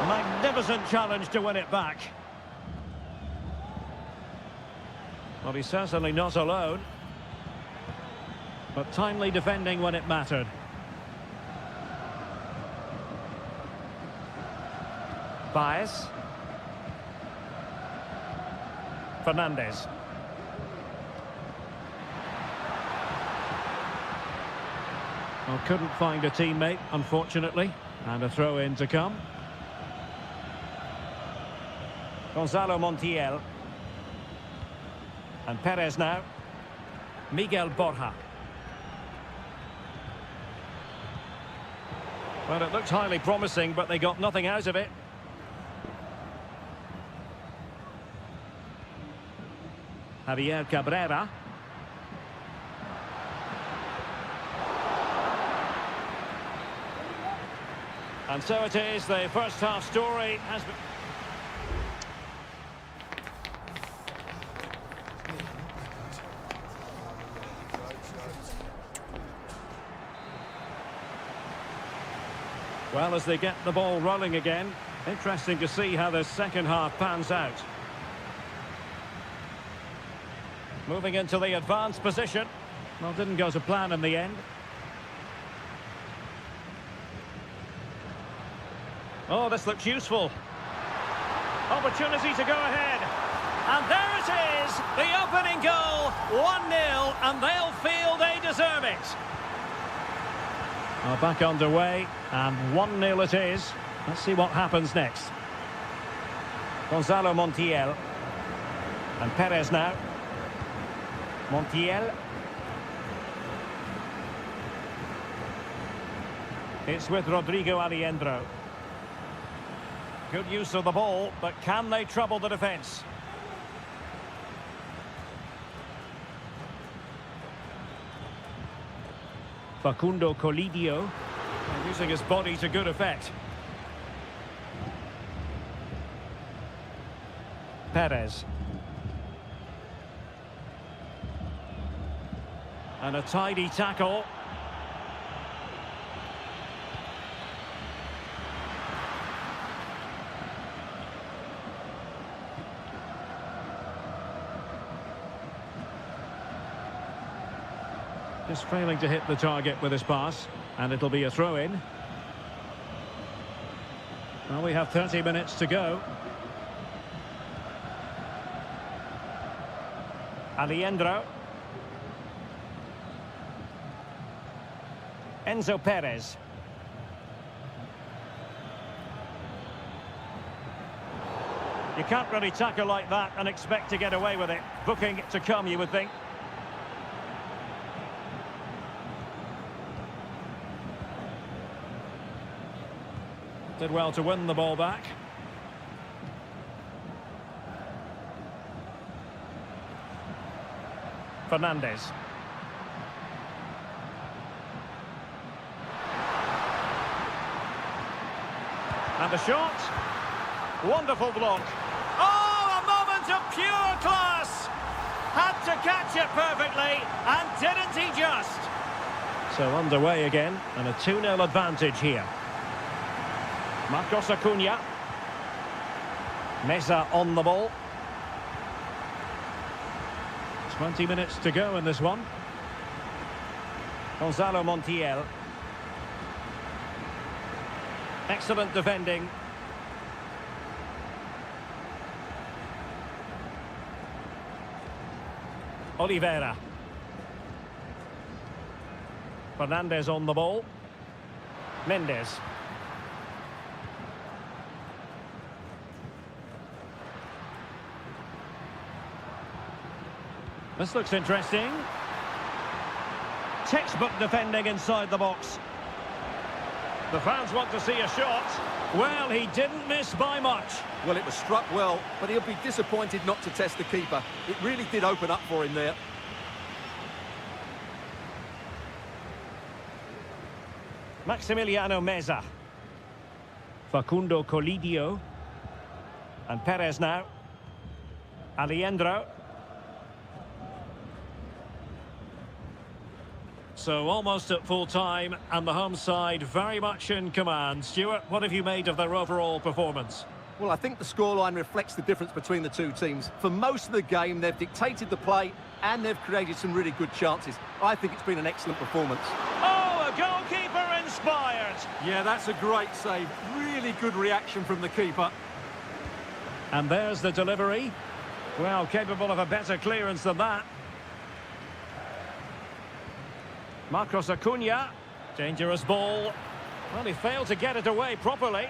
Magnificent challenge to win it back. Well, he's certainly not alone, but timely defending when it mattered. Baez. Fernandez. Well, couldn't find a teammate, unfortunately, and a throw-in to come. Gonzalo Montiel. And Perez now. Miguel Borja. Well, it looked highly promising, but they got nothing out of it. Javier Cabrera. And so it is, the first half story has been... Well, as they get the ball rolling again, interesting to see how the second half pans out. Moving into the advanced position. Well, didn't go to plan in the end. Oh, this looks useful. Opportunity to go ahead. And there it is, the opening goal, 1-0, and they'll feel they deserve it. Back underway, and 1-0 it is. Let's see what happens next. Gonzalo Montiel. And Perez now. Montiel. It's with Rodrigo Aliendro. Good use of the ball, but can they trouble the defence? Facundo Colidio, using his body to good effect. Perez. And a tidy tackle. Just failing to hit the target with his pass, and it'll be a throw-in. Well, we have 30 minutes to go. Aliendro. Enzo Perez. You can't really tackle like that and expect to get away with it. Booking to come, you would think. Did well to win the ball back. Fernandez. And the shot. Wonderful block. Oh, a moment of pure class. Had to catch it perfectly, and didn't he just? So underway again, and a 2-0 advantage here. Marcos Acuna. Meza on the ball. 20 minutes to go in this one. Gonzalo Montiel. Excellent defending. Oliveira. Fernandez on the ball. Mendes. This looks interesting. Textbook defending inside the box. The fans want to see a shot. Well, he didn't miss by much. Well, it was struck well, but he'll be disappointed not to test the keeper. It really did open up for him there. Maximiliano Meza. Facundo Colidio. And Perez now. Aliendro. So almost at full time, and the home side very much in command. Stuart, what have you made of their overall performance? Well, I think the scoreline reflects the difference between the two teams. For most of the game, they've dictated the play and they've created some really good chances. I think it's been an excellent performance. Oh, a goalkeeper inspired! Yeah, that's a great save. Really good reaction from the keeper. And there's the delivery. Well, capable of a better clearance than that. Marcos Acuna. Dangerous ball. Well, he failed to get it away properly.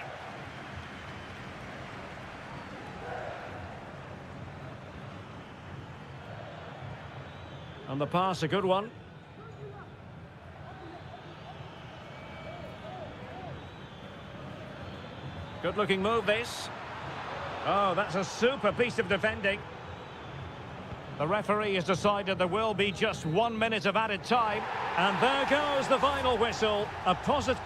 And the pass, a good one. Good-looking move, this. Oh, that's a super piece of defending. The referee has decided there will be just 1 minute of added time. And there goes the final whistle. A positive...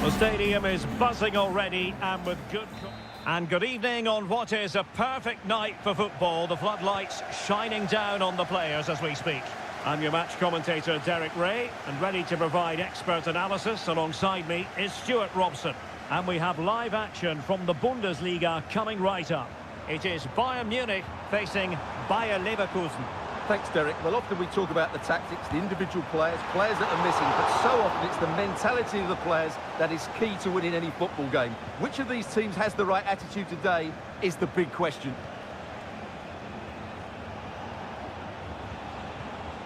The stadium is buzzing already and with good... And good evening on what is a perfect night for football. The floodlights shining down on the players as we speak. I'm your match commentator, Derek Ray, and ready to provide expert analysis alongside me is Stuart Robson. And we have live action from the Bundesliga coming right up. It is Bayern Munich facing Bayer Leverkusen. Thanks, Derek. Well, often we talk about the tactics, the individual players that are missing, but so often it's the mentality of the players that is key to winning any football game. Which of these teams has the right attitude today is the big question.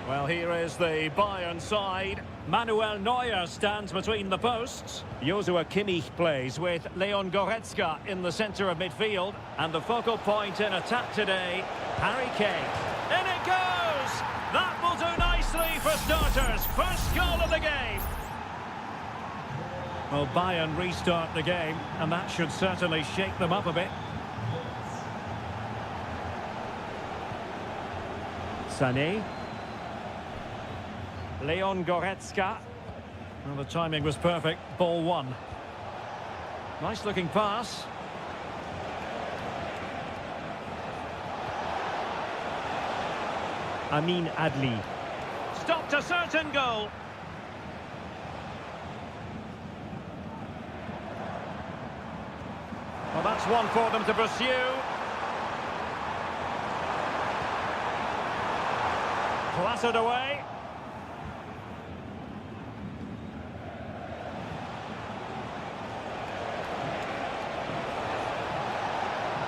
Well, here is the Bayern side. Manuel Neuer stands between the posts. Joshua Kimmich plays with Leon Goretzka in the centre of midfield. And the focal point in attack today, Harry Kane. In it goes! That will do nicely for starters. First goal of the game. Well, Bayern restart the game, and that should certainly shake them up a bit. Sané. Leon Goretzka. Well, the timing was perfect. Ball one. Nice looking pass. Amin Adli. Stopped a certain goal. Well, that's one for them to pursue. Clattered away.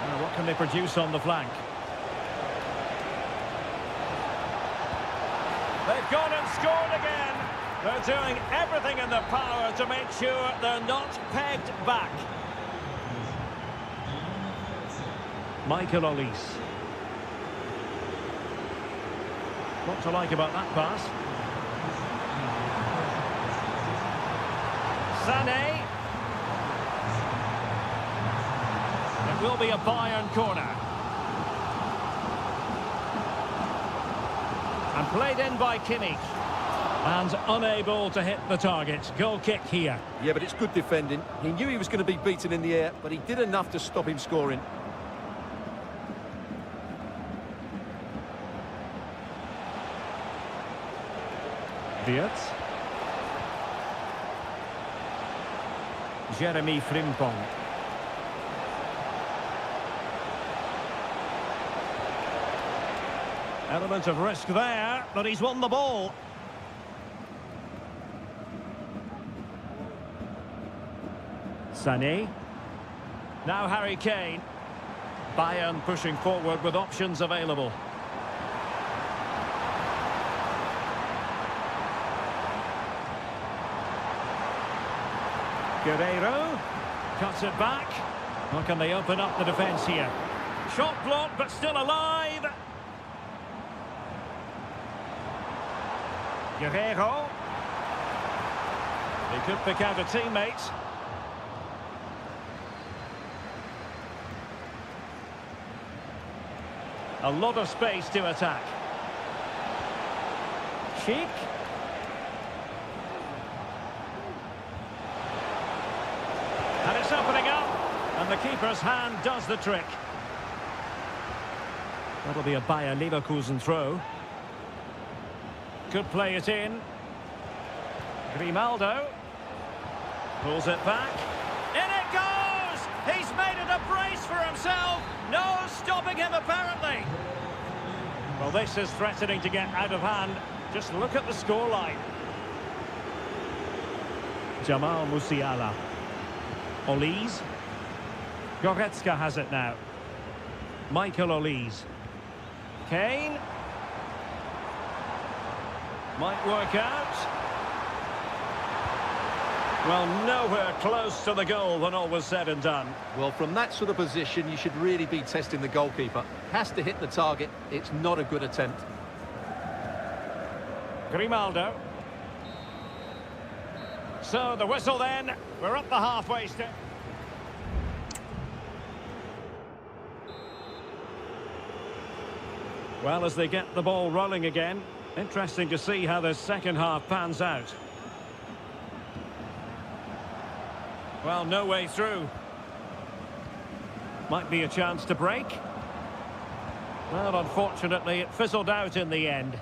Now, what can they produce on the flank? They've gone and scored again. They're doing everything in their power to make sure they're not pegged back. Michael Olise. What to like about that pass? Sané. It will be a Bayern corner. And played in by Kimmich. And unable to hit the target. Goal kick here. Yeah, but it's good defending. He knew he was going to be beaten in the air, but he did enough to stop him scoring. Wirtz. Jeremy Frimpong. Element of risk there, but he's won the ball. Sané. Now Harry Kane. Bayern pushing forward with options available. Guerreiro. Cuts it back. How can they open up the defence here? Shot blocked, but still alive. Guerreiro. He could pick out a teammate. A lot of space to attack. Sheik. And it's opening up. And the keeper's hand does the trick. That'll be a Bayer Leverkusen throw. Could play it in. Grimaldo. Pulls it back. In it goes! He's made it a brace for himself. No stopping him, apparently. Well, this is threatening to get out of hand. Just look at the scoreline. Jamal Musiala. Olise. Goretzka has it now. Michael Olise. Kane. Might work out. Well, nowhere close to the goal when all was said and done. Well, from that sort of position, you should really be testing the goalkeeper. Has to hit the target. It's not a good attempt. Grimaldo. So, the whistle then. We're up the halfway step. Well, as they get the ball rolling again, interesting to see how the second half pans out. Well, no way through. Might be a chance to break. Well, unfortunately, it fizzled out in the end.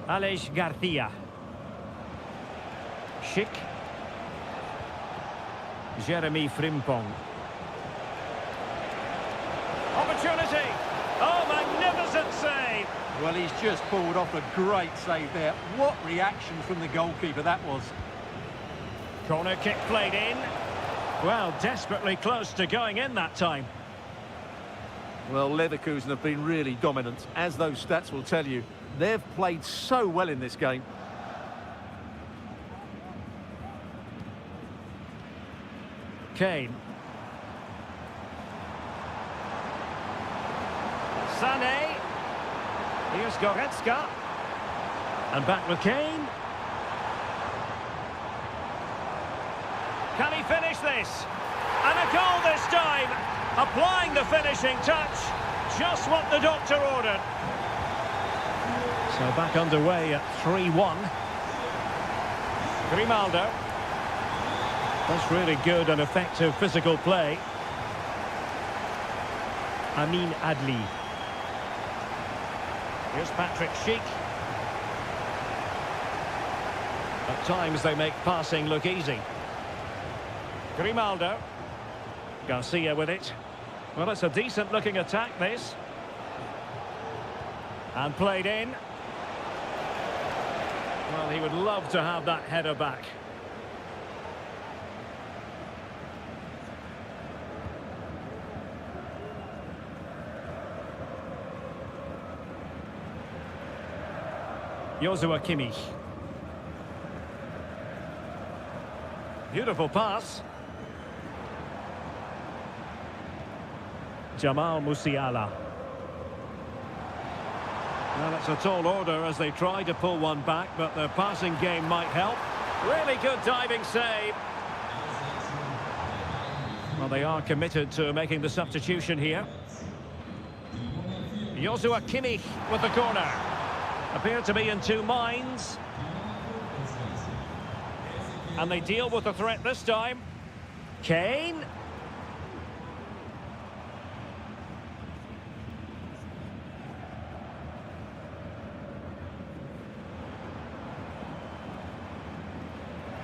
Aleix Garcia. Schick. Jeremy Frimpong. Opportunity! Oh, magnificent save! Well, he's just pulled off a great save there. What reaction from the goalkeeper that was. Corner kick played in. Well, desperately close to going in that time. Well, Leverkusen have been really dominant. As those stats will tell you, they've played so well in this game. Kane. Sané. Here's Goretzka. And back with Kane. Can he finish this? And a goal this time. Applying the finishing touch. Just what the doctor ordered. So back underway at 3-1. Grimaldo. That's really good and effective physical play. Amin Adli. Here's Patrick Schick. At times they make passing look easy. Grimaldo. Garcia with it. Well, it's a decent looking attack, this. And played in. Well, he would love to have that header back. Joshua Kimmich. Beautiful pass. Jamal Musiala. Well, it's a tall order as they try to pull one back, but their passing game might help. Really good diving save. Well, they are committed to making the substitution here. Joshua Kimmich with the corner. Appear to be in two minds. And they deal with the threat this time. Kane.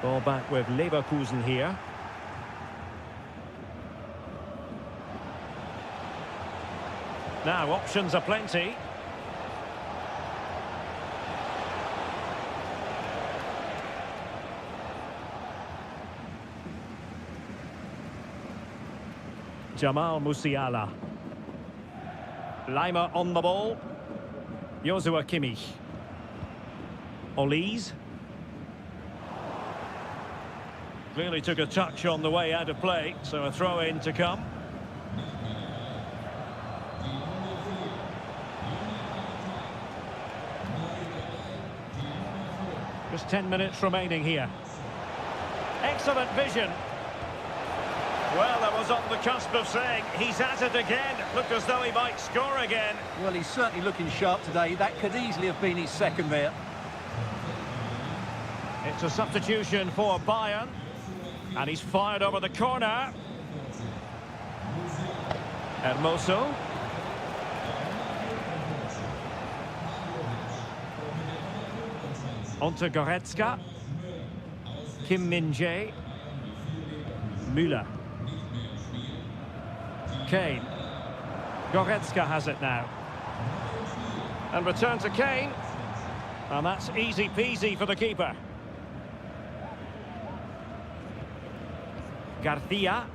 Ball back with Leverkusen here. Now, options are plenty. Jamal Musiala. Lima on the ball. Joshua Kimmich. Olise. Clearly took a touch on the way out of play, so a throw-in to come. Just 10 minutes remaining here. Excellent vision. Well, that was on the cusp of saying he's at it again. Looked as though he might score again. Well, he's certainly looking sharp today. That could easily have been his second there. It's a substitution for Bayern. And he's fired over the corner. Hermoso. Onto Goretzka. Kim Min-jae. Müller. Kane. Goretzka has it now. And return to Kane. And that's easy peasy for the keeper. Garcia.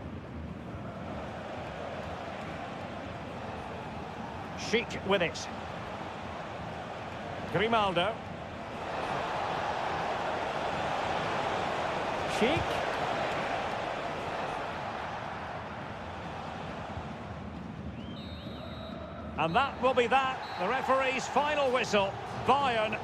Schick with it. Grimaldo. Schick. And that will be that. The referee's final whistle. Bayern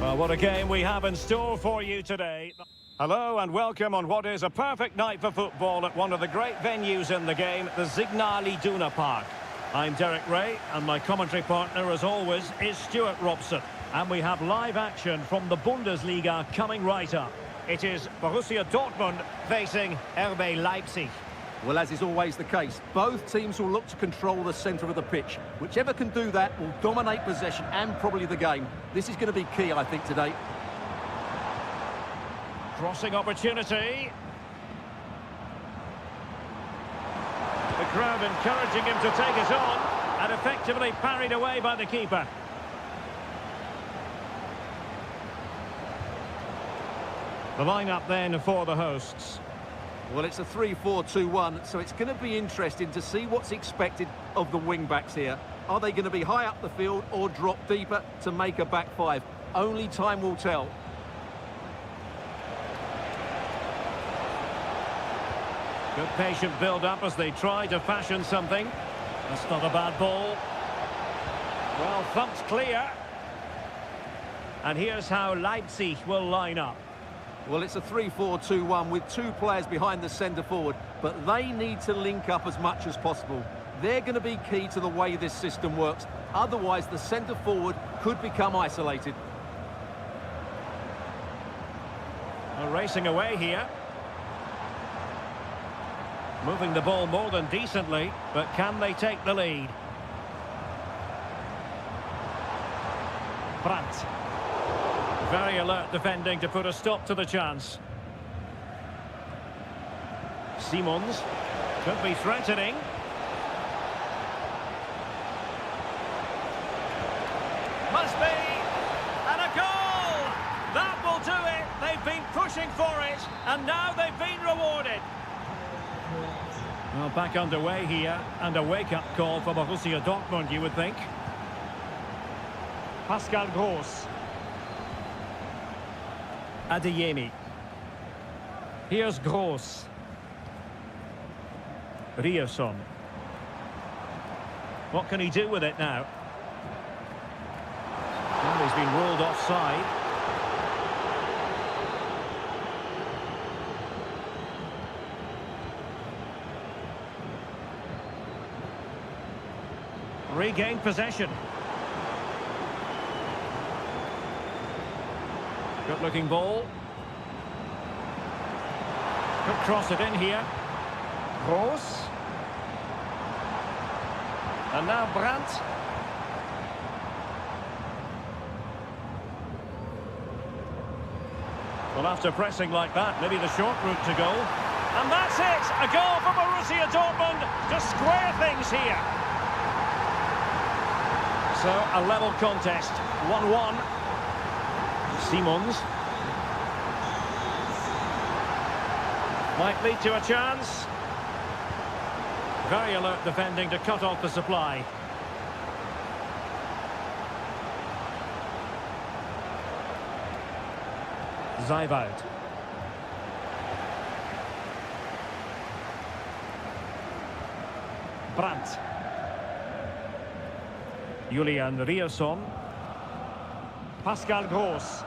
Well, what a game we have in store for you today. Hello and welcome on what is a perfect night for football at one of the great venues in the game, the Signal Iduna Park. I'm Derek Ray, and my commentary partner, as always, is Stuart Robson. And we have live action from the Bundesliga coming right up. It is Borussia Dortmund facing RB Leipzig. Well, as is always the case, both teams will look to control the centre of the pitch. Whichever can do that will dominate possession and probably the game. This is going to be key, I think, today. Crossing opportunity. The crowd encouraging him to take it on, and effectively parried away by the keeper. The line-up then for the hosts. Well, it's a 3-4-2-1, so it's going to be interesting to see what's expected of the wing-backs here. Are they going to be high up the field or drop deeper to make a back five? Only time will tell. Good patient build-up as they try to fashion something. That's not a bad ball. Well, thumped clear. And here's how Leipzig will line up. Well, it's a 3-4-2-1 with two players behind the centre forward, but they need to link up as much as possible. They're going to be key to the way this system works. Otherwise, the centre forward could become isolated. Well, racing away here. Moving the ball more than decently, but can they take the lead? Brandt. Very alert defending to put a stop to the chance. Simons could be threatening. Must be! And a goal! That will do it! They've been pushing for it, and now they've been rewarded. Well, back underway here, and a wake-up call for Borussia Dortmund, you would think. Pascal Gross. Adeyemi. Here's Gross. Rierson. What can he do with it now? Well, he's been ruled offside. Regained possession. Good looking ball. Could cross it in here. Gross. And now Brandt. Well, after pressing like that, maybe the short route to goal. And that's it! A goal for Borussia Dortmund to square things here. So, a level contest. 1-1. Simons. Might lead to a chance. Very alert defending to cut off the supply. Zijboud. Brandt. Julian Rierson. Pascal Gross.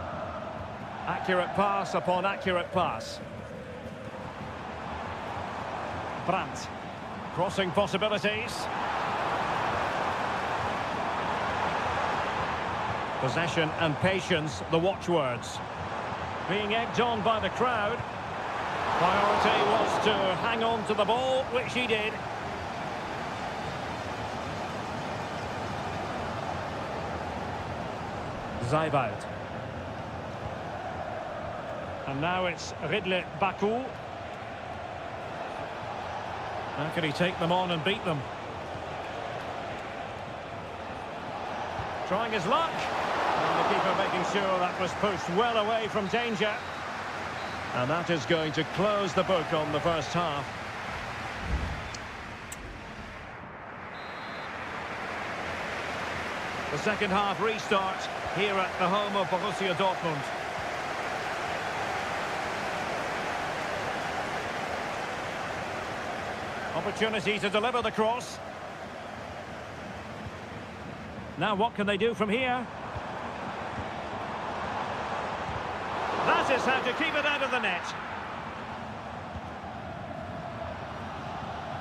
Accurate pass upon accurate pass. Brandt. Crossing possibilities. Possession and patience, the watchwords. Being egged on by the crowd. Priority was to hang on to the ball, which he did. Zijboud. And now it's Ridley Baku. How can he take them on and beat them? Trying his luck. And the keeper making sure that was pushed well away from danger. And that is going to close the book on the first half. The second half restart here at the home of Borussia Dortmund. Opportunity to deliver the cross. Now what can they do from here? guesses how to keep it out of the net.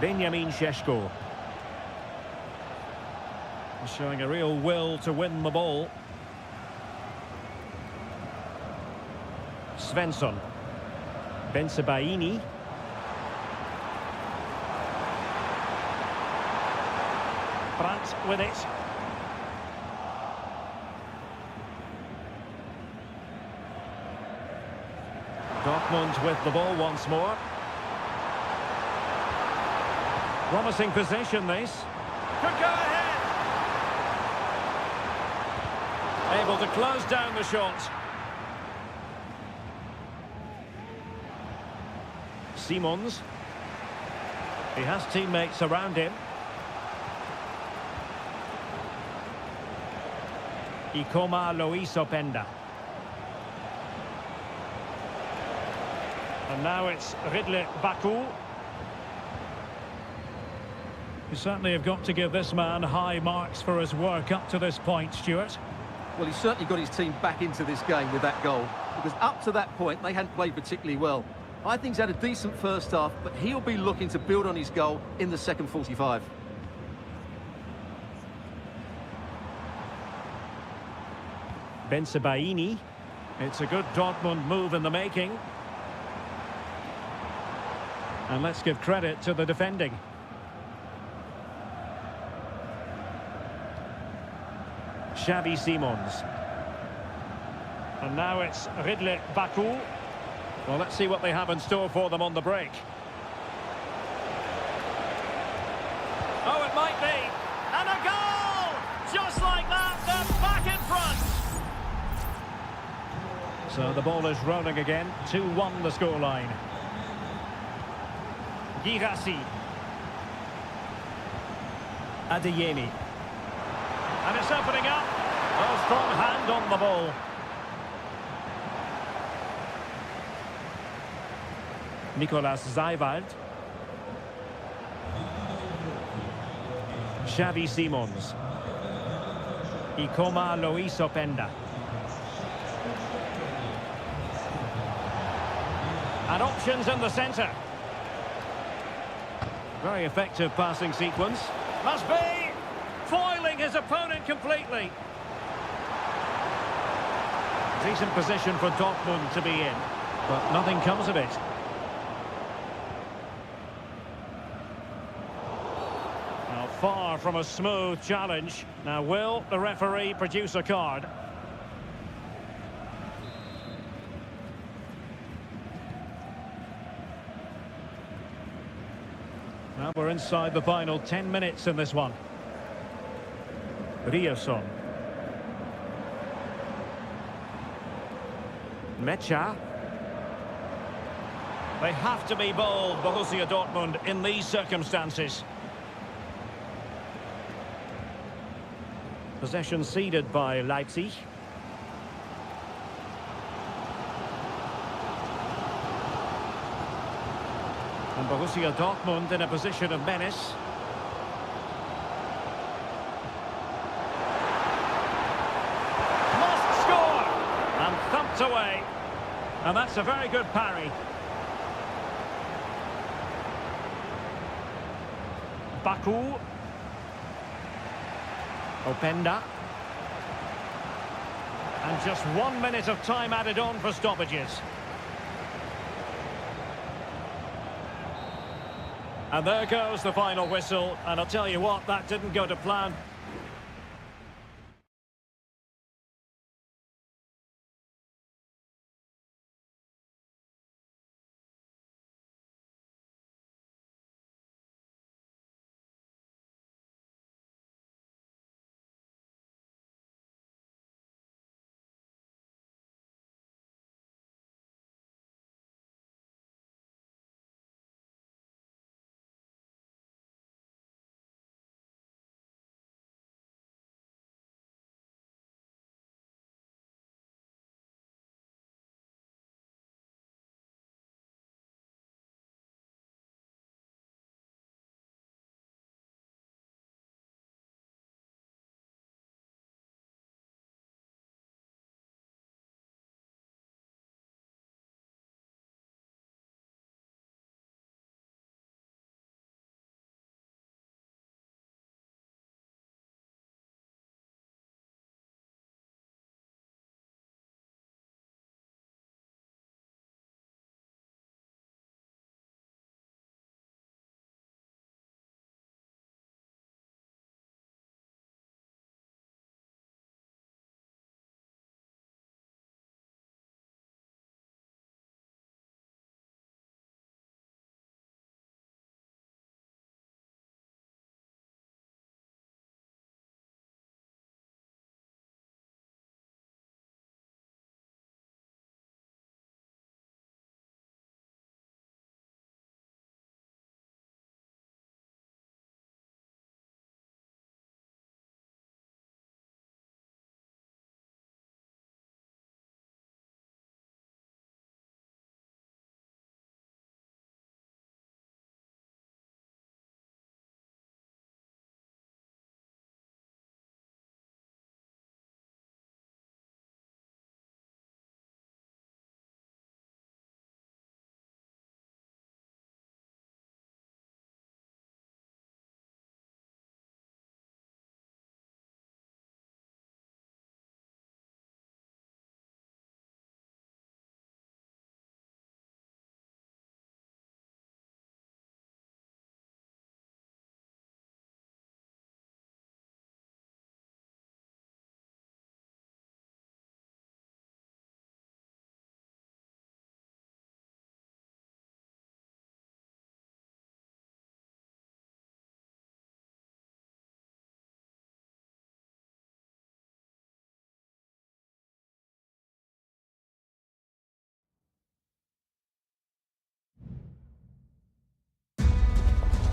Benjamin Šeško. Showing a real will to win the ball. Svensson. Bensebaini. Brandt with it. Dortmund with the ball once more. Promising position, this. Could go ahead. Able to close down the shot. Simons. He has teammates around him. Ikoma Luis Openda. And now it's Ridley Baku. You certainly have got to give this man high marks for his work up to this point, Stuart. Well, he's certainly got his team back into this game with that goal, because up to that point they hadn't played particularly well. I think he's had a decent first half, but he'll be looking to build on his goal in the second 45. Bensebaini. It's a good Dortmund move in the making. And let's give credit to the defending. Xavi Simons. And now it's Ridley Baku. Well, let's see what they have in store for them on the break. Oh, it might be. And a goal! Just like that, they're back in front. So the ball is rolling again. 2-1 the scoreline. Girassi. Adeyemi. And it's opening up. A strong hand on the ball. Nicolas Zaiwald. Xavi Simons. Ikoma Luis Openda. And options in the centre. Very effective passing sequence. Must be! Foiling his opponent completely. Decent position for Dortmund to be in, but nothing comes of it. Now, far from a smooth challenge. Now, will the referee produce a card? Now we're inside the final 10 minutes in this one. Ryerson. Mecha. They have to be bold, Borussia Dortmund, in these circumstances. Possession ceded by Leipzig. And Borussia Dortmund in a position of menace. Must score! And thumped away. And that's a very good parry. Baku. Openda. And just 1 minute of time added on for stoppages. And there goes the final whistle, and I'll tell you what, that didn't go to plan.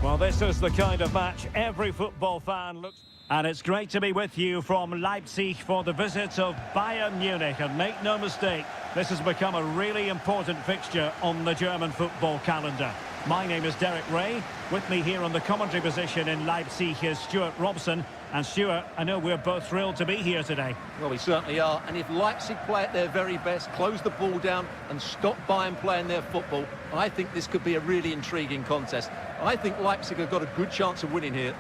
Well, this is the kind of match every football fan looks... And it's great to be with you from Leipzig for the visit of Bayern Munich. And make no mistake, this has become a really important fixture on the German football calendar. My name is Derek Ray. With me here on the commentary position in Leipzig is Stuart Robson. And Stuart, I know we're both thrilled to be here today. Well, we certainly are. And if Leipzig play at their very best, close the ball down and stop Bayern playing their football, I think this could be a really intriguing contest. I think Leipzig have got a good chance of winning here.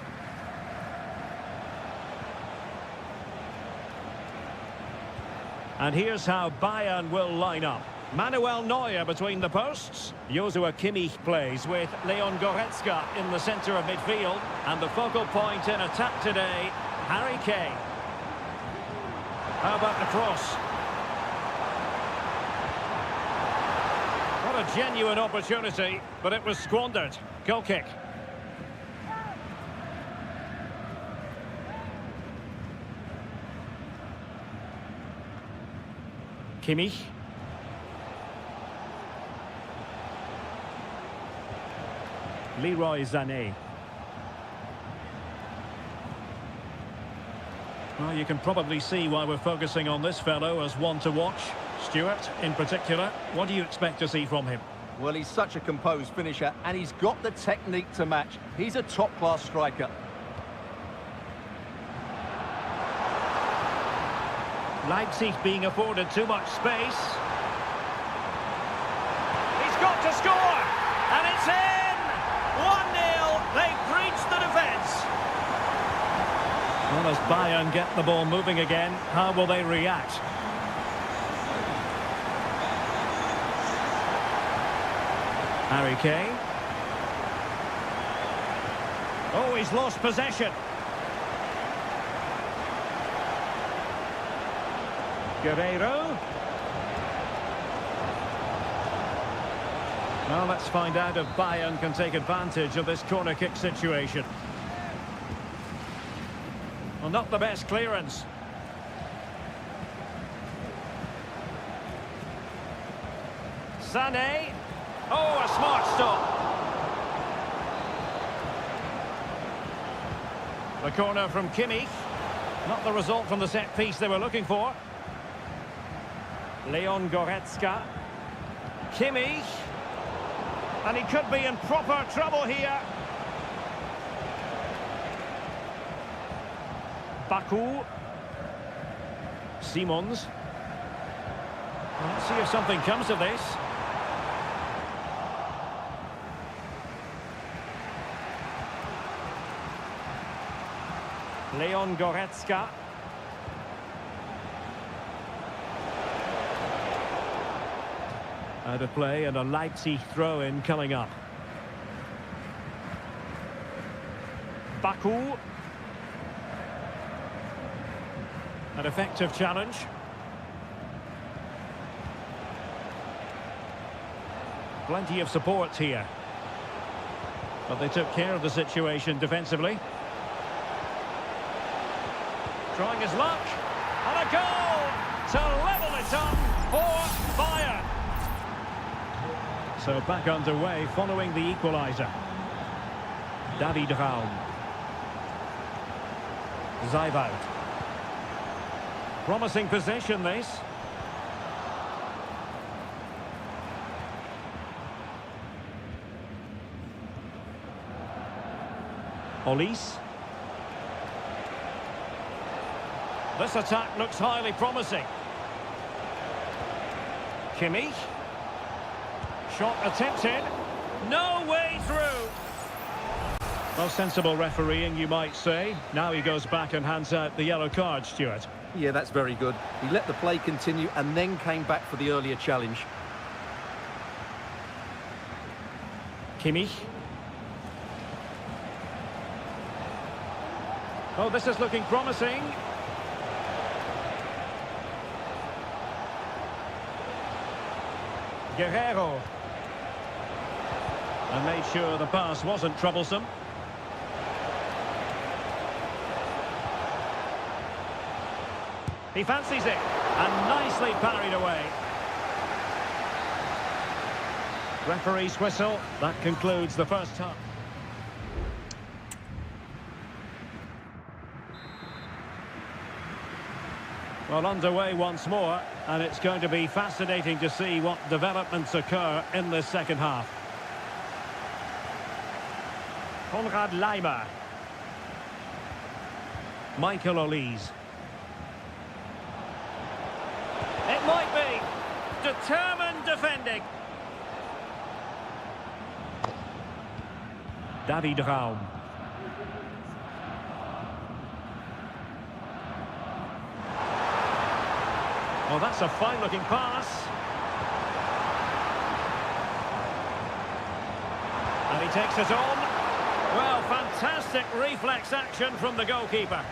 And here's how Bayern will line up. Manuel Neuer between the posts. Joshua Kimmich plays with Leon Goretzka in the centre of midfield. And the focal point in attack today, Harry Kane. How about the cross? What a genuine opportunity, but it was squandered. Goal kick. Kimmich. Leroy Sané. Well, you can probably see why we're focusing on this fellow as one to watch. Stuart, in particular, what do you expect to see from him? Well, he's such a composed finisher, and he's got the technique to match. He's a top-class striker. Leipzig being afforded too much space. He's got to score! And it's in! 1-0, they've breached the defence. Well, as Bayern get the ball moving again, how will they react? Harry Kane. Oh, he's lost possession. Guerreiro. Well, let's find out if Bayern can take advantage of this corner kick situation. Well, not the best clearance. Sané. Oh, a smart stop. The corner from Kimmich. Not the result from the set piece they were looking for. Leon Goretzka. Kimmich. And he could be in proper trouble here. Baku. Simons. Well, let's see if something comes of this. Leon Goretzka. Out of play and a Leipzig throw-in coming up. Baku. An effective challenge. Plenty of support here. But they took care of the situation defensively. Trying his luck. And a goal to level it up for Bayern. So back underway following the equaliser. David Raum. Zaivoud. Promising possession this. Olise. This attack looks highly promising. Kimmich. Shot attempted. No way through. Well, sensible refereeing, you might say. Now he goes back and hands out the yellow card, Stuart. Yeah, that's very good. He let the play continue and then came back for the earlier challenge. Kimmich. Oh, this is looking promising. Guerreiro. And made sure the pass wasn't troublesome. He fancies it, and nicely parried away. Referee's whistle, that concludes the first half. Well, underway once more, and it's going to be fascinating to see what developments occur in this second half. Konrad Laimer. Michael Olise. It might be. Determined defending. David Raum. Well, that's a fine-looking pass. And he takes it on. Well, fantastic reflex action from the goalkeeper.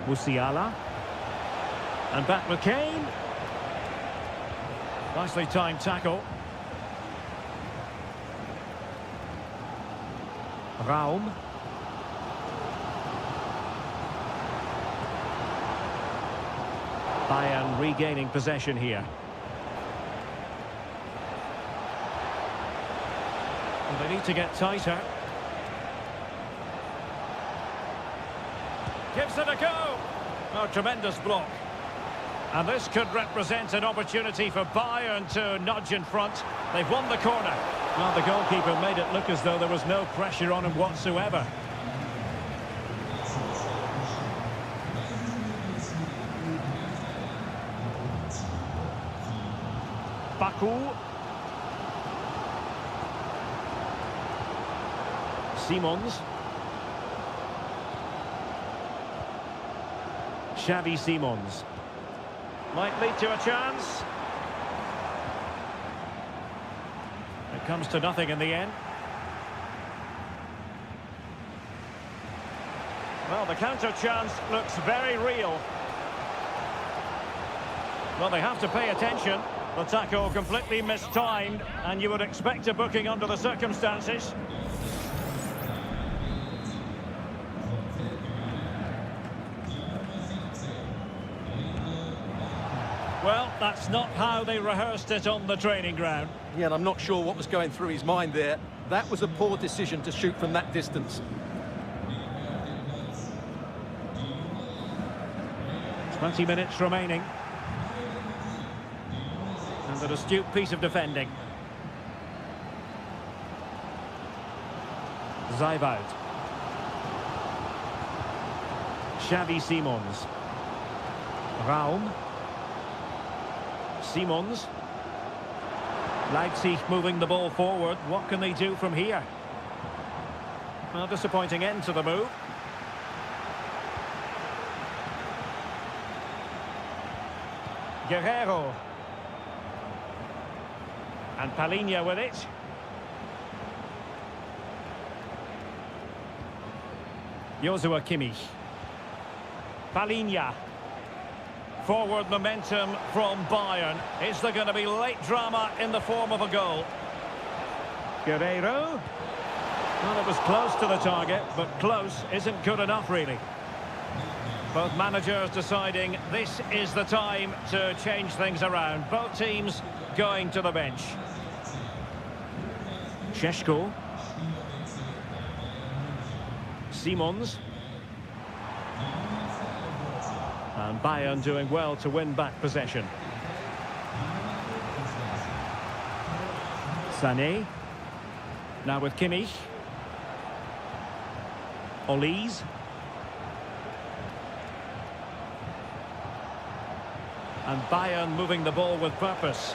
Musiala. And back with Kane. Nicely timed tackle. Raum. Bayern regaining possession here. And they need to get tighter. Gives it a go. Oh, tremendous block. And this could represent an opportunity for Bayern to nudge in front. They've won the corner. Well, the goalkeeper made it look as though there was no pressure on him whatsoever. Baku. Simons. Xavi Simons. Might lead to a chance. It comes to nothing in the end. Well, the counter chance looks very real. Well, they have to pay attention. The tackle completely mistimed, and you would expect a booking under the circumstances. Well, that's not how they rehearsed it on the training ground. Yeah, and I'm not sure what was going through his mind there. That was a poor decision to shoot from that distance. 20 minutes remaining. And an astute piece of defending. Zaivoud. Xavi Simons. Raum. Simons. Leipzig moving the ball forward. What can they do from here? Well, disappointing end to the move. Guerrero. And Palhinha with it. Joshua Kimmich. Palhinha. Forward momentum from Bayern. Is there going to be late drama in the form of a goal? Guerrero. Well, it was close to the target, but close isn't good enough, really. Both managers deciding this is the time to change things around. Both teams going to the bench. Šeško. Simons. And Bayern doing well to win back possession. Sané. Now with Kimmich. Olise. And Bayern moving the ball with purpose.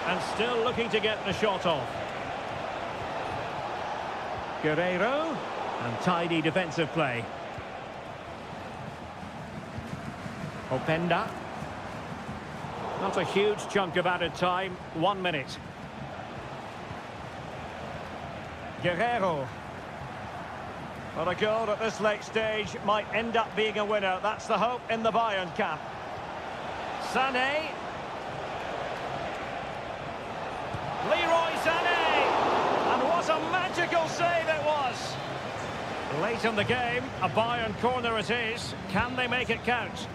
And still looking to get the shot off. Guerrero. And tidy defensive play. Openda. Not a huge chunk of added time. 1 minute. Guerrero. Well, a goal at this late stage might end up being a winner. That's the hope in the Bayern camp. Sané. Leroy Sané. And what a magical save it was. Late in the game, a Bayern corner it is. Can they make it count?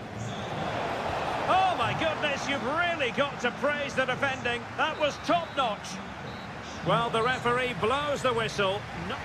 Oh my goodness, you've really got to praise the defending. That was top-notch. Well, the referee blows the whistle. No.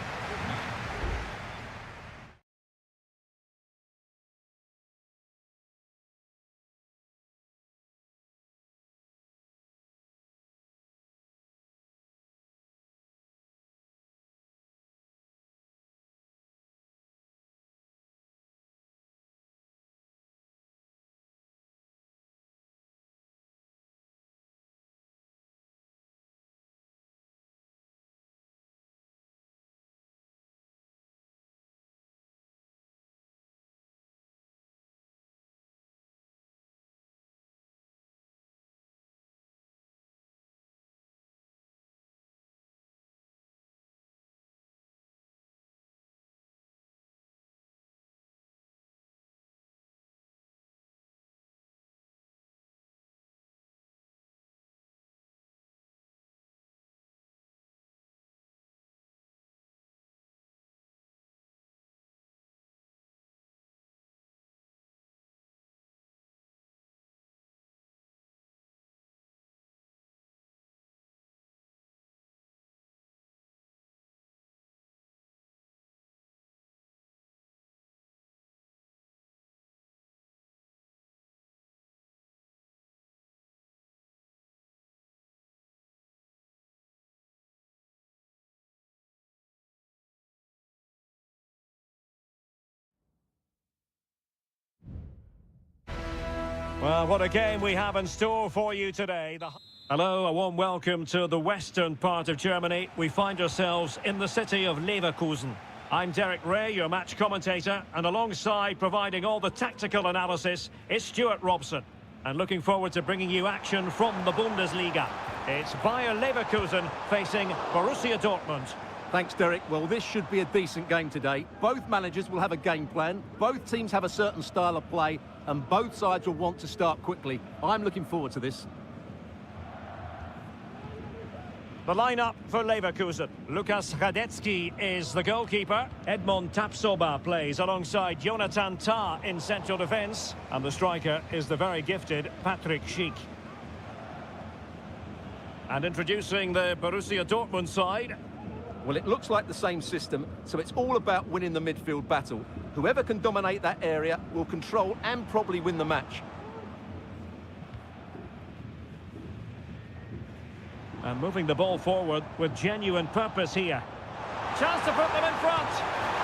Well, what a game we have in store for you today. Hello, a warm welcome to the western part of Germany. We find ourselves in the city of Leverkusen. I'm Derek Ray, your match commentator, and alongside providing all the tactical analysis is Stuart Robson. And looking forward to bringing you action from the Bundesliga. It's Bayer Leverkusen facing Borussia Dortmund. Thanks, Derek. Well, this should be a decent game today. Both managers will have a game plan. Both teams have a certain style of play, and both sides will want to start quickly. I'm looking forward to this. The lineup for Leverkusen. Lukas Radetzky is the goalkeeper. Edmond Tapsoba plays alongside Jonathan Tah in central defence. And the striker is the very gifted Patrick Schick. And introducing the Borussia Dortmund side. Well, it looks like the same system, so it's all about winning the midfield battle. Whoever can dominate that area will control and probably win the match. And moving the ball forward with genuine purpose here. Chance to put them in front.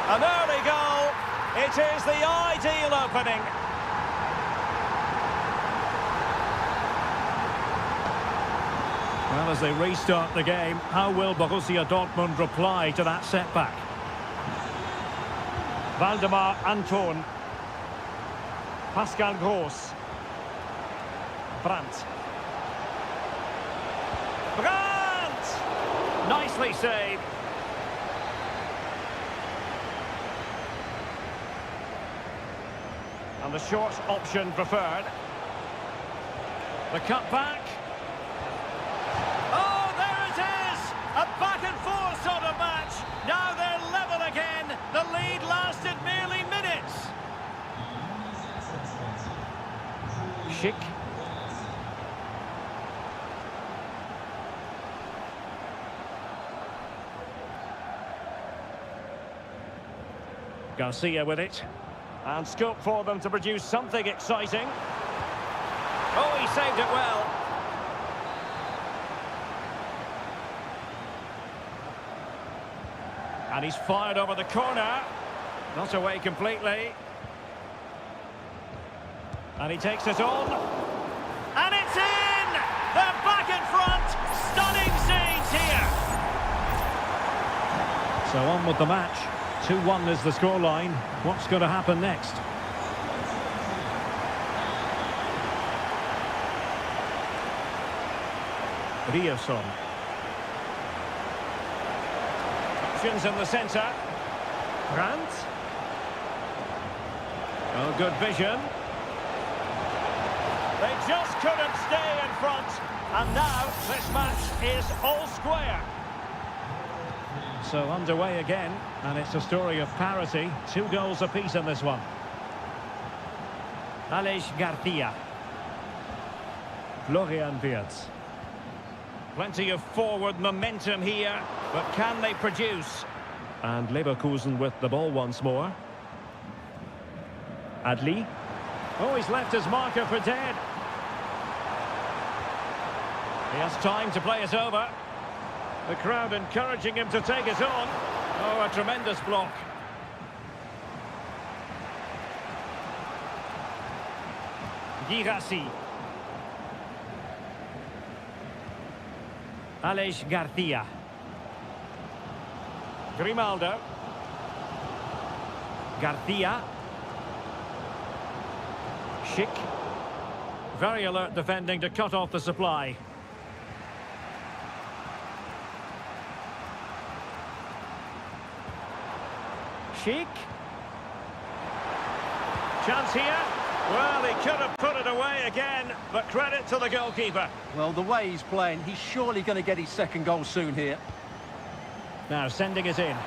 An early goal. It is the ideal opening. Well, as they restart the game, how will Borussia Dortmund reply to that setback? Waldemar Anton. Pascal Gross. Brandt. Brandt! Nicely saved. And the short option preferred. The cut back. Oh, there it is! A back and forth sort of match. Now they're level again. The lead lasted merely minutes. Schick. Garcia with it. And scope for them to produce something exciting. Oh, he saved it well. And he's fired over the corner. Not away completely. And he takes it on. And it's in! They're back in front! Stunning scenes here! So on with the match. 2-1 is the scoreline. What's going to happen next? Rierson. Options in the centre. Brandt. Oh, good vision. They just couldn't stay in front. And now this match is all square. So underway again, and it's a story of parity. 2 goals apiece in this one. Aleix Garcia. Florian Wirtz. Plenty of forward momentum here, but can they produce? And Leverkusen with the ball once more. Adli. Oh, he's left his marker for dead. He has time to play it over. The crowd encouraging him to take it on. Oh, a tremendous block. Girassi. Aleix Garcia. Grimaldo. Garcia. Schick. Very alert defending to cut off the supply. Schick. Chance here. Well, he could have put it away again, but credit to the goalkeeper. Well, the way he's playing, he's surely going to get his second goal soon here. Now sending it in.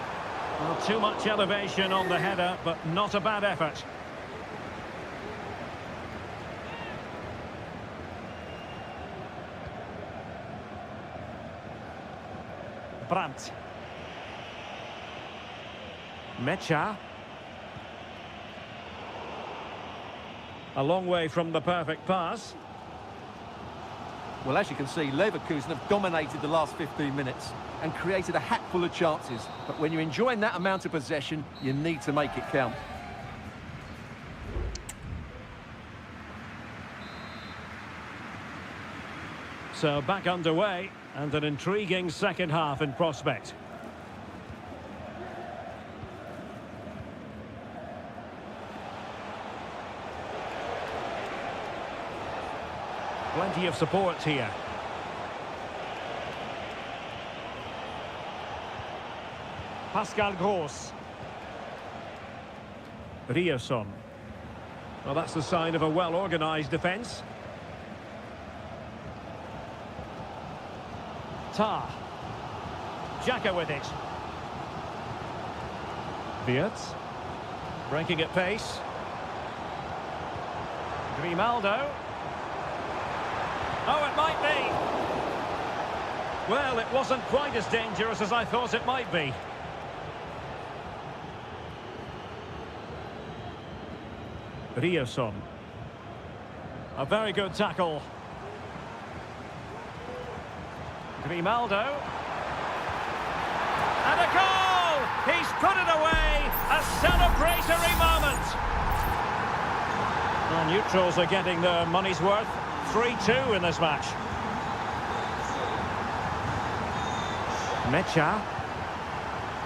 Well, too much elevation on the header, but not a bad effort. Brandt. Mecha. A long way from the perfect pass. Well, as you can see, Leverkusen have dominated the last 15 minutes and created a hatful of chances. But when you're enjoying that amount of possession, you need to make it count. So back underway, and an intriguing second half in prospect. Plenty of support here. Pascal Gross. Rierson. Well, that's the sign of a well-organised defence. Tar. Xhaka with it. Wirtz. Breaking at pace. Grimaldo. Oh, it might be. Well, it wasn't quite as dangerous as I thought it might be. Rierson. A very good tackle. Grimaldo. And a goal! He's put it away! A celebratory moment! The neutrals are getting their money's worth. 3-2 in this match. Mecha.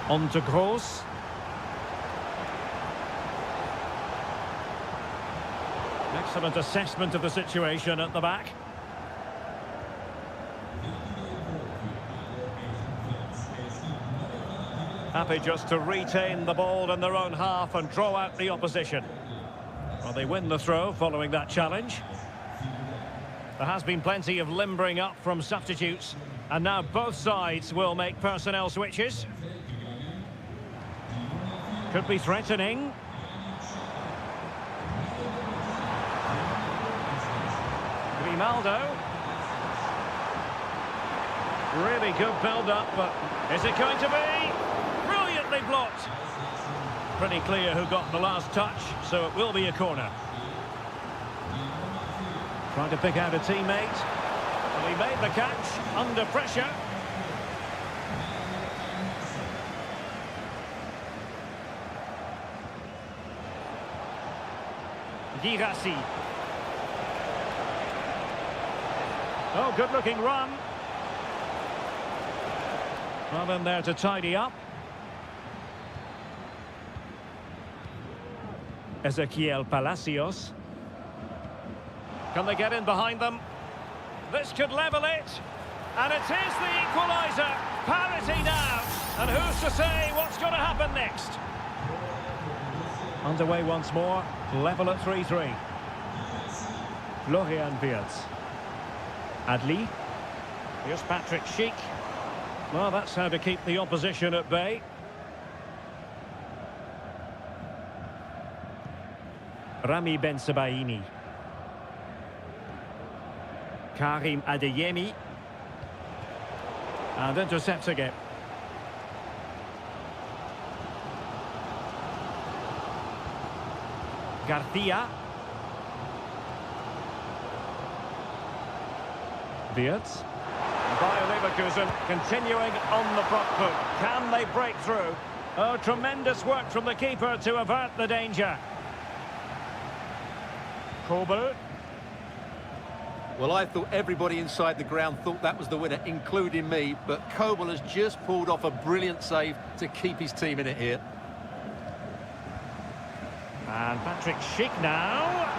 On to Gross. Excellent assessment of the situation at the back. Happy just to retain the ball in their own half and draw out the opposition. Well, they win the throw following that challenge. There has been plenty of limbering up from substitutes, and now both sides will make personnel switches. Could be threatening. Grimaldo. Really good build-up, but is it going to be? Brilliantly blocked. Pretty clear who got the last touch, so it will be a corner. Trying to pick out a teammate. Well, he made the catch under pressure. Girassi. Oh, good-looking run. Well, in there to tidy up. Ezequiel Palacios. Can they get in behind them? This could level it. And it is the equaliser. Parity now. And who's to say what's going to happen next? Underway once more. Level at 3-3. Florian Wirtz. Adli. Here's Patrick Schick. Well, that's how to keep the opposition at bay. Rami Bensebaini. Karim Adeyemi. And intercepting it. Garcia. Wirtz. Bayer Leverkusen continuing on the front foot. Can they break through? Oh, tremendous work from the keeper to avert the danger. Kobel. Well, I thought everybody inside the ground thought that was the winner, including me, but Kobel has just pulled off a brilliant save to keep his team in it here. And Patrick Schick now.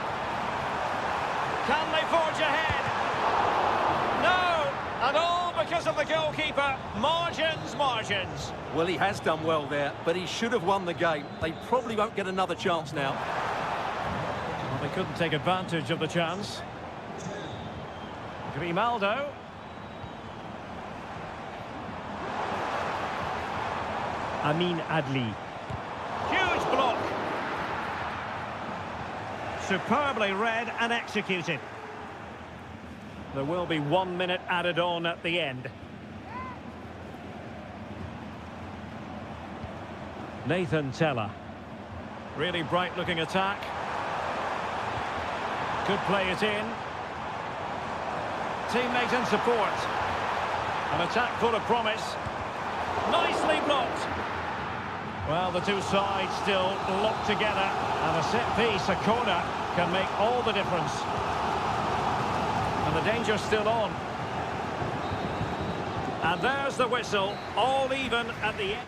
Can they forge ahead? No! And all because of the goalkeeper. Margins. Well, he has done well there, but he should have won the game. They probably won't get another chance now. Well, they couldn't take advantage of the chance. Grimaldo. Amin Adli. Huge block. Superbly read and executed. There will be 1 minute added on at the end. Nathan Teller. Really bright looking attack. Could play it in. Teammate in support. An attack full of promise. Nicely blocked. Well, the two sides still locked together. And a set piece, a corner, can make all the difference. And the danger's still on. And there's the whistle, all even at the end.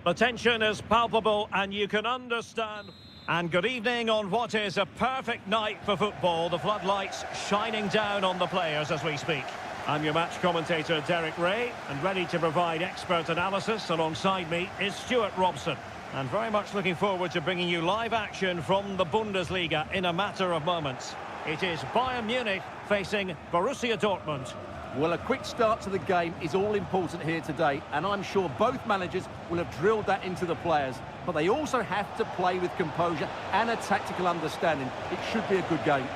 The tension is palpable and you can understand. And good evening on what is a perfect night for football. The floodlights shining down on the players as we speak. I'm your match commentator, Derek Ray, and ready to provide expert analysis. Alongside me is Stuart Robson. And very much looking forward to bringing you live action from the Bundesliga in a matter of moments. It is Bayern Munich facing Borussia Dortmund. Well, a quick start to the game is all important here today, and I'm sure both managers will have drilled that into the players. But they also have to play with composure and a tactical understanding. It should be a good game.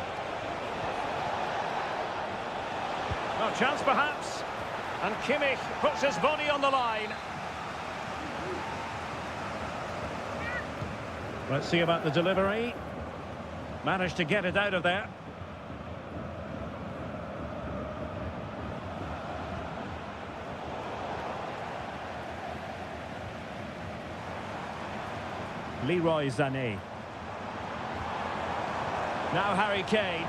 A chance perhaps. And Kimmich puts his body on the line. Let's see about the delivery. Managed to get it out of there. Leroy Sané. Now Harry Kane.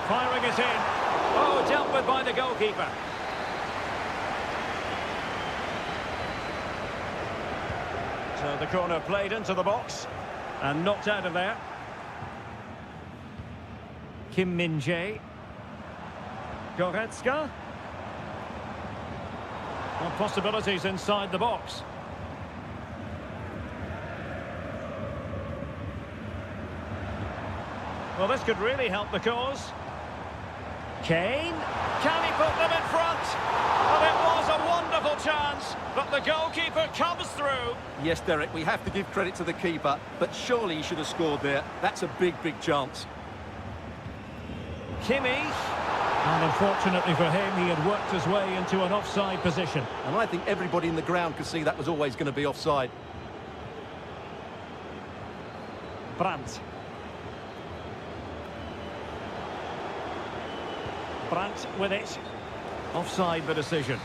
Firing it in. Oh, dealt with by the goalkeeper. So the corner played into the box and knocked out of there. Kim Min-jae. Goretzka. Well, possibilities inside the box. Well, this could really help the cause. Kane. Can he put them in front? Well, it was a wonderful chance, but the goalkeeper comes through. Yes, Derek, we have to give credit to the keeper, but surely he should have scored there. That's a big, big chance. Kimmich. And unfortunately for him, he had worked his way into an offside position. And I think everybody in the ground could see that was always going to be offside. Brandt. Brandt with it. Offside the decision.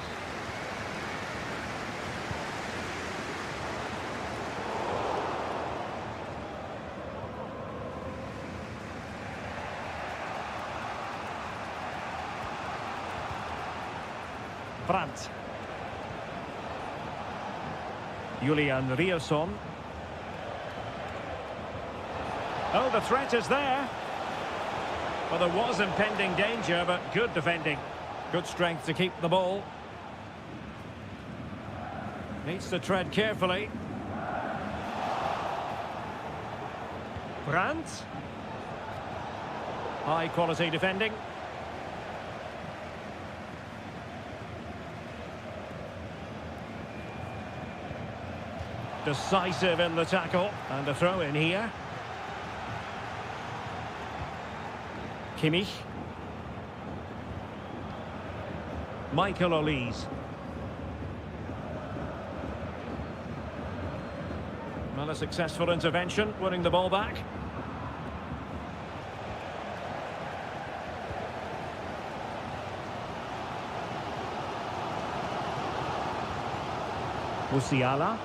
Brandt. Julian Riasson. Oh, the threat is there. Well, there was impending danger, but good defending. Good strength to keep the ball. Needs to tread carefully. Brandt. High quality defending. Decisive in the tackle. And a throw in here. Kimmich. Michael Olise. Well, a successful intervention, winning the ball back. Musiala.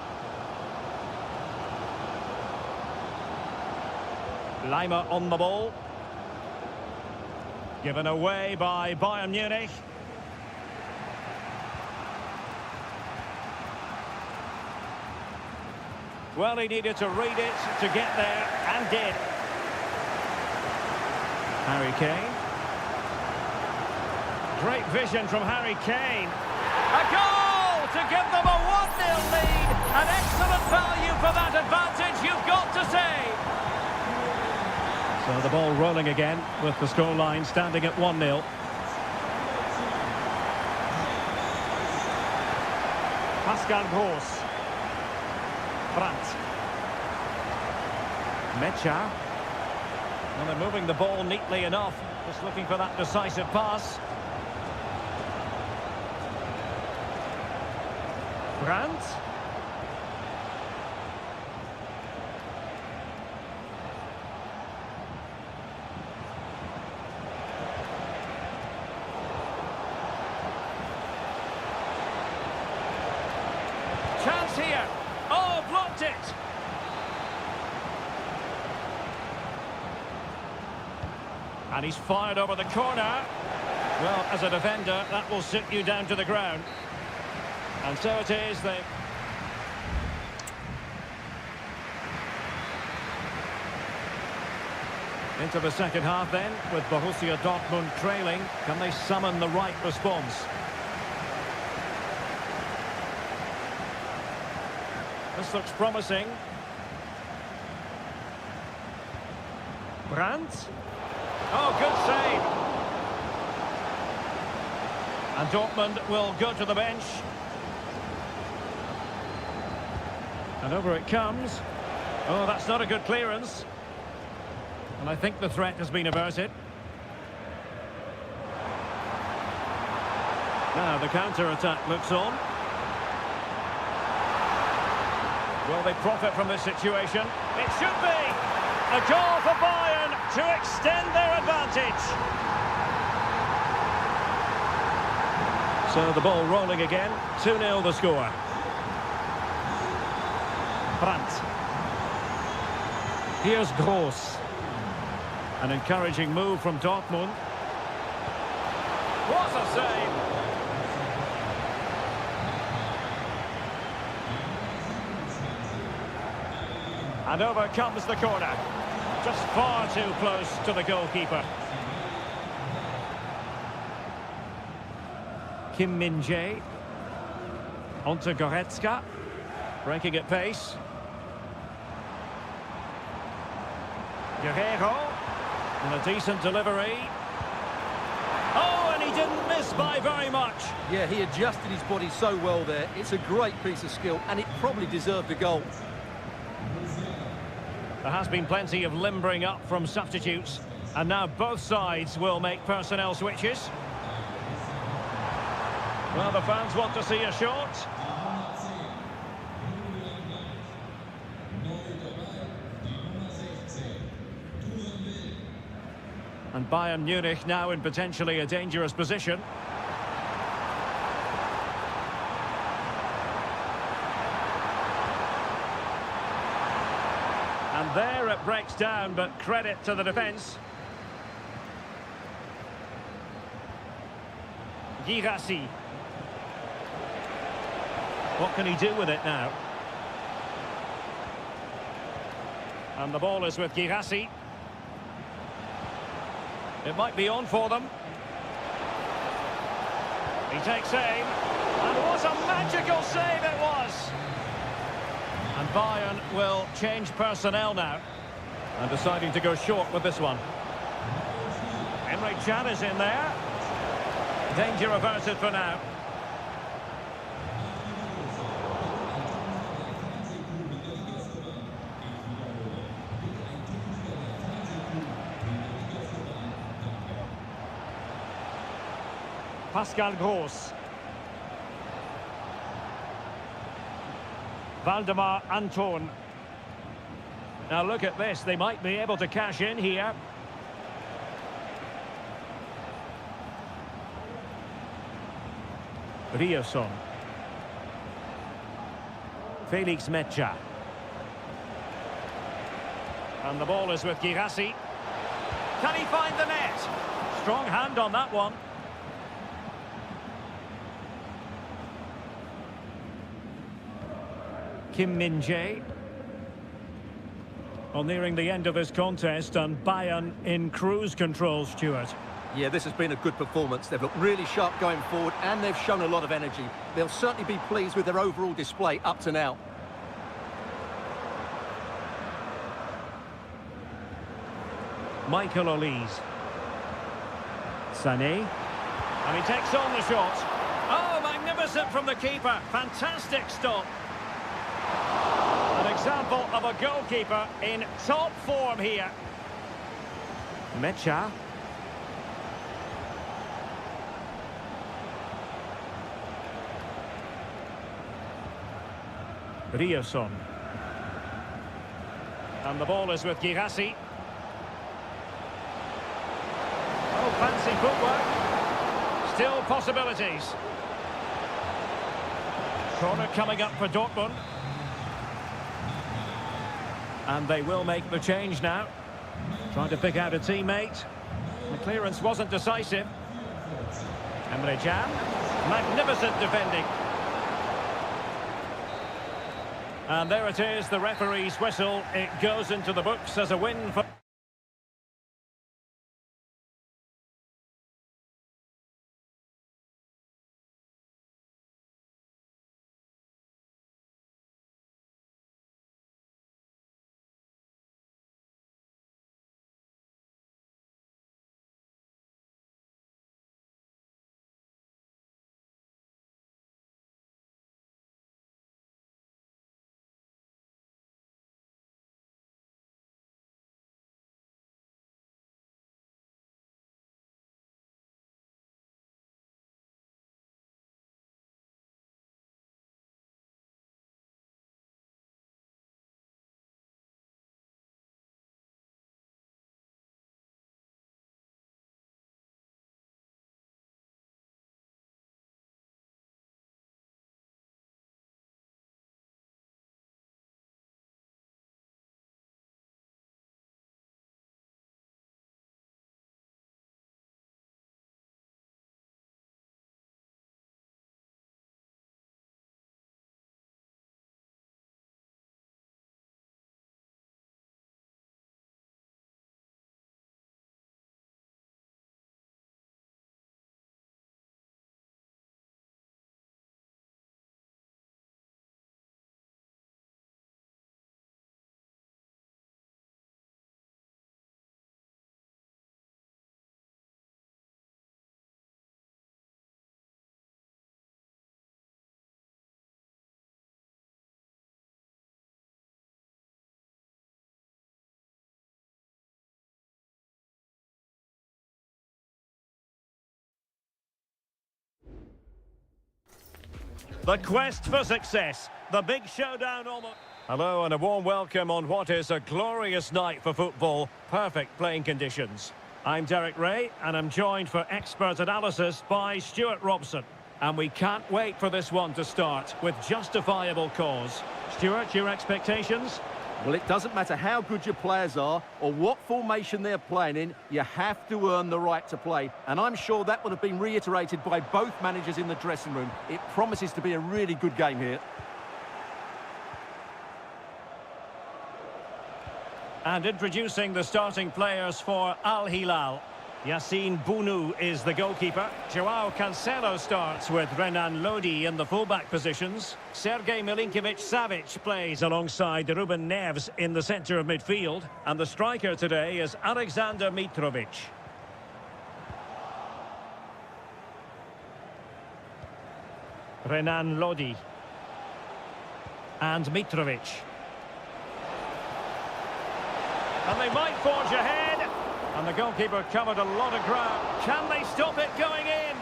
Lima on the ball. Given away by Bayern Munich. Well, he needed to read it to get there, and did. Harry Kane. Great vision from Harry Kane. A goal to give them a 1-0 lead. An excellent value for that advantage, you've got to say. So the ball rolling again with the scoreline standing at 1-0. Pascal Gross. Brandt. Mecha. Well, they're moving the ball neatly enough. Just looking for that decisive pass. Brandt. Chance here. Oh, blocked it. And he's fired over the corner. Well, as a defender, that will sit you down to the ground. And so it is. Into the second half then, with Borussia Dortmund trailing. Can they summon the right response? This looks promising. Brandt. Oh, good save. And Dortmund will go to the bench. And over it comes. Oh, that's not a good clearance. And I think the threat has been averted. Now the counter-attack looks on. Will they profit from this situation? It should be! A goal for Bayern to extend their advantage. So the ball rolling again. 2-0 the score. Brandt. Here's Gross. An encouraging move from Dortmund. What a save! And over comes the corner. Just far too close to the goalkeeper. Kim Min-jae. Onto Goretzka. Breaking at pace. Guerrero. And a decent delivery. Oh, and he didn't miss by very much. Yeah, he adjusted his body so well there. It's a great piece of skill, and it probably deserved a goal. There has been plenty of limbering up from substitutes, and now both sides will make personnel switches. Well, the fans want to see a shot. And Bayern Munich now in potentially a dangerous position. And there it breaks down, but credit to the defence. Girassi. What can he do with it now? And the ball is with Girassi. It might be on for them. He takes aim. And what a magical save it was! And Bayern will change personnel now. And deciding to go short with this one. Emre Can is in there. Danger averted for now. Pascal Gross. Valdemar Anton. Now look at this, they might be able to cash in here. Rierson. Felix Mecha. And the ball is with Girassi. Can he find the net? Strong hand on that one. Kim Min-jae. Well, nearing the end of this contest, and Bayern in cruise control, Stuart. Yeah, this has been a good performance. They've looked really sharp going forward, and they've shown a lot of energy. They'll certainly be pleased with their overall display up to now. Michael Olise. Sané. And he takes on the shot. Oh, magnificent from the keeper. Fantastic stop. An example of a goalkeeper in top form here. Mecha. Rierson. And the ball is with Girassi. Oh, fancy footwork. Still possibilities. Corner coming up for Dortmund. And they will make the change now. Trying to pick out a teammate. The clearance wasn't decisive. Emre Can. Magnificent defending. And there it is, the referee's whistle. It goes into the books as a win for... The quest for success. The big showdown almost. Hello and a warm welcome on what is a glorious night for football. Perfect playing conditions. I'm Derek Ray and I'm joined for expert analysis by Stuart Robson. And we can't wait for this one to start with justifiable cause. Stuart, your expectations? Well, it doesn't matter how good your players are or what formation they're playing in, you have to earn the right to play. And I'm sure that would have been reiterated by both managers in the dressing room. It promises to be a really good game here. And introducing the starting players for Al Hilal. Yassine Bounou is the goalkeeper. Joao Cancelo starts with Renan Lodi in the fullback positions. Sergej Milinkovic-Savic plays alongside Ruben Neves in the centre of midfield. And the striker today is Alexander Mitrovic. Renan Lodi. And Mitrovic. And they might forge ahead. And the goalkeeper covered a lot of ground. Can they stop it going in?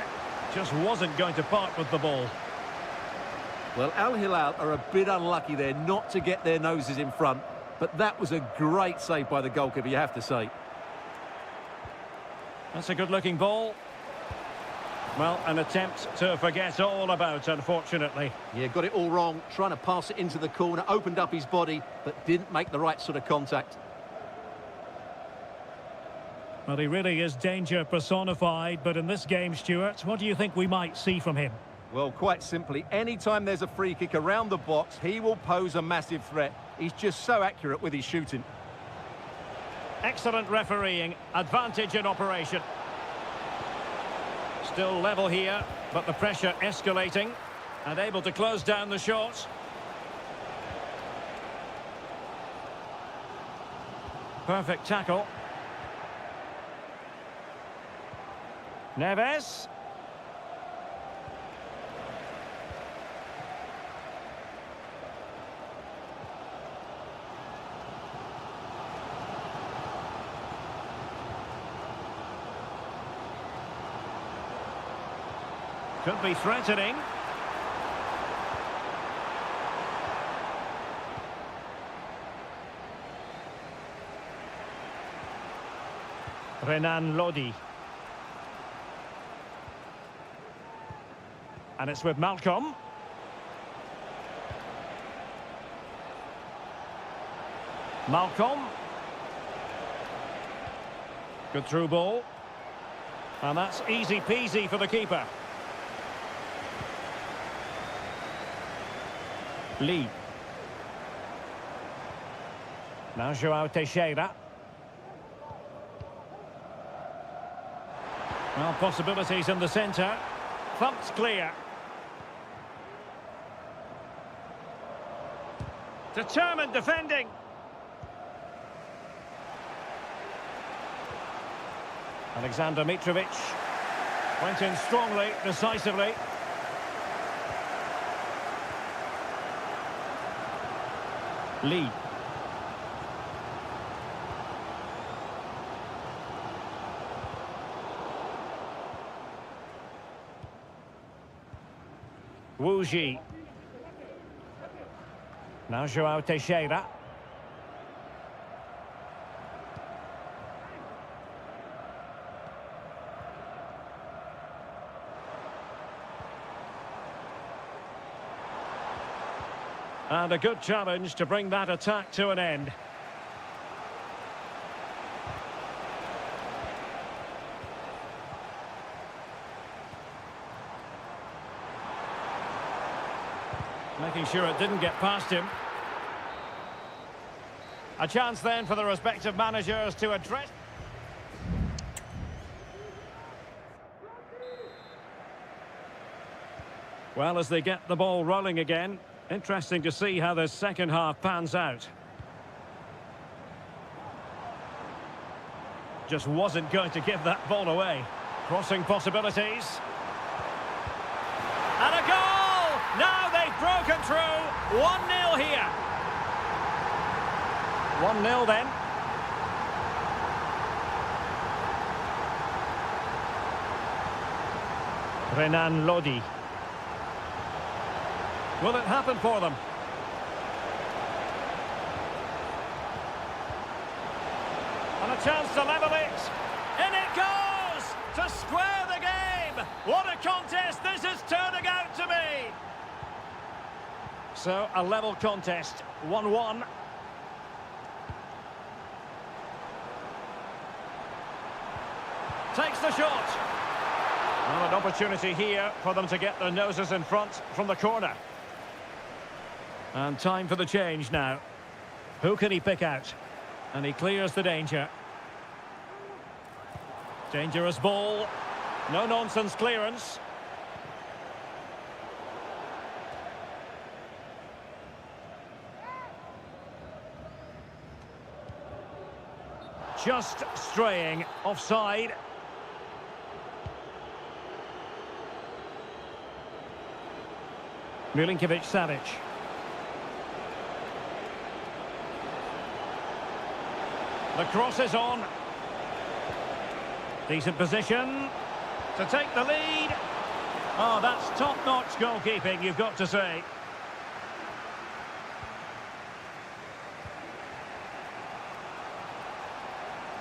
Just wasn't going to part with the ball. Well, Al Hilal are a bit unlucky there not to get their noses in front. But that was a great save by the goalkeeper, you have to say. That's a good-looking ball. Well, an attempt to forget all about, unfortunately. Yeah, got it all wrong. Trying to pass it into the corner, opened up his body, but didn't make the right sort of contact. Well, he really is danger personified, but in this game, Stuart, what do you think we might see from him? Well, quite simply, anytime there's a free kick around the box, he will pose a massive threat. He's just so accurate with his shooting. Excellent refereeing, advantage in operation. Still level here, but the pressure escalating, and able to close down the shot. Perfect tackle. Neves. Could be threatening. Renan Lodi. And it's with Malcolm. Malcolm. Good through ball. And that's easy peasy for the keeper. Lee. Now Joao Teixeira. Well, possibilities in the centre. Thumped clear. Determined defending. Alexander Mitrovic went in strongly, decisively. Lee. Wu Ji. Now Joao Teixeira. And a good challenge to bring that attack to an end. Making sure it didn't get past him. A chance then for the respective managers to address. Well, as they get the ball rolling again, interesting to see how this second half pans out. Just wasn't going to give that ball away. Crossing possibilities. And a goal! Now they've broken through. 1-0 here. 1-0 then. Renan Lodi. Will it happen for them? And a chance to level it. In it goes! To square the game! What a contest this is turning out to be! So, a level contest, 1-1. Takes the shot. Well, an opportunity here for them to get their noses in front from the corner. And time for the change now. Who can he pick out? And he clears the danger. Dangerous ball. No-nonsense clearance. Just straying offside. Milinkovic-Savic. The cross is on. Decent position to take the lead. Oh, that's top-notch goalkeeping, you've got to say.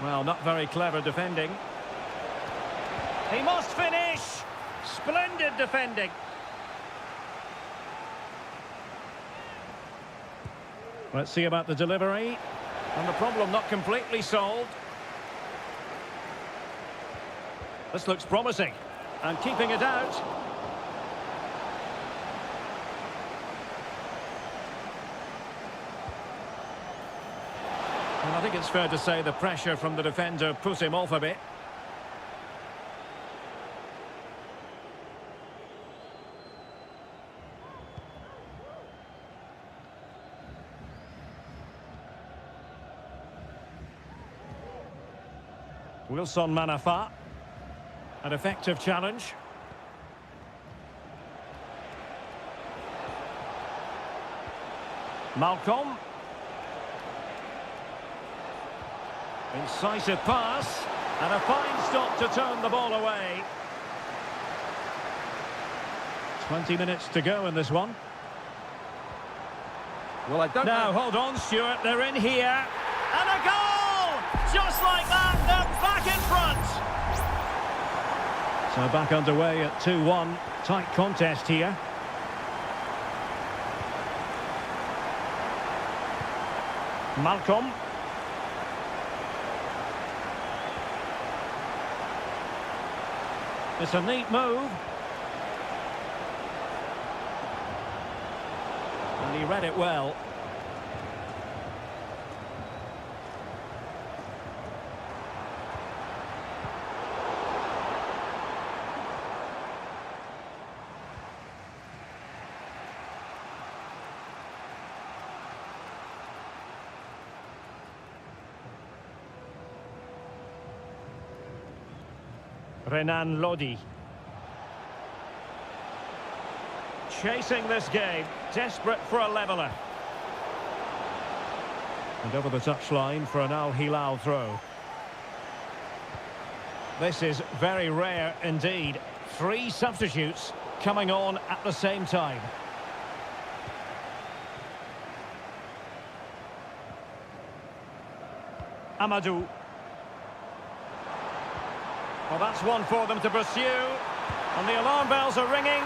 Well, not very clever defending. He must finish. Splendid defending. Let's see about the delivery. And the problem not completely solved. This looks promising. And keeping it out. And I think it's fair to say the pressure from the defender put him off a bit. Wilson Manafa. An effective challenge. Malcolm. Incisive pass. And a fine stop to turn the ball away. 20 minutes to go in this one. Well, I don't Now, know. hold on, Stuart. They're in here. And a goal! Just like that, they're back in front. So back underway at 2-1. Tight contest here. Malcolm. It's a neat move. And he read it well. Renan Lodi. Chasing this game, desperate for a leveller. And over the touchline for an Al Hilal throw. This is very rare indeed. 3 substitutes coming on at the same time. Amadou. Well, that's one for them to pursue. And the alarm bells are ringing.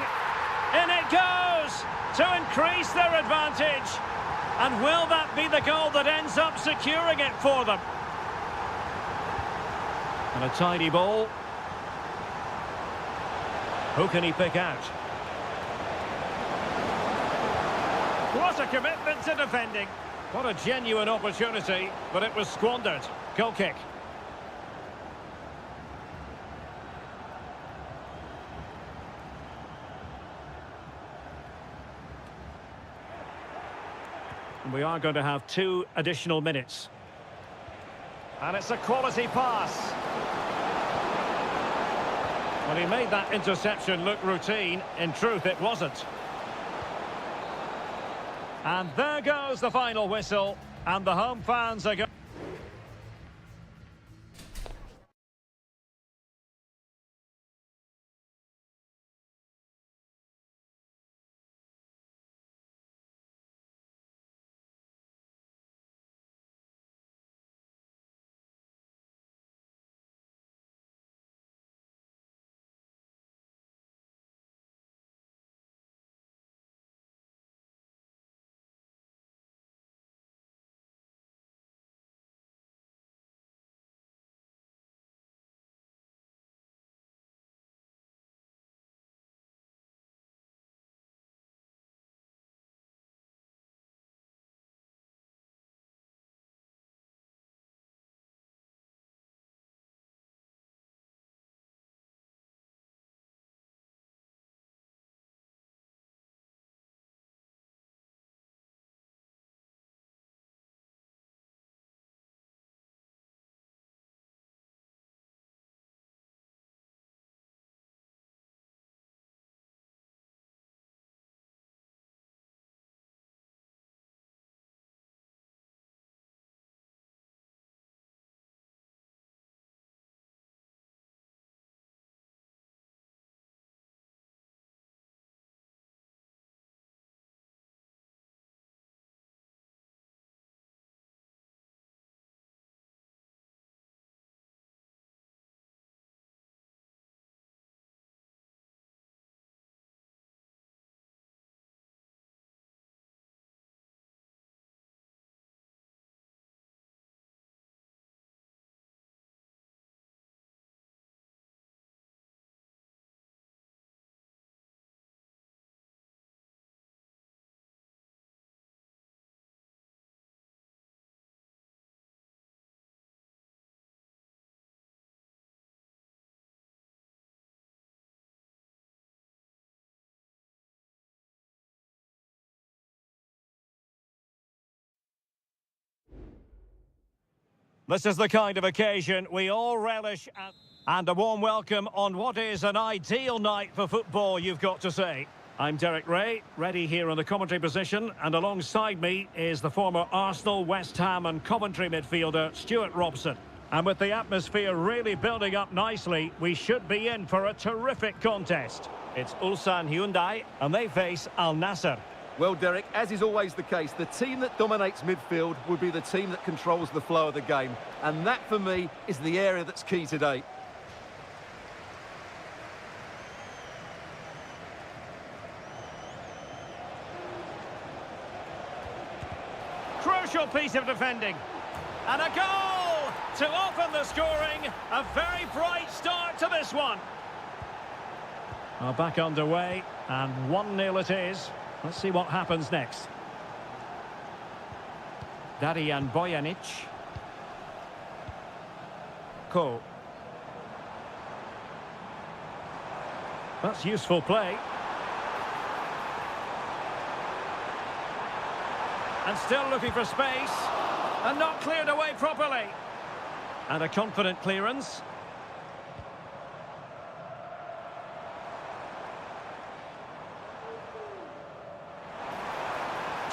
In it goes to increase their advantage. And will that be the goal that ends up securing it for them? And a tidy ball. Who can he pick out? What a commitment to defending. What a genuine opportunity, but it was squandered. Goal kick. We are going to have 2 additional minutes. And it's a quality pass. Well, he made that interception look routine. In truth, it wasn't. And there goes the final whistle. And the home fans are going... This is the kind of occasion we all relish and a warm welcome on what is an ideal night for football, you've got to say. I'm Derek Ray, ready here in the commentary position, and alongside me is the former Arsenal, West Ham and Coventry midfielder Stuart Robson. And with the atmosphere really building up nicely, we should be in for a terrific contest. It's Ulsan Hyundai, and they face Al Nassr. Well, Derek, as is always the case, the team that dominates midfield will be the team that controls the flow of the game. And that, for me, is the area that's key today. Crucial piece of defending. And a goal to open the scoring. A very bright start to this one. Well, back underway, and 1-0 it is. Let's see what happens next. Darijan Bojanic. Ko. That's useful play. And still looking for space. And not cleared away properly. And a confident clearance.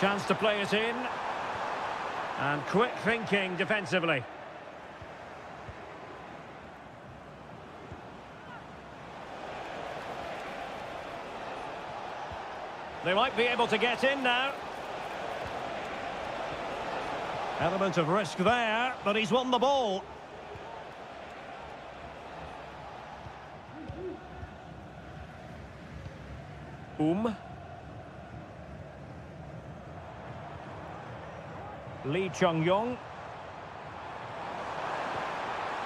Chance to play it in. And quick thinking defensively. They might be able to get in now. Element of risk there, but he's won the ball. Lee Chung-yong.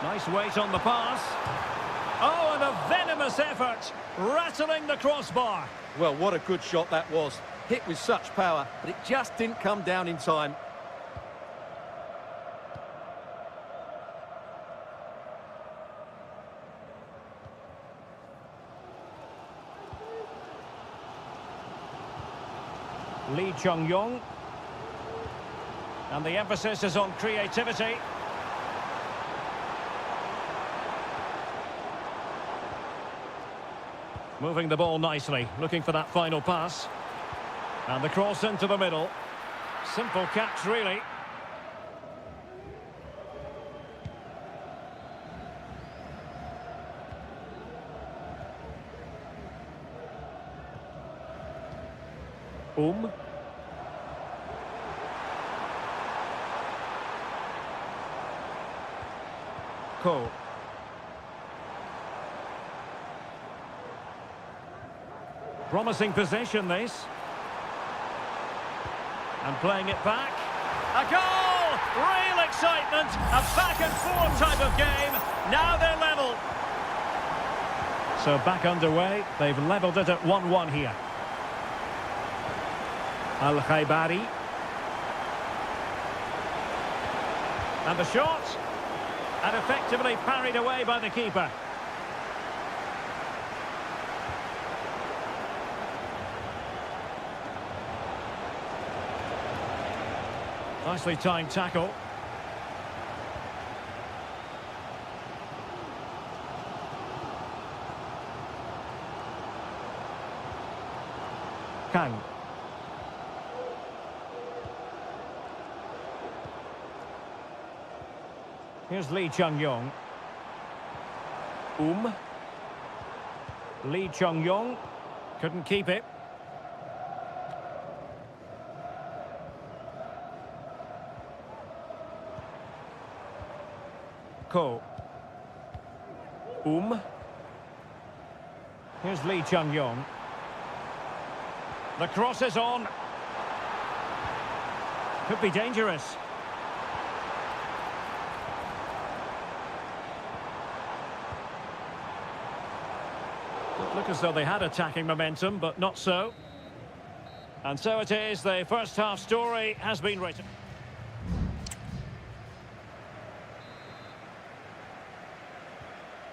Nice weight on the pass. Oh, and a venomous effort, rattling the crossbar. Well, what a good shot that was. Hit with such power, but it just didn't come down in time. Lee Chung-yong. And the emphasis is on creativity. Moving the ball nicely, looking for that final pass. And the cross into the middle. Simple catch, really. Ko. Promising possession, this. And playing it back. A goal! Real excitement! A back-and-forth type of game. Now they're level. So back underway. They've levelled it at 1-1 here. Al-Khaibari. And the shot. And effectively parried away by the keeper. Nicely timed tackle. Kang. Here's Lee Chung-yong. Lee Chung-yong couldn't keep it. Ko. Here's Lee Chung-yong. The cross is on. Could be dangerous. Look as though they had attacking momentum, but not so. And so it is, the first half story has been written.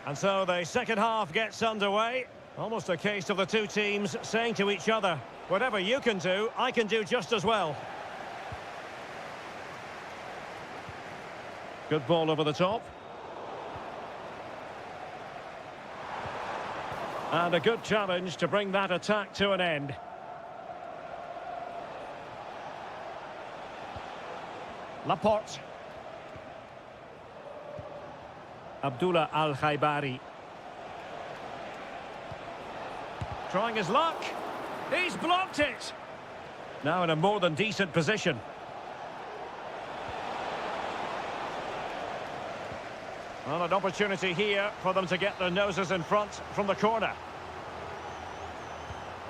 And so the second half gets underway. Almost a case of the two teams saying to each other, whatever you can do, I can do just as well. Good ball over the top. And a good challenge to bring that attack to an end. Laporte. Abdullah Al-Khaibari. Trying his luck. He's blocked it. Now in a more than decent position. Well, an opportunity here for them to get their noses in front from the corner.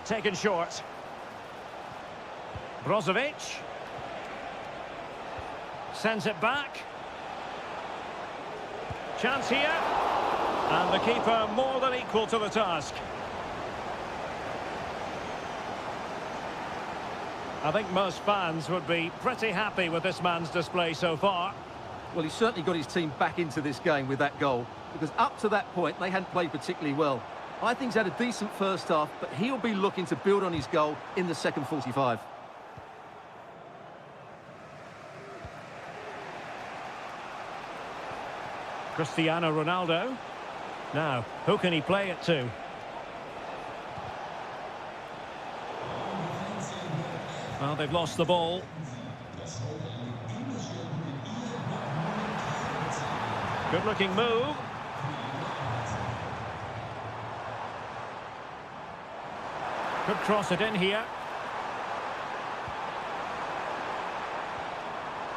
Taken short. Brozovic. Sends it back. Chance here. And the keeper more than equal to the task. I think most fans would be pretty happy with this man's display so far. Well, he's certainly got his team back into this game with that goal, because up to that point, they hadn't played particularly well. I think he's had a decent first half, but he'll be looking to build on his goal in the second 45. Cristiano Ronaldo. Now, who can he play it to? Well, they've lost the ball. Good-looking move. Could cross it in here.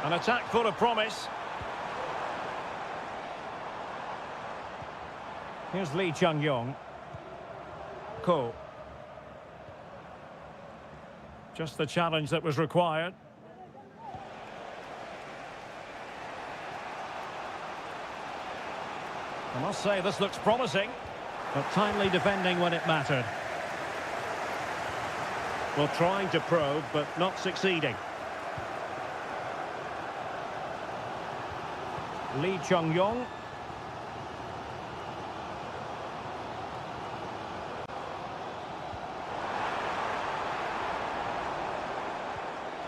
An attack full of promise. Here's Lee Chung-yong. Ko. Just the challenge that was required. I must say this looks promising, but timely defending when it mattered. Well, trying to probe, but not succeeding. Lee Chung-yong.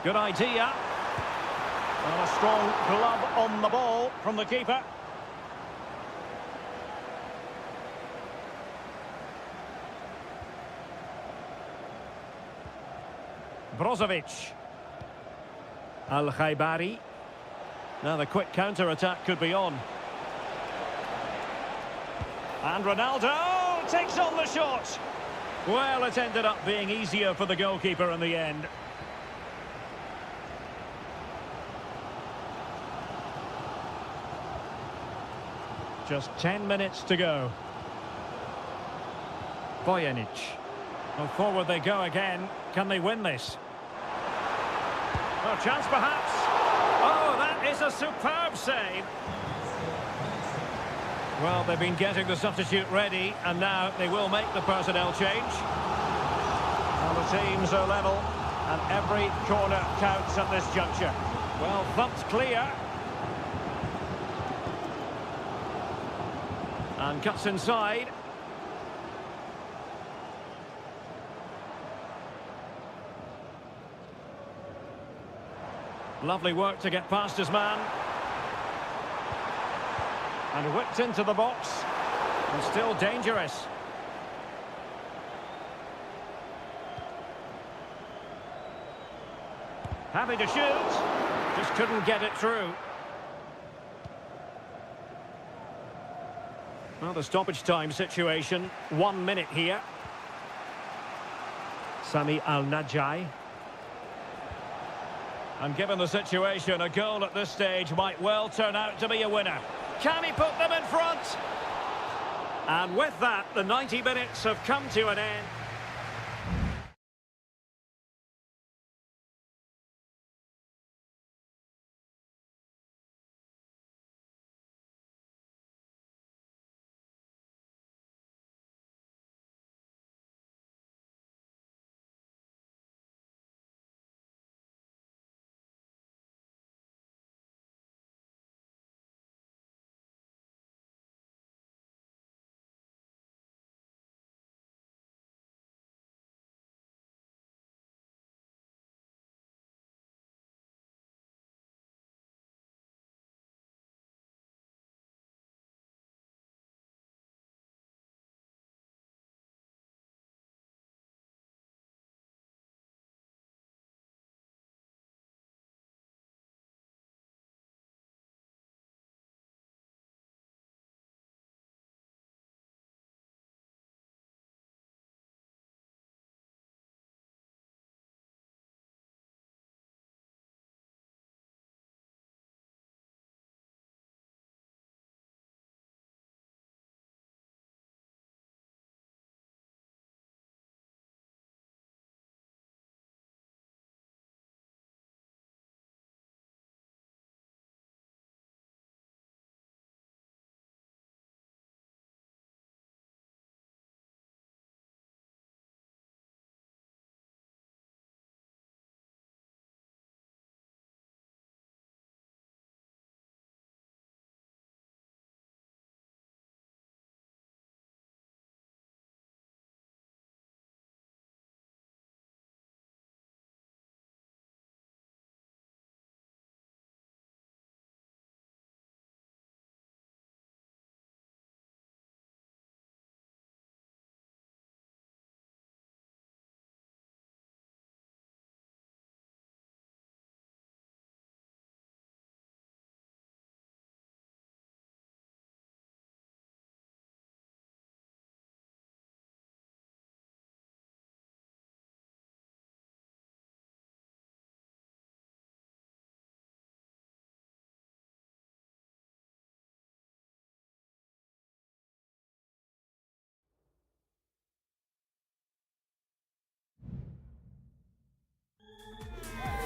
Good idea. And a strong glove on the ball from the keeper. Brozovic. Al-Khaibari. Now the quick counter-attack could be on. And Ronaldo takes on the shot. Well, it ended up being easier for the goalkeeper in the end. Just 10 minutes to go. Bojanic. Well, forward they go again. Can they win this? Oh, chance perhaps. Oh, that is a superb save. Well, they've been getting the substitute ready, and now they will make the personnel change. And the teams are level, and every corner counts at this juncture. Well, thumped clear. And cuts inside. Lovely work to get past his man. And whipped into the box. And still dangerous. Having to shoot. Just couldn't get it through. Well, the stoppage time situation. 1 minute here. Sami Al-Najai. And given the situation, a goal at this stage might well turn out to be a winner. Can he put them in front? And with that, the 90 minutes have come to an end.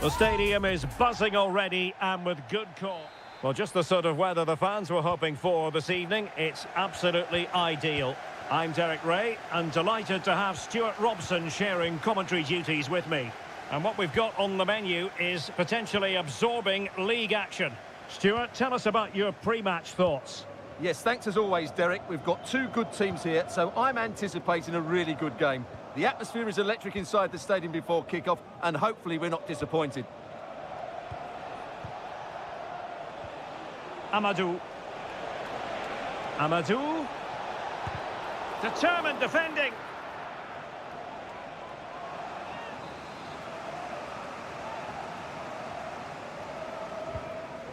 The stadium is buzzing already and with good cause. Well, just the sort of weather the fans were hoping for this evening. It's absolutely ideal. I'm Derek Ray and delighted to have Stuart Robson sharing commentary duties with me. And what we've got on the menu is potentially absorbing league action. Stuart, tell us about your pre-match thoughts. Yes, thanks as always, Derek. We've got two good teams here, so I'm anticipating a really good game. The atmosphere is electric inside the stadium before kick-off, and hopefully we're not disappointed. Amadou. Amadou. Determined defending.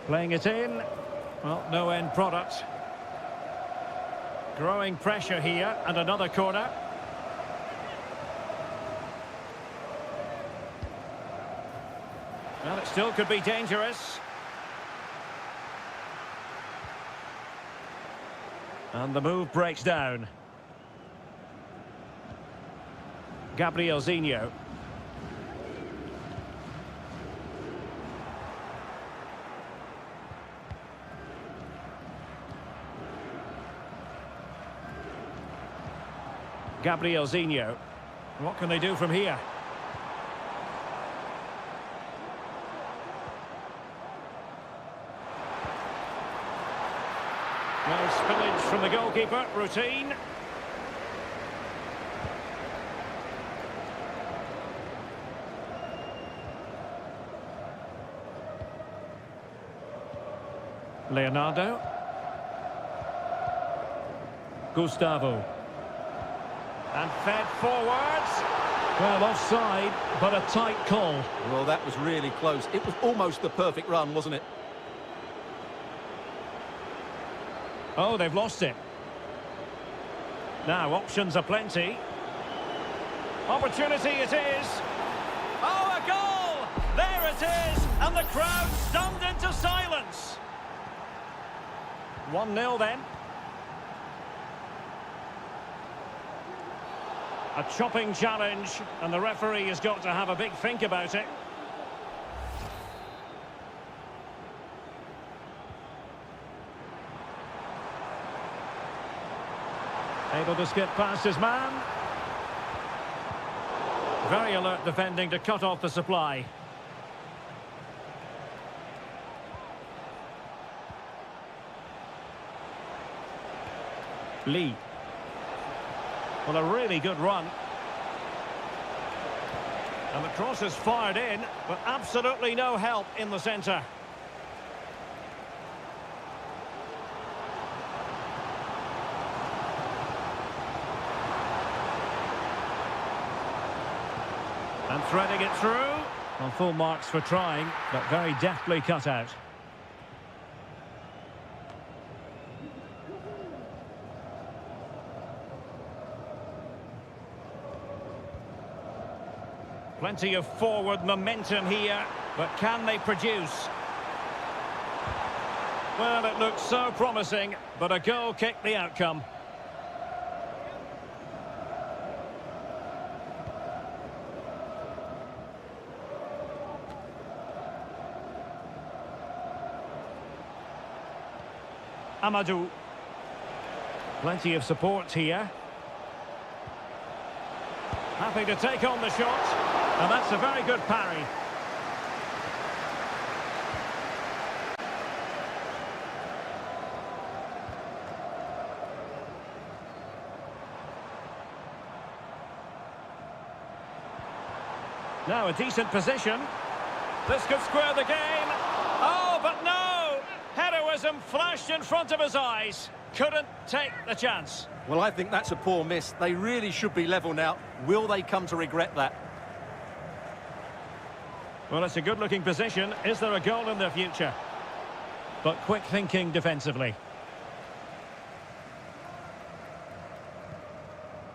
Playing it in. Well, no end product. Growing pressure here, and another corner. Well, it still could be dangerous. And the move breaks down. Gabrielzinho. Gabrielzinho. What can they do from here? No spillage from the goalkeeper. Routine. Leonardo. Gustavo. And fed forwards. Well, offside, but a tight call. Well, that was really close. It was almost the perfect run, wasn't it? Oh, they've lost it. Now, options are plenty. Opportunity it is. Oh, a goal! There it is! And the crowd stunned into silence. 1-0 then. A chopping challenge, and the referee has got to have a big think about it. Able to skip past his man. Very alert defending to cut off the supply. Lee. Well, a really good run. And the cross is fired in, but absolutely no help in the centre. And threading it through. Well, full marks for trying, but very deftly cut out. Plenty of forward momentum here, but can they produce? Well, it looks so promising, but a goal kicked the outcome. Amadou. Plenty of support here. Happy to take on the shot. And that's a very good parry. Now a decent position. This could square the game. Oh, but no! Heroism flashed in front of his eyes. Couldn't take the chance. Well, I think that's a poor miss. They really should be level now. Will they come to regret that? Well, it's a good-looking position. Is there a goal in the future? But quick thinking defensively.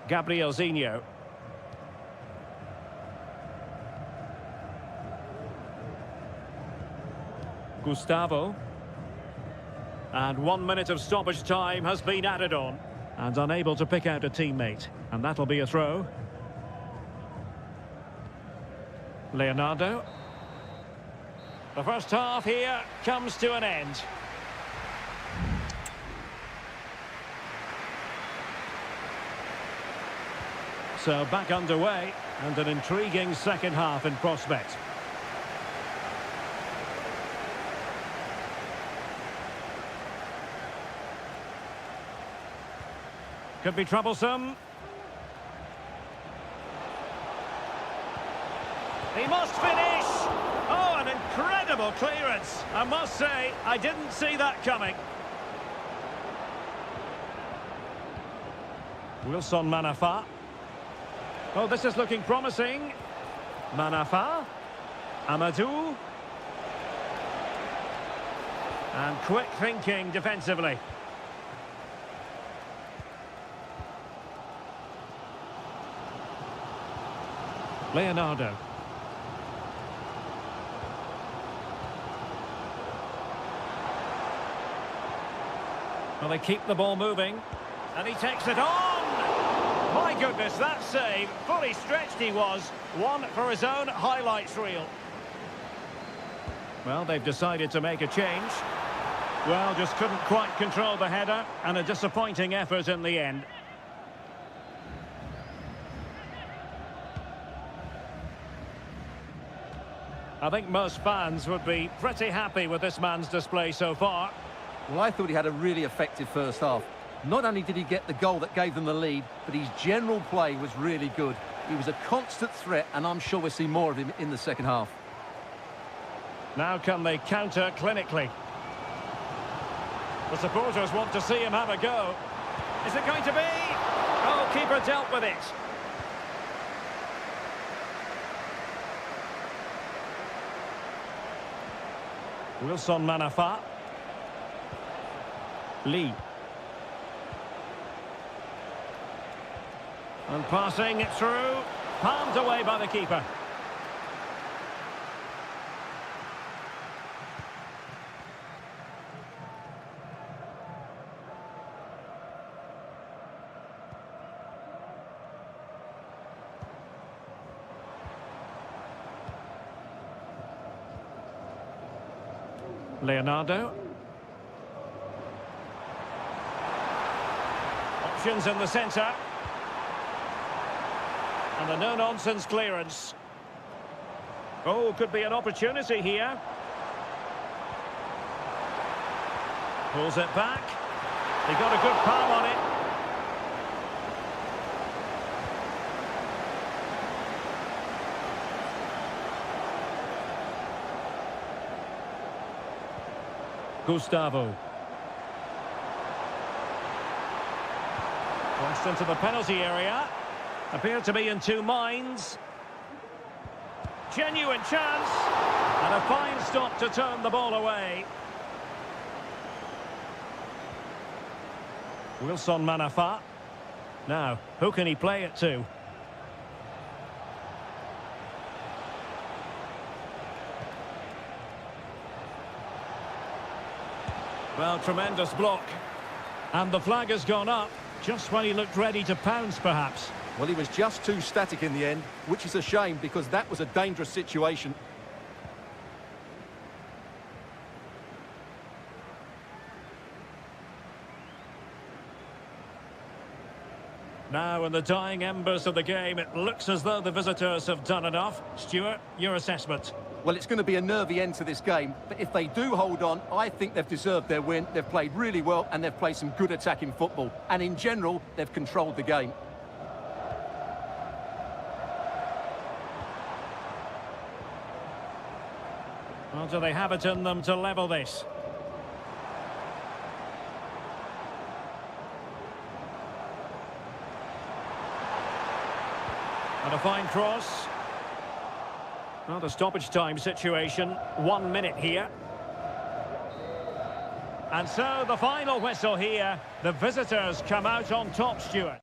Gabrielzinho. Gustavo. And 1 minute of stoppage time has been added on. And unable to pick out a teammate. And that'll be a throw. Leonardo. The first half here comes to an end. So back underway, and an intriguing second half in prospect. Could be troublesome. He must finish! Oh, an incredible clearance. I must say, I didn't see that coming. Wilson Manafa. Oh, this is looking promising. Manafa. Amadou. And quick thinking defensively. Leonardo. Well, they keep the ball moving. And he takes it on! My goodness, that save. Fully stretched he was. One for his own highlights reel. Well, they've decided to make a change. Well, just couldn't quite control the header, and a disappointing effort in the end. I think most fans would be pretty happy with this man's display so far. Well, I thought he had a really effective first half. Not only did he get the goal that gave them the lead, but his general play was really good. He was a constant threat, and I'm sure we'll see more of him in the second half. Now can they counter clinically? The supporters want to see him have a go. Is it going to be? Oh, keeper dealt with it. Wilson Manafa. Lee. And passing it through. Palmed away by the keeper. Leonardo. Options in the centre. And a no-nonsense clearance. Oh, could be an opportunity here. Pulls it back. He got a good palm on it. Gustavo. Crossed into the penalty area. Appeared to be in two minds. Genuine chance. And a fine stop to turn the ball away. Wilson Manafa. Now, who can he play it to? Well, tremendous block. And the flag has gone up, just when he looked ready to pounce, perhaps. Well, he was just too static in the end, which is a shame because that was a dangerous situation. Now, in the dying embers of the game, it looks as though the visitors have done enough. Stuart, your assessment? Well, it's going to be a nervy end to this game, but if they do hold on, I think they've deserved their win. They've played really well, and they've played some good attacking football. And in general, they've controlled the game. Well, do they have it in them to level this? And a fine cross. Well, the stoppage time situation, 1 minute here. And so the final whistle here. The visitors come out on top, Stuart.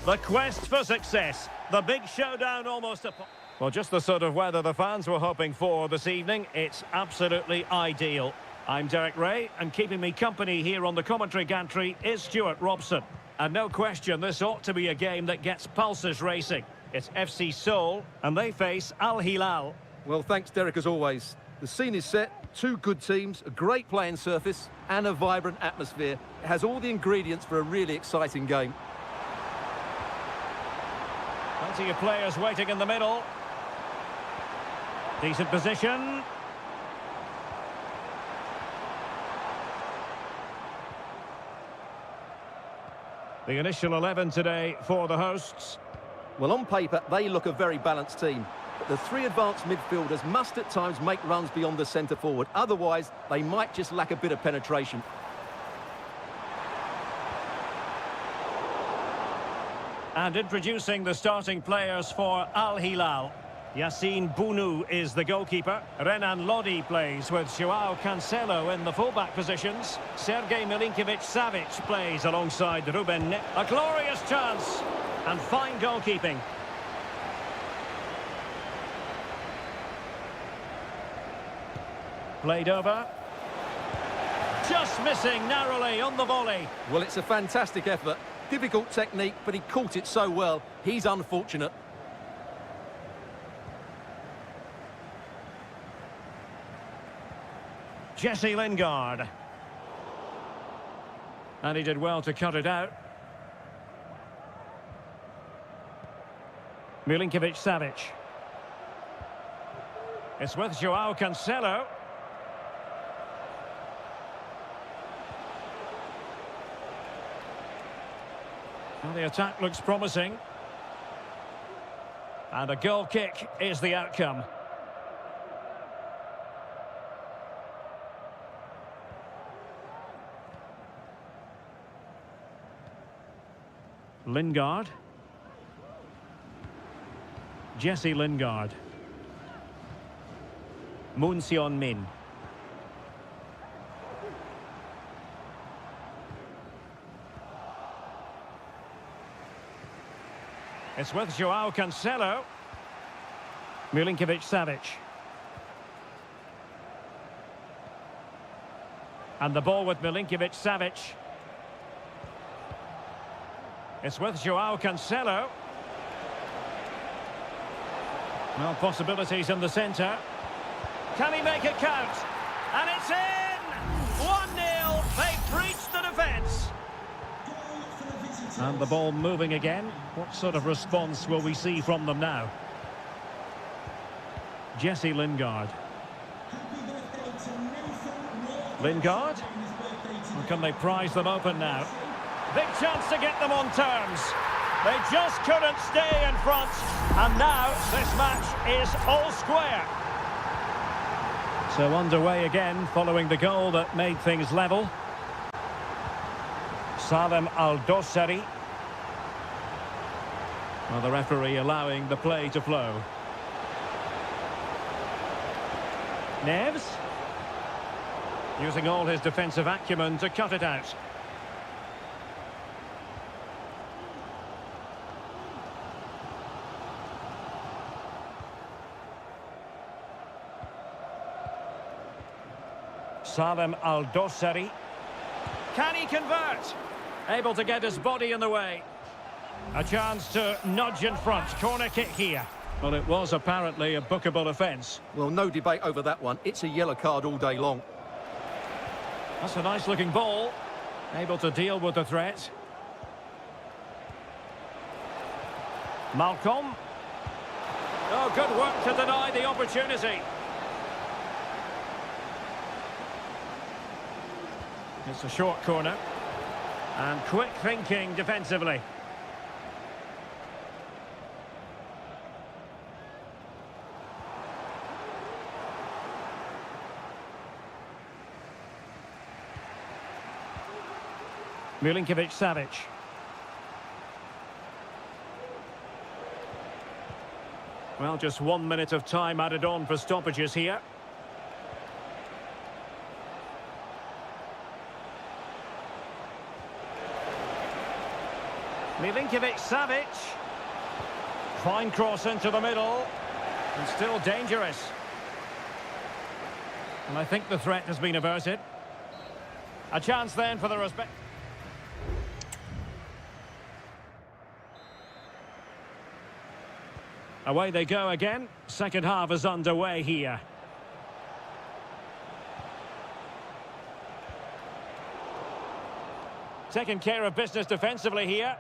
The quest for success. The big showdown almost upon... Well, just the sort of weather the fans were hoping for this evening. It's absolutely ideal. I'm Derek Ray, and keeping me company here on the commentary gantry is Stuart Robson. And no question, this ought to be a game that gets pulses racing. It's FC Seoul, and they face Al Hilal. Well, thanks, Derek, as always. The scene is set, two good teams, a great playing surface, and a vibrant atmosphere. It has all the ingredients for a really exciting game. Plenty of players waiting in the middle. Decent position. The initial 11 today for the hosts. Well, on paper, they look a very balanced team. But the three advanced midfielders must at times make runs beyond the centre forward. Otherwise, they might just lack a bit of penetration. And introducing the starting players for Al Hilal. Yassine Bounou is the goalkeeper. Renan Lodi plays with Joao Cancelo in the fullback positions. Sergej Milinkovic-Savic plays alongside Ruben Ne. A glorious chance and fine goalkeeping. Played over. Just missing narrowly on the volley. Well, it's a fantastic effort. Difficult technique, but he caught it so well. He's unfortunate. Jesse Lingard. And he did well to cut it out. Milinkovic-Savic. It's with Joao Cancelo. Well, the attack looks promising. And a goal kick is the outcome. Lingard. Jesse Lingard. Moon Seon-min. It's with Joao Cancelo. Milinkovic-Savic. And the ball with Milinkovic-Savic. It's with Joao Cancelo. Well, possibilities in the centre. Can he make it count? And it's in! 1-0. They've breached the defence. And the ball moving again. What sort of response will we see from them now? Jesse Lingard. Lingard? Or can they prise them open now? Big chance to get them on terms. They just couldn't stay in front. And now this match is all square. So underway again following the goal that made things level. Salem Al-Dossari. Well, the referee allowing the play to flow. Neves. Using all his defensive acumen to cut it out. Salem Al-Dossari. Can he convert? Able to get his body in the way. A chance to nudge in front. Corner kick here. Well, it was apparently a bookable offence. Well, no debate over that one. It's a yellow card all day long. That's a nice-looking ball. Able to deal with the threat. Malcolm. Oh, good work to deny the opportunity. It's a short corner. And quick thinking defensively. Milinkovic-Savic. Well, just 1 minute of time added on for stoppages here. Milinkovic-Savic. Fine cross into the middle. And still dangerous. And I think the threat has been averted. A chance then for the respect. Away they go again. Second half is underway here. Taking care of business defensively here.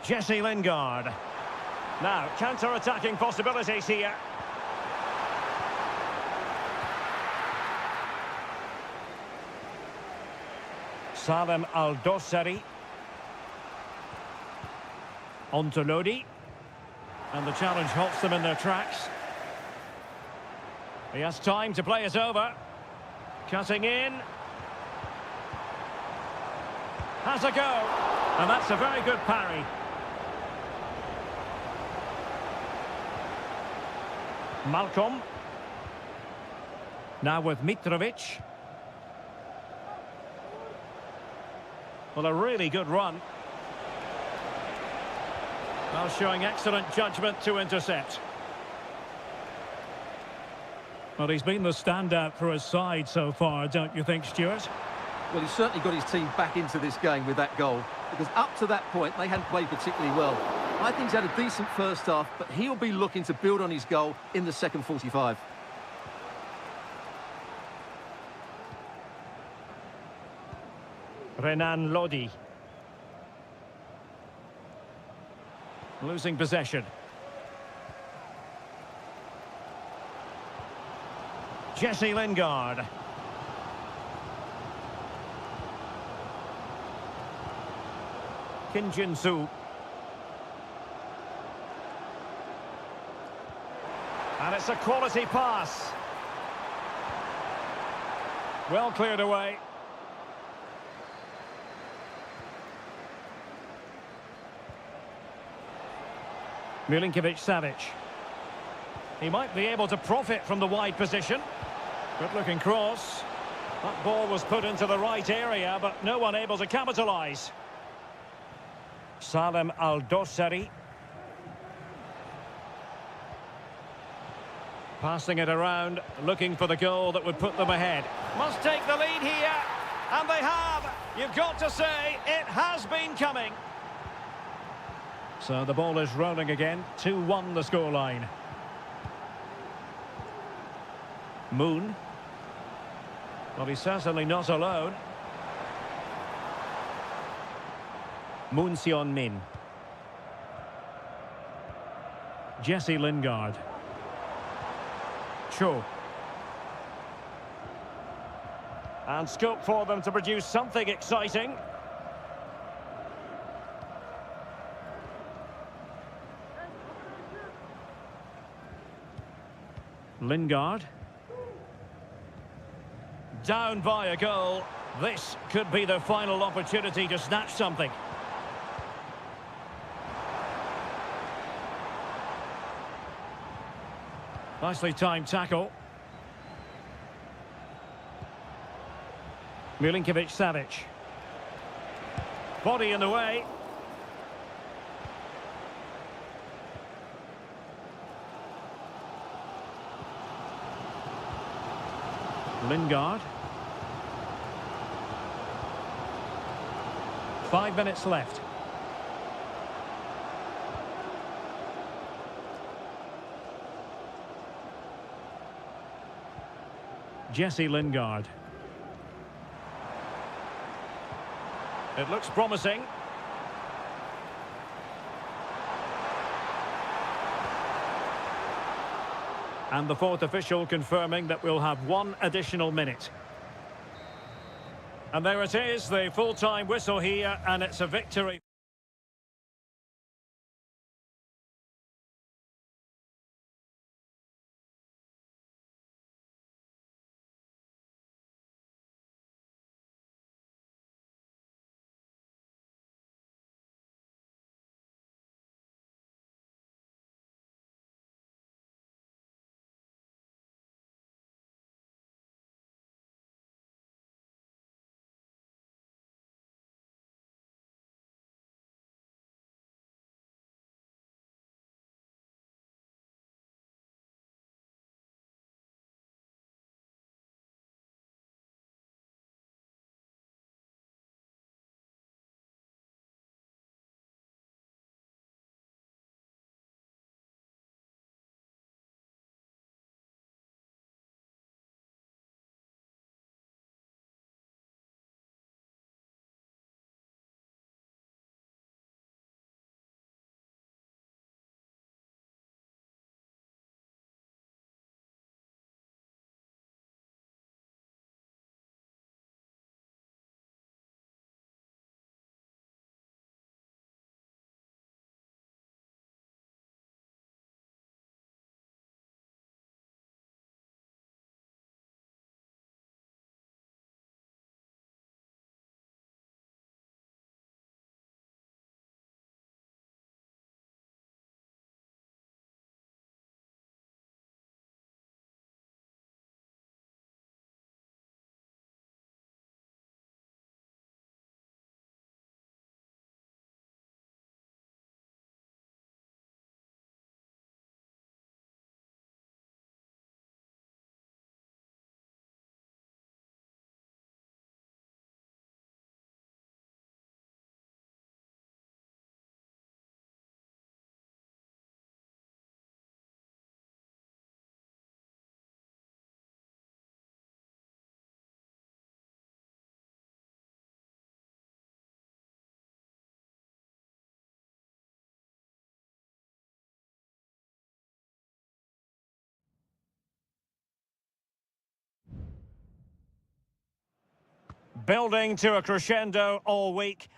Jesse Lingard. Now, counter-attacking possibilities here. Salem Al-Dossari. On to Lodi. And the challenge halts them in their tracks. He has time to play it over. Cutting in. Has a go. And that's a very good parry. Malcolm. Now with Mitrovic. Well, a really good run. Well, showing excellent judgment to intercept. Well, he's been the standout for his side so far, don't you think, Stuart? Well, he's certainly got his team back into this game with that goal, because up to that point, they hadn't played particularly well. I think he's had a decent first half, but he'll be looking to build on his goal in the second 45. Renan Lodi. Losing possession. Jesse Lingard. Kim Jin-soo. And it's a quality pass. Well cleared away. Milinkovic-Savic. He might be able to profit from the wide position. Good looking cross. That ball was put into the right area, but no one able to capitalise. Salem Al-Dossari. Passing it around, looking for the goal that would put them ahead. Must take the lead here, and they have. You've got to say, it has been coming. So the ball is rolling again. 2-1 the scoreline. Moon. Well, he's certainly not alone. Moon Sion-min. Jesse Lingard. Cho. And scope for them to produce something exciting. Lingard. Down by a goal. This could be their final opportunity to snatch something. Nicely timed tackle. Milinkovic-Savic. Body in the way. Lingard. 5 minutes left. Jesse Lingard. It looks promising. And the fourth official confirming that we'll have 1 additional minute. And there it is, the full-time whistle here, and it's a victory. Building to a crescendo all week.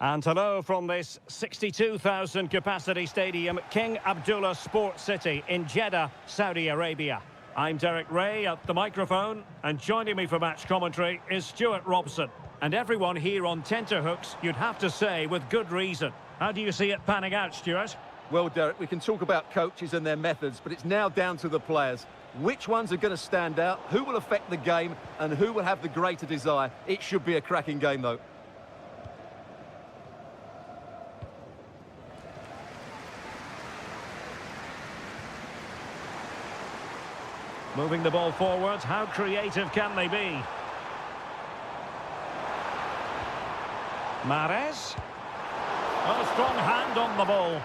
And hello from this 62,000 capacity stadium, King Abdullah Sports City in Jeddah, Saudi Arabia. I'm Derek Ray at the microphone, and joining me for match commentary is Stuart Robson. And everyone here on tenterhooks, you'd have to say, with good reason. How do you see it panning out, Stuart? Well, Derek, we can talk about coaches and their methods, but it's now down to the players. Which ones are going to stand out, who will affect the game, and who will have the greater desire? It should be a cracking game, though. Moving the ball forward, how creative can they be? Mahrez. Oh, strong hand on the ball.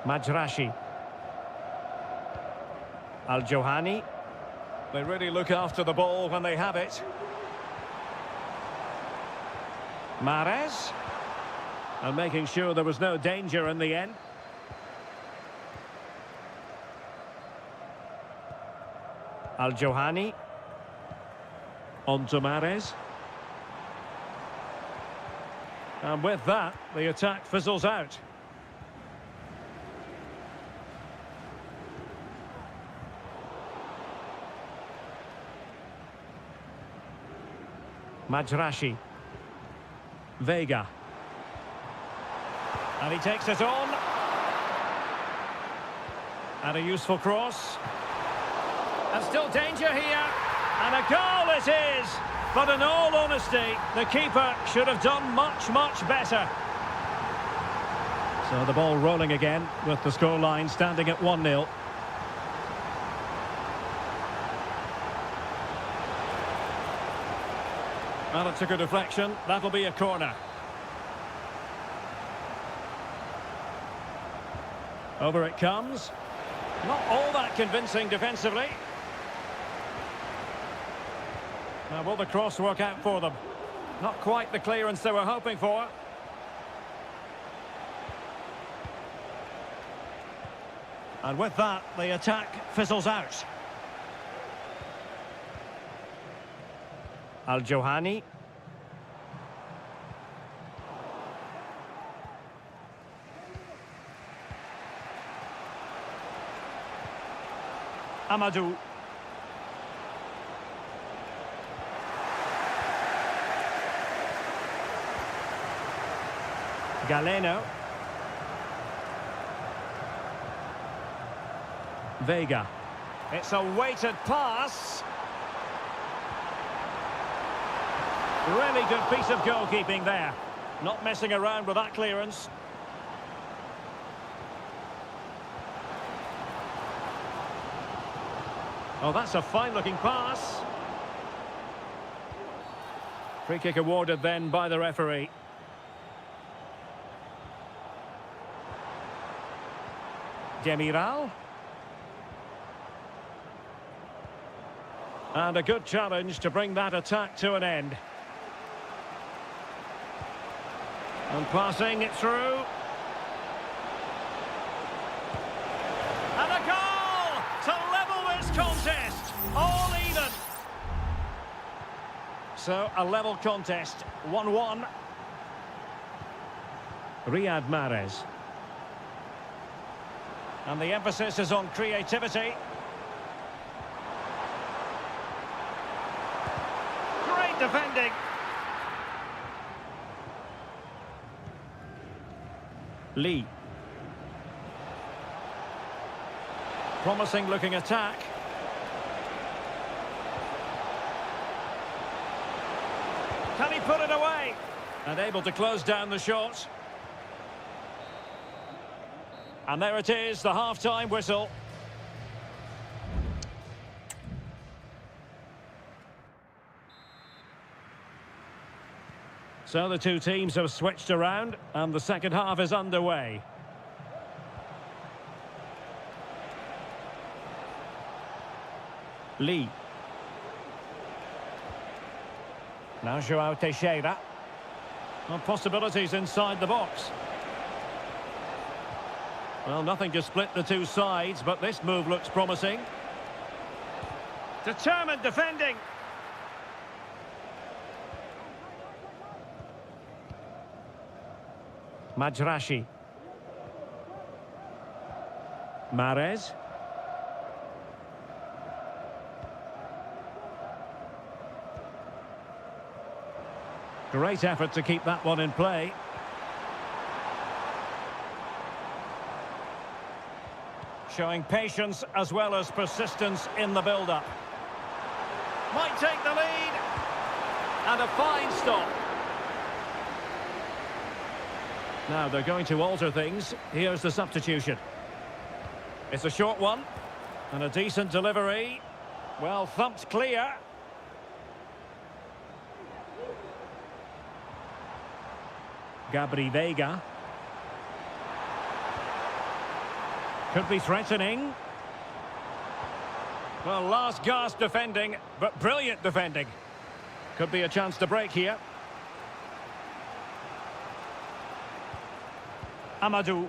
Majrashi. Al-Johani. They really look after the ball when they have it. Mahrez. And making sure there was no danger in the end. Al-Johani. On to Mahrez. And with that, the attack fizzles out. Majrashi. Vega. And he takes it on. And a useful cross. And still danger here. And a goal it is. But in all honesty, the keeper should have done much, much better. So the ball rolling again with the scoreline standing at 1-0. Well, it took a deflection. That'll be a corner. Over it comes. Not all that convincing defensively. Now, will the cross work out for them? Not quite the clearance they were hoping for. And with that, the attack fizzles out. Al-Johani. Amadou. Galeno. Vega. It's a weighted pass. Really good piece of goalkeeping there. Not messing around with that clearance. Oh, that's a fine-looking pass. Free kick awarded then by the referee. Demiral. And a good challenge to bring that attack to an end. And passing it through. And a goal to level this contest. All even. So a level contest, 1-1. Riyad Mahrez. And the emphasis is on creativity. Great defending. Lee. Promising looking attack. Can he put it away? And able to close down the shot. And there it is, the half-time whistle. So the two teams have switched around, and the second half is underway. Lee. Now João Teixeira. Well, possibilities inside the box. Well, nothing to split the two sides, but this move looks promising. Determined defending. Majrashi. Mahrez. Great effort to keep that one in play. Showing patience as well as persistence in the build-up. Might take the lead. And a fine stop. Now they're going to alter things. Here's the substitution. It's a short one. And a decent delivery. Well thumped clear. Gabri Veiga. Could be threatening. Well, last gasp defending, but brilliant defending. Could be a chance to break here. Amadou.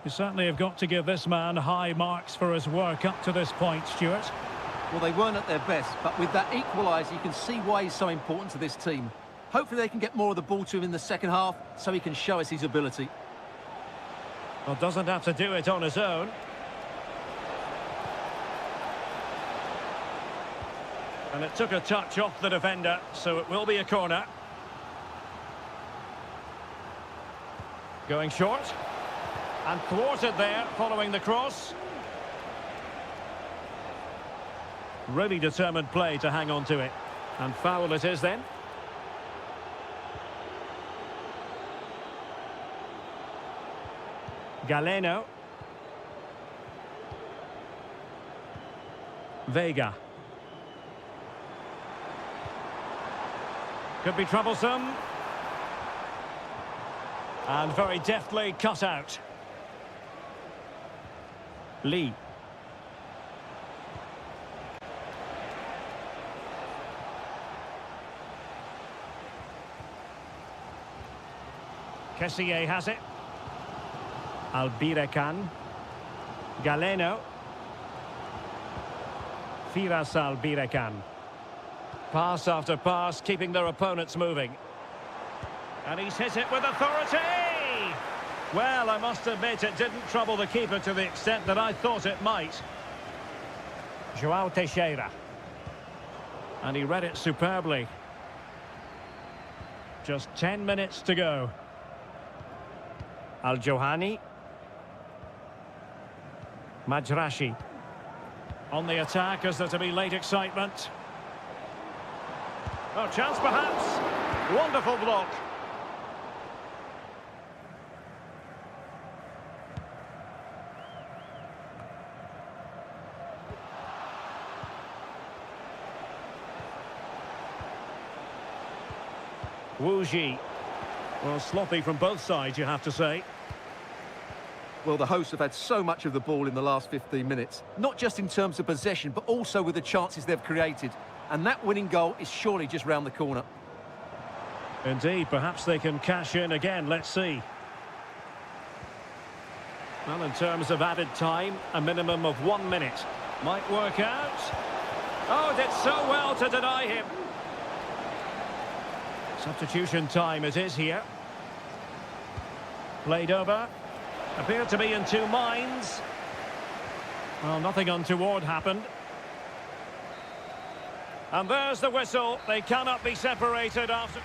You certainly have got to give this man high marks for his work up to this point, Stuart. Well, they weren't at their best, but with that equaliser, you can see why he's so important to this team. Hopefully they can get more of the ball to him in the second half, so he can show us his ability. Well, doesn't have to do it on his own. And it took a touch off the defender, so it will be a corner. Going short. And thwarted there, following the cross. Really determined play to hang on to it. And foul it is then. Galeno. Veiga. Could be troublesome. And very deftly cut out. Lee. Kessié has it. Albirekan. Galeno. Firas Albirekan. Pass after pass, keeping their opponents moving. And he's hit it with authority! Well, I must admit it didn't trouble the keeper to the extent that I thought it might. João Teixeira. And he read it superbly. Just 10 minutes to go. Al-Johani. Majrashi. On the attack as there to be late excitement. Oh, chance perhaps. Wonderful block. Wu Ji. Well, sloppy from both sides, you have to say. Well, the hosts have had so much of the ball in the last 15 minutes, not just in terms of possession, but also with the chances they've created. And that winning goal is surely just round the corner. Indeed, perhaps they can cash in again, let's see. Well, in terms of added time, a minimum of 1 minute. Might work out. Oh, did so well to deny him. Substitution time it is here. Played over. Appeared to be in two minds. Well, nothing untoward happened. And there's the whistle. They cannot be separated after...